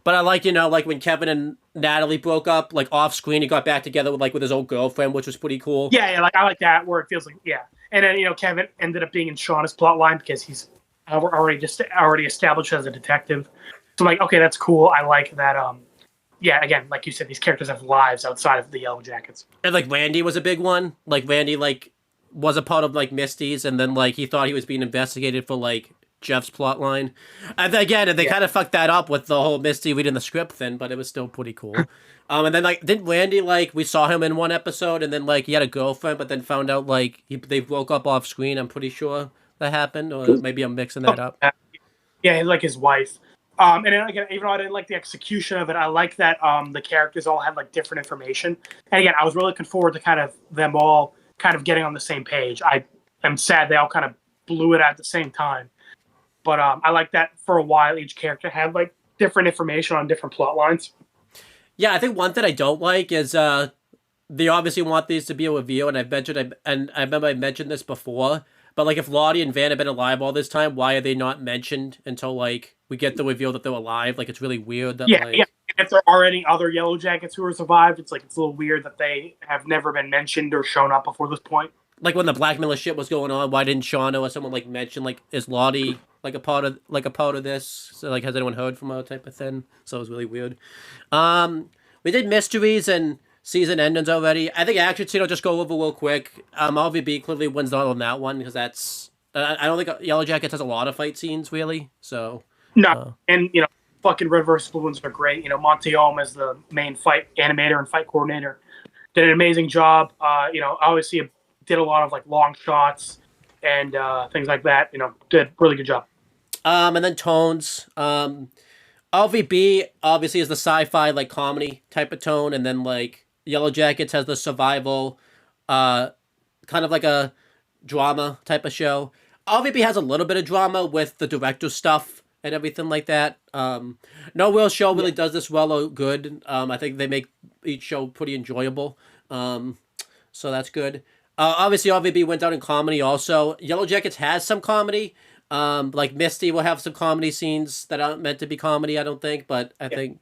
[SPEAKER 2] But I like, like when Kevin and Natalie broke up, like off screen, he got back together with his old girlfriend, which was pretty cool.
[SPEAKER 3] Yeah, like I like that where it feels like and then Kevin ended up being in Shauna's plotline because he's already established as a detective. So I'm like, okay, that's cool. I like that. Again, like you said, these characters have lives outside of the Yellow Jackets.
[SPEAKER 2] And like Randy was a big one. Like Randy was a part of like Misty's, and then like he thought he was being investigated for like Jeff's plot line. And again, they kind of fucked that up with the whole Misty reading the script thing, but it was still pretty cool. And then like didn't Randy we saw him in one episode, and then like he had a girlfriend, but then found out like they broke up off screen. I'm pretty sure that happened, or maybe I'm mixing that up.
[SPEAKER 3] Yeah, like his wife. And then again, even though I didn't like the execution of it, I like that the characters all had like different information. And again, I was really looking forward to kind of them all kind of getting on the same page. I am sad they all kind of blew it at the same time. But I like that for a while each character had like different information on different plot lines.
[SPEAKER 2] Yeah, I think one thing I don't like is they obviously want these to be a reveal, and I remember I mentioned this before. But like if Lottie and Van have been alive all this time, why are they not mentioned until like we get the reveal that they're alive? Like it's really weird that
[SPEAKER 3] yeah. If there are any other Yellow Jackets who are survived, it's a little weird that they have never been mentioned or shown up before this point.
[SPEAKER 2] Like when the blackmailer shit was going on, why didn't Shauna or someone like mention like is Lottie like a part of this? So like has anyone heard from her type of thing? So it was really weird. We did mysteries and season endings already. I think action scene I'll just go over real quick. RVB clearly wins out on that one because that's I don't think Yellow Jackets has a lot of fight scenes really. So
[SPEAKER 3] no, and fucking Red vs. Blue ones are great. Monty Ohm as the main fight animator and fight coordinator did an amazing job. Obviously did a lot of like long shots and things like that. Did really good job.
[SPEAKER 2] And then tones. RVB obviously is the sci-fi like comedy type of tone, and then like Yellow Jackets has the survival, kind of like a drama type of show. RVB has a little bit of drama with the director stuff and everything like that. No real show really does this well or good. I think they make each show pretty enjoyable. So that's good. Obviously, RVB went down in comedy also. Yellow Jackets has some comedy. Like Misty will have some comedy scenes that aren't meant to be comedy, I don't think, but I think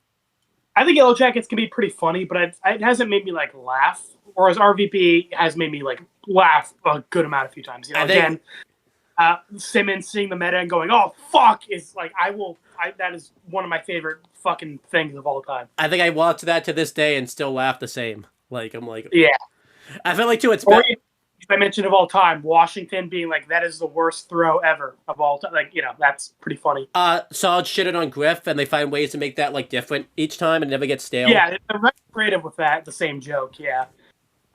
[SPEAKER 3] Yellow Jackets can be pretty funny, but it hasn't made me like laugh. Whereas RVP has made me like laugh a good amount a few times. Simmons seeing the meta and going, "Oh fuck!" is like that is one of my favorite fucking things of all time.
[SPEAKER 2] I think I watch that to this day and still laugh the same. Like I'm like,
[SPEAKER 3] yeah.
[SPEAKER 2] I feel like too. It's
[SPEAKER 3] I mentioned of all time, Washington being like, that is the worst throw ever of all time. Like, that's pretty funny.
[SPEAKER 2] Solid shitted on Griff, and they find ways to make that like different each time and never get stale.
[SPEAKER 3] Yeah, they're very creative with that. The same joke, yeah.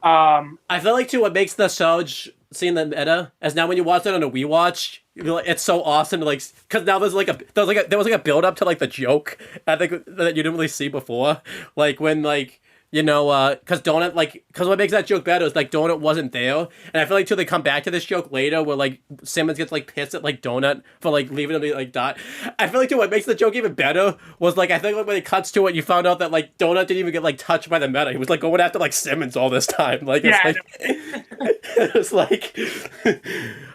[SPEAKER 2] I feel like too what makes the Sarge scene the meta is now when you watch it on a rewatch, it's so awesome. Like, because now there was a build up to like the joke. I think that you didn't really see before. Like when like. Because Donut, because what makes that joke better is, like, Donut wasn't there. And I feel like, too, they come back to this joke later where, like, Simmons gets, like, pissed at, like, Donut for, like, leaving him to, like, die. I feel like, too, what makes the joke even better was, like, I think, like, when it cuts to it, you found out that, like, Donut didn't even get, like, touched by the meta. He was, like, going after, like, Simmons all this time. Like, it's like...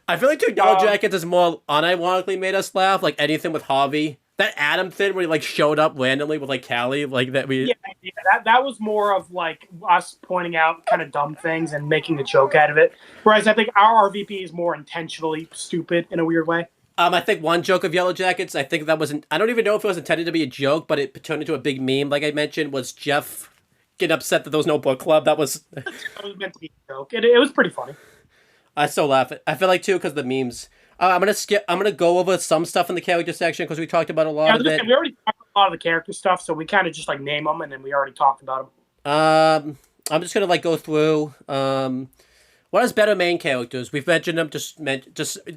[SPEAKER 2] I feel like, too, Yellow Jackets is more unironically made us laugh. Like, anything with Harvey. That Adam thing where he like showed up randomly with like Callie, like that we
[SPEAKER 3] that was more of like us pointing out kind of dumb things and making a joke out of it. Whereas I think our RVP is more intentionally stupid in a weird way.
[SPEAKER 2] I think one joke of Yellow Jackets, I think that wasn't. I don't even know if it was intended to be a joke, but it turned into a big meme. Like I mentioned, was Jeff getting upset that there was no book club. That was
[SPEAKER 3] meant to be a joke. It was pretty funny.
[SPEAKER 2] I still laugh. I feel like too because the memes. I'm gonna go over some stuff in the character section because we talked about a lot of it.
[SPEAKER 3] We already talked about a lot of the character stuff, so we kind of just like name them and then we already talked about
[SPEAKER 2] them. I'm just gonna like go through. What is better main characters? We've mentioned them.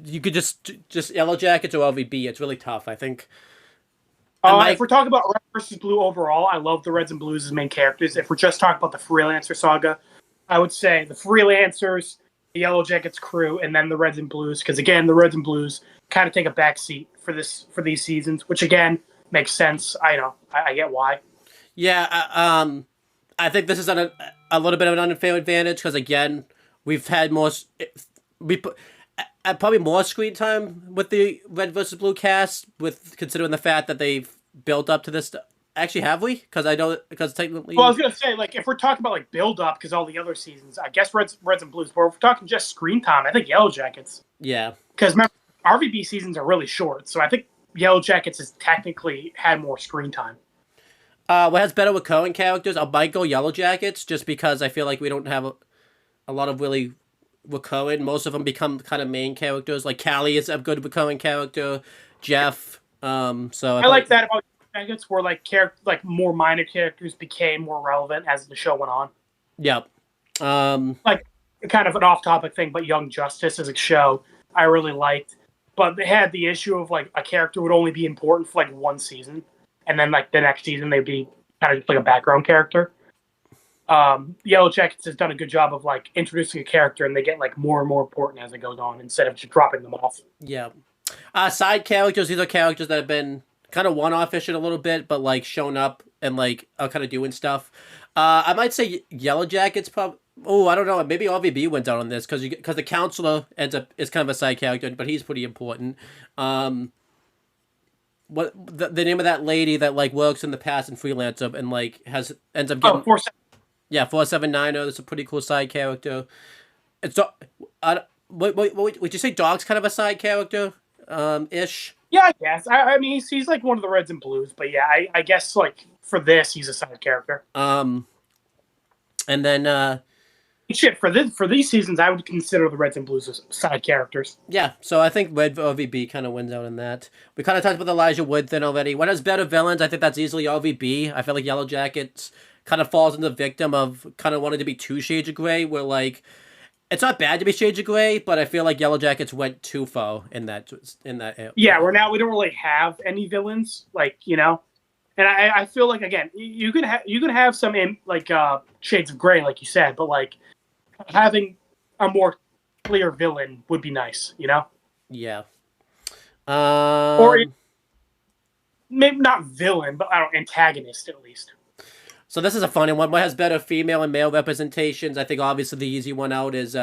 [SPEAKER 2] You could just Yellow Jackets or LVB. It's really tough. I think.
[SPEAKER 3] If we're talking about Red versus Blue overall, I love the Reds and Blues as main characters. If we're just talking about the Freelancer saga, I would say the Freelancers, the Yellow Jackets crew, and then the Reds and Blues, because again, the Reds and Blues kind of take a backseat for these seasons, which again makes sense. I get why.
[SPEAKER 2] Yeah, I think this is a little bit of an unfair advantage because again, we've had more. probably more screen time with the Red versus Blue cast, with considering the fact that they've built up to this. Actually, have we? Because I know because technically.
[SPEAKER 3] Well, I was gonna say, like, if we're talking about like build up, because all the other seasons, I guess Reds and Blues. But if we're talking just screen time, I think Yellow Jackets.
[SPEAKER 2] Yeah.
[SPEAKER 3] Because remember, RVB seasons are really short, so I think Yellow Jackets has technically had more screen time.
[SPEAKER 2] What has better recurring characters? I might go Yellow Jackets just because I feel like we don't have a lot of really recurring. Most of them become kind of main characters. Like Callie is a good recurring character. Jeff. So
[SPEAKER 3] I like that about Jackets, where like more minor characters became more relevant as the show went on.
[SPEAKER 2] Yep.
[SPEAKER 3] Like kind of an off-topic thing, but Young Justice as a show I really liked, but they had the issue of like a character would only be important for like one season, and then like the next season they'd be kind of just like a background character. Yellow Jackets has done a good job of like introducing a character, and they get like more and more important as it goes on instead of just dropping them off.
[SPEAKER 2] Yeah. Side characters, these are characters that have been kind of one-off-ish in a little bit, but like shown up and like are kind of doing stuff. I might say Yellow Jackets probably. Oh, I don't know. Maybe RVB went down on this because the counselor is kind of a side character, but he's pretty important. What the name of that lady that like works in the past and freelancer and like ends up getting 479. That's a pretty cool side character. It's would you say Dog's kind of a side character ish?
[SPEAKER 3] Yeah, I guess. I mean, he's like one of the Reds and Blues, but yeah, I guess like for this, he's a side character.
[SPEAKER 2] And then
[SPEAKER 3] shit for these seasons, I would consider the Reds and Blues as side characters.
[SPEAKER 2] Yeah, so I think Red RVB kind of wins out in that. We kind of talked about the Elijah Wood thing already. What has better villains? I think that's easily RVB. I feel like Yellow Jackets kind of falls into the victim of kind of wanting to be too Shades of Grey, where like it's not bad to be Shades of Grey, but I feel like Yellow Jackets went too far in that.
[SPEAKER 3] Yeah, we don't really have any villains, like, you know, and I feel like again you can have some like Shades of Grey, like you said, but like having a more clear villain would be nice, you know.
[SPEAKER 2] Yeah.
[SPEAKER 3] Or maybe not villain, but I don't antagonist at least.
[SPEAKER 2] So this is a funny one. What has better female and male representations? I think obviously the easy one out is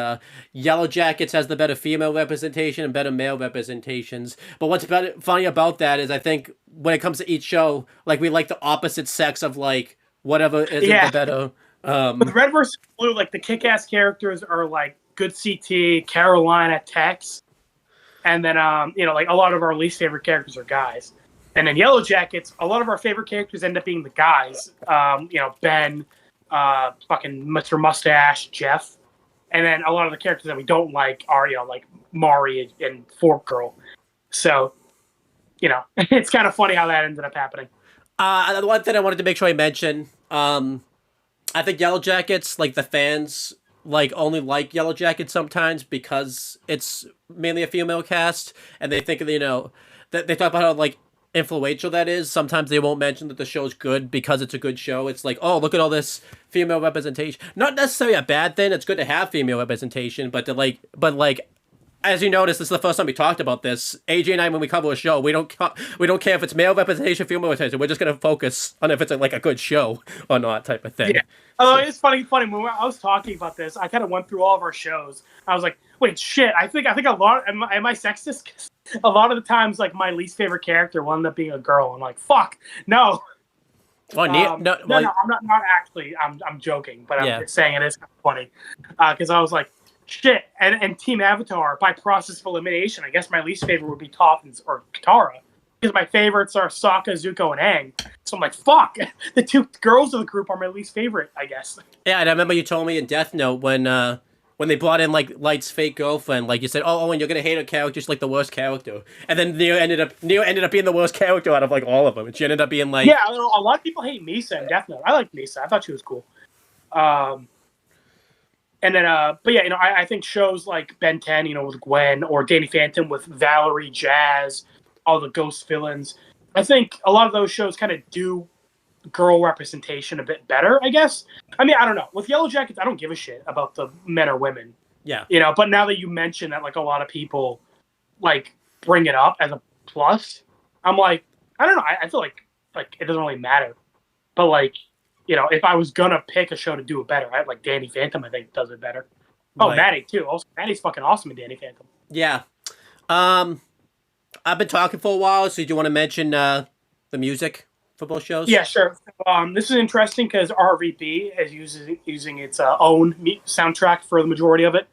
[SPEAKER 2] Yellow Jackets has the better female representation and better male representations. But what's funny about that is I think when it comes to each show, like we like the opposite sex of like whatever is the better.
[SPEAKER 3] With Red versus Blue, like the kick-ass characters are like Good CT, Carolina, Tex, and then you know, like a lot of our least favorite characters are guys. And then Yellow Jackets, a lot of our favorite characters end up being the guys. You know, Ben, fucking Mr. Mustache, Jeff. And then a lot of the characters that we don't like are, you know, like Mari and Fork Girl. So, you know, it's kind of funny how that ended up happening.
[SPEAKER 2] The one thing I wanted to make sure I mention, I think Yellow Jackets, like the fans, like only like Yellow Jackets sometimes because it's mainly a female cast. And they think, you know, they talk about how, like, influential that is. Sometimes they won't mention that the show's good because it's a good show. It's like, oh, look at all this female representation. Not necessarily a bad thing. It's good to have female representation, but as you notice, this is the first time we talked about this. AJ and I, when we cover a show, we don't care if it's male representation, female representation. We're just gonna focus on if it's like a good show or not, type of thing.
[SPEAKER 3] Yeah. Oh, it's funny. When I was talking about this, I kind of went through all of our shows. I was like, wait, shit. I think a lot. Am I sexist? 'Cause a lot of the times, like my least favorite character will end up being a girl. I'm like, fuck, no.
[SPEAKER 2] Oh,
[SPEAKER 3] no, I'm not actually. I'm joking, but I'm just saying it is kind of funny because I was like, shit. And Team Avatar by process of elimination. I guess my least favorite would be Toffins or Katara because my favorites are Sokka, Zuko, and Aang. So I'm like, fuck. The two girls of the group are my least favorite, I guess.
[SPEAKER 2] Yeah, and I remember you told me in Death Note when they brought in like Light's fake girlfriend, like you said, oh, Owen, you're gonna hate her character, she's like the worst character, and then Neo ended up being the worst character out of like all of them, and she ended up being like,
[SPEAKER 3] yeah, a lot of people hate Misa in Death Note. I like Misa. I thought she was cool. And then, but yeah, you know, I think shows like Ben 10, you know, with Gwen, or Danny Phantom with Valerie, Jazz, all the ghost villains. I think a lot of those shows kind of do girl representation a bit better, I guess. I mean, I don't know. With Yellow Jackets, I don't give a shit about the men or women.
[SPEAKER 2] Yeah.
[SPEAKER 3] You know, but now that you mention that, like, a lot of people, like, bring it up as a plus, I'm like, I don't know. I feel like it doesn't really matter. But, like, you know, if I was gonna pick a show to do it better, like Danny Phantom, I think does it better. Oh,
[SPEAKER 2] right.
[SPEAKER 3] Maddie, too. Also, Maddie's fucking awesome in Danny Phantom.
[SPEAKER 2] Yeah. Um, I've been talking for a while, so do you want to mention the music for both shows?
[SPEAKER 3] Yeah, sure. This is interesting because RVB is using its own soundtrack for the majority of it.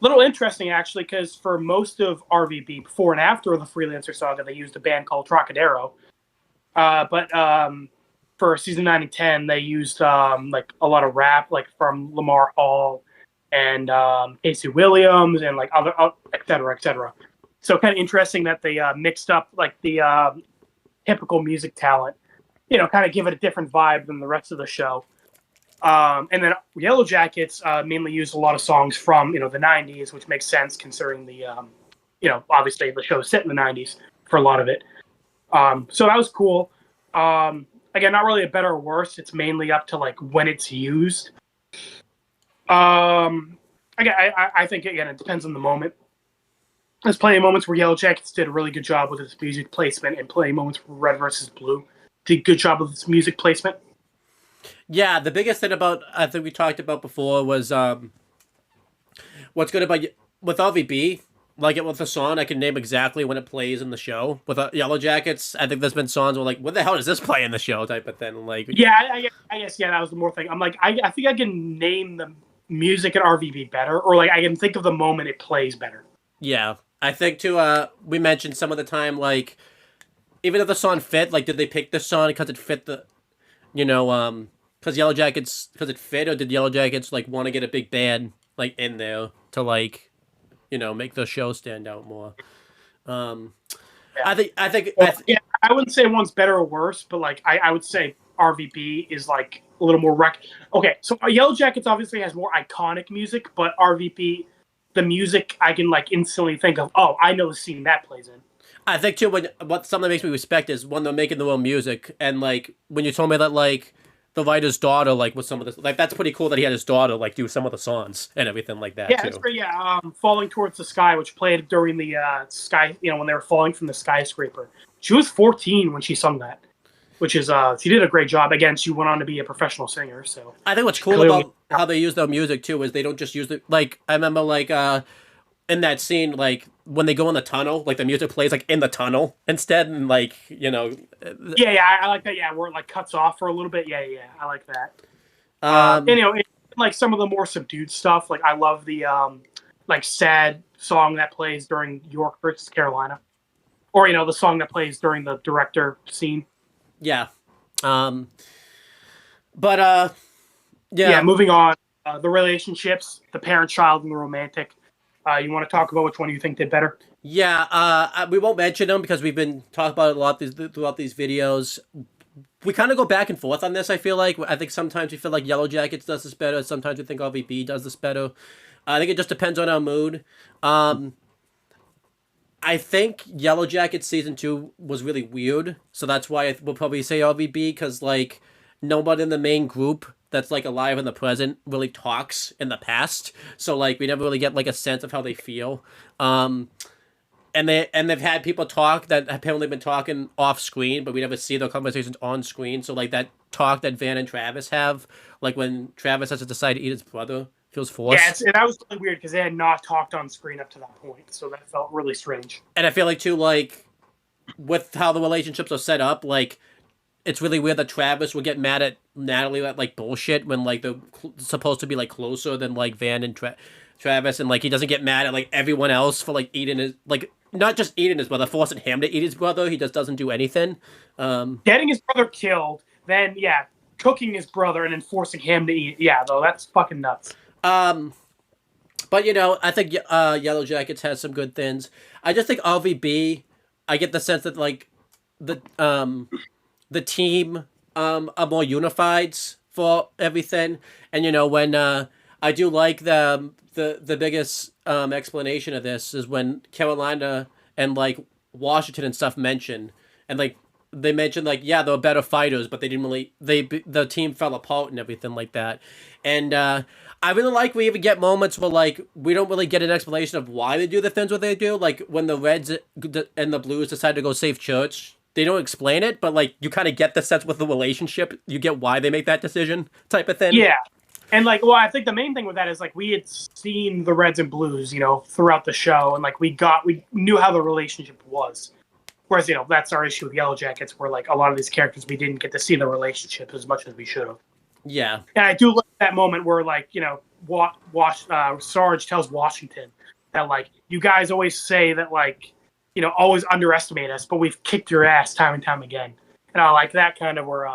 [SPEAKER 3] Little interesting actually, because for most of RVB, before and after the Freelancer saga, they used a band called Trocadero. But for season 9 and 10, they used like a lot of rap, like from Lamar Hall and Casey Williams and like other, et cetera, et cetera. So kind of interesting that they mixed up like the typical music talent, kind of give it a different vibe than the rest of the show. And then YellowJackets mainly used a lot of songs from the 90s, which makes sense considering the obviously the show is set in the 90s for a lot of it. So that was cool. Again, not really a better or worse. It's mainly up to like when it's used. Again, I think again it depends on the moment. There's plenty of moments where YellowJackets did a really good job with its music placement, and plenty of moments where Red versus Blue did a good job with its music placement.
[SPEAKER 2] Yeah, the biggest thing about I think we talked about before was what's good about with RVB. Like it with the song, I can name exactly when it plays in the show. With YellowJackets, I think there's been songs where like, "What the hell does this play in the show?" type of thing. Like,
[SPEAKER 3] yeah, I guess yeah, that was the more thing. I'm like, I think I can name the music at RVB better, or like I can think of the moment it plays better.
[SPEAKER 2] Yeah, I think too. We mentioned some of the time, like, even if the song fit, like, did they pick this song because it fit the, because YellowJackets because it fit, or did YellowJackets like want to get a big band like in there to like, make the show stand out more. Yeah.
[SPEAKER 3] I wouldn't say one's better or worse, but like I would say RVB is like a little more Okay, so YellowJackets obviously has more iconic music, but RVB, the music I can like instantly think of. Oh, I know the scene that plays in.
[SPEAKER 2] I think too. What something that makes me respect is when they're making their own music, and like when you told me that like the writer's daughter, like with some of this, like that's pretty cool that he had his daughter like do some of the songs and everything like that.
[SPEAKER 3] Yeah,
[SPEAKER 2] too.
[SPEAKER 3] That's great. Yeah, Falling Towards the Sky, which played during the sky, when they were falling from the skyscraper. She was 14 when she sung that, which is she did a great job. Again, she went on to be a professional singer. So
[SPEAKER 2] I think what's cool about how they use their music too is they don't just use it. Like I remember like in that scene, like when they go in the tunnel, like the music plays like in the tunnel instead, and like
[SPEAKER 3] Yeah, I like that. Yeah, where it like cuts off for a little bit. Yeah, I like that. Like some of the more subdued stuff. Like I love the like sad song that plays during York versus Carolina, or the song that plays during the director scene.
[SPEAKER 2] Yeah. Yeah.
[SPEAKER 3] Moving on. The relationships, the parent-child, and the romantic. You want to talk about which one you think did better?
[SPEAKER 2] Yeah, we won't mention them because we've been talking about it a lot throughout these videos. We kind of go back and forth on this, I feel like. I think sometimes we feel like YellowJackets does this better. Sometimes we think RVB does this better. I think it just depends on our mood. I think YellowJackets Season 2 was really weird. So that's why we'll probably say RVB, because, like, nobody in the main group that's like alive in the present really talks in the past, so like we never really get like a sense of how they feel. And they've had people talk that have apparently been talking off screen, but we never see their conversations on screen. So like that talk that Van and Travis have, like when Travis has to decide to eat his brother, feels forced.
[SPEAKER 3] Yeah, that was really weird because they had not talked on screen up to that point, so that felt really strange.
[SPEAKER 2] And I feel like too, like with how the relationships are set up, like it's really weird that Travis would get mad at Natalie at like bullshit when like they're supposed to be like closer than like Van and Travis, and like he doesn't get mad at like everyone else for like eating his, like not just eating his brother, forcing him to eat his brother. He just doesn't do anything.
[SPEAKER 3] Getting his brother killed, then cooking his brother and then forcing him to eat. Yeah, though that's fucking nuts.
[SPEAKER 2] But I think YellowJackets has some good things. I just think RVB, I get the sense that like the team are more unified for everything, and when I do like the biggest explanation of this is when Carolina and like Washington and stuff mention, and like they mentioned like they were better fighters, but they didn't really the team fell apart and everything like that, and I really like we even get moments where like we don't really get an explanation of why they do the things what they do, like when the Reds and the Blues decide to go save Church. They don't explain it, but like you kind of get the sense with the relationship. You get why they make that decision, type of thing.
[SPEAKER 3] Yeah, And like, well, I think the main thing with that is like we had seen the Reds and Blues, throughout the show, and like we knew how the relationship was. Whereas, that's our issue with YellowJackets, where like a lot of these characters we didn't get to see the relationship as much as we should have.
[SPEAKER 2] Yeah.
[SPEAKER 3] And I do like that moment where like Sarge tells Washington that like you guys always say that like always underestimate us, but we've kicked your ass time and time again. And I like that kind of where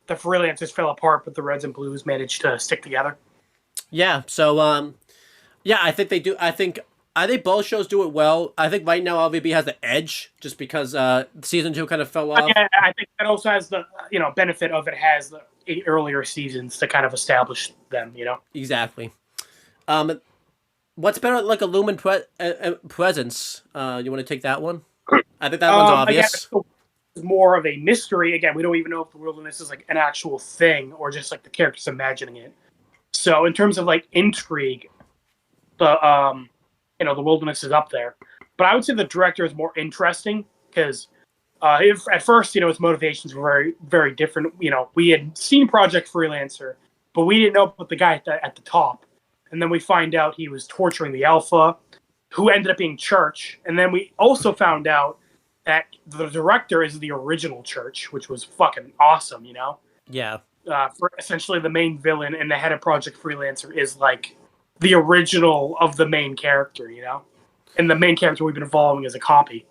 [SPEAKER 3] the freelancers fell apart, but the Reds and Blues managed to stick together.
[SPEAKER 2] Yeah. So yeah, I think they do. I think both shows do it well. I think right now LVB has the edge just because season 2 kind of fell off.
[SPEAKER 3] Yeah, I think that also has the benefit of it has the 8 earlier seasons to kind of establish them.
[SPEAKER 2] Exactly. What's better, like a Lumen presence? You want to take that one? I think that one's obvious.
[SPEAKER 3] Again, it's more of a mystery. Again, we don't even know if the wilderness is like an actual thing or just like the characters imagining it. So in terms of like intrigue, the wilderness is up there. But I would say the director is more interesting because if at first his motivations were very, very different. We had seen Project Freelancer, but we didn't know about the guy at the top. And then we find out he was torturing the Alpha, who ended up being Church. And then we also found out that the director is the original Church, which was fucking awesome,
[SPEAKER 2] Yeah.
[SPEAKER 3] For essentially the main villain and the head of Project Freelancer is like the original of the main character, And the main character we've been following is a copy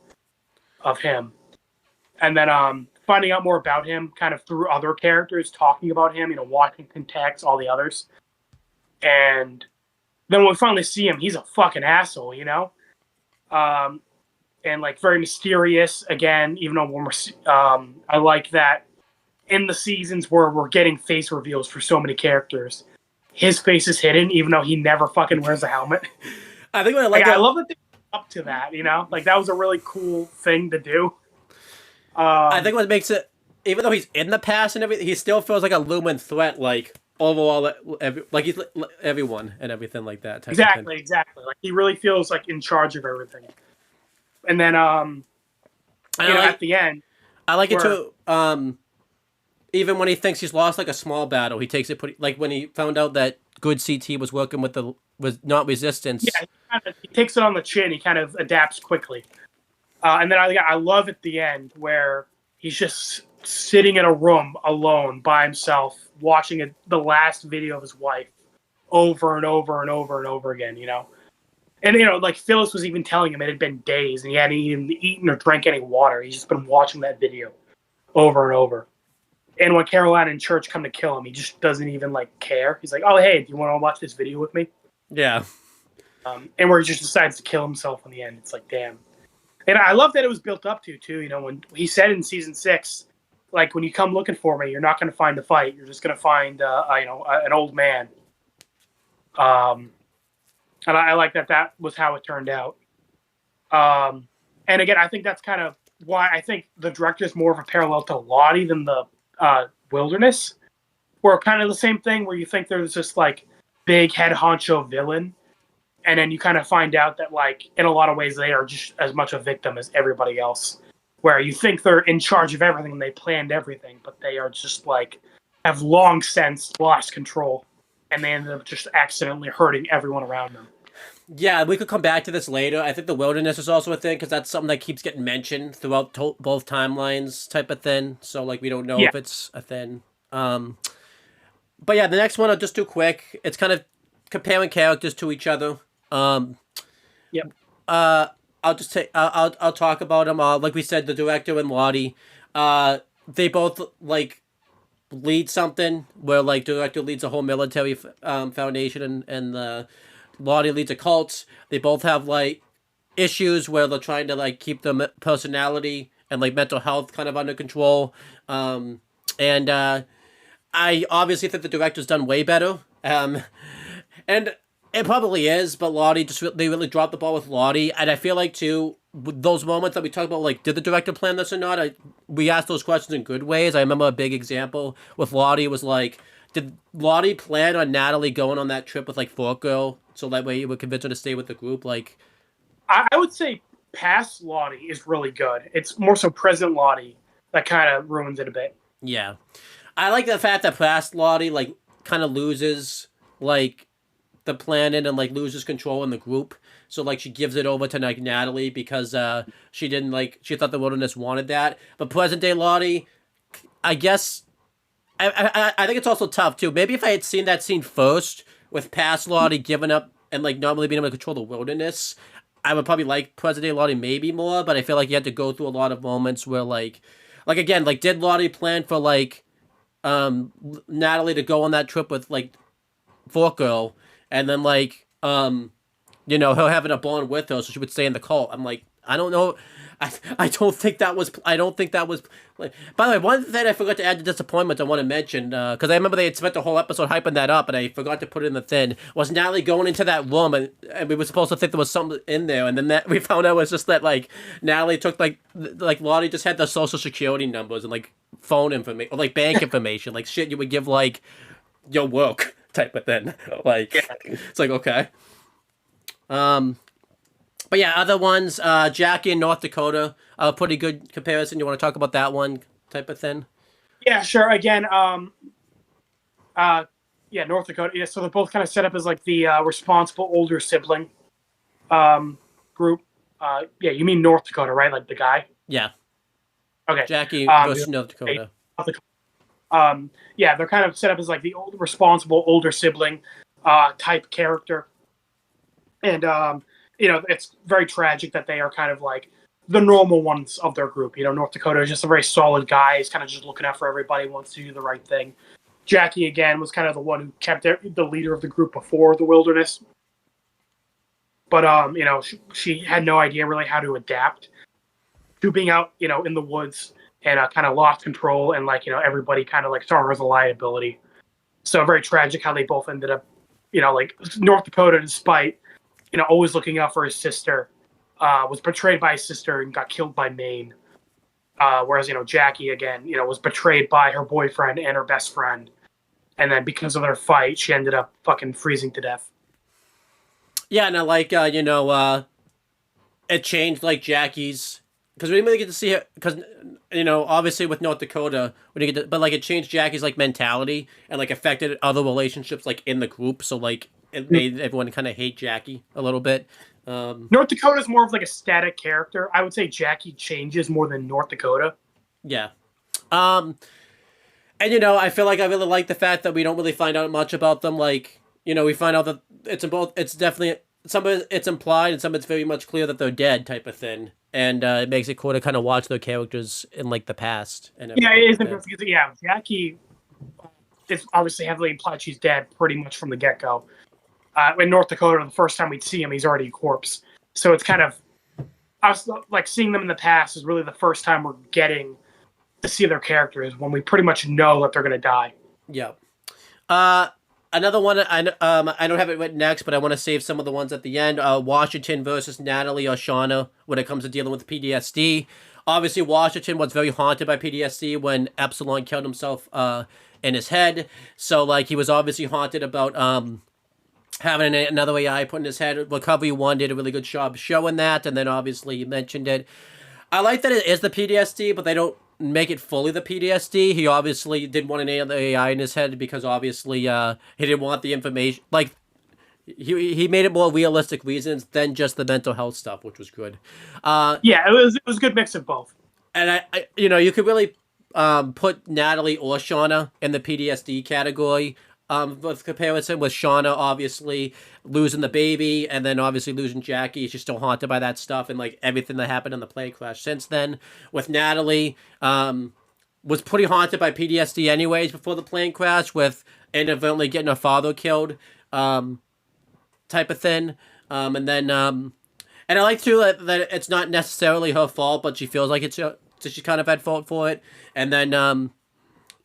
[SPEAKER 3] of him. And then finding out more about him kind of through other characters talking about him, Washington, Tex, all the others. And then when we finally see him, he's a fucking asshole, and like very mysterious again, even though when I like that in the seasons where we're getting face reveals for so many characters, his face is hidden, even though he never fucking wears a helmet.
[SPEAKER 2] I think what
[SPEAKER 3] I love that they up to that, like that was a really cool thing to do.
[SPEAKER 2] I think what makes it, even though he's in the past and everything, he still feels like a Lumen threat, like overall, like he's everyone and everything like that.
[SPEAKER 3] Exactly. Like he really feels like in charge of everything. And then, at the end,
[SPEAKER 2] I like it too. Even when he thinks he's lost like a small battle, he takes it pretty. Like when he found out that Good CT was working with not Resistance.
[SPEAKER 3] Yeah, he takes it on the chin. He kind of adapts quickly. And then I love at the end where he's just sitting in a room alone by himself, watching the last video of his wife over and over and over and over again, And, like Phyllis was even telling him it had been days and he hadn't even eaten or drank any water. He's just been watching that video over and over. And when Caroline and Church come to kill him, he just doesn't even, like, care. He's like, oh, hey, do you want to watch this video with me?
[SPEAKER 2] Yeah.
[SPEAKER 3] And where he just decides to kill himself in the end. It's like, damn. And I love that it was built up to, too. When he said in season 6, like, when you come looking for me, you're not going to find the fight. You're just going to find, an old man. And I like that was how it turned out. And again, I think that's kind of why I think the director is more of a parallel to Lottie than the Wilderness. Where kind of the same thing where you think there's this like big head honcho villain. And then you kind of find out that like in a lot of ways they are just as much a victim as everybody else. Where you think they're in charge of everything and they planned everything, but they are just like have long since lost control. And they ended up just accidentally hurting everyone around them.
[SPEAKER 2] Yeah, we could come back to this later. I think the wilderness is also a thing because that's something that keeps getting mentioned throughout both timelines, type of thing. So like we don't know if it's a thing. But yeah, the next one I'll just do quick. It's kind of comparing characters to each other.
[SPEAKER 3] Yep.
[SPEAKER 2] I'll just take. I'll talk about them. Like we said, the director and Lottie. They both like lead something where like director leads a whole military foundation and the Lottie leads a cult. They both have like issues where they're trying to like keep their personality and like mental health kind of under control. And I obviously think the director's done way better. And it probably is, but Lottie they really dropped the ball with Lottie. And I feel like too, those moments that we talked about, like, did the director plan this or not? We asked those questions in good ways. I remember a big example with Lottie was like, did Lottie plan on Natalie going on that trip with like Fork Girl so that way you would convince her to stay with the group? Like,
[SPEAKER 3] I would say past Lottie is really good. It's more so present Lottie that kind of ruins it a bit.
[SPEAKER 2] Yeah, I like the fact that past Lottie like kind of loses like the planet and like loses control in the group. So like she gives it over to like Natalie because she didn't like she thought the wilderness wanted that. But present day Lottie, I guess I think it's also tough too. Maybe if I had seen that scene first with past Lottie giving up and like not really being able to control the wilderness, I would probably like present day Lottie maybe more. But I feel like you had to go through a lot of moments where like again like did Lottie plan for like Natalie to go on that trip with like Fork Girl and then like her having a bond with her so she would stay in the cult. I'm like, I don't know. I don't think that was like, by the way, one thing I forgot to add to disappointment I want to mention, because I remember they had spent the whole episode hyping that up and I forgot to put it in the thing, was Natalie going into that room and we were supposed to think there was something in there and then that we found out was just that like Natalie took like Lottie just had the social security numbers and like phone information or like bank information, like shit you would give like your work type of thing. Like it's like okay. But yeah, other ones, Jackie in North Dakota, pretty good comparison. You want to talk about that one type of thing?
[SPEAKER 3] Yeah, sure. Again, North Dakota. Yeah, so they're both kind of set up as like the responsible older sibling group. You mean North Dakota, right? Like the guy?
[SPEAKER 2] Yeah.
[SPEAKER 3] Okay.
[SPEAKER 2] Jackie versus North Dakota.
[SPEAKER 3] They're kind of set up as like the responsible older sibling type character. And it's very tragic that they are kind of like the normal ones of their group. North Dakota is just a very solid guy. He's kind of just looking out for everybody, wants to do the right thing. Jackie, again, was kind of the one who kept the leader of the group before the wilderness. But, she had no idea really how to adapt to being out, in the woods and kind of lost control. And, everybody kind of, saw her as a liability. So very tragic how they both ended up, North Dakota, despite always looking out for his sister, was betrayed by his sister and got killed by Maine. Whereas, Jackie, again, was betrayed by her boyfriend and her best friend. And then because of their fight, she ended up fucking freezing to death.
[SPEAKER 2] Yeah, and I like, it changed, Jackie's... Because we didn't really get to see her... Because, obviously with North Dakota, we didn't get to, but, it changed Jackie's, mentality and, affected other relationships, in the group. So, it made everyone kind of hate Jackie a little bit.
[SPEAKER 3] North Dakota is more of a static character. I would say Jackie changes more than North Dakota.
[SPEAKER 2] Yeah. And I feel like I really like the fact that we don't really find out much about them. We find out that it's definitely some of it's implied and some of it's very much clear that they're dead type of thing. And it makes it cool to kind of watch their characters in the past. And
[SPEAKER 3] it is because Jackie is obviously heavily implied she's dead pretty much from the get-go. In North Dakota, the first time we'd see him, he's already a corpse. So it's kind of, seeing them in the past is really the first time we're getting to see their characters when we pretty much know that they're going to die.
[SPEAKER 2] Yeah. Another one, I don't have it written next, but I want to save some of the ones at the end. Washington versus Natalie or Shauna when it comes to dealing with PTSD. Obviously, Washington was very haunted by PTSD when Epsilon killed himself in his head. So, he was obviously haunted about... having another AI put in his head. Recovery 1 did a really good job showing that, and then obviously you mentioned it. I like that it is the PTSD, but they don't make it fully the PTSD. He obviously didn't want an AI in his head because obviously he didn't want the information. He made it more realistic reasons than just the mental health stuff, which was good.
[SPEAKER 3] It was a good mix of both.
[SPEAKER 2] And I you could really put Natalie or Shauna in the PTSD category. With comparison with Shauna, obviously losing the baby, and then obviously losing Jackie, she's still haunted by that stuff and everything that happened in the plane crash since then. With Natalie, was pretty haunted by PTSD anyways before the plane crash, with inadvertently getting her father killed, type of thing. And I like too that it's not necessarily her fault, but she feels like it's so she kind of had fault for it, and then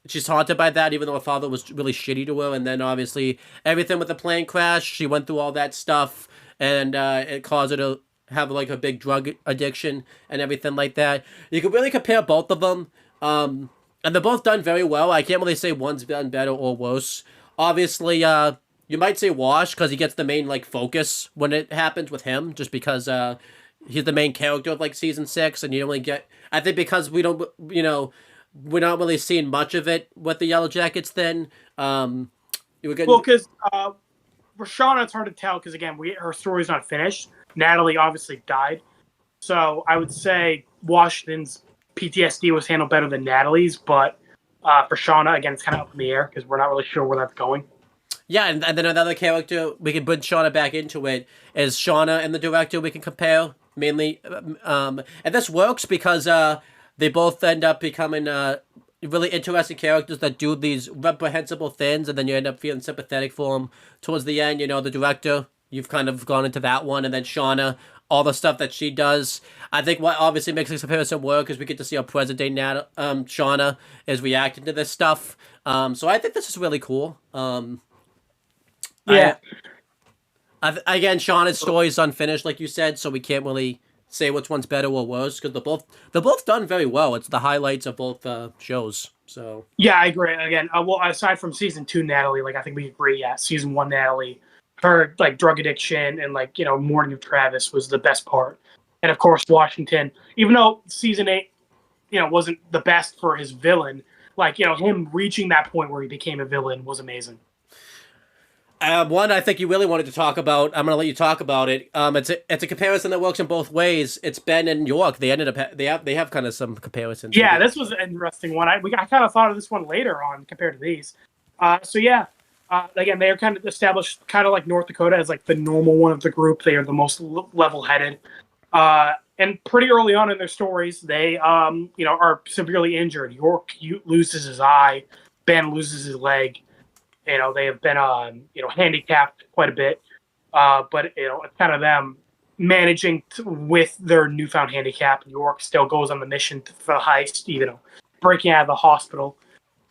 [SPEAKER 2] she's haunted by that, even though her father was really shitty to her. And then, obviously, everything with the plane crash, she went through all that stuff, and it caused her to have, a big drug addiction and everything like that. You could really compare both of them, and they're both done very well. I can't really say one's done better or worse. Obviously, you might say Wash, because he gets the main, focus when it happens with him, just because he's the main character of, Season 6, and you only get... I think because we don't, we're not really seeing much of it with the YellowJackets then.
[SPEAKER 3] Well, because Shauna, it's hard to tell because again, her story's not finished. Natalie obviously died, so I would say Washington's PTSD was handled better than Natalie's. But for Shauna, again, it's kind of up in the air because we're not really sure where that's going.
[SPEAKER 2] Yeah, and then another character we can put Shauna back into it is Shauna and the director. We can compare mainly, and this works because they both end up becoming really interesting characters that do these reprehensible things, and then you end up feeling sympathetic for them towards the end. You know, the director, you've kind of gone into that one, and then Shauna, all the stuff that she does. I think what obviously makes this comparison work is we get to see how present day Shauna is reacting to this stuff. So I think this is really cool.
[SPEAKER 3] Yeah.
[SPEAKER 2] Again, Shauna's story is unfinished, like you said, so we can't really say which one's better or worse because they're both done very well. It's the highlights of both shows. So
[SPEAKER 3] yeah, I agree. Again, well, aside from season 2, Natalie, like I think we agree. Yeah, season 1, Natalie, her like drug addiction and like Morning of Travis was the best part, and of course Washington. Even though season 8, wasn't the best for his villain, like him reaching that point where he became a villain was amazing.
[SPEAKER 2] One I think you really wanted to talk about. I'm going to let you talk about it. It's a comparison that works in both ways. It's Ben and York. They ended up they have kind of some comparisons.
[SPEAKER 3] Yeah, this was an interesting one. I kind of thought of this one later on compared to these. Again, they are kind of established kind of like North Dakota as like the normal one of the group. They are the most level-headed. And pretty early on in their stories, they are severely injured. York loses his eye. Ben loses his leg. They have been handicapped quite a bit, but it's kind of them managing with their newfound handicap. York still goes on the mission for the heist, breaking out of the hospital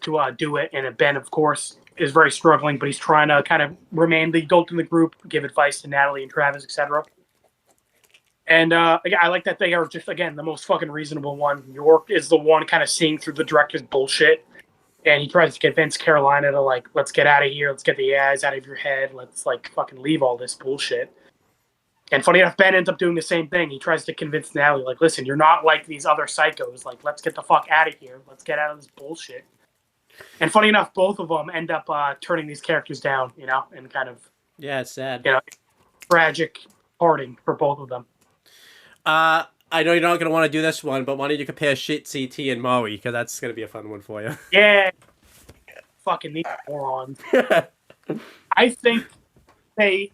[SPEAKER 3] to do it. And Ben, of course, is very struggling, but he's trying to kind of remain the adult in the group, give advice to Natalie and Travis, etc. And I like that they are just, again, the most fucking reasonable one. York is the one kind of seeing through the director's bullshit. And he tries to convince Carolina to, like, let's get out of here. Let's get the eyes out of your head. Let's, like, fucking leave all this bullshit. And funny enough, Ben ends up doing the same thing. He tries to convince Natalie, like, listen, you're not like these other psychos. Like, let's get the fuck out of here. Let's get out of this bullshit. And funny enough, both of them end up turning these characters down, and kind of...
[SPEAKER 2] Yeah, it's sad.
[SPEAKER 3] Tragic parting for both of them.
[SPEAKER 2] I know you're not going to want to do this one, but why don't you compare Shit CT and Maui? Because that's going to be a fun one for you.
[SPEAKER 3] Yeah. Fucking these morons. I think they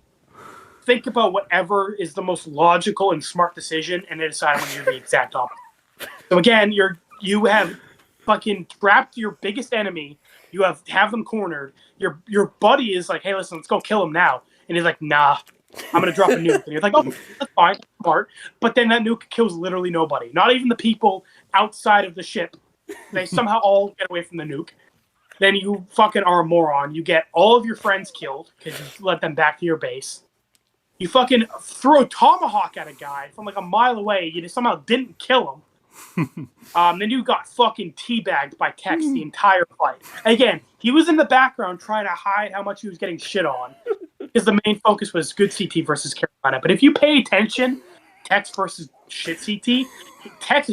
[SPEAKER 3] think about whatever is the most logical and smart decision, and they decide when you're the exact opposite. So again, you have fucking trapped your biggest enemy. You have them cornered. Your buddy is like, hey, listen, let's go kill him now. And he's like, nah. I'm going to drop a nuke. And you're like, oh, that's fine, smart. But then that nuke kills literally nobody. Not even the people outside of the ship. They somehow all get away from the nuke. Then you fucking are a moron. You get all of your friends killed because you let them back to your base. You fucking throw a tomahawk at a guy from like a mile away. You just somehow didn't kill him. Then you got fucking teabagged by Tex the entire fight. Again, he was in the background trying to hide how much he was getting shit on. Because the main focus was good CT versus Carolina. But if you pay attention, Tex versus shit CT, Tex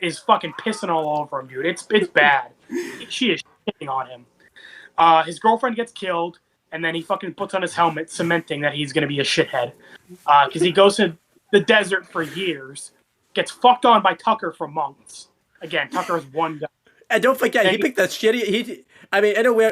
[SPEAKER 3] is fucking pissing all over him, dude. It's bad. She is shitting on him. His girlfriend gets killed, and then he fucking puts on his helmet, cementing that he's going to be a shithead. Because he goes to the desert for years, gets fucked on by Tucker for months. Again, Tucker is one guy.
[SPEAKER 2] And don't forget, he picked that shitty... in a way,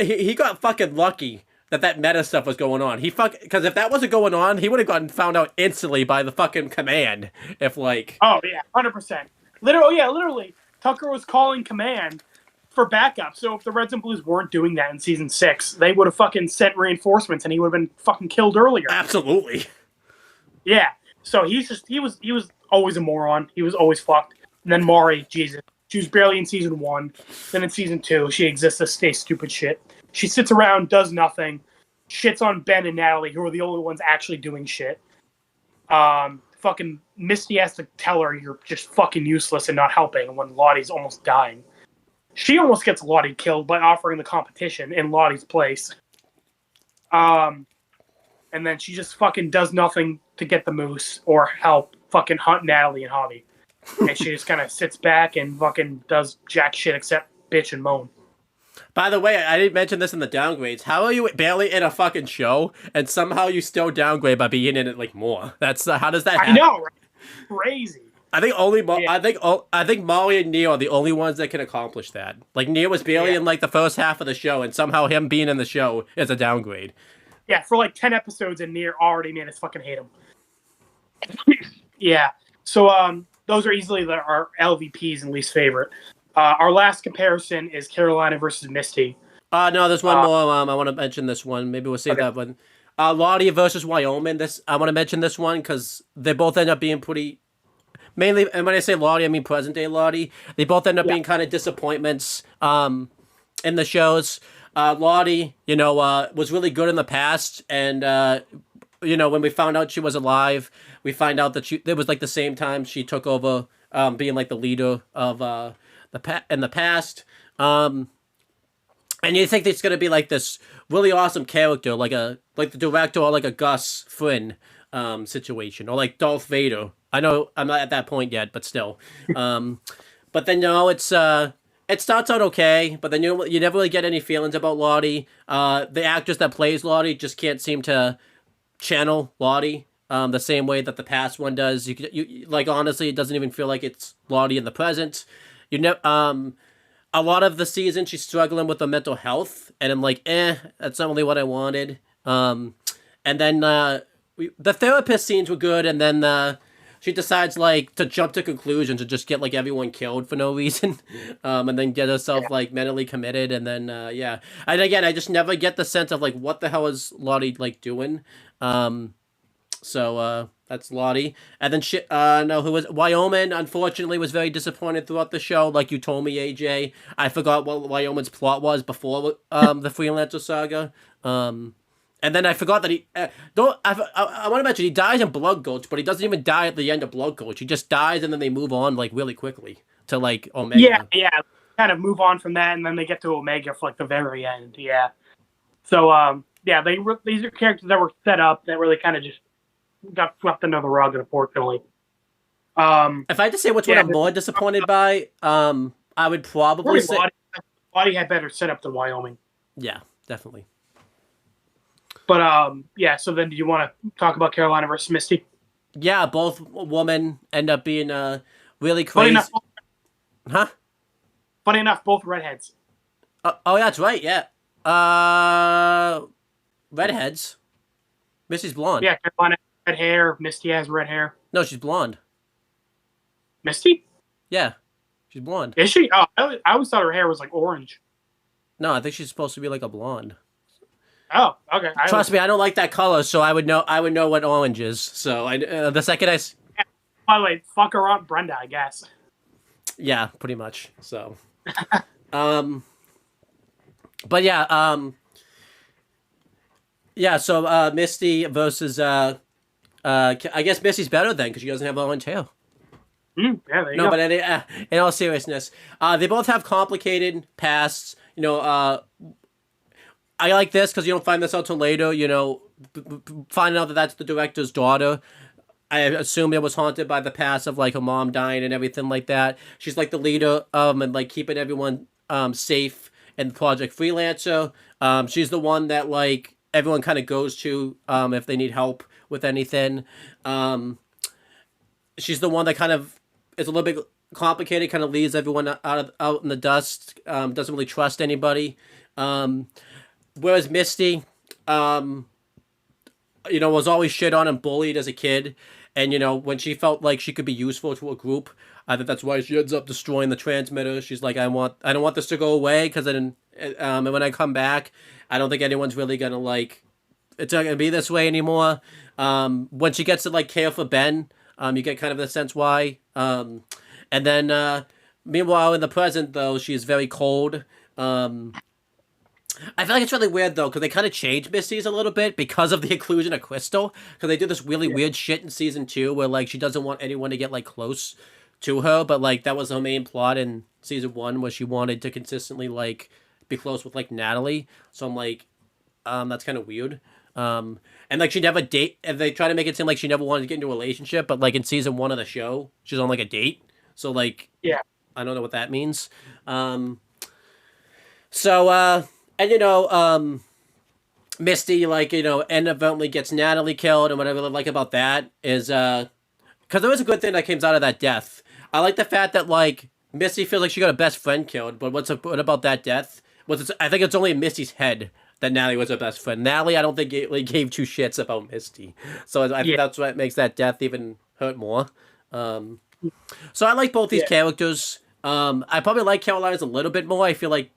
[SPEAKER 2] he got fucking lucky that meta stuff was going on. Because if that wasn't going on, he would have gotten found out instantly by the fucking command. If like...
[SPEAKER 3] Oh, yeah, 100%. Literally, Tucker was calling command for backup. So if the Reds and Blues weren't doing that in season 6, they would have fucking sent reinforcements and he would have been fucking killed earlier.
[SPEAKER 2] Absolutely.
[SPEAKER 3] Yeah. So he was always a moron. He was always fucked. And then Mari, Jesus. She was barely in season 1. Then in season 2, she exists to stay stupid shit. She sits around, does nothing, shits on Ben and Natalie, who are the only ones actually doing shit. Fucking Misty has to tell her you're just fucking useless and not helping when Lottie's almost dying. She almost gets Lottie killed by offering the competition in Lottie's place. And then she just fucking does nothing to get the moose or help fucking hunt Natalie and Javi. And she just kind of sits back and fucking does jack shit except bitch and moan.
[SPEAKER 2] By the way, I didn't mention this in the downgrades. How are you barely in a fucking show and somehow you still downgrade by being in it like more? That's how does that happen?
[SPEAKER 3] I know, right? Crazy.
[SPEAKER 2] I think I think Molly and Neil are the only ones that can accomplish that. Like Neil was barely in like the first half of the show, and somehow him being in the show is a downgrade.
[SPEAKER 3] Yeah, for like 10 episodes, and Near already made us fucking hate him. Yeah. So those are easily our LVPs and least favorite. Our last comparison is Carolina versus Misty.
[SPEAKER 2] No, there's one more. I want to mention this one. Maybe we'll save that one. Lottie versus Wyoming. I want to mention this one because they both end up being pretty. Mainly, and when I say Lottie, I mean present day Lottie. They both end up being kind of disappointments in the shows. Lottie, was really good in the past, and when we found out she was alive, we find out that it was like the same time she took over, being like the leader of in the past. And you think it's gonna be like this really awesome character, like the director, or like a Gus Fring situation, or like Darth Vader. I know I'm not at that point yet, but still. But then it starts out okay, but then you never really get any feelings about Lottie. The actress that plays Lottie just can't seem to channel Lottie the same way that the past one does. You like, honestly, it doesn't even feel like it's Lottie in the present. A lot of the season she's struggling with her mental health, and I'm like, that's not really what I wanted. And then the therapist scenes were good, and then she decides like to jump to conclusions and just get like everyone killed for no reason, and then get herself like mentally committed, and then and again, I just never get the sense of like what the hell is Lottie like doing. So that's Lottie, and then who was Wyoming? Unfortunately, was very disappointed throughout the show. Like you told me, AJ, I forgot what Wyoming's plot was before the Freelancer saga. And then I forgot that I want to mention he dies in Blood Gulch, but he doesn't even die at the end of Blood Gulch. He just dies, and then they move on like really quickly to like Omega.
[SPEAKER 3] Yeah, kind of move on from that, and then they get to Omega for like the very end. Yeah. So these are characters that were set up that really kind of just got swept under the rug, unfortunately.
[SPEAKER 2] If I had to say which one I'm more disappointed by, I would probably say
[SPEAKER 3] Lottie had better setup than Wyoming.
[SPEAKER 2] Yeah, definitely.
[SPEAKER 3] But so then do you want to talk about Carolina versus Misty?
[SPEAKER 2] Yeah, both women end up being really crazy.
[SPEAKER 3] Funny enough, both redheads.
[SPEAKER 2] Oh, that's right. Yeah. Redheads. Misty's blonde.
[SPEAKER 3] Yeah, Carolina has red hair. Misty has red hair.
[SPEAKER 2] No, she's blonde.
[SPEAKER 3] Misty?
[SPEAKER 2] Yeah, she's blonde.
[SPEAKER 3] Is she? Oh, I always thought her hair was like orange.
[SPEAKER 2] No, I think she's supposed to be like a blonde.
[SPEAKER 3] Oh, okay.
[SPEAKER 2] Trust me, I don't like that color, so I would know what orange is. So the second I.
[SPEAKER 3] By the way, fuck her Aunt Brenda, I guess.
[SPEAKER 2] Yeah, pretty much. So, but yeah, So Misty versus I guess Misty's better then because she doesn't have orange hair.
[SPEAKER 3] Yeah, there you go.
[SPEAKER 2] But in all seriousness, they both have complicated pasts. I like this because you don't find this out till later. Finding out that that's the director's daughter. I assume it was haunted by the past of like her mom dying and everything like that. She's like the leader and like keeping everyone safe in Project Freelancer. She's the one that like everyone kind of goes to if they need help with anything. She's the one that kind of is a little bit complicated, kind of leaves everyone out in the dust. Doesn't really trust anybody. Whereas Misty, was always shit on and bullied as a kid. And, when she felt like she could be useful to a group, I think that's why she ends up destroying the transmitter. She's like, I don't want this to go away because then, and when I come back, I don't think anyone's really going to like, it's not going to be this way anymore. When she gets to like care for Ben, you get kind of the sense why. And then, meanwhile, in the present, though, she is very cold. I feel like it's really weird, though, because they kind of changed Misty's a little bit because of the inclusion of Crystal. Because they do this really weird shit in Season 2 where, like, she doesn't want anyone to get, like, close to her. But, like, that was her main plot in Season 1 where she wanted to consistently, like, be close with, like, Natalie. So I'm like, that's kind of weird. And, like, she never and they try to make it seem like she never wanted to get into a relationship. But, like, in Season 1 of the show, she's on, like, a date. So, like,
[SPEAKER 3] yeah,
[SPEAKER 2] I don't know what that means. So, and Misty, like, inadvertently gets Natalie killed, and what I really like about that is, because there was a good thing that came out of that death. I like the fact that, like, Misty feels like she got a best friend killed, but what's good about that death I think it's only in Misty's head that Natalie was her best friend. Natalie, I don't think gave two shits about Misty. So I think that's what makes that death even hurt more. So I like both these characters. I probably like Carolina's a little bit more. I feel like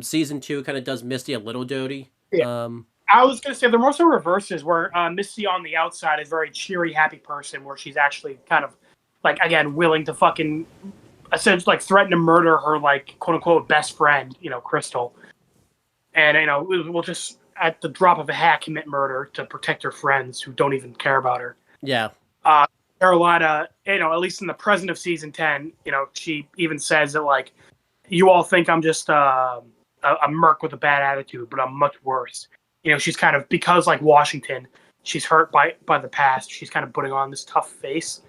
[SPEAKER 2] season 2 kind of does Misty a little dirty.
[SPEAKER 3] Yeah. I was going to say they're more so reverses where Misty on the outside is a very cheery, happy person where she's actually kind of, like, again, willing to fucking essentially, like, threaten to murder her, like, quote-unquote best friend, Crystal. And, we'll just, at the drop of a hat, commit murder to protect her friends who don't even care about her.
[SPEAKER 2] Yeah.
[SPEAKER 3] Carolina, at least in the present of season 10, she even says that, like, you all think I'm just a merc with a bad attitude, but I'm much worse. She's kind of, because like Washington, she's hurt by the past. She's kind of putting on this tough face,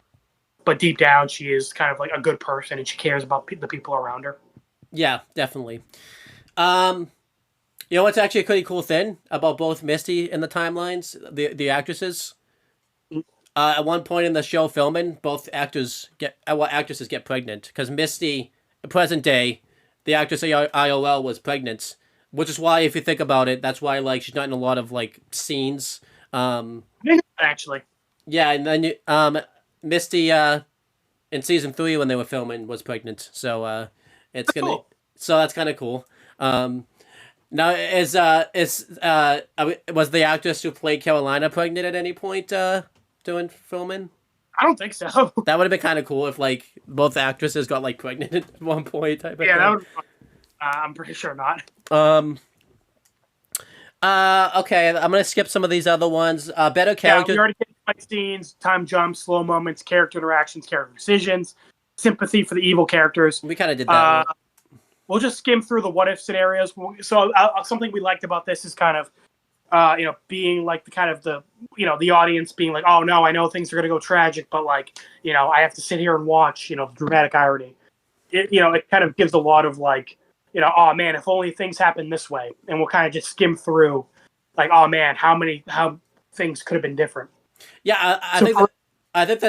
[SPEAKER 3] but deep down, she is kind of like a good person, and she cares about the people around her.
[SPEAKER 2] Yeah, definitely. What's actually a pretty cool thing about both Misty and the timelines, the actresses. At one point in the show filming, both actresses get pregnant because Misty, present day, the actress IOL was pregnant. Which is why, if you think about it, that's why like she's not in a lot of like scenes.
[SPEAKER 3] Actually,
[SPEAKER 2] yeah, and then Misty in season 3 when they were filming was pregnant, so it's gonna. Cool. So that's kind of cool. Now was the actress who played Carolina pregnant at any point during filming?
[SPEAKER 3] I don't think so.
[SPEAKER 2] That would have been kind of cool if like both actresses got like pregnant at one point. Type of
[SPEAKER 3] yeah,
[SPEAKER 2] thing.
[SPEAKER 3] That would. I'm pretty sure not.
[SPEAKER 2] Okay, I'm gonna skip some of these other ones. Better character.
[SPEAKER 3] Yeah, we already hit fight scenes, time jumps, slow moments, character interactions, character decisions, sympathy for the evil characters.
[SPEAKER 2] We kind of did that.
[SPEAKER 3] We'll just skim through the what if scenarios. So something we liked about this is kind of, being like the kind of the audience being like, oh no, I know things are gonna go tragic, but like, I have to sit here and watch, the dramatic irony. It kind of gives a lot of like, oh man, if only things happen this way, and we'll kind of just skim through, like, oh man, how things could have been different.
[SPEAKER 2] Yeah, I think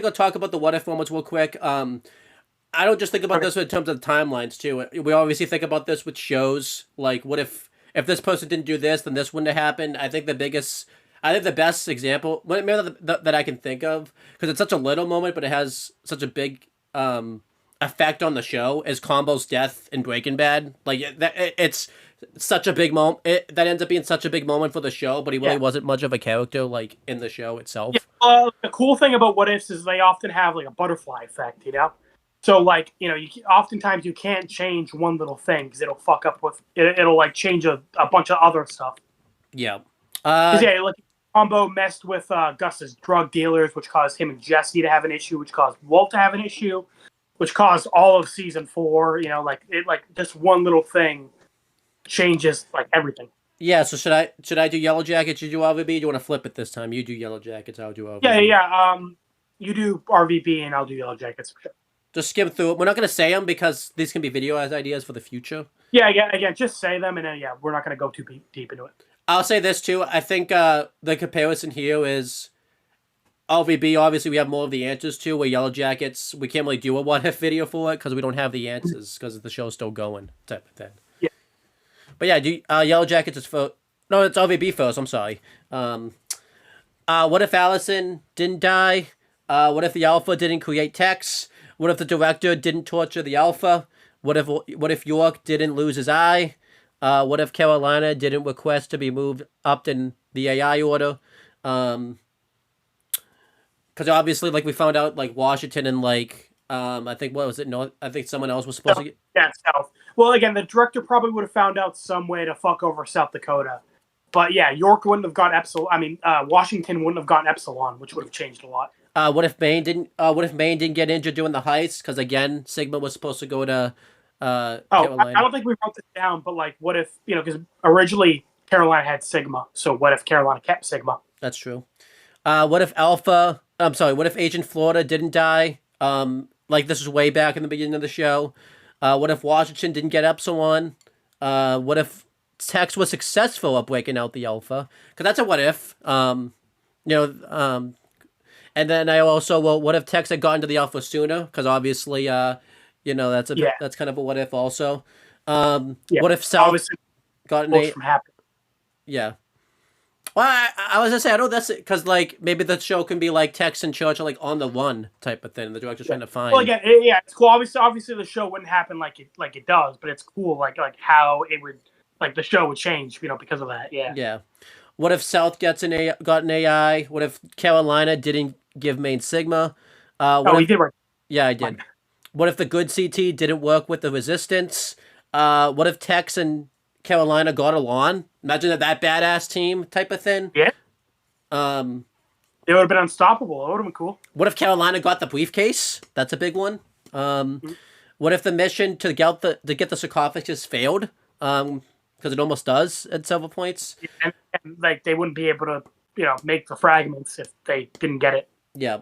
[SPEAKER 2] I'll talk about the what if moments real quick. I don't just think about this in terms of the timelines too. We obviously think about this with shows, like what if this person didn't do this, then this wouldn't have happened. I think the best example maybe that I can think of, because it's such a little moment, but it has such a big effect on the show, is Combo's death in Breaking Bad. Like it's such a big moment. That ends up being such a big moment for the show, but he really wasn't much of a character like in the show itself.
[SPEAKER 3] Yeah, the cool thing about what ifs is they often have like a butterfly effect, So like oftentimes you can't change one little thing because it'll fuck up with it'll like change a bunch of other stuff.
[SPEAKER 2] Yeah.
[SPEAKER 3] Like Combo messed with Gus's drug dealers, which caused him and Jesse to have an issue, which caused Walt to have an issue, which caused all of season 4. This one little thing changes like everything.
[SPEAKER 2] Yeah. So should I do YellowJackets? You do RVB? Do you want to flip it this time? You do YellowJackets. I'll do RVB.
[SPEAKER 3] Yeah. You do RVB and I'll do YellowJackets for sure.
[SPEAKER 2] Just skim through it. We're not going to say them because these can be video as ideas for the future.
[SPEAKER 3] Yeah. Again, just say them, and then we're not going to go too deep into it.
[SPEAKER 2] I'll say this too. I think the comparison here is LVB. Obviously, we have more of the answers to. Where YellowJackets, we can't really do a what if video for it because we don't have the answers because the show's still going type of thing.
[SPEAKER 3] Yeah.
[SPEAKER 2] But yeah, YellowJackets is for. No, it's LVB first. I'm sorry. What if Allison didn't die? What if the Alpha didn't create Tex? What if the director didn't torture the Alpha? What if York didn't lose his eye? What if Carolina didn't request to be moved up in the AI order? Because obviously, like we found out, like Washington and like I think what was it? No, I think someone else was supposed to get.
[SPEAKER 3] Yeah, South. Well, again, the director probably would have found out some way to fuck over South Dakota, but yeah, York wouldn't have got Epsilon. I mean, Washington wouldn't have gotten Epsilon, which would have changed a lot.
[SPEAKER 2] What if Maine didn't get injured doing the heist? Because again, Sigma was supposed to go to. Carolina.
[SPEAKER 3] I don't think we wrote this down, but like, what if because originally Carolina had Sigma, so what if Carolina kept Sigma?
[SPEAKER 2] That's true. What if Alpha? I'm sorry. What if Agent Florida didn't die? Like this was way back in the beginning of the show. What if Washington didn't get Epsilon? What if Tex was successful at breaking out the alpha? Because that's a what if. You know, and then I also, well, what if Tex had gotten to the alpha sooner? Because obviously, that's
[SPEAKER 3] Yeah,
[SPEAKER 2] that's kind of a what if also.
[SPEAKER 3] yeah.
[SPEAKER 2] What if South
[SPEAKER 3] Obviously,
[SPEAKER 2] got an
[SPEAKER 3] close
[SPEAKER 2] A?
[SPEAKER 3] from happening.
[SPEAKER 2] Yeah. Well, I was gonna say I know that's because like maybe the show can be like Tex and Church are like on the run type of thing. The director's
[SPEAKER 3] Yeah.
[SPEAKER 2] trying to
[SPEAKER 3] Well,
[SPEAKER 2] find.
[SPEAKER 3] again, yeah, it's cool. Obviously, the show wouldn't happen like it does, but it's cool, like how it would, like the show would change, because of that. Yeah.
[SPEAKER 2] Yeah. What if South got an AI? What if Carolina didn't give Main Sigma? What
[SPEAKER 3] Oh, he
[SPEAKER 2] if
[SPEAKER 3] did right.
[SPEAKER 2] Yeah, I did. What if the good CT didn't work with the Resistance? What if Tex and Carolina got along? Imagine that badass team type of thing.
[SPEAKER 3] Yeah,
[SPEAKER 2] Um,
[SPEAKER 3] it would have been unstoppable. It would have been cool.
[SPEAKER 2] what if Carolina got the briefcase? That's a big one. What if the mission to get the sarcophagus failed? Because it almost does at several points.
[SPEAKER 3] And like they wouldn't be able to, make the fragments if they didn't get it.
[SPEAKER 2] Yeah.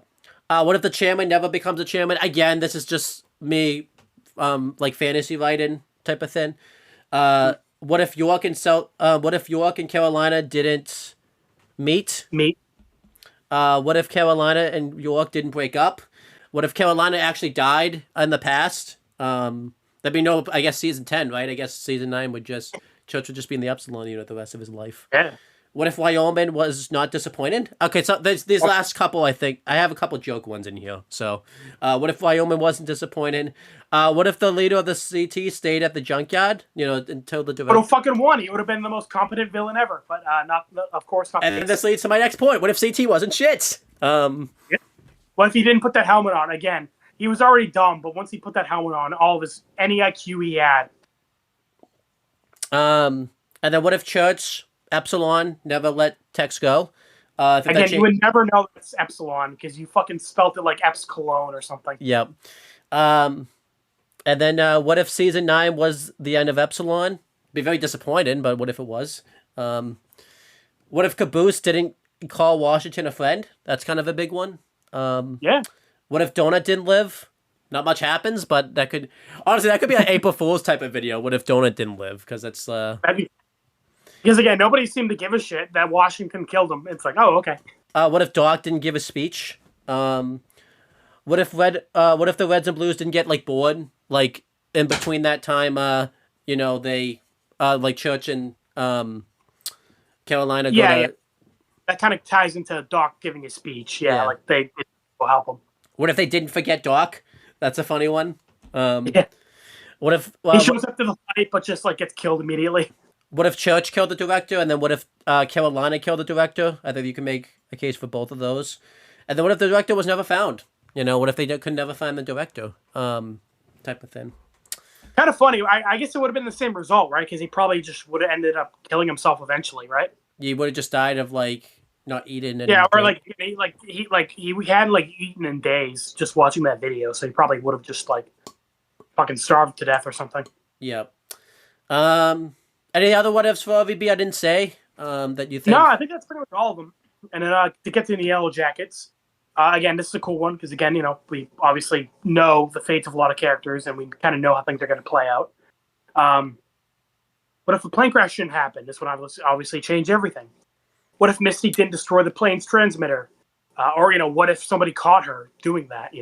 [SPEAKER 2] What if the chairman never becomes a chairman? Again, this is just me, like fantasy writing type of thing. What if York and Carolina didn't meet?
[SPEAKER 3] Me,
[SPEAKER 2] What if Carolina and York didn't break up? What if Carolina actually died in the past? That'd be no, I guess season 10, right? I guess season 9 would just Church would just be in the Epsilon unit the rest of his life.
[SPEAKER 3] yeah.
[SPEAKER 2] What if Wyoming was not disappointed? Okay, so these last couple, I think I have a couple joke ones in here. So, what if Wyoming wasn't disappointed? What if the leader of the CT stayed at the junkyard? Until the
[SPEAKER 3] Would have fucking won. He would have been the most competent villain ever. But not, of course, not.
[SPEAKER 2] And this leads to my next point. What if CT wasn't shit?
[SPEAKER 3] What if he didn't put that helmet on again? He was already dumb, but once he put that helmet on, all of any IQ he had.
[SPEAKER 2] And then what if Church Epsilon never let Tex go?
[SPEAKER 3] Again, you would never know it's Epsilon because you fucking spelt it like Eps Cologne or something.
[SPEAKER 2] Yep. And then what if season 9 was the end of Epsilon? Be very disappointing, but what if it was? What if Caboose didn't call Washington a friend? That's kind of a big one.
[SPEAKER 3] Yeah.
[SPEAKER 2] What if Donut didn't live? Not much happens, but that could be an April Fool's type of video. What if Donut didn't live? Because that's
[SPEAKER 3] Because again, nobody seemed to give a shit that Washington killed him. It's like, oh, okay.
[SPEAKER 2] What if Doc didn't give a speech? What if the Reds and Blues didn't get like bored, like in between that time? They like Church and Carolina.
[SPEAKER 3] Yeah. That kind of ties into Doc giving a speech. Yeah. Like they will help him.
[SPEAKER 2] What if they didn't forget Doc? That's a funny one.
[SPEAKER 3] Yeah.
[SPEAKER 2] What if
[SPEAKER 3] he shows up to the fight, but just like gets killed immediately?
[SPEAKER 2] What if Church killed the director, and then what if Carolina killed the director? I think you can make a case for both of those. And then what if the director was never found? What if they could never find the director? Type of thing.
[SPEAKER 3] Kind of funny. I guess it would have been the same result, right? Because he probably just would have ended up killing himself eventually, right?
[SPEAKER 2] He would have just died of like not eating.
[SPEAKER 3] Yeah, or he hadn't eaten in days just watching that video, so he probably would have just like fucking starved to death or something.
[SPEAKER 2] Yep. Any other what ifs for OVB I didn't say that you think?
[SPEAKER 3] No, I think that's pretty much all of them. And then to get to the YellowJackets, again, this is a cool one because again, we obviously know the fates of a lot of characters and we kind of know how things are going to play out. What if the plane crash didn't happen? This would obviously change everything. What if Misty didn't destroy the plane's transmitter? Or what if somebody caught her doing that?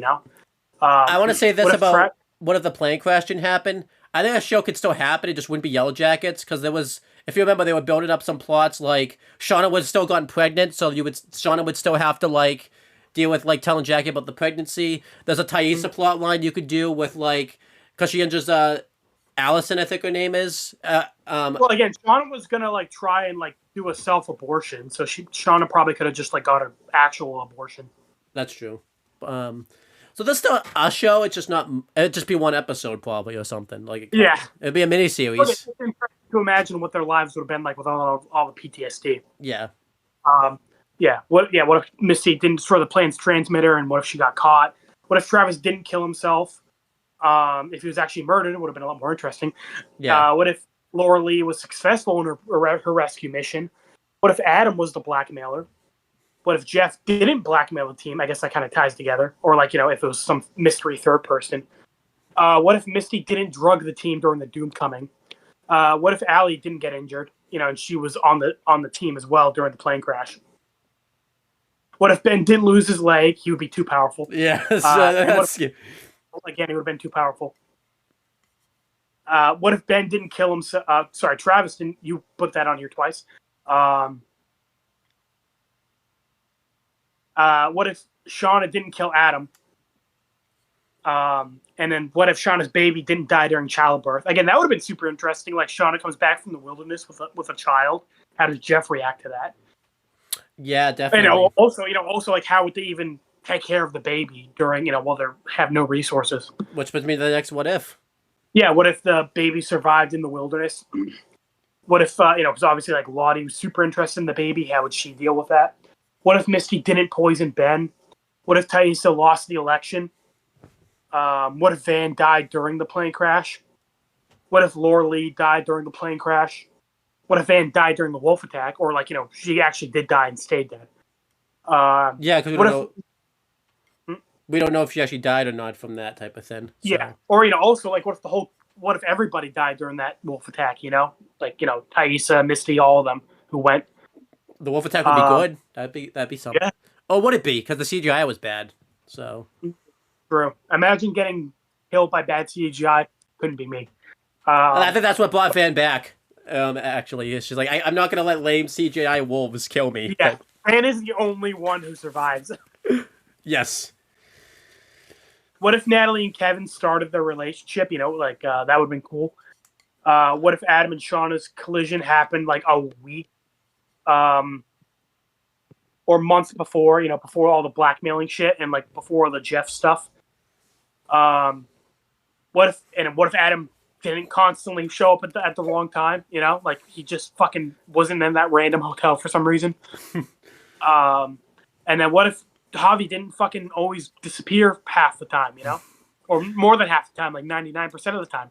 [SPEAKER 2] I want to say this about what if the plane crash didn't happen? I think a show could still happen. It just wouldn't be YellowJackets because there was, if you remember, they were building up some plots like Shauna would still gotten pregnant, so Shauna would still have to like deal with like telling Jackie about the pregnancy. There's a Thaisa plot line you could do with like because she injures Allison, I think her name is.
[SPEAKER 3] Well, again, Shauna was gonna like try and like do a self-abortion, so Shauna probably could have just like got an actual abortion.
[SPEAKER 2] That's true. So this is still a show. It's just not. It'd just be one episode probably or something. Like it'd be a mini series.
[SPEAKER 3] To imagine what their lives would have been like with all the PTSD.
[SPEAKER 2] Yeah.
[SPEAKER 3] What if Misty didn't destroy the plane's transmitter, and what if she got caught? What if Travis didn't kill himself? If he was actually murdered, it would have been a lot more interesting.
[SPEAKER 2] Yeah.
[SPEAKER 3] What if Laura Lee was successful in her rescue mission? What if Adam was the blackmailer? What if Jeff didn't blackmail the team? I guess that kind of ties together. Or if it was some mystery third person. What if Misty didn't drug the team during the Doom coming? What if Allie didn't get injured? And she was on the team as well during the plane crash. What if Ben didn't lose his leg? He would be too powerful.
[SPEAKER 2] Yeah,
[SPEAKER 3] Again, he would have been too powerful. What if Ben didn't kill himself? Sorry, Travis didn't. You put that on here twice. What if Shauna didn't kill Adam? And then what if Shauna's baby didn't die during childbirth? Again, that would have been super interesting. Like Shauna comes back from the wilderness with a child. How does Jeff react to that?
[SPEAKER 2] Yeah, definitely.
[SPEAKER 3] Also, like how would they even take care of the baby during while they have no resources?
[SPEAKER 2] Which puts me to the next what if.
[SPEAKER 3] Yeah, what if the baby survived in the wilderness? What if because obviously like Lottie was super interested in the baby. How would she deal with that? What if Misty didn't poison Ben? What if Taissa lost the election? What if Van died during the plane crash? What if Laura Lee died during the plane crash? What if Van died during the wolf attack? Or she actually did die and stayed dead?
[SPEAKER 2] Yeah, because we don't know if she actually died or not from that type of thing. So.
[SPEAKER 3] Yeah, or also like what if everybody died during that wolf attack? Taissa, Misty, all of them who went.
[SPEAKER 2] The wolf attack would be good. That'd be something. Yeah. Oh, would it be? Because the CGI was bad. So.
[SPEAKER 3] True. Imagine getting killed by bad CGI. Couldn't be me.
[SPEAKER 2] I think that's what brought Van back. Actually, she's like, I'm not gonna let lame CGI wolves kill me.
[SPEAKER 3] Yeah, Van is the only one who survives.
[SPEAKER 2] Yes.
[SPEAKER 3] What if Natalie and Kevin started their relationship? That would have been cool. What if Adam and Shauna's collision happened like a week, or months before? Before all the blackmailing shit and like before the Jeff stuff. What if Adam didn't constantly show up at the wrong time? Like he just fucking wasn't in that random hotel for some reason. And then what if Javi didn't fucking always disappear half the time? Or more than half the time, like 99% of the time.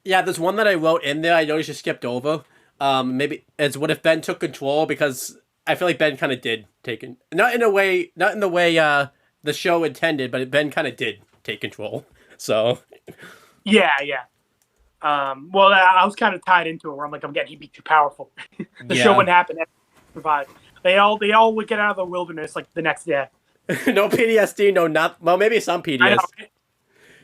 [SPEAKER 2] Yeah, there's one that I wrote in there. I noticed you skipped over. Maybe it's what if Ben took control, because I feel like Ben kind of did take it. Not in the way the show intended, but Ben kind of did take control. So.
[SPEAKER 3] Yeah. Well, I was kind of tied into it where I'm like, he'd be too powerful. The show wouldn't happen. Survive. They all would get out of the wilderness like the next day.
[SPEAKER 2] No PTSD, no nothing. Well, maybe some PTSD.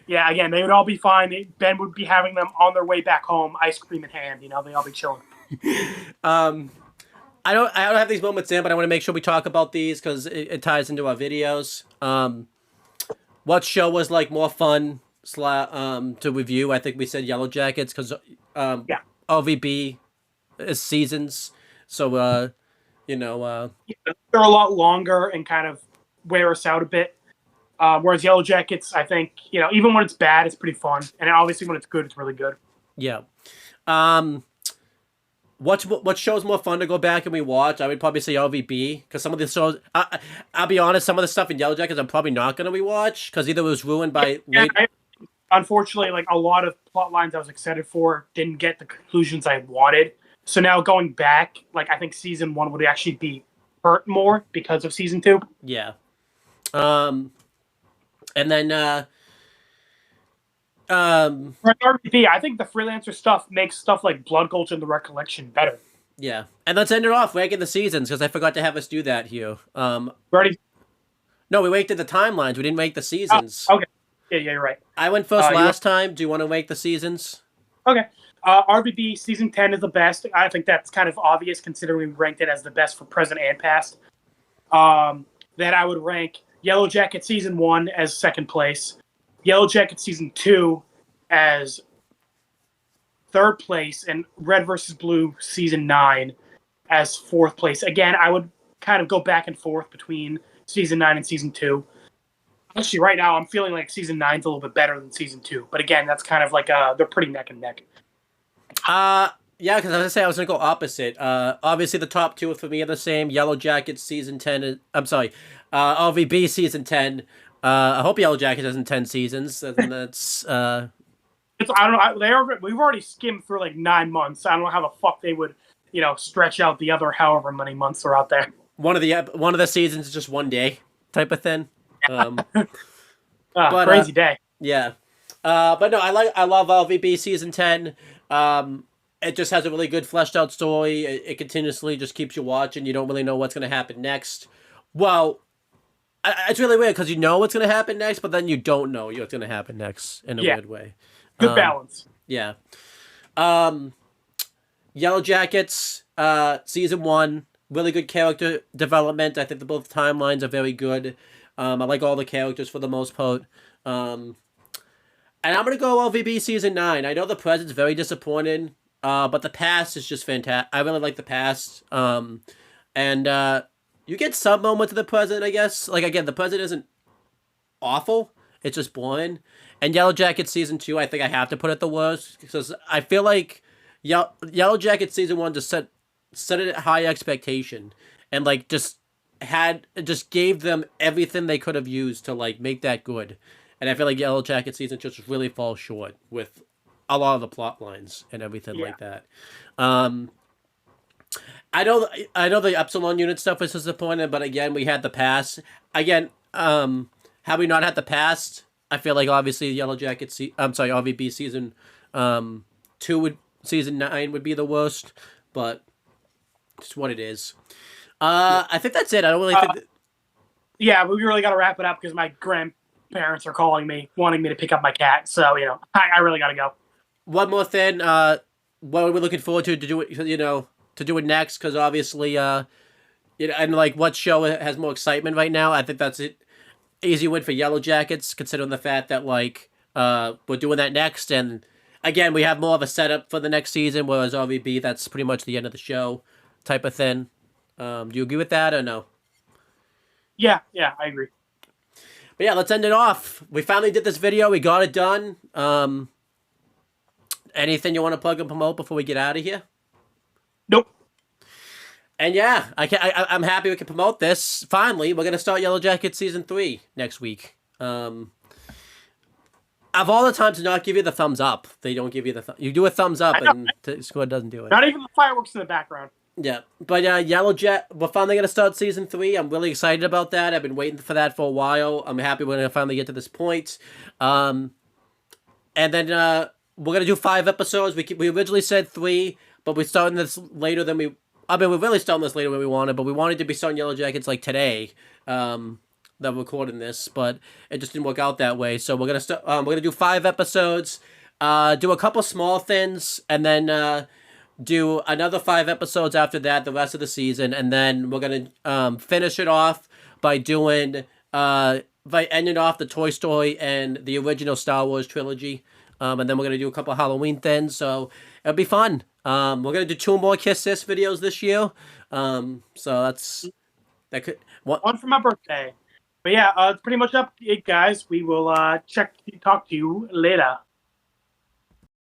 [SPEAKER 3] Yeah, again, they would all be fine. Ben would be having them on their way back home, ice cream in hand. They all be chilling.
[SPEAKER 2] I don't have these moments in, but I want to make sure we talk about these because it ties into our videos. What show was like more fun to review? I think we said YellowJackets because OVB is seasons, so they're a lot longer and kind of wear us out a bit. Whereas YellowJackets, I think even when it's bad, it's pretty fun, and obviously when it's good, it's really good. Yeah. What show's more fun to go back and we watch? I would probably say OVB because some of the shows. I'll be honest, some of the stuff in YellowJackets I'm probably not going to rewatch because either it was ruined by.
[SPEAKER 3] Unfortunately, like a lot of plot lines I was excited for didn't get the conclusions I wanted. So now going back, like I think season 1 would actually be hurt more because of season 2.
[SPEAKER 2] Yeah. And then.
[SPEAKER 3] For RVP, I think the freelancer stuff makes stuff like Blood Gulch and The Recollection better.
[SPEAKER 2] Yeah, and let's end it off ranking the seasons because I forgot to have us do that here.
[SPEAKER 3] Ready?
[SPEAKER 2] No, we ranked the timelines. We didn't rank the seasons.
[SPEAKER 3] Okay. Yeah, you're right.
[SPEAKER 2] I went first last time. Do you want to rank the seasons?
[SPEAKER 3] Okay. RVP season 10 is the best. I think that's kind of obvious considering we ranked it as the best for present and past. Then I would rank YellowJackets season 1 as second place. YellowJackets season 2 as third place, and Red vs. Blue season 9 as fourth place. Again, I would kind of go back and forth between season 9 and season 2. Actually, right now, I'm feeling like season 9's a little bit better than season 2. But again, that's kind of like they're pretty neck and neck.
[SPEAKER 2] Yeah, because I was going to go opposite. Obviously, the top two for me are the same. YellowJackets season 10. RVB season 10. I hope YellowJackets isn't 10 seasons. That's.
[SPEAKER 3] I don't know. We've already skimmed through like 9 months. I don't know how the fuck they would, stretch out the other however many months are out there.
[SPEAKER 2] One of the seasons is just one day type of thing.
[SPEAKER 3] Crazy day.
[SPEAKER 2] Yeah. But no, I love LVB season 10. It just has a really good fleshed out story. It continuously just keeps you watching. You don't really know what's going to happen next. Well, it's really weird because you know what's going to happen next, but then you don't know what's going to happen next in a weird way.
[SPEAKER 3] Good balance.
[SPEAKER 2] Yeah. Yellow Jackets, season 1, really good character development. I think both timelines are very good. I like all the characters for the most part. And I'm going to go LVB season 9. I know the present's very disappointing, but the past is just fantastic. I really like the past. And you get some moments of the present, I guess. Like, again, the present isn't awful. It's just boring. And Yellow Jackets season 2, I think I have to put it the worst. Because I feel like Yellow Jackets season 1 just set it at high expectation. And, like, just gave them everything they could have used to, like, make that good. And I feel like Yellow Jacket season 2 just really falls short with a lot of the plot lines and everything like that. I know the Epsilon unit stuff was disappointing, but again, we had the past. Again, had we not had the past, I feel like obviously Yellow Jacket RVB season 2 season 9 would be the worst, but it's what it is. I think that's it. I don't really think
[SPEAKER 3] Yeah, we really got to wrap it up because my grandparents are calling me, wanting me to pick up my cat. So, I really got to go.
[SPEAKER 2] One more thing, what are we looking forward to do it, to do it next? Because obviously, and like what show has more excitement right now? I think that's it. Easy win for Yellow Jackets, considering the fact that like we're doing that next, and again we have more of a setup for the next season. Whereas RVB, that's pretty much the end of the show, type of thing. Do you agree with that or no?
[SPEAKER 3] Yeah, I agree.
[SPEAKER 2] But yeah, let's end it off. We finally did this video. We got it done. Anything you want to plug and promote before we get out of here?
[SPEAKER 3] Nope.
[SPEAKER 2] And yeah, I'm happy we can promote this. Finally, we're gonna start Yellow Jackets season 3 next week. Of all the times to not give you the thumbs up, they don't give you the you do a thumbs up and the squad doesn't do it.
[SPEAKER 3] Not even the fireworks in the background.
[SPEAKER 2] Yeah, but we're finally gonna start season 3. I'm really excited about that. I've been waiting for that for a while. I'm happy we're gonna finally get to this point. And then we're gonna do 5 episodes. We originally said 3, but we're starting this later than we. I mean, we're really starting this later than we wanted, but we wanted to be starting Yellow Jackets like today. That we're recording this, but it just didn't work out that way. So we're gonna start. We're gonna do 5 episodes. Do a couple small things, and then do another 5 episodes after that, the rest of the season, and then we're gonna finish it off by doing by ending off the Toy Story and the original Star Wars trilogy. And then we're going to do a couple of Halloween things, so it'll be fun. We're going to do 2 more Kiss Sis videos this year. So that could...
[SPEAKER 3] One for my birthday. But yeah, it's pretty much up, guys. We will talk to you later.